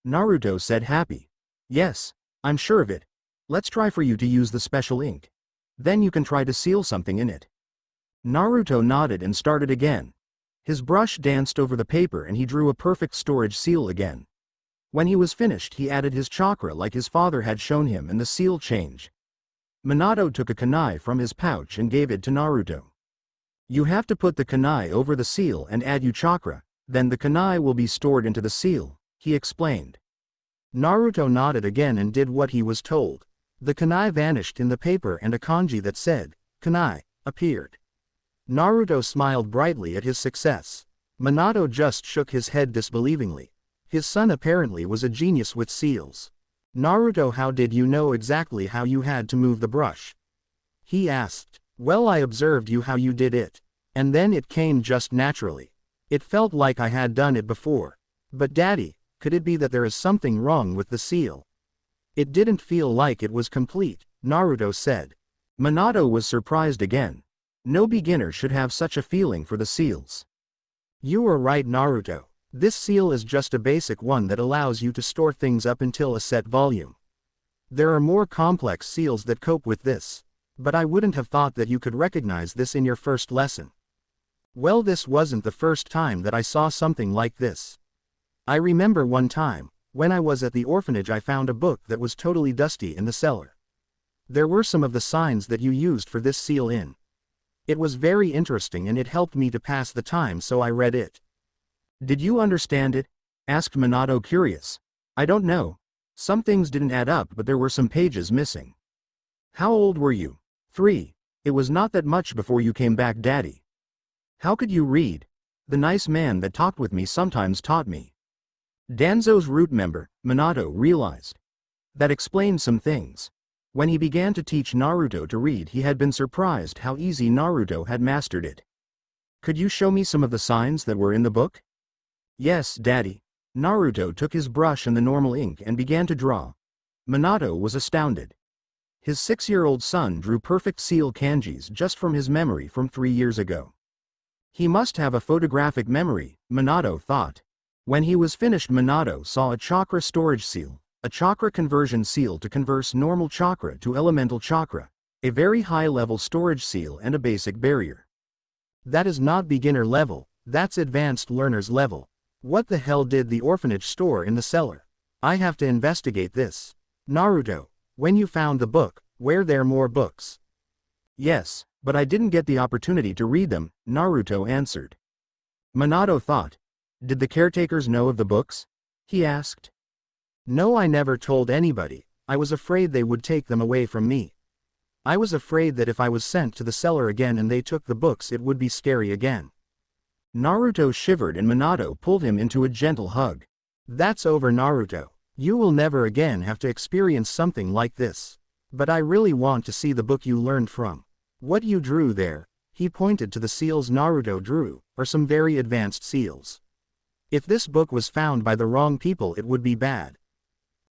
Speaker 1: Naruto said happy. Yes, I'm sure of it. Let's try for you to use the special ink. Then you can try to seal something in it. Naruto nodded and started again. His brush danced over the paper and he drew a perfect storage seal again. When he was finished he added his chakra like his father had shown him and the seal changed. Minato took a kunai from his pouch and gave it to Naruto. You have to put the kunai over the seal and add your chakra, then the kunai will be stored into the seal, he explained.
Speaker 2: Naruto nodded again and did what he was told. The kunai vanished in the paper and a kanji that said, kunai, appeared. Naruto smiled brightly at his success. Minato just shook his head disbelievingly. His son apparently was a genius with seals. Naruto, how did you know exactly how you had to move the brush? He asked. Well, I observed you how you did it. And then it came just naturally. It felt like I had done it before. But Daddy, could it be that there is something wrong with the seal? It didn't feel like it was complete, Naruto said.
Speaker 1: Minato was surprised again. No beginner should have such a feeling for the seals.
Speaker 2: You are right, Naruto. This seal is just a basic one that allows you to store things up until a set volume. There are more complex seals that cope with this. But I wouldn't have thought that you could recognize this in your first lesson. Well, this wasn't the first time that I saw something like this. I remember one time, when I was at the orphanage, I found a book that was totally dusty in the cellar. There were some of the signs that you used for this seal in. It was very interesting and it helped me to pass the time, so I read it.
Speaker 1: Did you understand it? Asked Minato, curious. I don't know. Some things didn't add up, but there were some pages missing. How old were you? 3. It was not that much before you came back, Daddy. How could you read? The nice man that talked with me sometimes taught me. Danzo's root member, Minato, realized. That explained some things. When he began to teach Naruto to read, he had been surprised how easy Naruto had mastered it. Could you show me some of the signs that were in the book? Yes, Daddy. Naruto took his brush and the normal ink and began to draw. Minato was astounded. His 6-year-old son drew perfect seal kanjis just from his memory from 3 years ago. He must have a photographic memory, Minato thought. When he was finished, Minato saw a chakra storage seal, a chakra conversion seal to convert normal chakra to elemental chakra, a very high-level storage seal, and a basic barrier.
Speaker 2: That is not beginner level, that's advanced learner's level. What the hell did the orphanage store in the cellar? I have to investigate this. Naruto, when you found the book, were there more books?
Speaker 1: Yes, but I didn't get the opportunity to read them, Naruto answered. Minato thought. Did the caretakers know of the books? He asked.
Speaker 2: No, I never told anybody. I was afraid they would take them away from me. I was afraid that if I was sent to the cellar again and they took the books, it would be scary again.
Speaker 1: Naruto shivered and Minato pulled him into a gentle hug.
Speaker 2: That's over, Naruto. You will never again have to experience something like this. But I really want to see the book you learned from. What you drew there, he pointed to the seals Naruto drew, are some very advanced seals. If this book was found by the wrong people, it would be bad.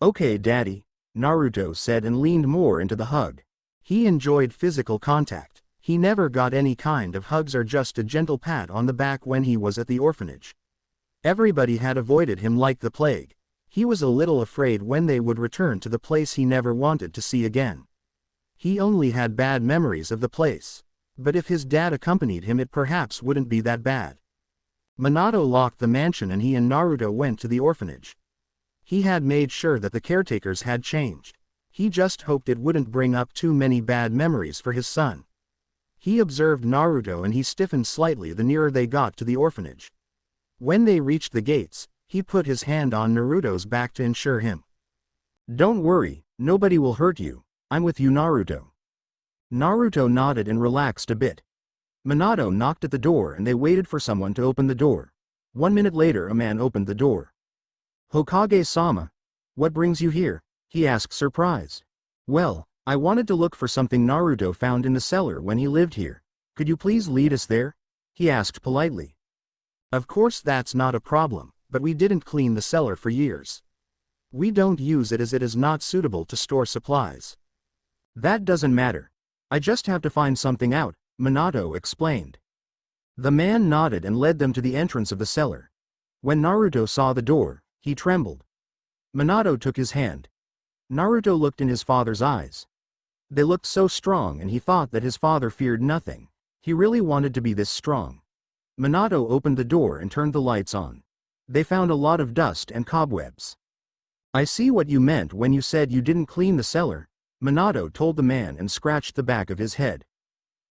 Speaker 1: Okay, Daddy, Naruto said and leaned more into the hug.
Speaker 2: He enjoyed physical contact. He never got any kind of hugs or just a gentle pat on the back when he was at the orphanage. Everybody had avoided him like the plague. He was a little afraid when they would return to the place he never wanted to see again. He only had bad memories of the place. But if his dad accompanied him, it perhaps wouldn't be that bad. Minato locked the mansion and he and Naruto went to the orphanage. He had made sure that the caretakers had changed. He just hoped it wouldn't bring up too many bad memories for his son. He observed Naruto and he stiffened slightly the nearer they got to the orphanage. When they reached the gates, he put his hand on Naruto's back to ensure him.
Speaker 1: Don't worry, nobody will hurt you. I'm with you, Naruto. Naruto nodded and relaxed a bit. Minato knocked at the door and they waited for someone to open the door. 1 minute later, a man opened the door. Hokage-sama, what brings you here? He asked, surprised. Well, I wanted to look for something Naruto found in the cellar when he lived here. Could you please lead us there? He asked politely. Of course, that's not a problem, but we didn't clean the cellar for years. We don't use it as it is not suitable to store supplies. That doesn't matter. I just have to find something out, Minato explained. The man nodded and led them to the entrance of the cellar. When Naruto saw the door, he trembled. Minato took his hand. Naruto looked in his father's eyes. They looked so strong and he thought that his father feared nothing. He really wanted to be this strong. Minato opened the door and turned the lights on. They found a lot of dust and cobwebs. I see what you meant when you said you didn't clean the cellar, Minato told the man and scratched the back of his head.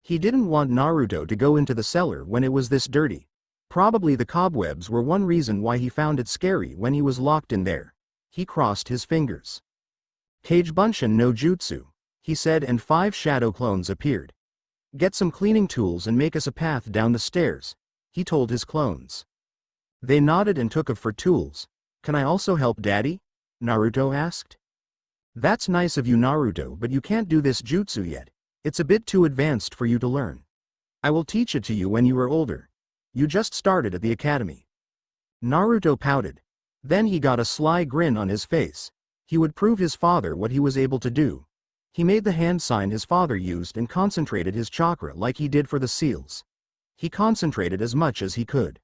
Speaker 1: He didn't want Naruto to go into the cellar when it was this dirty. Probably the cobwebs were one reason why he found it scary when he was locked in there. He crossed his fingers. Kagebunshin no jutsu, he said, and 5 shadow clones appeared. Get some cleaning tools and make us a path down the stairs, he told his clones. They nodded and took off for tools. Can I also help, Daddy? Naruto asked. That's nice of you, Naruto, but you can't do this jutsu yet. It's a bit too advanced for you to learn. I will teach it to you when you are older. You just started at the academy. Naruto pouted. Then he got a sly grin on his face. He would prove his father what he was able to do. He made the hand sign his father used and concentrated his chakra like he did for the seals. He concentrated as much as he could.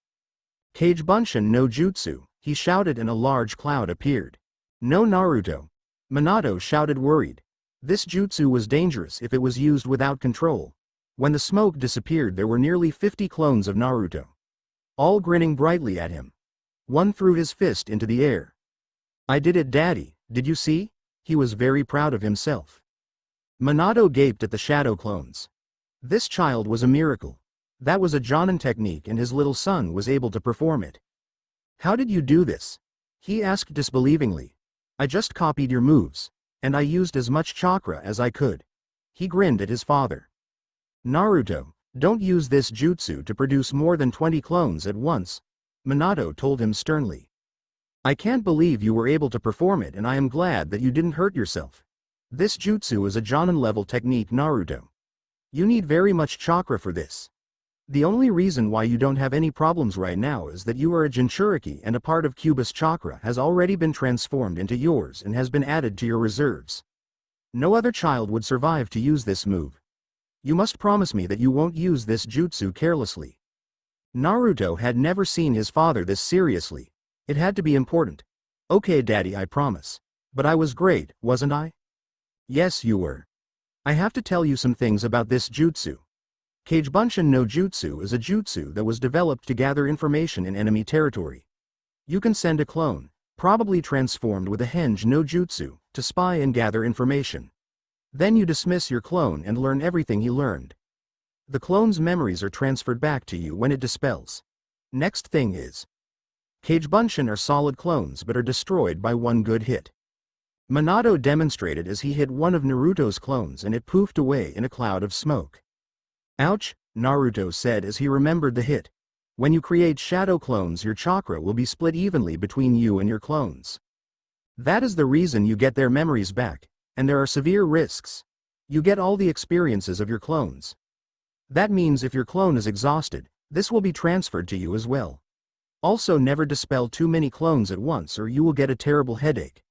Speaker 1: Kage Bunshin no Jutsu, he shouted, and a large cloud appeared. No, Naruto. Minato shouted, worried. This jutsu was dangerous if it was used without control. When the smoke disappeared, there were nearly 50 clones of Naruto. All grinning brightly at him. One threw his fist into the air. I did it, Daddy, did you see? He was very proud of himself. Minato gaped at the shadow clones. This child was a miracle. That was a Jonin technique and his little son was able to perform it. How did you do this? He asked disbelievingly. I just copied your moves, and I used as much chakra as I could. He grinned at his father. Naruto, don't use this jutsu to produce more than 20 clones at once, Minato told him sternly. I can't believe you were able to perform it, and I am glad that you didn't hurt yourself. This jutsu is a Jonin level technique, Naruto. You need very much chakra for this. The only reason why you don't have any problems right now is that you are a Jinchuriki and a part of Cuba's chakra has already been transformed into yours and has been added to your reserves. No other child would survive to use this move. You must promise me that you won't use this jutsu carelessly. Naruto had never seen his father this seriously. It had to be important. Okay, Daddy, I promise. But I was great, wasn't I? Yes, you were. I have to tell you some things about this jutsu. Kage Bunshin no Jutsu is a jutsu that was developed to gather information in enemy territory. You can send a clone, probably transformed with a Henge no Jutsu, to spy and gather information. Then you dismiss your clone and learn everything he learned. The clone's memories are transferred back to you when it dispels. Next thing is, Kage Bunshin are solid clones but are destroyed by one good hit. Minato demonstrated as he hit one of Naruto's clones and it poofed away in a cloud of smoke. Ouch, Naruto said as he remembered the hit. When you create shadow clones, your chakra will be split evenly between you and your clones. That is the reason you get their memories back, and there are severe risks. You get all the experiences of your clones. That means if your clone is exhausted, this will be transferred to you as well. Also, never dispel too many clones at once or you will get a terrible headache.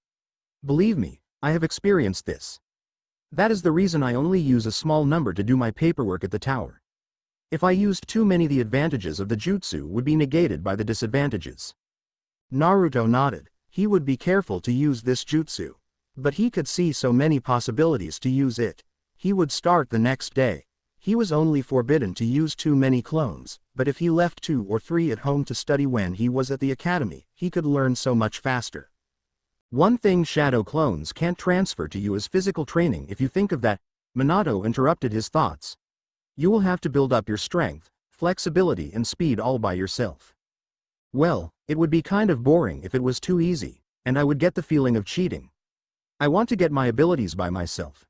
Speaker 1: Believe me, I have experienced this. That is the reason I only use a small number to do my paperwork at the tower. If I used too many, the advantages of the jutsu would be negated by the disadvantages.
Speaker 2: Naruto nodded. He would be careful to use this jutsu. But he could see so many possibilities to use it. He would start the next day. He was only forbidden to use too many clones, but if he left 2 or 3 at home to study when he was at the academy, he could learn so much faster.
Speaker 1: One thing shadow clones can't transfer to you is physical training. If you think of that, Minato interrupted his thoughts. You will have to build up your strength, flexibility and speed all by yourself. Well, it would be kind of boring if it was too easy, and I would get the feeling of cheating. I want to get my abilities by myself.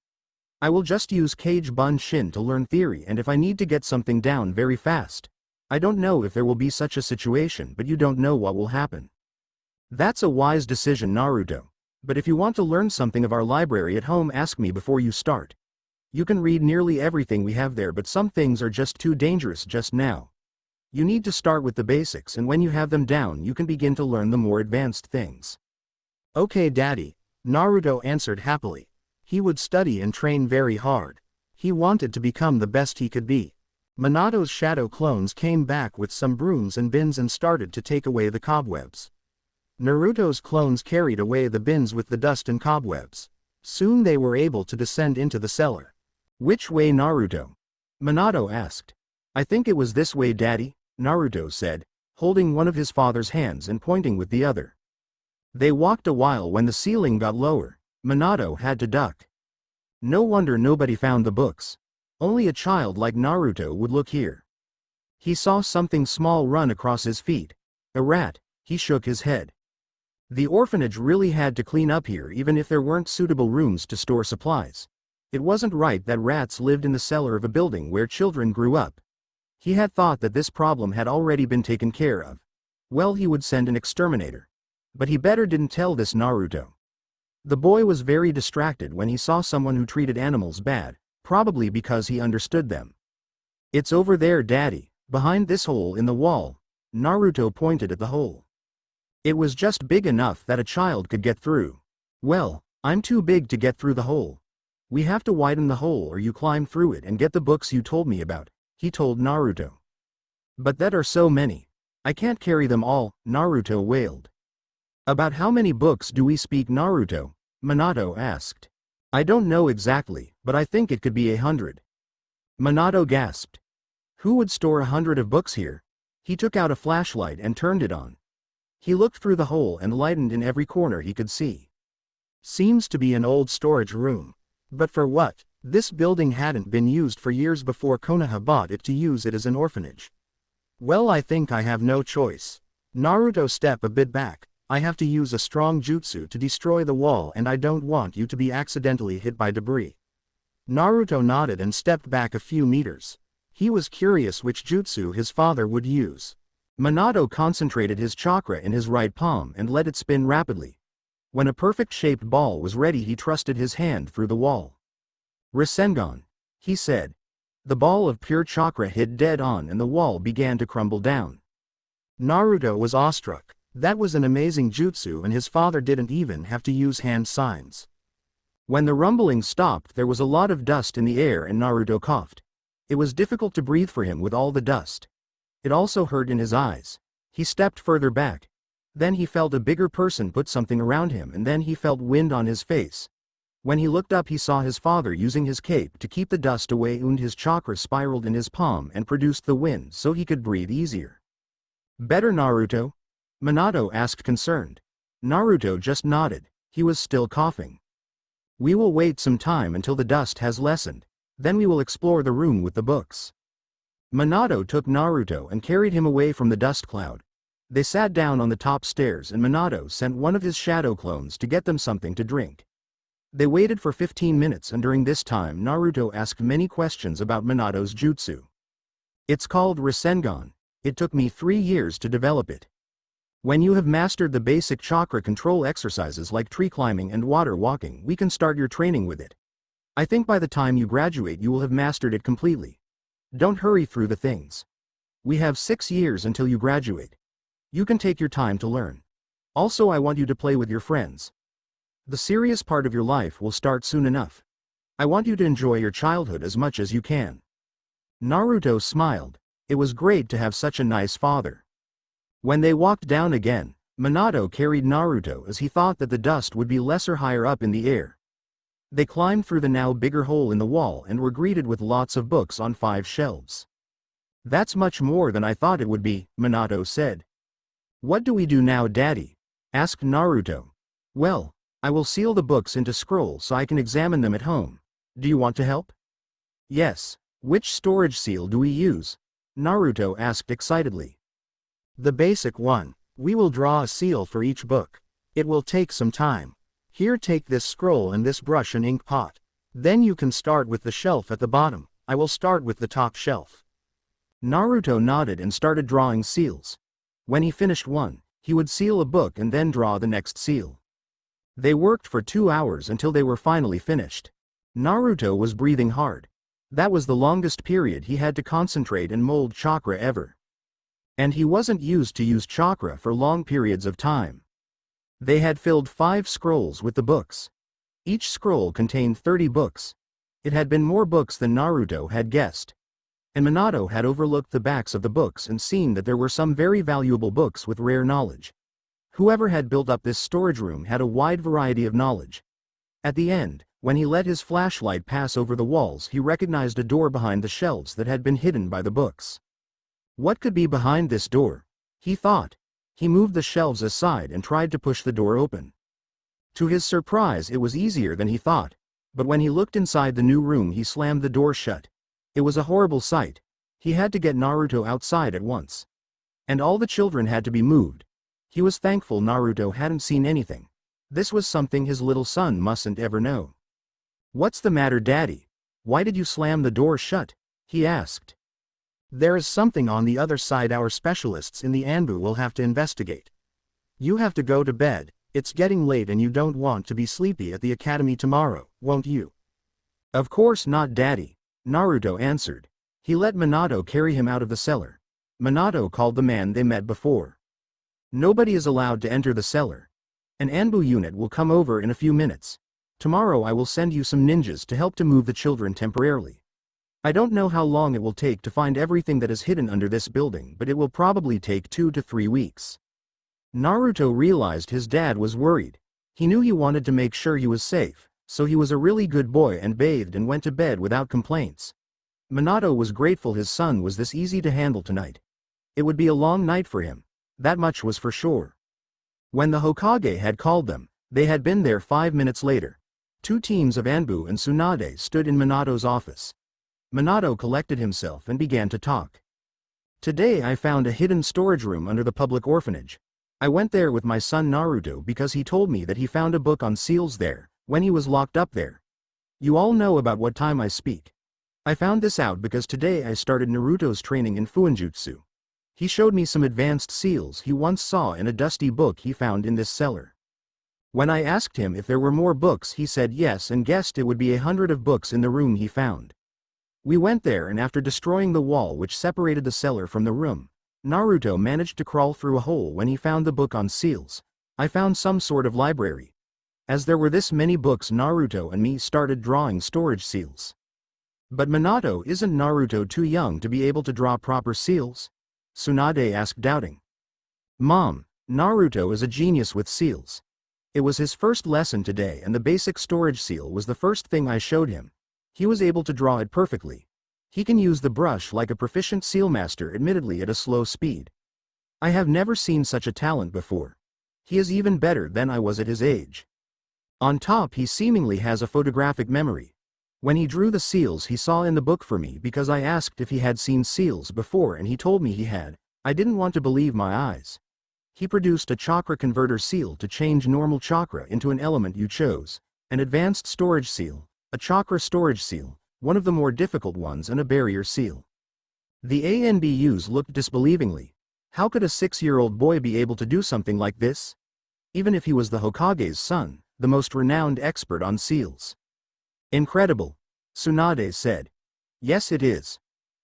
Speaker 1: I will just use Kage Bunshin to learn theory, and if I need to get something down very fast. I don't know if there will be such a situation, but you don't know what will happen. That's a wise decision, Naruto. But if you want to learn something of our library at home, ask me before you start. You can read nearly everything we have there, but some things are just too dangerous just now. You need to start with the basics, and when you have them down you can begin to learn the more advanced things.
Speaker 2: Okay, Daddy, Naruto answered happily. He would study and train very hard. He wanted to become the best he could be. Minato's shadow clones came back with some brooms and bins and started to take away the cobwebs. Naruto's clones carried away the bins with the dust and cobwebs. Soon they were able to descend into the cellar.
Speaker 1: Which way, Naruto? Minato asked. I think it was this way, Daddy, Naruto said, holding one of his father's hands and pointing with the other. They walked a while. When the ceiling got lower, Minato had to duck. No wonder nobody found the books. Only a child like Naruto would look here. He saw something small run across his feet. A rat. He shook his head. The orphanage really had to clean up here, even if there weren't suitable rooms to store supplies. It wasn't right that rats lived in the cellar of a building where children grew up. He had thought that this problem had already been taken care of. Well, he would send an exterminator. But he better didn't tell this Naruto. The boy was very distracted when he saw someone who treated animals bad, probably because he understood them. It's over there, Daddy, behind this hole in the wall. Naruto pointed at the hole. It was just big enough that a child could get through. Well, I'm too big to get through the hole. We have to widen the hole or you climb through it and get the books you told me about, he told Naruto. But that are so many. I can't carry them all, Naruto wailed. About how many books do we speak, Naruto? Minato asked. I don't know exactly, but I think it could be 100. Minato gasped. Who would store 100 of books here? He took out a flashlight and turned it on. He looked through the hole and lightened in every corner he could see.
Speaker 2: Seems to be an old storage room. But for what? This building hadn't been used for years before Konoha bought it to use it as an orphanage. Well, I think I have no choice. Naruto, step a bit back. I have to use a strong jutsu to destroy the wall and I don't want you to be accidentally hit by debris. Naruto nodded and stepped back a few meters. He was curious which jutsu his father would use.
Speaker 1: Minato concentrated his chakra in his right palm and let it spin rapidly. When a perfect-shaped ball was ready, he thrusted his hand through the wall. Rasengan, he said. The ball of pure chakra hit dead on and the wall began to crumble down.
Speaker 2: Naruto was awestruck. That was an amazing jutsu and his father didn't even have to use hand signs.
Speaker 1: When the rumbling stopped, there was a lot of dust in the air and Naruto coughed. It was difficult to breathe for him with all the dust. It also hurt in his eyes. He stepped further back. Then he felt a bigger person put something around him and then he felt wind on his face. When he looked up, he saw his father using his cape to keep the dust away and his chakra spiraled in his palm and produced the wind so he could breathe easier. Better, Naruto? Minato asked, concerned. Naruto just nodded. He was still coughing. We will wait some time until the dust has lessened. Then we will explore the room with the books. Minato took Naruto and carried him away from the dust cloud. They sat down on the top stairs and Minato sent one of his shadow clones to get them something to drink. They waited for 15 minutes and during this time Naruto asked many questions about Minato's jutsu. It's called Rasengan. It took me 3 years to develop it. When you have mastered the basic chakra control exercises like tree climbing and water walking, we can start your training with it. I think by the time you graduate you will have mastered it completely. Don't hurry through the things. We have 6 years until you graduate. You can take your time to learn. Also, I want you to play with your friends. The serious part of your life will start soon enough. I want you to enjoy your childhood as much as you can. Naruto smiled. It was great to have such a nice father. When they walked down again, Minato carried Naruto as he thought that the dust would be lesser higher up in the air. They climbed through the now bigger hole in the wall and were greeted with lots of books on 5 shelves. That's much more than I thought it would be, Minato said. What do we do now, Daddy? Asked Naruto. Well, I will seal the books into scrolls so I can examine them at home. Do you want to help? Yes. Which storage seal do we use? Naruto asked excitedly.
Speaker 2: The basic one. We will draw a seal for each book. It will take some time. Here, take this scroll and this brush and ink pot. Then you can start with the shelf at the bottom. I will start with the top shelf.
Speaker 1: Naruto nodded and started drawing seals. When he finished one, he would seal a book and then draw the next seal. They worked for 2 hours until they were finally finished. Naruto was breathing hard. That was the longest period he had to concentrate and mold chakra ever. And he wasn't used to use chakra for long periods of time. They had filled 5 scrolls with the books. Each scroll contained 30 books. It had been more books than Naruto had guessed. And Minato had overlooked the backs of the books and seen that there were some very valuable books with rare knowledge. Whoever had built up this storage room had a wide variety of knowledge. At the end, when he let his flashlight pass over the walls, he recognized a door behind the shelves that had been hidden by the books. What could be behind this door? He thought. He moved the shelves aside and tried to push the door open. To his surprise, it was easier than he thought. But when he looked inside the new room, he slammed the door shut. It was a horrible sight. He had to get Naruto outside at once. And all the children had to be moved. He was thankful Naruto hadn't seen anything. This was something his little son mustn't ever know. What's the matter, Daddy? Why did you slam the door shut? He asked. There is something on the other side our specialists in the Anbu will have to investigate. You have to go to bed.
Speaker 2: It's getting late and you don't want to be sleepy at the academy tomorrow, won't you?
Speaker 1: Of course not, Daddy, Naruto answered. He let Minato carry him out of the cellar. Minato called the man they met before. Nobody is allowed to enter the cellar. An Anbu unit will come over in a few minutes. Tomorrow I will send you some ninjas to help to move the children temporarily. I don't know how long it will take to find everything that is hidden under this building, but it will probably take 2 to 3 weeks. Naruto realized his dad was worried. He knew he wanted to make sure he was safe, so he was a really good boy and bathed and went to bed without complaints. Minato was grateful his son was this easy to handle tonight. It would be a long night for him. That much was for sure. When the Hokage had called them, they had been there 5 minutes later. 2 teams of Anbu and Tsunade stood in Minato's office. Minato collected himself and began to talk. Today I found a hidden storage room under the public orphanage. I went there with my son Naruto because he told me that he found a book on seals there, when he was locked up there. You all know about what time I speak. I found this out because today I started Naruto's training in Fuinjutsu. He showed me some advanced seals he once saw in a dusty book he found in this cellar. When I asked him if there were more books, he said yes and guessed it would be 100 of books in the room he found. We went there, and after destroying the wall which separated the cellar from the room, Naruto managed to crawl through a hole when he found the book on seals. I found some sort of library. As there were this many books, Naruto and me started drawing storage seals. But Minato, isn't Naruto too young to be able to draw proper seals? Tsunade asked, doubting. Mom, Naruto is a genius with seals. It was his first lesson today and the basic storage seal was the first thing I showed him. He was able to draw it perfectly. He can use the brush like a proficient seal master, admittedly at a slow speed. I have never seen such a talent before. He is even better than I was at his age. On top, he seemingly has a photographic memory. When he drew the seals he saw in the book for me because I asked if he had seen seals before and he told me he had, I didn't want to believe my eyes. He produced a chakra converter seal to change normal chakra into an element you chose, an advanced storage seal, a chakra storage seal, one of the more difficult ones, and a barrier seal. The ANBUs looked disbelievingly. How could a 6-year-old boy be able to do something like this? Even if he was the Hokage's son, the most renowned expert on seals. Incredible, Tsunade said. Yes, it is.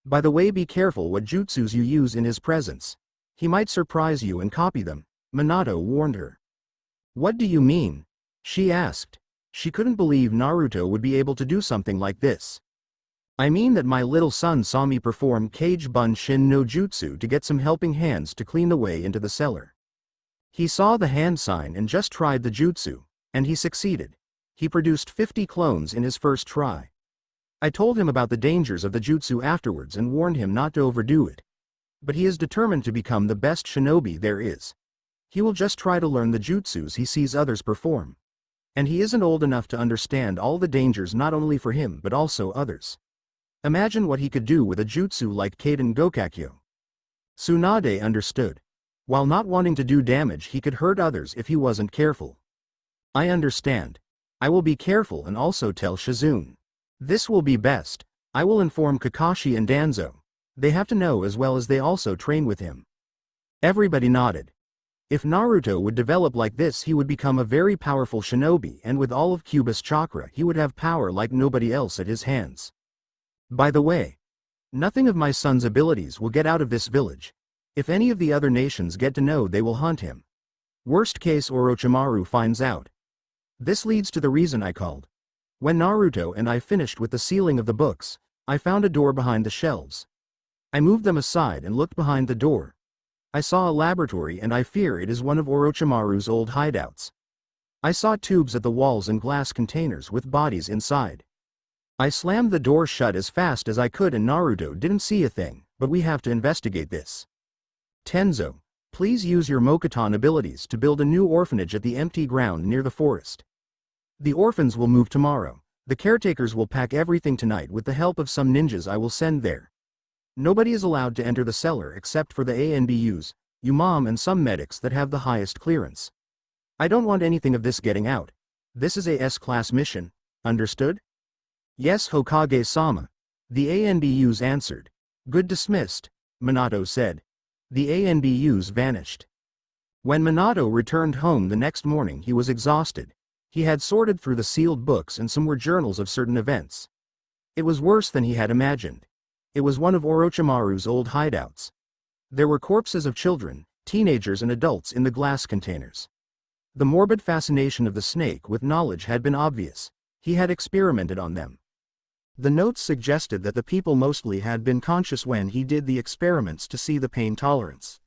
Speaker 1: By the way, be careful what jutsus you use in his presence. He might surprise you and copy them, Minato warned her. What do you mean? She asked. She couldn't believe Naruto would be able to do something like this. I mean that my little son saw me perform Kage Bunshin no Jutsu to get some helping hands to clean the way into the cellar. He saw the hand sign and just tried the jutsu, and he succeeded. He produced 50 clones in his first try. I told him about the dangers of the jutsu afterwards and warned him not to overdo it. But he is determined to become the best shinobi there is. He will just try to learn the jutsus he sees others perform. And he isn't old enough to understand all the dangers, not only for him but also others. Imagine what he could do with a jutsu like Kaden Gokakyo. Tsunade understood. While not wanting to do damage, he could hurt others if he wasn't careful. I understand. I will be careful and also tell Shizune. This will be best. I will inform Kakashi and Danzo. They have to know as well as they also train with him. Everybody nodded. If Naruto would develop like this, he would become a very powerful shinobi, and with all of Cuba's chakra he would have power like nobody else at his hands. By the way, nothing of my son's abilities will get out of this village. If any of the other nations get to know, they will hunt him. Worst case, Orochimaru finds out. This leads to the reason I called. When Naruto and I finished with the sealing of the books, I found a door behind the shelves. I moved them aside and looked behind the door. I saw a laboratory, and I fear it is one of Orochimaru's old hideouts. I saw tubes at the walls and glass containers with bodies inside. I slammed the door shut as fast as I could and Naruto didn't see a thing, but we have to investigate this. Tenzo, please use your Mokuton abilities to build a new orphanage at the empty ground near the forest. The orphans will move tomorrow. The caretakers will pack everything tonight with the help of some ninjas I will send there. Nobody is allowed to enter the cellar except for the ANBUs, Mom, and some medics that have the highest clearance. I don't want anything of this getting out. This is a S-class mission, understood? Yes, Hokage-sama. The ANBUs answered. Good, dismissed, Minato said. The ANBUs vanished. When Minato returned home the next morning he was exhausted. He had sorted through the sealed books and some were journals of certain events. It was worse than he had imagined. It was one of Orochimaru's old hideouts. There were corpses of children, teenagers and adults in the glass containers. The morbid fascination of the snake with knowledge had been obvious. He had experimented on them.
Speaker 2: The notes suggested that the people mostly had been conscious when he did the experiments to see the pain tolerance.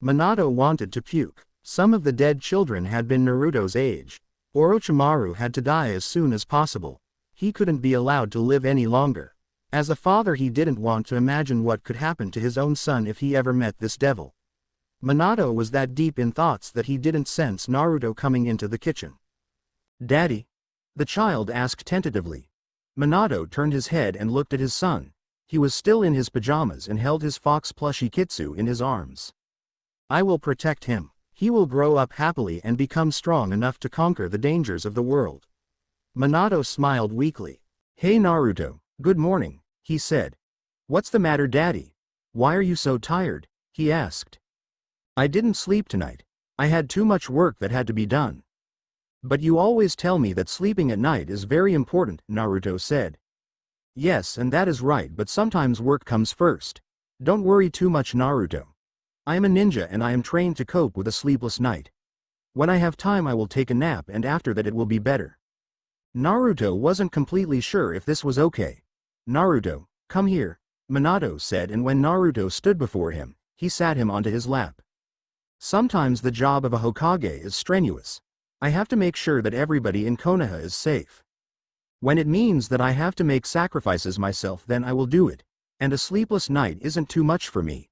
Speaker 2: Minato wanted to puke. Some of the dead children had been Naruto's age. Orochimaru had to die as soon as possible. He couldn't be allowed to live any longer. As a father he didn't want to imagine what could happen to his own son if he ever met this devil. Minato was that deep in thoughts that he didn't sense Naruto coming into the kitchen.
Speaker 1: "Daddy?" the child asked tentatively. Minato turned his head and looked at his son. He was still in his pajamas and held his fox plushie Kitsu in his arms.
Speaker 2: "I will protect him. He will grow up happily and become strong enough to conquer the dangers of the world." Minato smiled weakly.
Speaker 1: "Hey Naruto, good morning," he said. "What's the matter, Daddy? Why are you so tired?" he asked. "I didn't sleep tonight. I had too much work that had to be done." "But you always tell me that sleeping at night is very important," Naruto said. "Yes, and that is right, but sometimes work comes first. Don't worry too much, Naruto. I am a ninja and I am trained to cope with a sleepless night. When I have time I will take a nap and after that it will be better." Naruto wasn't completely sure if this was okay. "Naruto, come here," Minato said, and when Naruto stood before him, he sat him onto his lap. "Sometimes the job of a Hokage is strenuous. I have to make sure that everybody in Konoha is safe. When it means that I have to make sacrifices myself, then I will do it, and a sleepless night isn't too much for me.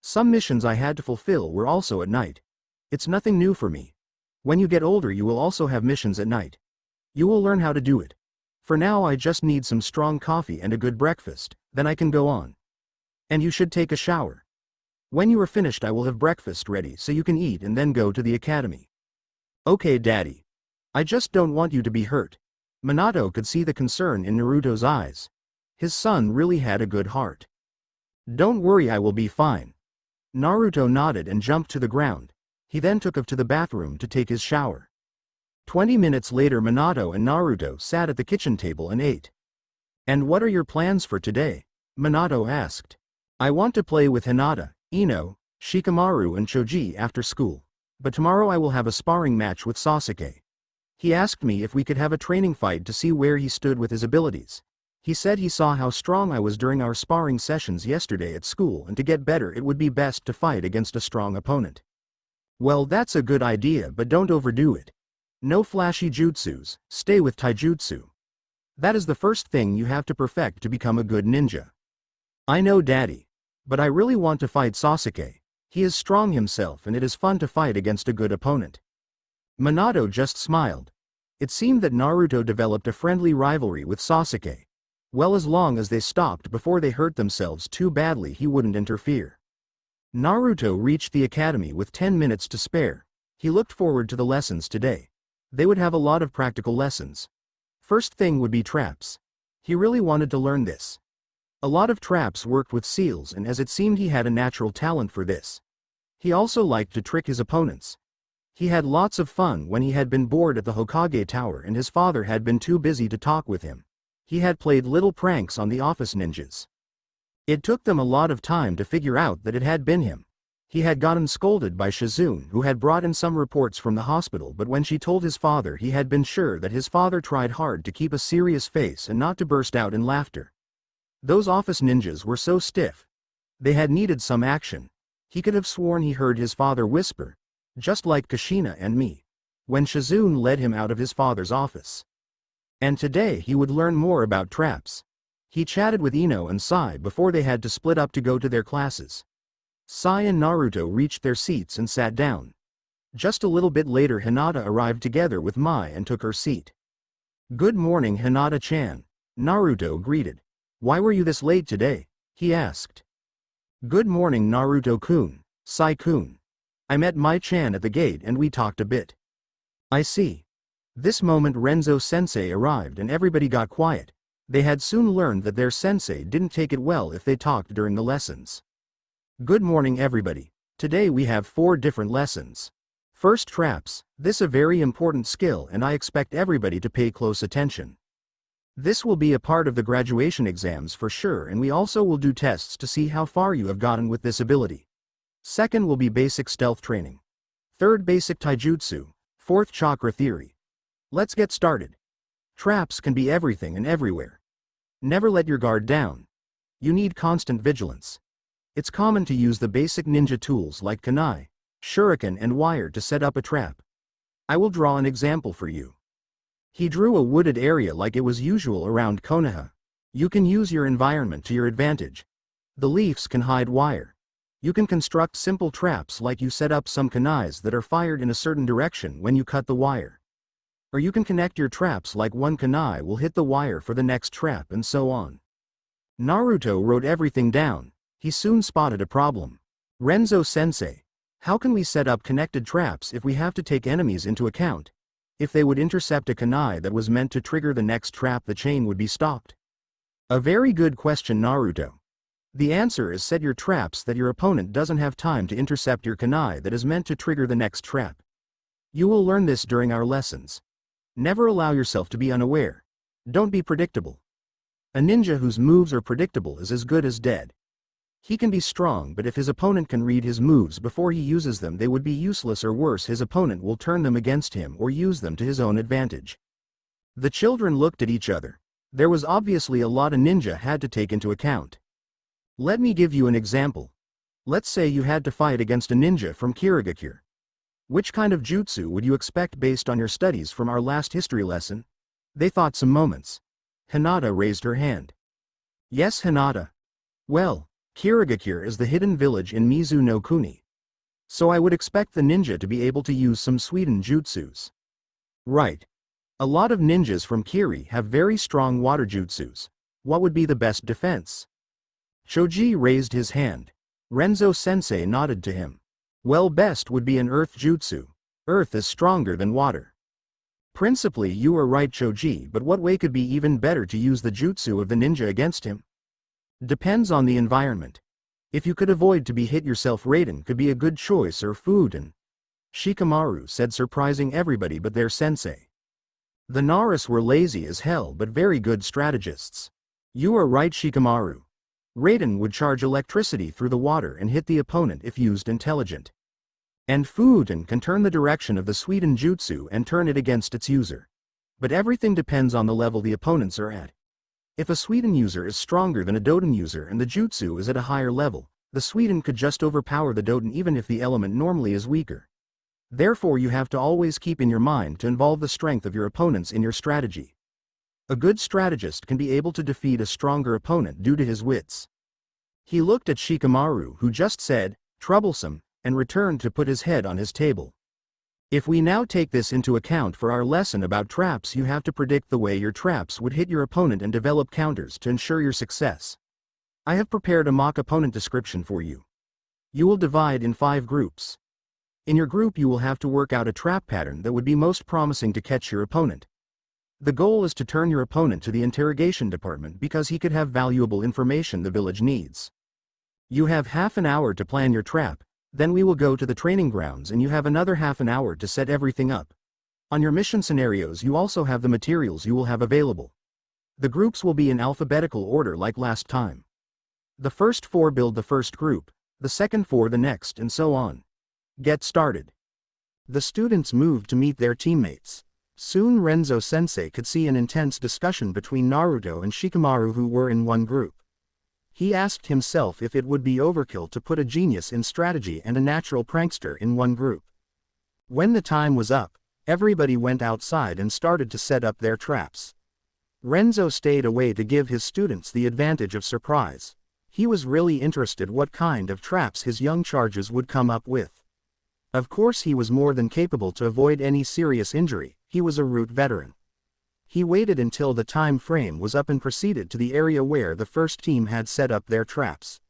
Speaker 1: Some missions I had to fulfill were also at night. It's nothing new for me. When you get older you will also have missions at night. You will learn how to do it. For now I just need some strong coffee and a good breakfast, then I can go on. And you should take a shower. When you are finished I will have breakfast ready so you can eat and then go to the academy." "Okay, Daddy. I just don't want you to be hurt." Minato could see the concern in Naruto's eyes. His son really had a good heart. "Don't worry, I will be fine." Naruto nodded and jumped to the ground. He then took off to the bathroom to take his shower. 20 minutes later Minato and Naruto sat at the kitchen table and ate. "And what are your plans for today?" Minato asked. "I want to play with Hinata, Ino, Shikamaru and Choji after school. But tomorrow I will have a sparring match with Sasuke. He asked me if we could have a training fight to see where he stood with his abilities. He said he saw how strong I was during our sparring sessions yesterday at school and to get better it would be best to fight against a strong opponent." "Well, that's a good idea, but don't overdo it. No flashy jutsus, stay with taijutsu. That is the first thing you have to perfect to become a good ninja." "I know, Daddy. But I really want to fight Sasuke. He is strong himself and it is fun to fight against a good opponent." Minato just smiled. It seemed that Naruto developed a friendly rivalry with Sasuke. Well, as long as they stopped before they hurt themselves too badly he wouldn't interfere. Naruto reached the academy with 10 minutes to spare. He looked forward to the lessons today. They would have a lot of practical lessons. First thing would be traps. He really wanted to learn this. A lot of traps worked with seals and as it seemed he had a natural talent for this. He also liked to trick his opponents. He had lots of fun when he had been bored at the Hokage Tower and his father had been too busy to talk with him. He had played little pranks on the office ninjas. It took them a lot of time to figure out that it had been him. He had gotten scolded by Shizune who had brought in some reports from the hospital, but when she told his father he had been sure that his father tried hard to keep a serious face and not to burst out in laughter. Those office ninjas were so stiff. They had needed some action. He could have sworn he heard his father whisper, "Just like Kushina and me," when Shizune led him out of his father's office. And today he would learn more about traps. He chatted with Ino and Sai before they had to split up to go to their classes. Sai and Naruto reached their seats and sat down. Just a little bit later Hinata arrived together with Mai and took her seat. "Good morning, Hinata-chan," Naruto greeted. "Why were you this late today?" he asked. "Good morning, Naruto-kun, Sai-kun. I met Mai-chan at the gate and we talked a bit." "I see." This moment Renzo-sensei arrived and everybody got quiet. They had soon learned that their sensei didn't take it well if they talked during the lessons. "Good morning everybody. Today we have 4 different lessons. First, traps. This a very important skill and I expect everybody to pay close attention. This will be a part of the graduation exams for sure, and we also will do tests to see how far you have gotten with this ability. Second will be basic stealth training. Third, basic taijutsu. Fourth, chakra theory. Let's get started. Traps can be everything and everywhere. Never let your guard down. You need constant vigilance. It's common to use the basic ninja tools like kunai, shuriken and wire to set up a trap. I will draw an example for you. He drew a wooded area like it was usual around Konoha. You can use your environment to your advantage. The leaves can hide wire. You can construct simple traps like you set up some kunais that are fired in a certain direction when you cut the wire. Or you can connect your traps like one kunai will hit the wire for the next trap and so on. Naruto wrote everything down. He soon spotted a problem. Renzo-sensei, how can we set up connected traps if we have to take enemies into account? If they would intercept a kunai that was meant to trigger the next trap, the chain would be stopped. A very good question, Naruto. The answer is set your traps that your opponent doesn't have time to intercept your kunai that is meant to trigger the next trap. You will learn this during our lessons. Never allow yourself to be unaware. Don't be predictable. A ninja whose moves are predictable is as good as dead. He can be strong, but if his opponent can read his moves before he uses them, they would be useless, or worse, his opponent will turn them against him or use them to his own advantage. The children looked at each other. There was obviously a lot a ninja had to take into account. Let me give you an example. Let's say you had to fight against a ninja from Kirigakure. Which kind of jutsu would you expect based on your studies from our last history lesson? They thought some moments. Hinata raised her hand. Yes, Hinata. Well, Kirigakure is the hidden village in Mizu no Kuni. So I would expect the ninja to be able to use some Sweden jutsus. Right. A lot of ninjas from Kiri have very strong water jutsus. What would be the best defense? Choji raised his hand. Renzo-sensei nodded to him. Well, best would be an earth jutsu. Earth is stronger than water. Principally you are right, Choji, but what way could be even better to use the jutsu of the ninja against him? Depends on the environment. If you could avoid to be hit yourself, Raiden could be a good choice, or food, and Shikamaru said, surprising everybody but their sensei. The Naras were lazy as hell but very good strategists. You are right, Shikamaru. Raiden would charge electricity through the water and hit the opponent if used intelligent. And Fuden can turn the direction of the Sweden jutsu and turn it against its user. But everything depends on the level the opponents are at. If a Sweden user is stronger than a Doden user and the jutsu is at a higher level, the Sweden could just overpower the Doden even if the element normally is weaker. Therefore you have to always keep in your mind to involve the strength of your opponents in your strategy. A good strategist can be able to defeat a stronger opponent due to his wits. He looked at Shikamaru, who just said, troublesome, and returned to put his head on his table. If we now take this into account for our lesson about traps, you have to predict the way your traps would hit your opponent and develop counters to ensure your success. I have prepared a mock opponent description for you. You will divide in 5 groups. In your group you will have to work out a trap pattern that would be most promising to catch your opponent. The goal is to turn your opponent to the interrogation department because he could have valuable information the village needs. You have half an hour to plan your trap. Then we will go to the training grounds and you have another half an hour to set everything up. On your mission scenarios you also have the materials you will have available. The groups will be in alphabetical order like last time. The first 4 build the first group, the second 4 the next, and so on. Get started. The students moved to meet their teammates. Soon Renzo-sensei could see an intense discussion between Naruto and Shikamaru, who were in one group. He asked himself if it would be overkill to put a genius in strategy and a natural prankster in one group. When the time was up, everybody went outside and started to set up their traps. Renzo stayed away to give his students the advantage of surprise. He was really interested what kind of traps his young charges would come up with. Of course he was more than capable to avoid any serious injury, he was a root veteran. He waited until the time frame was up and proceeded to the area where the first team had set up their traps.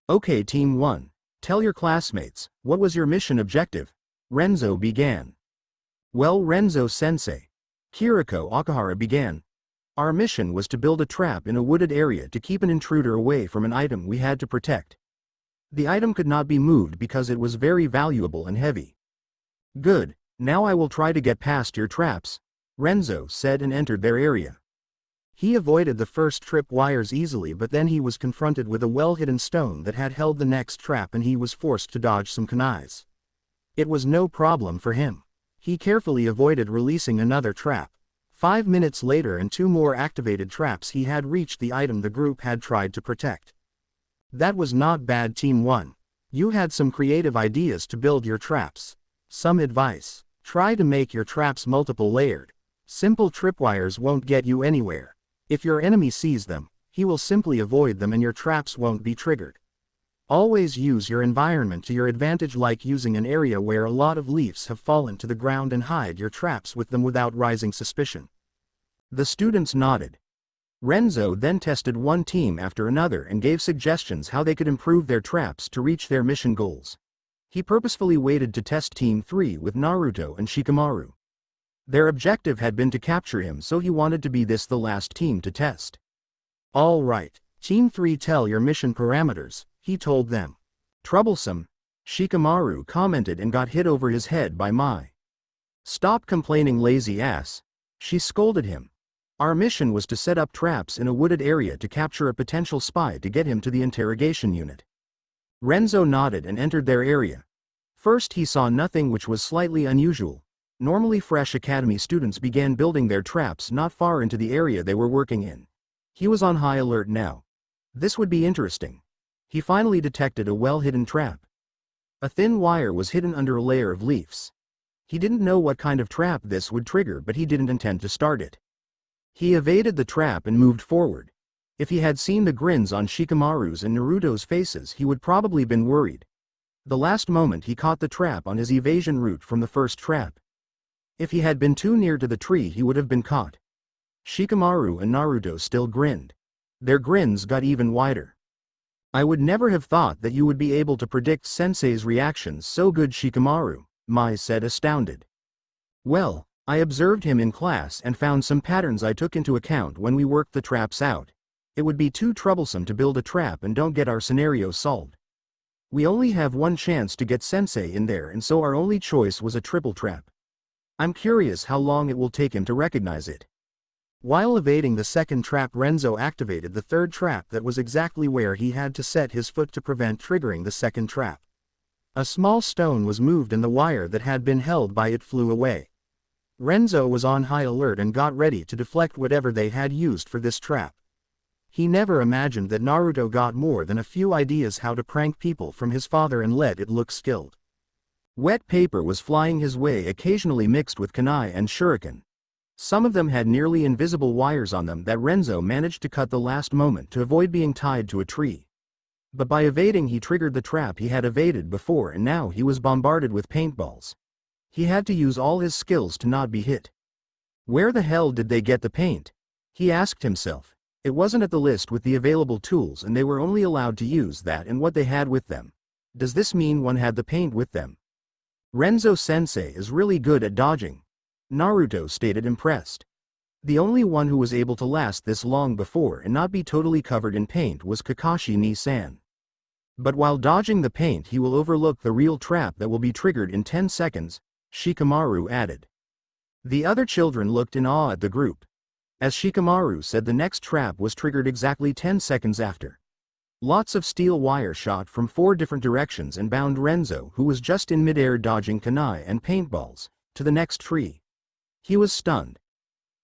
Speaker 1: Okay, Team 1. Tell your classmates, what was your mission objective? Renzo began. Well, Renzo-sensei. Kiriko Akahara began. Our mission was to build a trap in a wooded area to keep an intruder away from an item we had to protect. The item could not be moved because it was very valuable and heavy. Good, now I will try to get past your traps, Renzo said and entered their area.
Speaker 2: He avoided the first trip wires easily, but then he was confronted with a well-hidden stone that had held the next trap and he was forced to dodge some kunais. It was no problem for him. He carefully avoided releasing another trap. 5 minutes later and 2 more activated traps, he had reached the item the group had tried to protect. That was not bad, Team 1. You had some creative ideas to build your traps. Some advice: try to make your traps multiple layered. Simple tripwires won't get you anywhere. If your enemy sees them, he will simply avoid them and your traps won't be triggered. Always use your environment to your advantage, like using an area where a lot of leaves have fallen to the ground and hide your traps with them without raising suspicion.
Speaker 1: The students nodded. Renzo then tested one team after another and gave suggestions how they could improve their traps to reach their mission goals. He purposefully waited to test Team 3 with Naruto and Shikamaru. Their objective had been to capture him, so he wanted to be the last team to test.
Speaker 2: All right, Team 3, tell your mission parameters, he told them.
Speaker 1: Troublesome, Shikamaru commented and got hit over his head by Mai. Stop complaining, lazy ass, she scolded him. Our mission was to set up traps in a wooded area to capture a potential spy to get him to the interrogation unit. Renzo nodded and entered their area. First he saw nothing, which was slightly unusual. Normally fresh academy students began building their traps not far into the area they were working in. He was on high alert now. This would be interesting. He finally detected a well-hidden trap. A thin wire was hidden under a layer of leaves. He didn't know what kind of trap this would trigger, but he didn't intend to start it. He evaded the trap and moved forward. If he had seen the grins on Shikamaru's and Naruto's faces, he would probably been worried. The last moment he caught the trap on his evasion route from the first trap. If he had been too near to the tree, he would have been caught. Shikamaru and Naruto still grinned. Their grins got even wider. I would never have thought that you would be able to predict Sensei's reactions so good, Shikamaru, Mai said, astounded. Well, I observed him in class and found some patterns I took into account when we worked the traps out. It would be too troublesome to build a trap and don't get our scenario solved. We only have one chance to get Sensei in there, and so our only choice was a triple trap. I'm curious how long it will take him to recognize it.
Speaker 2: While evading the second trap, Renzo activated the third trap that was exactly where he had to set his foot to prevent triggering the second trap. A small stone was moved and the wire that had been held by it flew away. Renzo was on high alert and got ready to deflect whatever they had used for this trap. He never imagined that Naruto got more than a few ideas how to prank people from his father and let it look skilled.
Speaker 1: Wet paper was flying his way, occasionally mixed with kunai and shuriken. Some of them had nearly invisible wires on them that Renzo managed to cut the last moment to avoid being tied to a tree. But by evading, he triggered the trap he had evaded before, and now he was bombarded with paintballs. He had to use all his skills to not be hit. Where the hell did they get the paint? He asked himself. It wasn't at the list with the available tools, and they were only allowed to use that and what they had with them. Does this mean one had the paint with them? Renzo-sensei is really good at dodging, Naruto stated, impressed. The only one who was able to last this long before and not be totally covered in paint was Kakashi Ni-san. But while dodging the paint, he will overlook the real trap that will be triggered in 10 seconds, Shikamaru added. The other children looked in awe at the group. As Shikamaru said, the next trap was triggered exactly 10 seconds after. Lots of steel wire shot from 4 different directions and bound Renzo, who was just in midair dodging kunai and paintballs, to the next tree. He was stunned.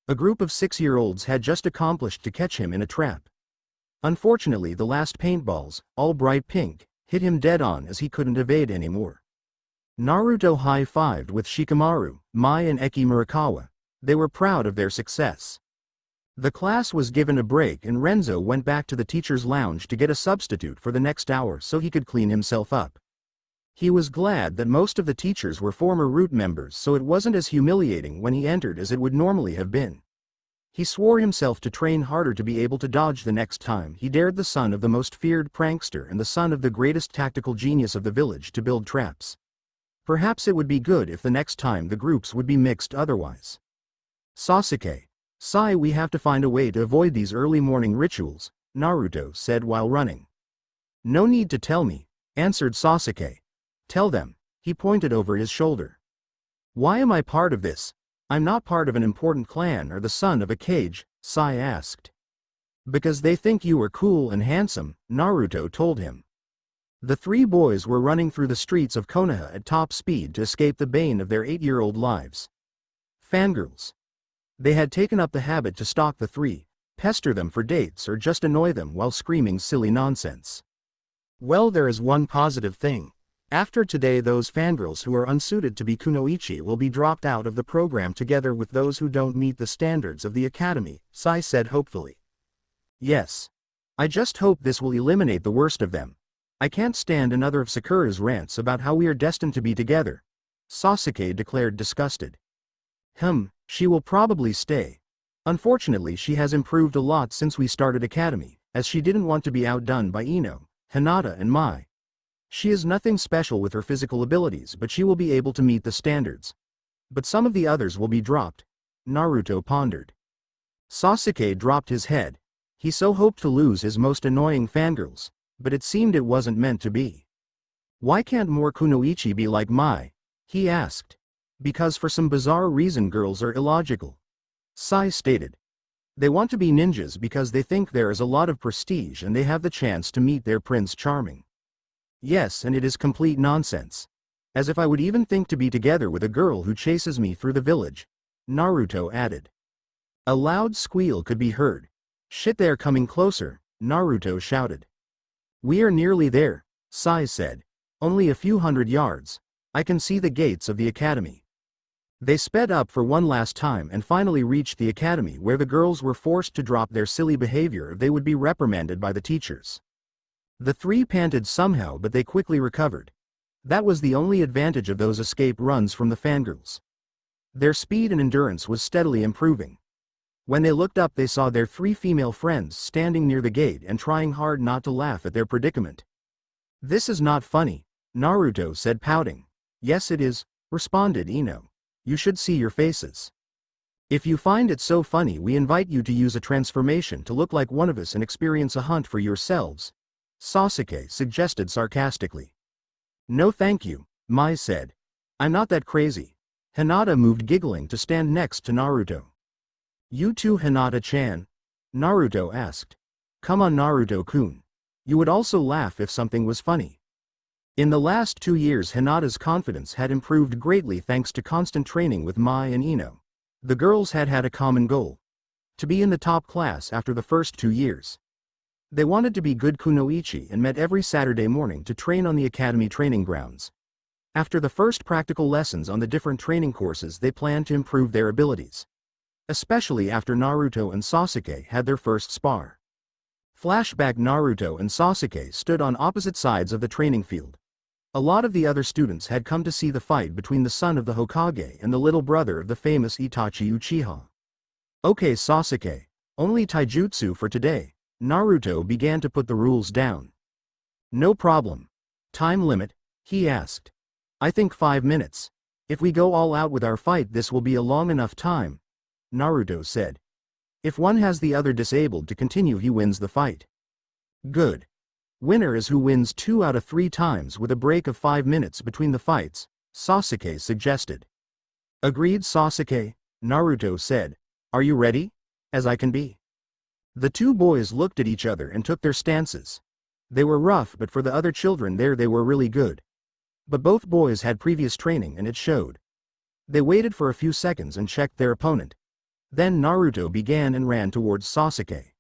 Speaker 1: A group of 6-year-olds had just accomplished to catch him in a trap. Unfortunately, the last paintballs, all bright pink, hit him dead on as he couldn't evade anymore. Naruto high-fived with Shikamaru, Mai and Eki Murakawa. They were proud of their success. The class was given a break and Renzo went back to the teacher's lounge to get a substitute for the next hour so he could clean himself up. He was glad that most of the teachers were former Root members, so it wasn't as humiliating when he entered as it would normally have been. He swore himself to train harder to be able to dodge the next time he dared the son of the most feared prankster and the son of the greatest tactical genius of the village to build traps. Perhaps it would be good if the next time the groups would be mixed otherwise. Sasuke. Sai, we have to find a way to avoid these early morning rituals, Naruto said while running. No need to tell me, answered Sasuke. Tell them, he pointed over his shoulder. Why am I part of this? I'm not part of an important clan or the son of a cage, Sai asked. Because they think you are cool and handsome, Naruto told him. The three boys were running through the streets of Konoha at top speed to escape the bane of their 8-year-old lives. Fangirls. They had taken up the habit to stalk the three, pester them for dates or just annoy them while screaming silly nonsense.
Speaker 2: Well, there is one positive thing. After today, those fangirls who are unsuited to be kunoichi will be dropped out of the program together with those who don't meet the standards of the academy, Sai said hopefully.
Speaker 1: Yes. I just hope this will eliminate the worst of them. I can't stand another of Sakura's rants about how we are destined to be together, Sasuke declared disgusted. She will probably stay. Unfortunately, she has improved a lot since we started academy, as she didn't want to be outdone by Ino, Hinata and Mai. She is nothing special with her physical abilities, but she will be able to meet the standards. But some of the others will be dropped, Naruto pondered. Sasuke dropped his head. He so hoped to lose his most annoying fangirls, but it seemed it wasn't meant to be. Why can't more kunoichi be like Mai? He asked. Because for some bizarre reason girls are illogical, Sai stated. They want to be ninjas because they think there is a lot of prestige and they have the chance to meet their Prince Charming. Yes, and it is complete nonsense. As if I would even think to be together with a girl who chases me through the village, Naruto added. A loud squeal could be heard. Shit, they're coming closer, Naruto shouted. We are nearly there, Sai said. Only a few hundred yards. I can see the gates of the academy. They sped up for one last time and finally reached the academy, where the girls were forced to drop their silly behavior or they would be reprimanded by the teachers. The three panted somehow, but they quickly recovered. That was the only advantage of those escape runs from the fangirls. Their speed and endurance was steadily improving. When they looked up, they saw their three female friends standing near the gate and trying hard not to laugh at their predicament. This is not funny, Naruto said, pouting. Yes it is, responded Ino. You should see your faces. If you find it so funny, we invite you to use a transformation to look like one of us and experience a hunt for yourselves, Sasuke suggested sarcastically. No thank you, Mai said. I'm not that crazy. Hinata moved giggling to stand next to Naruto. You too, Hinata-chan? Naruto asked. Come on, Naruto-kun. You would also laugh if something was funny. In the last 2 years, Hinata's confidence had improved greatly thanks to constant training with Mai and Ino. The girls had a common goal. To be in the top class after the first 2 years. They wanted to be good kunoichi and met every Saturday morning to train on the academy training grounds. After the first practical lessons on the different training courses, they planned to improve their abilities. Especially after Naruto and Sasuke had their first spar. Flashback: Naruto and Sasuke stood on opposite sides of the training field. A lot of the other students had come to see the fight between the son of the Hokage and the little brother of the famous Itachi Uchiha. Okay Sasuke, only taijutsu for today. Naruto began to put the rules down. No problem. Time limit? He asked. I think 5 minutes. If we go all out with our fight, this will be a long enough time, Naruto said. If one has the other disabled to continue, he wins the fight. Good. Winner is who wins 2 out of 3 times with a break of 5 minutes between the fights, Sasuke suggested. Agreed Sasuke, Naruto said. Are you ready? As I can be. The two boys looked at each other and took their stances. They were rough, but for the other children there they were really good. But both boys had previous training and it showed. They waited for a few seconds and checked their opponent. Then Naruto began and ran towards Sasuke.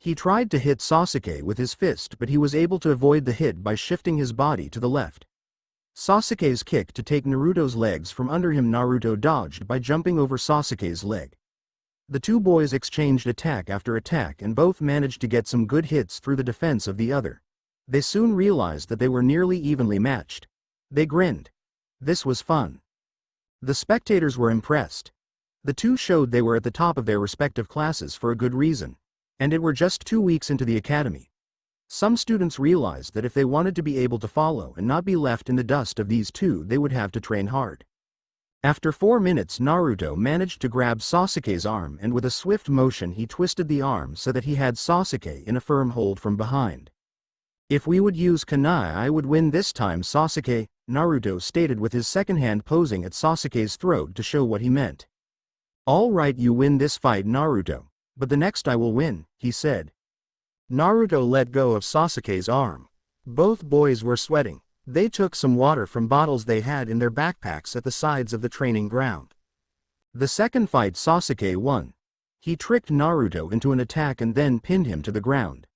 Speaker 1: He tried to hit Sasuke with his fist, but he was able to avoid the hit by shifting his body to the left. Sasuke's kick to take Naruto's legs from under him, Naruto dodged by jumping over Sasuke's leg. The two boys exchanged attack after attack and both managed to get some good hits through the defense of the other. They soon realized that they were nearly evenly matched. They grinned. This was fun. The spectators were impressed. The two showed they were at the top of their respective classes for a good reason. And it were just 2 weeks into the academy. Some students realized that if they wanted to be able to follow and not be left in the dust of these two, they would have to train hard. After 4 minutes, Naruto managed to grab Sasuke's arm and with a swift motion he twisted the arm so that he had Sasuke in a firm hold from behind. If we would use kunai, I would win this time, Sasuke, Naruto stated with his second hand posing at Sasuke's throat to show what he meant. All right, you win this fight, Naruto, but the next I will win, he said.
Speaker 2: Naruto let go of Sasuke's arm. Both boys were sweating. They took some water from bottles they had in their backpacks at the sides of the training ground.
Speaker 1: The second fight Sasuke won. He tricked Naruto into an attack and then pinned him to the ground.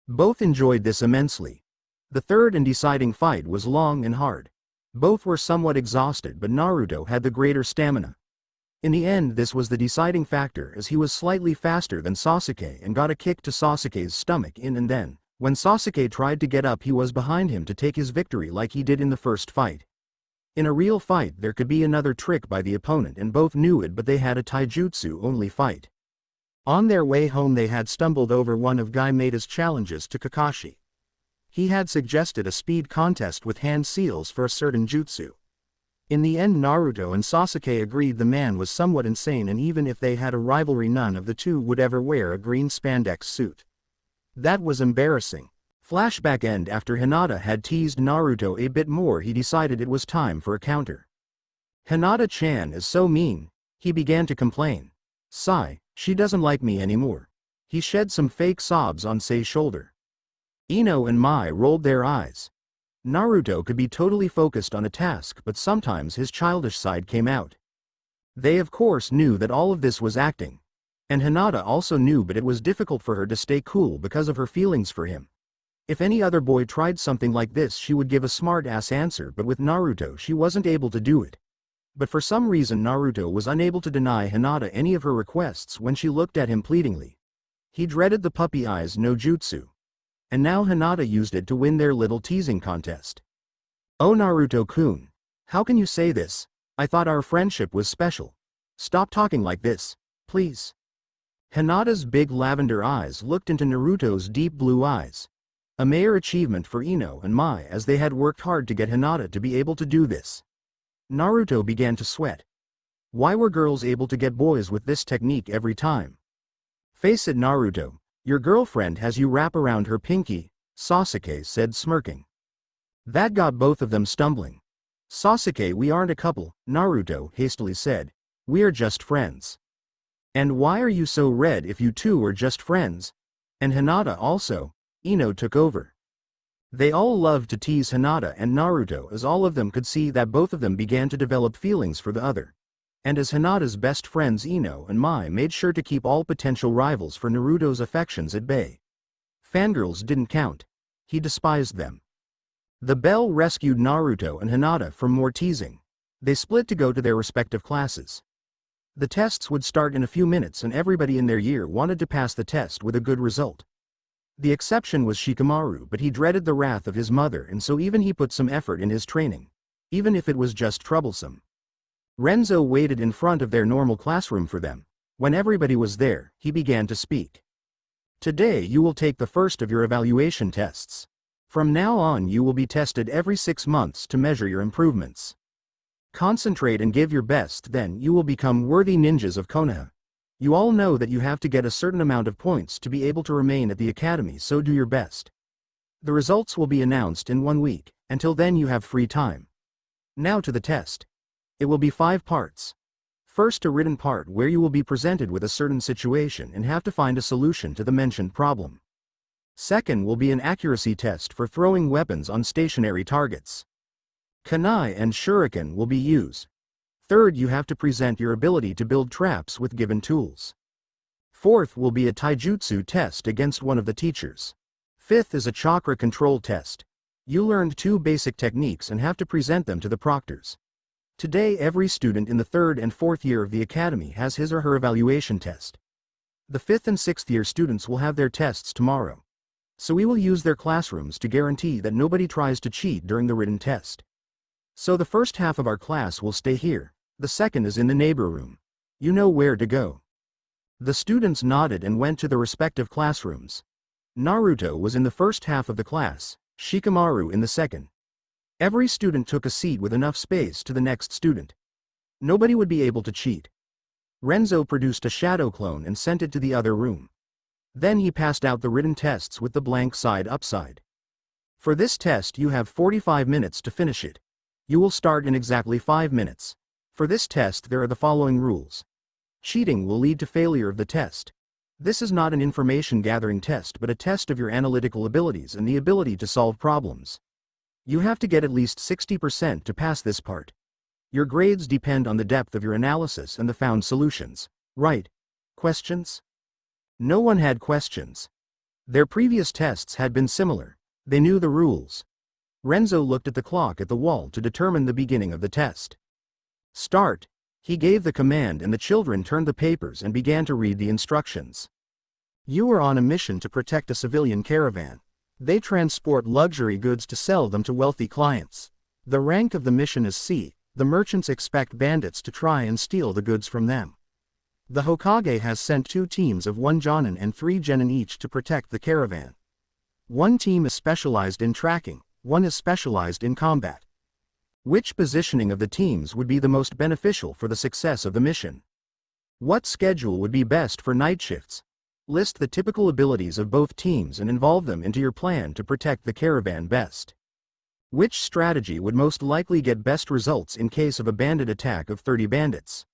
Speaker 1: Both enjoyed this immensely. The third and deciding fight was long and hard. Both were somewhat exhausted, but Naruto had the greater stamina. In the end, this was the deciding factor, as he was slightly faster than Sasuke and got a kick to Sasuke's stomach and then, when Sasuke tried to get up, he was behind him to take his victory like he did in the first fight. In a real fight there could be another trick by the opponent and both knew it, but they had a taijutsu only fight. On their way home they had stumbled over one of Guy Maida's challenges to Kakashi. He had suggested a speed contest with hand seals for a certain jutsu. In the end Naruto and Sasuke agreed the man was somewhat insane, and even if they had a rivalry none of the two would ever wear a green spandex suit. That was embarrassing. Flashback end. After Hinata had teased Naruto a bit more, he decided it was time for a counter. Hinata-chan is so mean, he began to complain. Sigh, she doesn't like me anymore. He shed some fake sobs on Sei's shoulder. Ino and Mai rolled their eyes. Naruto could be totally focused on a task, but sometimes his childish side came out. They of course knew that all of this was acting. And Hinata also knew, but it was difficult for her to stay cool because of her feelings for him. If any other boy tried something like this, she would give a smart-ass answer, but with Naruto she wasn't able to do it. But for some reason Naruto was unable to deny Hinata any of her requests when she looked at him pleadingly. He dreaded the puppy eyes no jutsu. And now Hinata used it to win their little teasing contest. Oh Naruto-kun. How can you say this? I thought our friendship was special. Stop talking like this, please. Hinata's big lavender eyes looked into Naruto's deep blue eyes. A major achievement for Ino and Mai, as they had worked hard to get Hinata to be able to do this. Naruto began to sweat. Why were girls able to get boys with this technique every time? Face it, Naruto, your girlfriend has you wrap around her pinky, Sasuke said, smirking. That got both of them stumbling. Sasuke, we aren't a couple, Naruto hastily said. We are just friends. And why are you so red if you two are just friends? And Hinata also, Ino took over. They all loved to tease Hinata and Naruto, as all of them could see that both of them began to develop feelings for the other. And as Hinata's best friends Ino and Mai made sure to keep all potential rivals for Naruto's affections at bay. Fangirls didn't count. He despised them. The bell rescued Naruto and Hinata from more teasing. They split to go to their respective classes. The tests would start in a few minutes and everybody in their year wanted to pass the test with a good result. The exception was Shikamaru, but he dreaded the wrath of his mother, and so even he put some effort in his training, even if it was just troublesome. Renzo waited in front of their normal classroom for them. When everybody was there, he began to speak. Today you will take the first of your evaluation tests. From now on you will be tested every 6 months to measure your improvements. Concentrate and give your best, then you will become worthy ninjas of Konoha. You all know that you have to get a certain amount of points to be able to remain at the academy, so do your best. The results will be announced in 1 week, until then you have free time. Now to the test. It will be 5 parts. First, a written part where you will be presented with a certain situation and have to find a solution to the mentioned problem. Second will be an accuracy test for throwing weapons on stationary targets. Kunai and shuriken will be used. Third, you have to present your ability to build traps with given tools. Fourth will be a taijutsu test against one of the teachers. Fifth is a chakra control test. You learned 2 basic techniques and have to present them to the proctors. Today every student in the 3rd and 4th year of the academy has his or her evaluation test. The 5th and 6th year students will have their tests tomorrow. So we will use their classrooms to guarantee that nobody tries to cheat during the written test. So the first half of our class will stay here, the second is in the neighbor room. You know where to go. The students nodded and went to the respective classrooms. Naruto was in the first half of the class, Shikamaru in the second. Every student took a seat with enough space to the next student. Nobody would be able to cheat. Renzo produced a shadow clone and sent it to the other room. Then he passed out the written tests with the blank side upside. For this test you have 45 minutes to finish it. You will start in exactly 5 minutes. For this test there are the following rules. Cheating will lead to failure of the test. This is not an information gathering test but a test of your analytical abilities and the ability to solve problems. You have to get at least 60% to pass this part. Your grades depend on the depth of your analysis and the found solutions. Right? Questions? No one had questions. Their previous tests had been similar. They knew the rules. Renzo looked at the clock at the wall to determine the beginning of the test. Start. He gave the command and the children turned the papers and began to read the instructions.
Speaker 2: You are on a mission to protect a civilian caravan. They transport luxury goods to sell them to wealthy clients. The rank of the mission is C. The merchants expect bandits to try and steal the goods from them. The Hokage has sent 2 teams of 1 jonin and 3 genin each to protect the caravan. 1 team is specialized in tracking, 1 is specialized in combat.
Speaker 1: Which positioning of the teams would be the most beneficial for the success of the mission? What schedule would be best for night shifts? List the typical abilities of both teams and involve them into your plan to protect the caravan best. Which strategy would most likely get best results in case of a bandit attack of 30 bandits?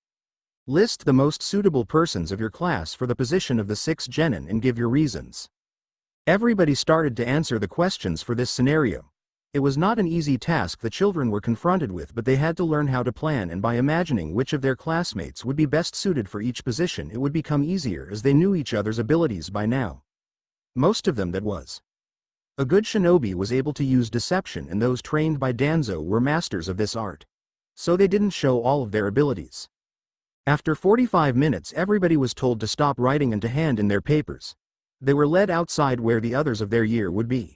Speaker 1: List the most suitable persons of your class for the position of the 6 genin and give your reasons. Everybody started to answer the questions for this scenario. It was not an easy task the children were confronted with, but they had to learn how to plan, and by imagining which of their classmates would be best suited for each position it would become easier as they knew each other's abilities by now. Most of them that was. A good shinobi was able to use deception, and those trained by Danzo were masters of this art. So they didn't show all of their abilities. After 45 minutes everybody was told to stop writing and to hand in their papers. They were led outside where the others of their year would be.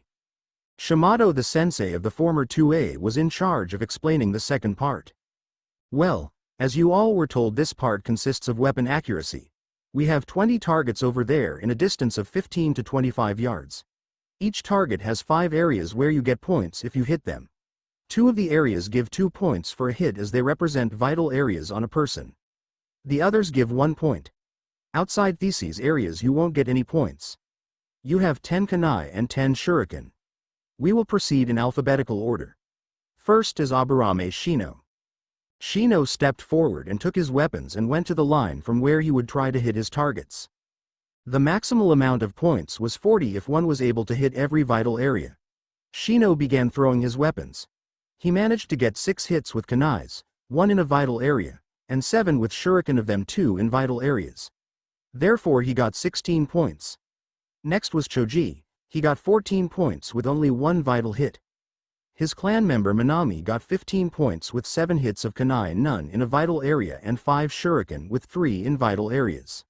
Speaker 1: Shimato, the sensei of the former 2A, was in charge of explaining the second part. Well, as you all were told, this part consists of weapon accuracy. We have 20 targets over there in a distance of 15 to 25 yards. Each target has 5 areas where you get points if you hit them. 2 of the areas give 2 points for a hit as they represent vital areas on a person. The others give 1 point. Outside these areas you won't get any points. You have 10 kunai and 10 shuriken. We will proceed in alphabetical order. First is Aburame Shino. Shino stepped forward and took his weapons and went to the line from where he would try to hit his targets. The maximal amount of points was 40 if one was able to hit every vital area. Shino began throwing his weapons. He managed to get 6 hits with kunais, 1 in a vital area, and 7 with shuriken, of them 2 in vital areas. Therefore he got 16 points. Next was Choji. He got 14 points with only 1 vital hit. His clan member Minami got 15 points with 7 hits of kunai, none in a vital area, and 5 shuriken with 3 in vital areas.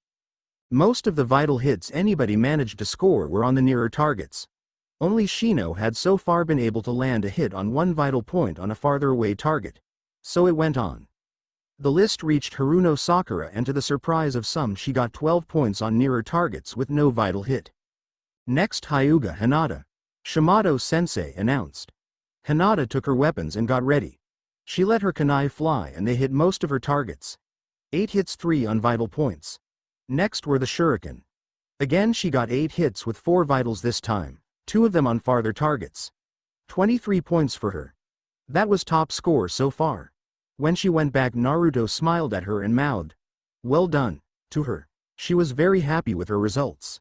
Speaker 1: Most of the vital hits anybody managed to score were on the nearer targets. Only Shino had so far been able to land a hit on 1 vital point on a farther away target. So it went on. The list reached Haruno Sakura, and to the surprise of some she got 12 points on nearer targets with no vital hit. Next, Hyuga Hinata. Shimato sensei announced. Hinata took her weapons and got ready. She let her kunai fly and they hit most of her targets. 8 hits, 3 on vital points. Next were the shuriken. Again she got 8 hits with 4 vitals this time, 2 of them on farther targets. 23 points for her. That was top score so far. When she went back, Naruto smiled at her and mouthed, "Well done," to her. She was very happy with her results.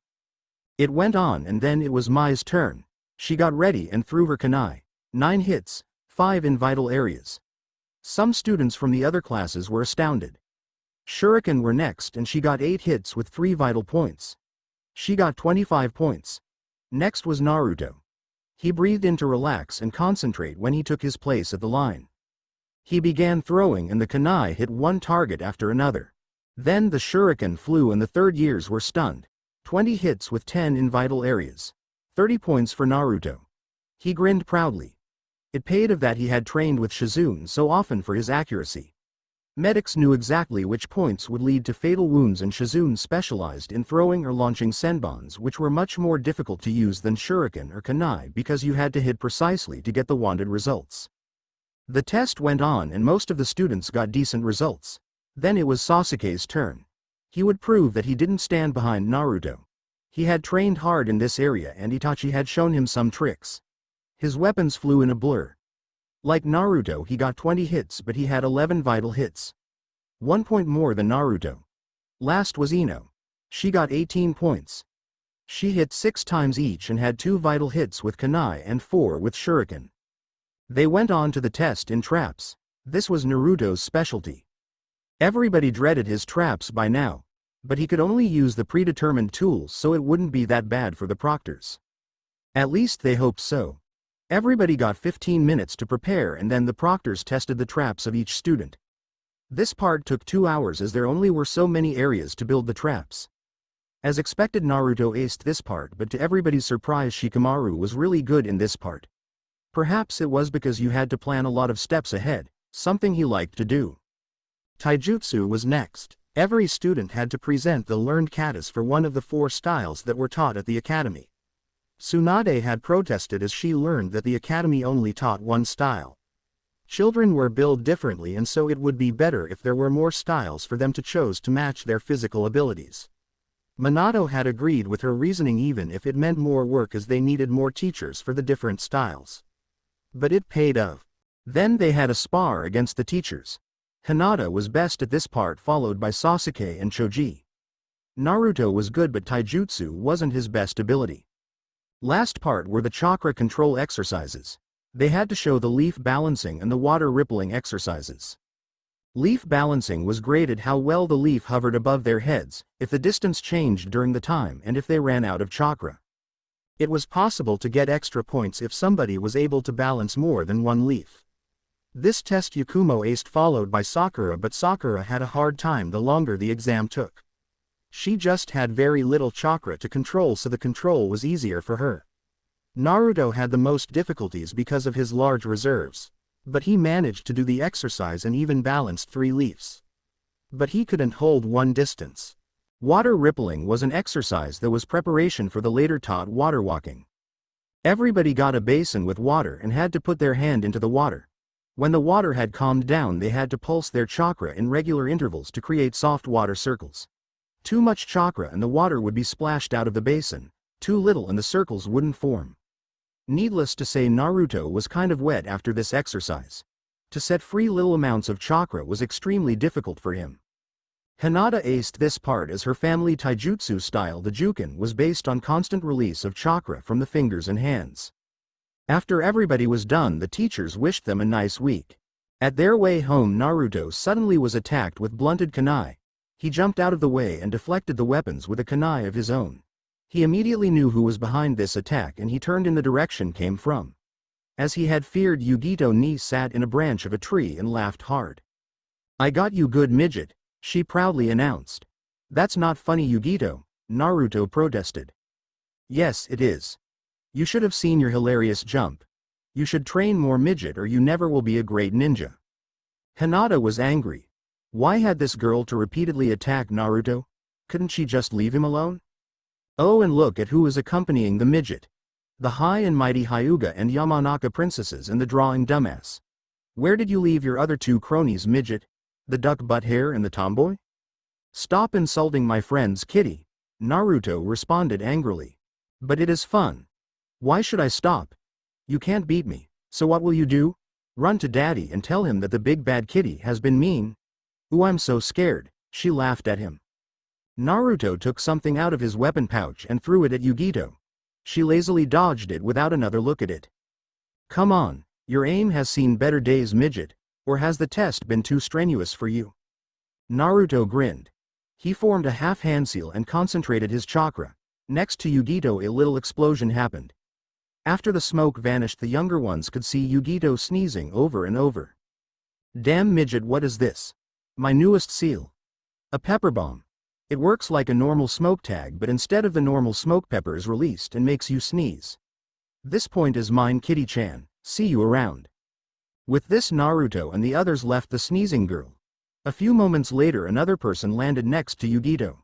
Speaker 1: It went on, and then it was Mai's turn. She got ready and threw her kunai. 9 hits, 5 in vital areas. Some students from the other classes were astounded. Shuriken were next, and she got 8 hits with 3 vital points. She got 25 points. Next was Naruto. He breathed in to relax and concentrate when he took his place at the line. He began throwing and the kunai hit 1 target after another. Then the shuriken flew and the third years were stunned. 20 hits with 10 in vital areas. 30 points for Naruto. He grinned proudly. It paid of that he had trained with Shizune so often for his accuracy. Medics knew exactly which points would lead to fatal wounds, and Shizune specialized in throwing or launching senbons, which were much more difficult to use than shuriken or kunai because you had to hit precisely to get the wanted results. The test went on and most of the students got decent results. Then it was Sasuke's turn. He would prove that he didn't stand behind Naruto. He had trained hard in this area and Itachi had shown him some tricks. His weapons flew in a blur. Like Naruto, he got 20 hits, but he had 11 vital hits. 1 point more than Naruto. Last was Ino. She got 18 points. She hit 6 times each and had 2 vital hits with kunai and 4 with shuriken. They went on to the test in traps. This was Naruto's specialty. Everybody dreaded his traps by now, but he could only use the predetermined tools, so it wouldn't be that bad for the proctors. At least they hoped so. Everybody got 15 minutes to prepare, and then the proctors tested the traps of each student. This part took 2 hours as there only were so many areas to build the traps. As expected, Naruto aced this part, but to everybody's surprise Shikamaru was really good in this part. Perhaps it was because you had to plan a lot of steps ahead, something he liked to do.
Speaker 2: Taijutsu was next. Every student had to present the learned katas for one of the 4 styles that were taught at the academy. Tsunade had protested as she learned that the academy only taught one style. Children were built differently, and so it would be better if there were more styles for them to choose to match their physical abilities. Minato had agreed with her reasoning even if it meant more work, as they needed more teachers for the different styles. But it paid off.
Speaker 1: Then they had a spar against the teachers. Hinata was best at this part, followed by Sasuke and Choji. Naruto was good, but taijutsu wasn't his best ability. Last part were the chakra control exercises. They had to show the leaf balancing and the water rippling exercises. Leaf balancing was graded how well the leaf hovered above their heads, if the distance changed during the time, and if they ran out of chakra.
Speaker 2: It was possible to get extra points if somebody was able to balance more than one leaf. This test Yakumo aced, followed by Sakura, but Sakura had a hard time the longer the exam took. She just had very little chakra to control, so the control was easier for her. Naruto had the most difficulties because of his large reserves. But he managed to do the exercise and even balanced 3 leaves. But he couldn't hold one distance.
Speaker 1: Water rippling was an exercise that was preparation for the later taught water walking. Everybody got a basin with water and had to put their hand into the water. When the water had calmed down, they had to pulse their chakra in regular intervals to create soft water circles. Too much chakra and the water would be splashed out of the basin, too little and the circles wouldn't form. Needless to say, Naruto was kind of wet after this exercise. To set free little amounts of chakra was extremely difficult for him. Hinata aced this part as her family taijutsu style, the Juken, was based on constant release of chakra from the fingers and hands. After everybody was done, the teachers wished them a nice week. At their way home, Naruto suddenly was attacked with blunted kunai. He jumped out of the way and deflected the weapons with a kunai of his own. He immediately knew who was behind this attack, and he turned in the direction came from. As he had feared, Yugito sat in a branch of a tree and laughed hard. "I got you good, midget," she proudly announced. "That's not funny, Yugito," Naruto protested. "Yes, it is. You should have seen your hilarious jump. You should train more, midget, or you never will be a great ninja." Hinata was angry. Why had this girl to repeatedly attack Naruto? Couldn't she just leave him alone? Oh, and look at who is accompanying the midget. The high and mighty Hyuga and Yamanaka princesses and the drawing dumbass. Where did you leave your other 2 cronies, midget? The duck butt hair and the tomboy? Stop insulting my friend's kitty, Naruto responded angrily. But it is fun. Why should I stop? You can't beat me, so what will you do? Run to daddy and tell him that the big bad kitty has been mean? Ooh, I'm so scared, she laughed at him. Naruto took something out of his weapon pouch and threw it at Yugito. She lazily dodged it without another look at it. Come on, your aim has seen better days, midget, or has the test been too strenuous for you? Naruto grinned. He formed a half-hand seal and concentrated his chakra. Next to Yugito, a little explosion happened. After the smoke vanished, the younger ones could see Yugito sneezing over and over. Damn, midget, what is this? My newest seal. A pepper bomb. It works like a normal smoke tag, but instead of the normal smoke, pepper is released and makes you sneeze. This point is mine, Kitty-chan, see you around. With this, Naruto and the others left the sneezing girl. A few moments later, another person landed next to Yugito.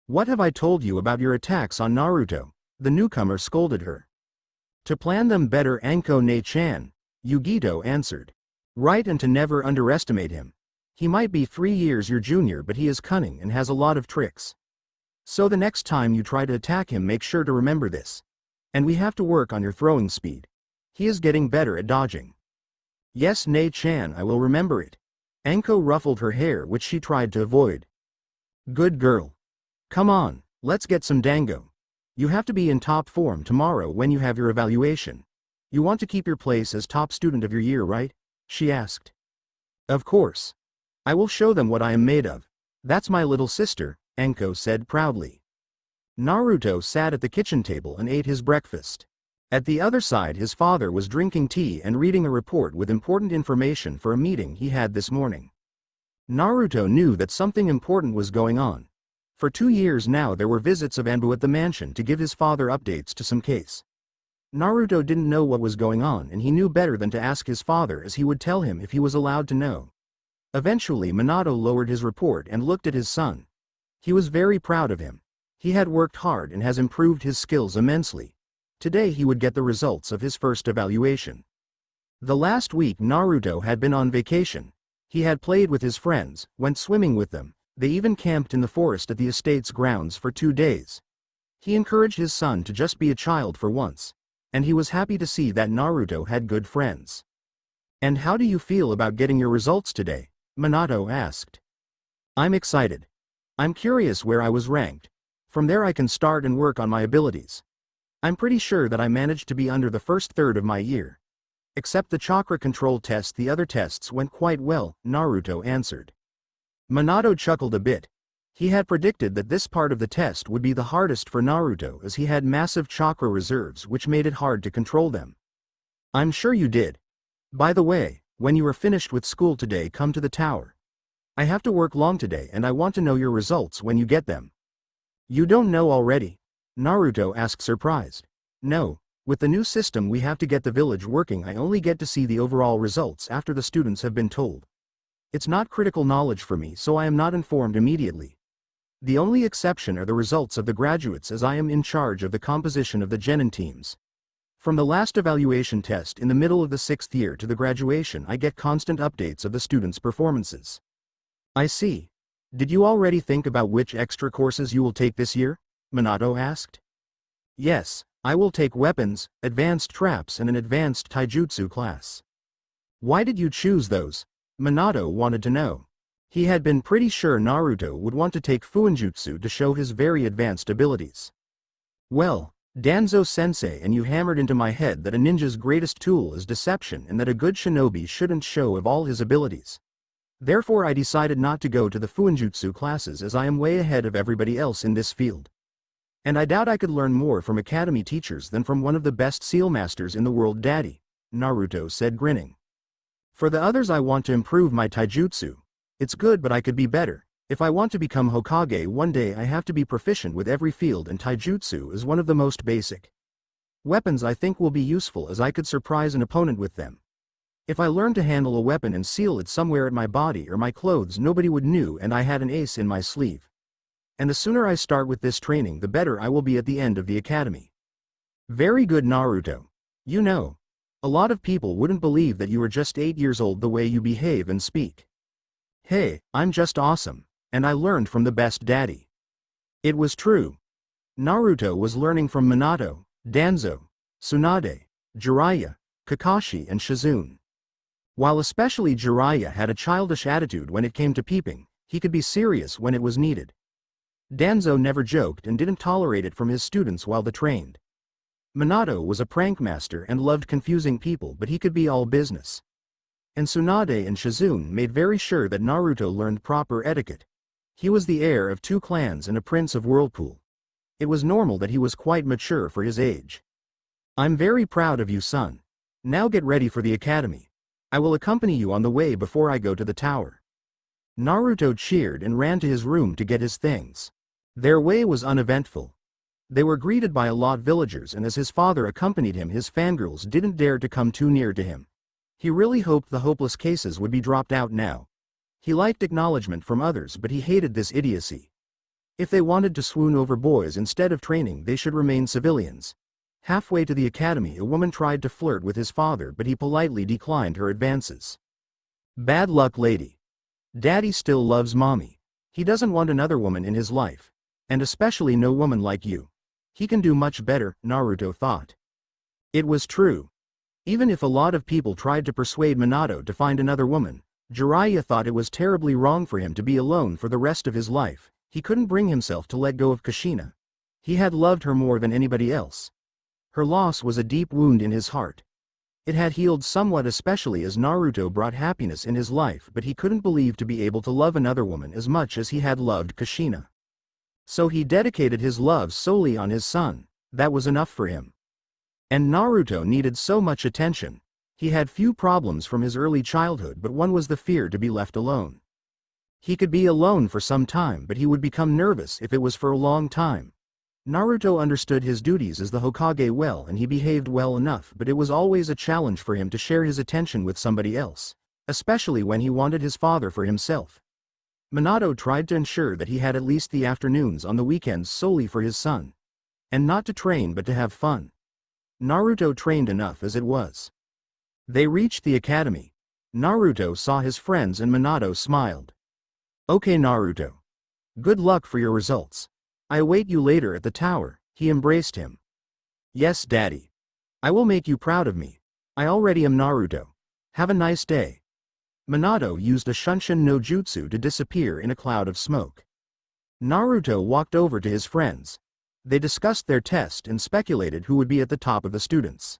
Speaker 1: What have I told you about your attacks on Naruto? The newcomer scolded her. To plan them better, Anko-ne-chan, Yugito answered. Right, and to never underestimate him. He might be 3 years your junior, but he is cunning and has a lot of tricks. So the next time you try to attack him, make sure to remember this. And we have to work on your throwing speed. He is getting better at dodging. Yes, Nei-chan, I will remember it. Anko ruffled her hair, which she tried to avoid. Good girl. Come on, let's get some dango. You have to be in top form tomorrow when you have your evaluation. You want to keep your place as top student of your year, right? She asked. Of course. I will show them what I am made of. That's my little sister, Anko said proudly. Naruto sat at the kitchen table and ate his breakfast. At the other side, his father was drinking tea and reading a report with important information for a meeting he had this morning. Naruto knew that something important was going on. For 2 years now there were visits of Anbu at the mansion to give his father updates to some case. Naruto didn't know what was going on, and he knew better than to ask his father, as he would tell him if he was allowed to know. Eventually Minato lowered his report and looked at his son. He was very proud of him. He had worked hard and has improved his skills immensely. Today he would get the results of his first evaluation. The last week Naruto had been on vacation. He had played with his friends, went swimming with them, they even camped in the forest at the estate's grounds for 2 days. He encouraged his son to just be a child for once. And he was happy to see that Naruto had good friends. And how do you feel about getting your results today? Minato asked. I'm excited. I'm curious where I was ranked. From there I can start and work on my abilities. I'm pretty sure that I managed to be under the first third of my year. Except the chakra control test, the other tests went quite well, Naruto answered. Minato chuckled a bit. He had predicted that this part of the test would be the hardest for Naruto, as he had massive chakra reserves which made it hard to control them. I'm sure you did. By the way, when you are finished with school today, come to the tower. I have to work long today and I want to know your results when you get them. You don't know already? Naruto asked, surprised. No, with the new system we have to get the village working. I only get to see the overall results after the students have been told. It's not critical knowledge for me, so I am not informed immediately. The only exception are the results of the graduates, as I am in charge of the composition of the genin teams. From the last evaluation test in the middle of the 6th year to the graduation, I get constant updates of the students' performances. I see. Did you already think about which extra courses you will take this year? Minato asked. Yes, I will take weapons, advanced traps and an advanced taijutsu class. Why did you choose those? Minato wanted to know. He had been pretty sure Naruto would want to take Fuinjutsu to show his very advanced abilities. Well, Danzo-sensei and you hammered into my head that a ninja's greatest tool is deception and that a good shinobi shouldn't show of all his abilities. Therefore I decided not to go to the Fuinjutsu classes, as I am way ahead of everybody else in this field. And I doubt I could learn more from academy teachers than from one of the best seal masters in the world, Daddy, Naruto said, grinning. For the others I want to improve my taijutsu. It's good, but I could be better. If I want to become Hokage one day, I have to be proficient with every field, and taijutsu is one of the most basic. Weapons I think will be useful, as I could surprise an opponent with them. If I learned to handle a weapon and seal it somewhere at my body or my clothes, nobody would know and I had an ace in my sleeve. And the sooner I start with this training, the better I will be at the end of the academy. Very good, Naruto. You know, a lot of people wouldn't believe that you are just 8 years old the way you behave and speak. Hey, I'm just awesome, and I learned from the best, Daddy. It was true. Naruto was learning from Minato, Danzo, Tsunade, Jiraiya, Kakashi and Shizune. While especially Jiraiya had a childish attitude when it came to peeping, he could be serious when it was needed. Danzo never joked and didn't tolerate it from his students while they trained. Minato was a prank master and loved confusing people, but he could be all business. And Tsunade and Shizune made very sure that Naruto learned proper etiquette. He was the heir of 2 clans and a prince of Whirlpool. It was normal that he was quite mature for his age. I'm very proud of you, son. Now get ready for the academy. I will accompany you on the way before I go to the tower. Naruto cheered and ran to his room to get his things. Their way was uneventful. They were greeted by a lot of villagers, and as his father accompanied him, his fangirls didn't dare to come too near to him. He really hoped the hopeless cases would be dropped out now. He liked acknowledgement from others, but he hated this idiocy. If they wanted to swoon over boys instead of training, they should remain civilians. Halfway to the academy, a woman tried to flirt with his father, but he politely declined her advances. Bad luck, lady. Daddy still loves mommy. He doesn't want another woman in his life. And especially no woman like you. He can do much better, Naruto thought. It was true. Even if a lot of people tried to persuade Minato to find another woman, Jiraiya thought it was terribly wrong for him to be alone for the rest of his life. He couldn't bring himself to let go of Kushina. He had loved her more than anybody else. Her loss was a deep wound in his heart. It had healed somewhat, especially as Naruto brought happiness in his life, but he couldn't believe to be able to love another woman as much as he had loved Kushina. So he dedicated his love solely on his son. That was enough for him. And Naruto needed so much attention. He had few problems from his early childhood, but one was the fear to be left alone. He could be alone for some time, but he would become nervous if it was for a long time. Naruto understood his duties as the Hokage well, and he behaved well enough, but it was always a challenge for him to share his attention with somebody else, especially when he wanted his father for himself. Minato tried to ensure that he had at least the afternoons on the weekends solely for his son. And not to train but to have fun. Naruto trained enough as it was. They reached the academy. Naruto saw his friends and Minato smiled. "Okay, Naruto. Good luck for your results. I await you later at the tower." He embraced him. "Yes, Daddy. I will make you proud of me. I already am Naruto. Have a nice day." Minato used a Shunshin no Jutsu to disappear in a cloud of smoke. Naruto walked over to his friends. They discussed their test and speculated who would be at the top of the students.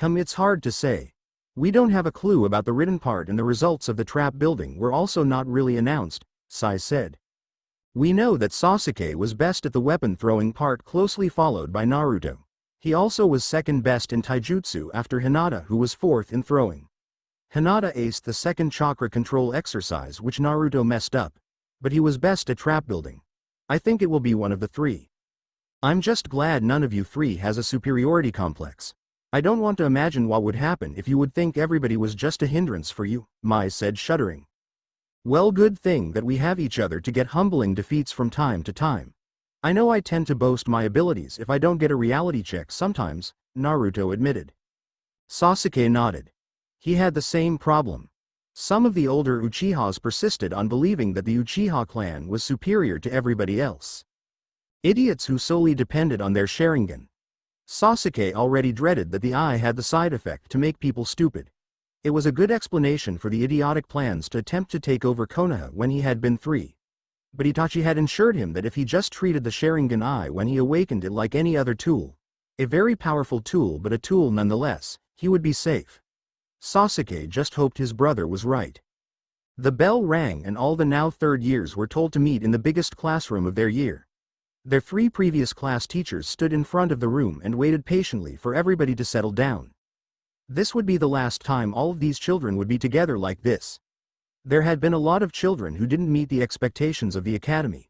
Speaker 1: It's hard to say. We don't have a clue about the written part, and the results of the trap building were also not really announced," Sai said. "We know that Sasuke was best at the weapon throwing part, closely followed by Naruto. He also was second best in taijutsu after Hinata, who was fourth in throwing. Hinata aced the second chakra control exercise, which Naruto messed up. But he was best at trap building. I think it will be one of the three. I'm just glad none of you three has a superiority complex. I don't want to imagine what would happen if you would think everybody was just a hindrance for you," Mai said, shuddering. "Well, good thing that we have each other to get humbling defeats from time to time. I know I tend to boast my abilities if I don't get a reality check sometimes," Naruto admitted. Sasuke nodded. He had the same problem. Some of the older Uchihas persisted on believing that the Uchiha clan was superior to everybody else. Idiots who solely depended on their Sharingan. Sasuke already dreaded that the eye had the side effect to make people stupid. It was a good explanation for the idiotic plans to attempt to take over Konoha when he had been 3. But Itachi had assured him that if he just treated the Sharingan eye when he awakened it like any other tool, a very powerful tool but a tool nonetheless, he would be safe. Sasuke just hoped his brother was right. The bell rang and all the now third years were told to meet in the biggest classroom of their year. Their 3 previous class teachers stood in front of the room and waited patiently for everybody to settle down. This would be the last time all of these children would be together like this. There had been a lot of children who didn't meet the expectations of the academy.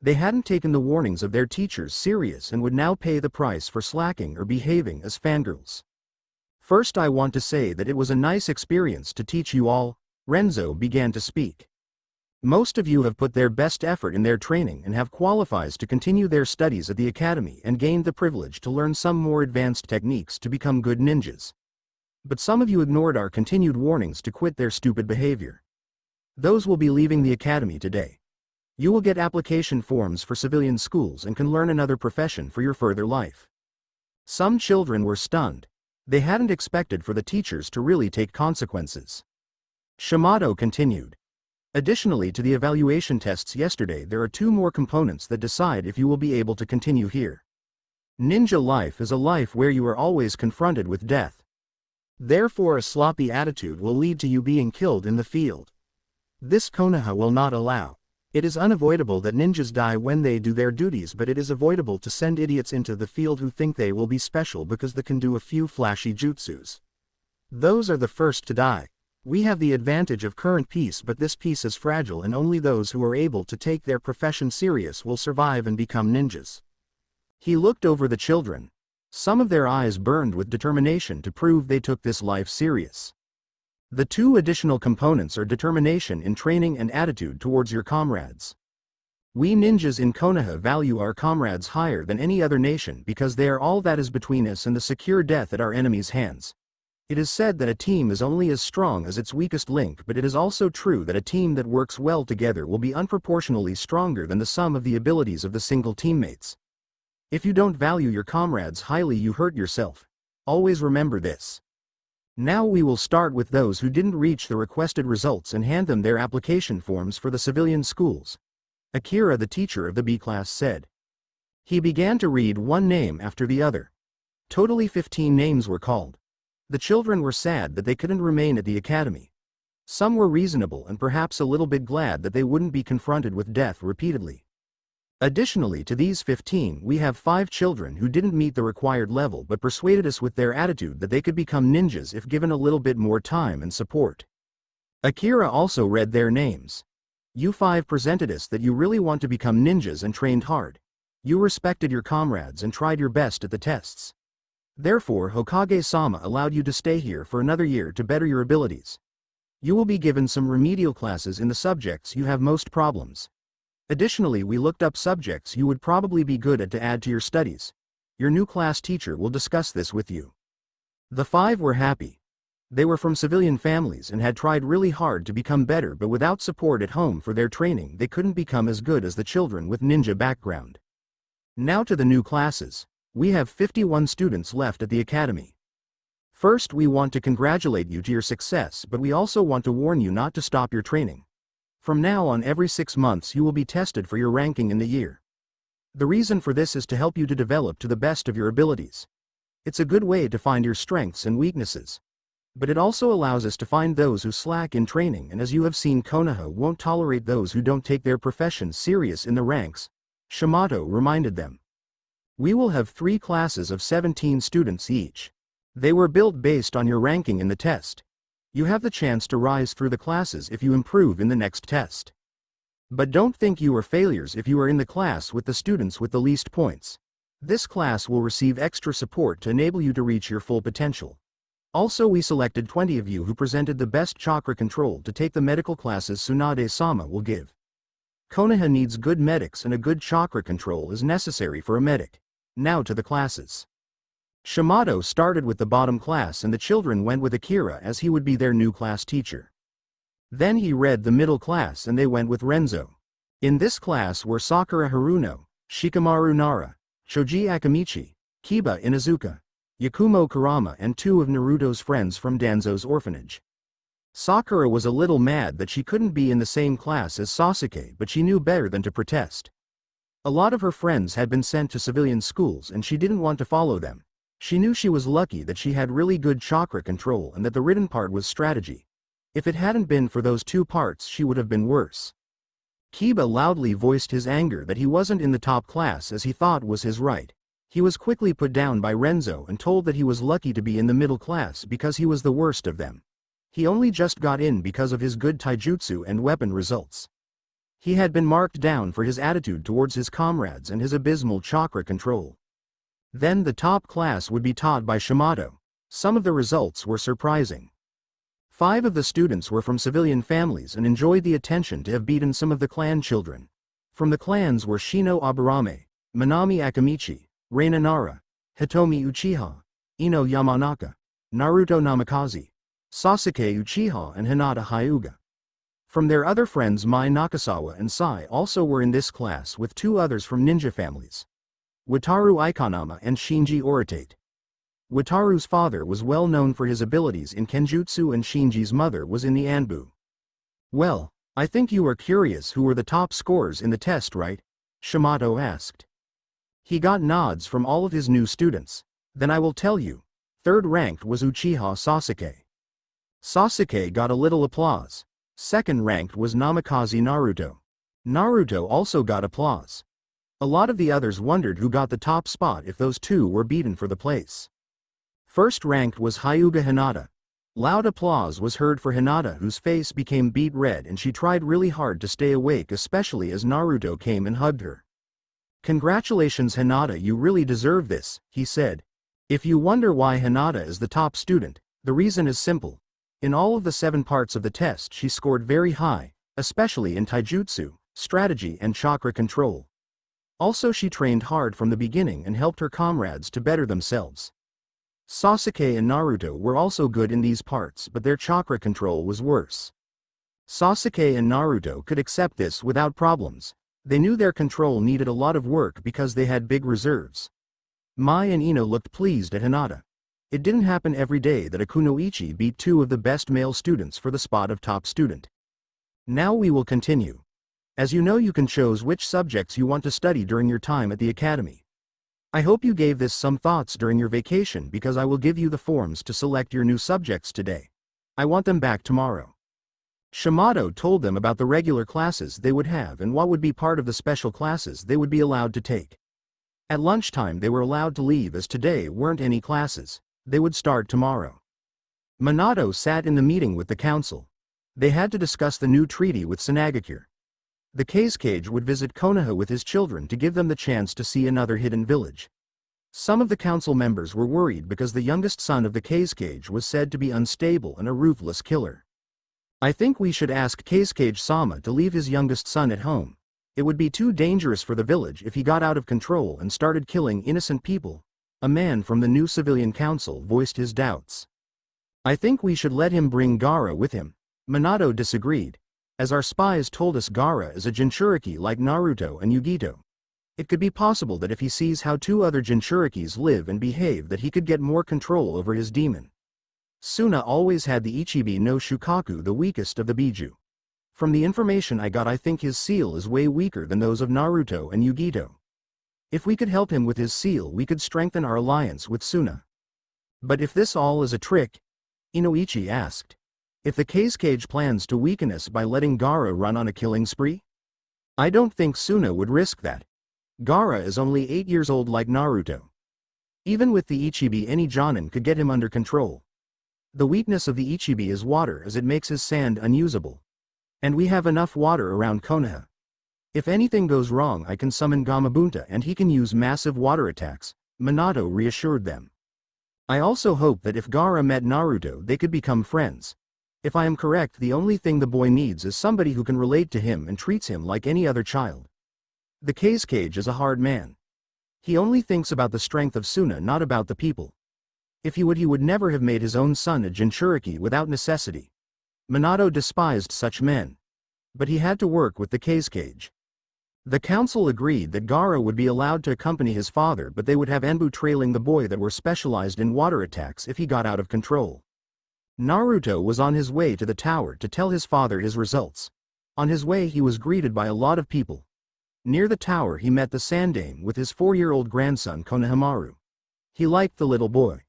Speaker 1: They hadn't taken the warnings of their teachers serious and would now pay the price for slacking or behaving as fangirls. "First, I want to say that it was a nice experience to teach you all," Renzo began to speak. "Most of you have put their best effort in their training and have qualified to continue their studies at the academy and gained the privilege to learn some more advanced techniques to become good ninjas. But some of you ignored our continued warnings to quit their stupid behavior. Those will be leaving the academy today. You will get application forms for civilian schools and can learn another profession for your further life." Some children were stunned. They hadn't expected for the teachers to really take consequences. Shimato continued. "Additionally to the evaluation tests yesterday, there are 2 more components that decide if you will be able to continue here. Ninja life is a life where you are always confronted with death. Therefore a sloppy attitude will lead to you being killed in the field. This Konoha will not allow. It is unavoidable that ninjas die when they do their duties, but it is avoidable to send idiots into the field who think they will be special because they can do a few flashy jutsus. Those are the first to die. We have the advantage of current peace, but this peace is fragile and only those who are able to take their profession serious will survive and become ninjas." He looked over the children. Some of their eyes burned with determination to prove they took this life serious. The 2 additional components are determination in training and attitude towards your comrades. We ninjas in Konoha value our comrades higher than any other nation because they are all that is between us and the secure death at our enemies' hands. It is said that a team is only as strong as its weakest link, but it is also true that a team that works well together will be unproportionally stronger than the sum of the abilities of the single teammates. If you don't value your comrades highly, you hurt yourself. Always remember this. Now we will start with those who didn't reach the requested results and hand them their application forms for the civilian schools. Akira, the teacher of the B class, said. He began to read one name after the other. Totally 15 names were called. The children were sad that they couldn't remain at the academy. Some were reasonable and perhaps a little bit glad that they wouldn't be confronted with death repeatedly. Additionally to these 15, we have 5 children who didn't meet the required level but persuaded us with their attitude that they could become ninjas if given a little bit more time and support. Akira also read their names. You 5 presented us that you really want to become ninjas and trained hard. You respected your comrades and tried your best at the tests. Therefore Hokage-sama allowed you to stay here for another year to better your abilities. You will be given some remedial classes in the subjects you have most problems. Additionally, we looked up subjects you would probably be good at to add to your studies. Your new class teacher will discuss this with you. The 5 were happy. They were from civilian families and had tried really hard to become better, but without support at home for their training they couldn't become as good as the children with ninja background. Now to the new classes. We have 51 students left at the academy. First, we want to congratulate you to your success, but we also want to warn you not to stop your training. From now on, every 6 months you will be tested for your ranking in the year. The reason for this is to help you to develop to the best of your abilities. It's a good way to find your strengths and weaknesses. But it also allows us to find those who slack in training, and as you have seen, Konoha won't tolerate those who don't take their profession serious in the ranks, Shimato reminded them. We will have 3 classes of 17 students each. They were built based on your ranking in the test. You have the chance to rise through the classes if you improve in the next test. But don't think you are failures if you are in the class with the students with the least points. This class will receive extra support to enable you to reach your full potential. Also, we selected 20 of you who presented the best chakra control to take the medical classes Tsunade-sama will give. Konoha needs good medics, and a good chakra control is necessary for a medic. Now to the classes. Shimato started with the bottom class and the children went with Akira as he would be their new class teacher. Then he read the middle class and they went with Renzo. In this class were Sakura Haruno, Shikamaru Nara, Shoji Akamichi, Kiba Inazuka, Yakumo Kurama, and 2 of Naruto's friends from Danzo's orphanage. Sakura was a little mad that she couldn't be in the same class as Sasuke, but she knew better than to protest. A lot of her friends had been sent to civilian schools and she didn't want to follow them. She knew she was lucky that she had really good chakra control and that the written part was strategy. If it hadn't been for those 2 parts she would have been worse. Kiba loudly voiced his anger that he wasn't in the top class as he thought was his right. He was quickly put down by Renzo and told that he was lucky to be in the middle class because he was the worst of them. He only just got in because of his good taijutsu and weapon results. He had been marked down for his attitude towards his comrades and his abysmal chakra control. Then the top class would be taught by Shimato. Some of the results were surprising. 5 of the students were from civilian families and enjoyed the attention to have beaten some of the clan children. From the clans were Shino Aburame, Minami Akamichi, Reina Nara, Hitomi Uchiha, Ino Yamanaka, Naruto Namikaze, Sasuke Uchiha, and Hinata Hyuga. From their other friends, Mai Nakasawa and Sai also were in this class with 2 others from ninja families, Wataru Ikonama and Shinji Oritate. Wataru's father was well known for his abilities in Kenjutsu and Shinji's mother was in the Anbu. Well, I think you are curious who were the top scorers in the test, right? Shimato asked. He got nods from all of his new students. Then I will tell you. 3rd ranked was Uchiha Sasuke. Sasuke got a little applause. 2nd ranked was Namikaze Naruto. Naruto also got applause. A lot of the others wondered who got the top spot if those 2 were beaten for the place. 1st ranked was Hyuga Hinata. Loud applause was heard for Hinata, whose face became beet red and she tried really hard to stay awake, especially as Naruto came and hugged her. Congratulations Hinata, you really deserve this, he said. If you wonder why Hinata is the top student, the reason is simple. In all of the 7 parts of the test she scored very high, especially in taijutsu, strategy and chakra control. Also she trained hard from the beginning and helped her comrades to better themselves. Sasuke and Naruto were also good in these parts, but their chakra control was worse. Sasuke and Naruto could accept this without problems. They knew their control needed a lot of work because they had big reserves. Mai and Ino looked pleased at Hinata. It didn't happen every day that a kunoichi beat two of the best male students for the spot of top student. Now we will continue. As you know, you can choose which subjects you want to study during your time at the academy. I hope you gave this some thoughts during your vacation because I will give you the forms to select your new subjects today. I want them back tomorrow. Shimato told them about the regular classes they would have and what would be part of the special classes they would be allowed to take. At lunchtime they were allowed to leave as today weren't any classes. They would start tomorrow. Minato sat in the meeting with the council. They had to discuss the new treaty with Sunagakure. The Kazekage would visit Konoha with his children to give them the chance to see another hidden village. Some of the council members were worried because the youngest son of the Kazekage was said to be unstable and a ruthless killer. I think we should ask Kazekage-sama to leave his youngest son at home. It would be too dangerous for the village if he got out of control and started killing innocent people. A man from the new civilian council voiced his doubts. I think we should let him bring Gaara with him. Minato disagreed. As our spies told us, Gaara is a Jinchuriki like Naruto and Yugito. It could be possible that if he sees how two other Jinchurikis live and behave that he could get more control over his demon. Suna always had the Ichibi no Shukaku, the weakest of the Biju. From the information I got, I think his seal is way weaker than those of Naruto and Yugito. If we could help him with his seal, we could strengthen our alliance with Suna. But if this all is a trick? Inoichi asked. If the Kazekage plans to weaken us by letting Gaara run on a killing spree? I don't think Suna would risk that. Gaara is only 8 years old like Naruto. Even with the Ichibi, any Jonin could get him under control. The weakness of the Ichibi is water, as it makes his sand unusable. And we have enough water around Konoha. If anything goes wrong, I can summon Gamabunta and he can use massive water attacks, Minato reassured them. I also hope that if Gaara met Naruto, they could become friends. If I am correct, the only thing the boy needs is somebody who can relate to him and treats him like any other child. The Kazekage is a hard man. He only thinks about the strength of Suna, not about the people. If he would never have made his own son a Jinchuriki without necessity. Minato despised such men. But he had to work with the Kazekage. The council agreed that Gaara would be allowed to accompany his father, but they would have Enbu trailing the boy that were specialized in water attacks if he got out of control. Naruto was on his way to the tower to tell his father his results. On his way he was greeted by a lot of people. Near the tower he met the Sandaime with his 4-year-old grandson Konohamaru. He liked the little boy.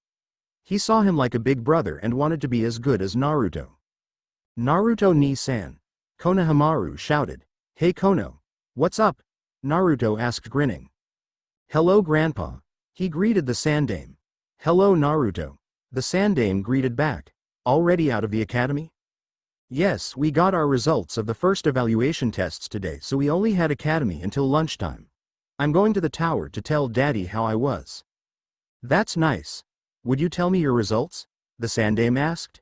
Speaker 1: He saw him like a big brother and wanted to be as good as Naruto. Naruto ni-san. Konohamaru shouted. Hey Kono. What's up? Naruto asked, grinning. Hello Grandpa. He greeted the Sandaime. Hello Naruto. The Sandaime greeted back. Already out of the academy? Yes, we got our results of the first evaluation tests today, so we only had academy until lunchtime. I'm going to the tower to tell Daddy how I was. That's nice. Would you tell me your results? The Sandaime asked.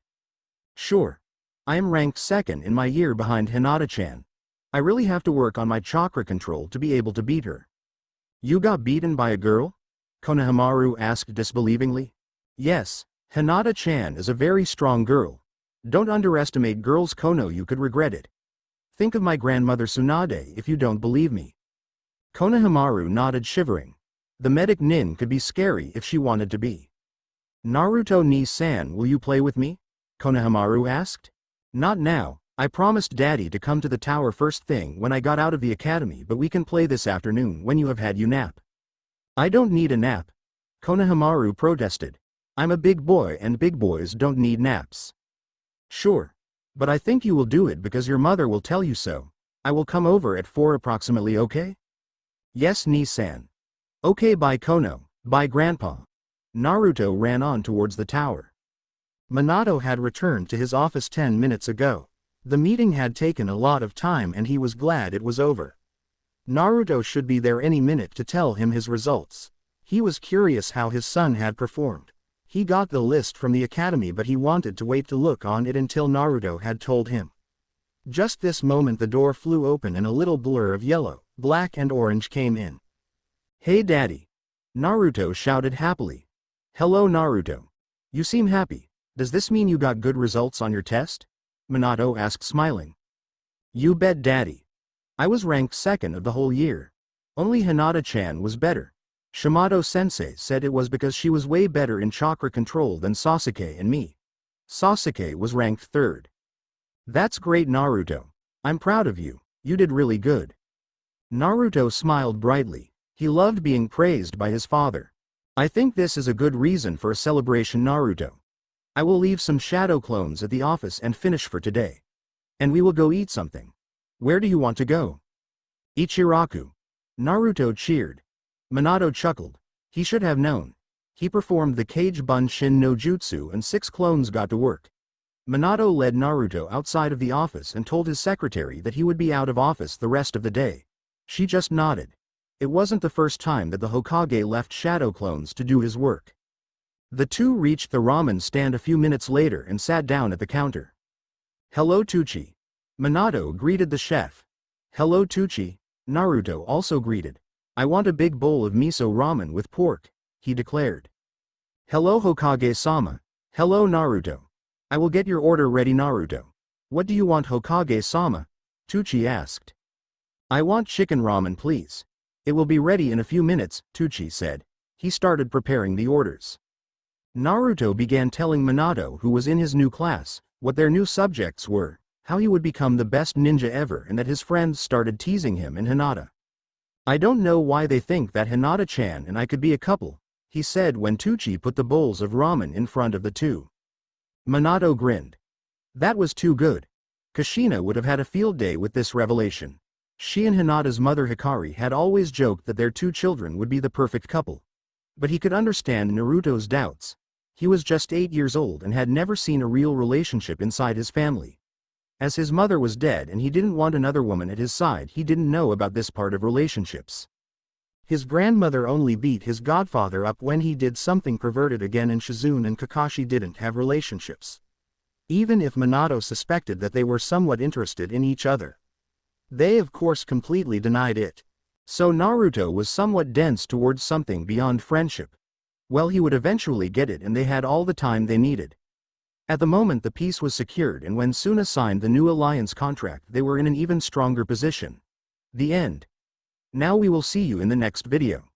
Speaker 1: Sure. I am ranked 2nd in my year behind Hinata-chan. I really have to work on my chakra control to be able to beat her. You got beaten by a girl? Konohamaru asked disbelievingly. Yes, Hinata-chan is a very strong girl. Don't underestimate girls, Kono, you could regret it. Think of my grandmother Tsunade if you don't believe me. Konohamaru nodded, shivering. The medic Nin could be scary if she wanted to be. Naruto ni-san, will you play with me? Konohamaru asked. Not now. I promised Daddy to come to the tower first thing when I got out of the academy, but we can play this afternoon when you have had your nap. I don't need a nap. Konohamaru protested. I'm a big boy and big boys don't need naps. Sure. But I think you will do it because your mother will tell you so. I will come over at 4 approximately, okay? Yes, ni-san. Okay, bye Kono, bye Grandpa. Naruto ran on towards the tower. Minato had returned to his office 10 minutes ago. The meeting had taken a lot of time and he was glad it was over. Naruto should be there any minute to tell him his results. He was curious how his son had performed. He got the list from the academy, but he wanted to wait to look on it until Naruto had told him. Just this moment the door flew open and a little blur of yellow, black and orange came in. Hey Daddy! Naruto shouted happily. Hello Naruto. You seem happy. Does this mean you got good results on your test? Minato asked, smiling. You bet Daddy. I was ranked 2nd of the whole year. Only Hinata-chan was better. Shimato-sensei said it was because she was way better in chakra control than Sasuke and me. Sasuke was ranked 3rd. That's great, Naruto. I'm proud of you, you did really good. Naruto smiled brightly. He loved being praised by his father. I think this is a good reason for a celebration, Naruto. I will leave some shadow clones at the office and finish for today. And we will go eat something. Where do you want to go? Ichiraku. Naruto cheered. Minato chuckled. He should have known. He performed the Cage Bunshin no Jutsu and 6 clones got to work. Minato led Naruto outside of the office and told his secretary that he would be out of office the rest of the day. She just nodded. It wasn't the first time that the Hokage left shadow clones to do his work. The two reached the ramen stand a few minutes later and sat down at the counter. Hello, Tucci. Minato greeted the chef. Hello, Tucci. Naruto also greeted. I want a big bowl of miso ramen with pork, he declared. Hello, Hokage-sama. Hello, Naruto. I will get your order ready, Naruto. What do you want, Hokage-sama? Tucci asked. I want chicken ramen, please. It will be ready in a few minutes, Tucci said. He started preparing the orders. Naruto began telling Minato, who was in his new class, what their new subjects were, how he would become the best ninja ever, and that his friends started teasing him and Hinata. I don't know why they think that Hinata-chan and I could be a couple, he said when Tucci put the bowls of ramen in front of the two. Minato grinned. That was too good. Kushina would have had a field day with this revelation. She and Hinata's mother Hikari had always joked that their 2 children would be the perfect couple. But he could understand Naruto's doubts. He was just 8 years old and had never seen a real relationship inside his family. As his mother was dead and he didn't want another woman at his side, he didn't know about this part of relationships. His grandmother only beat his godfather up when he did something perverted again, and Shizune and Kakashi didn't have relationships. Even if Minato suspected that they were somewhat interested in each other. They of course completely denied it. So Naruto was somewhat dense towards something beyond friendship. Well, he would eventually get it, and they had all the time they needed. At the moment the peace was secured, and when Suna signed the new alliance contract, they were in an even stronger position. The end. Now we will see you in the next video.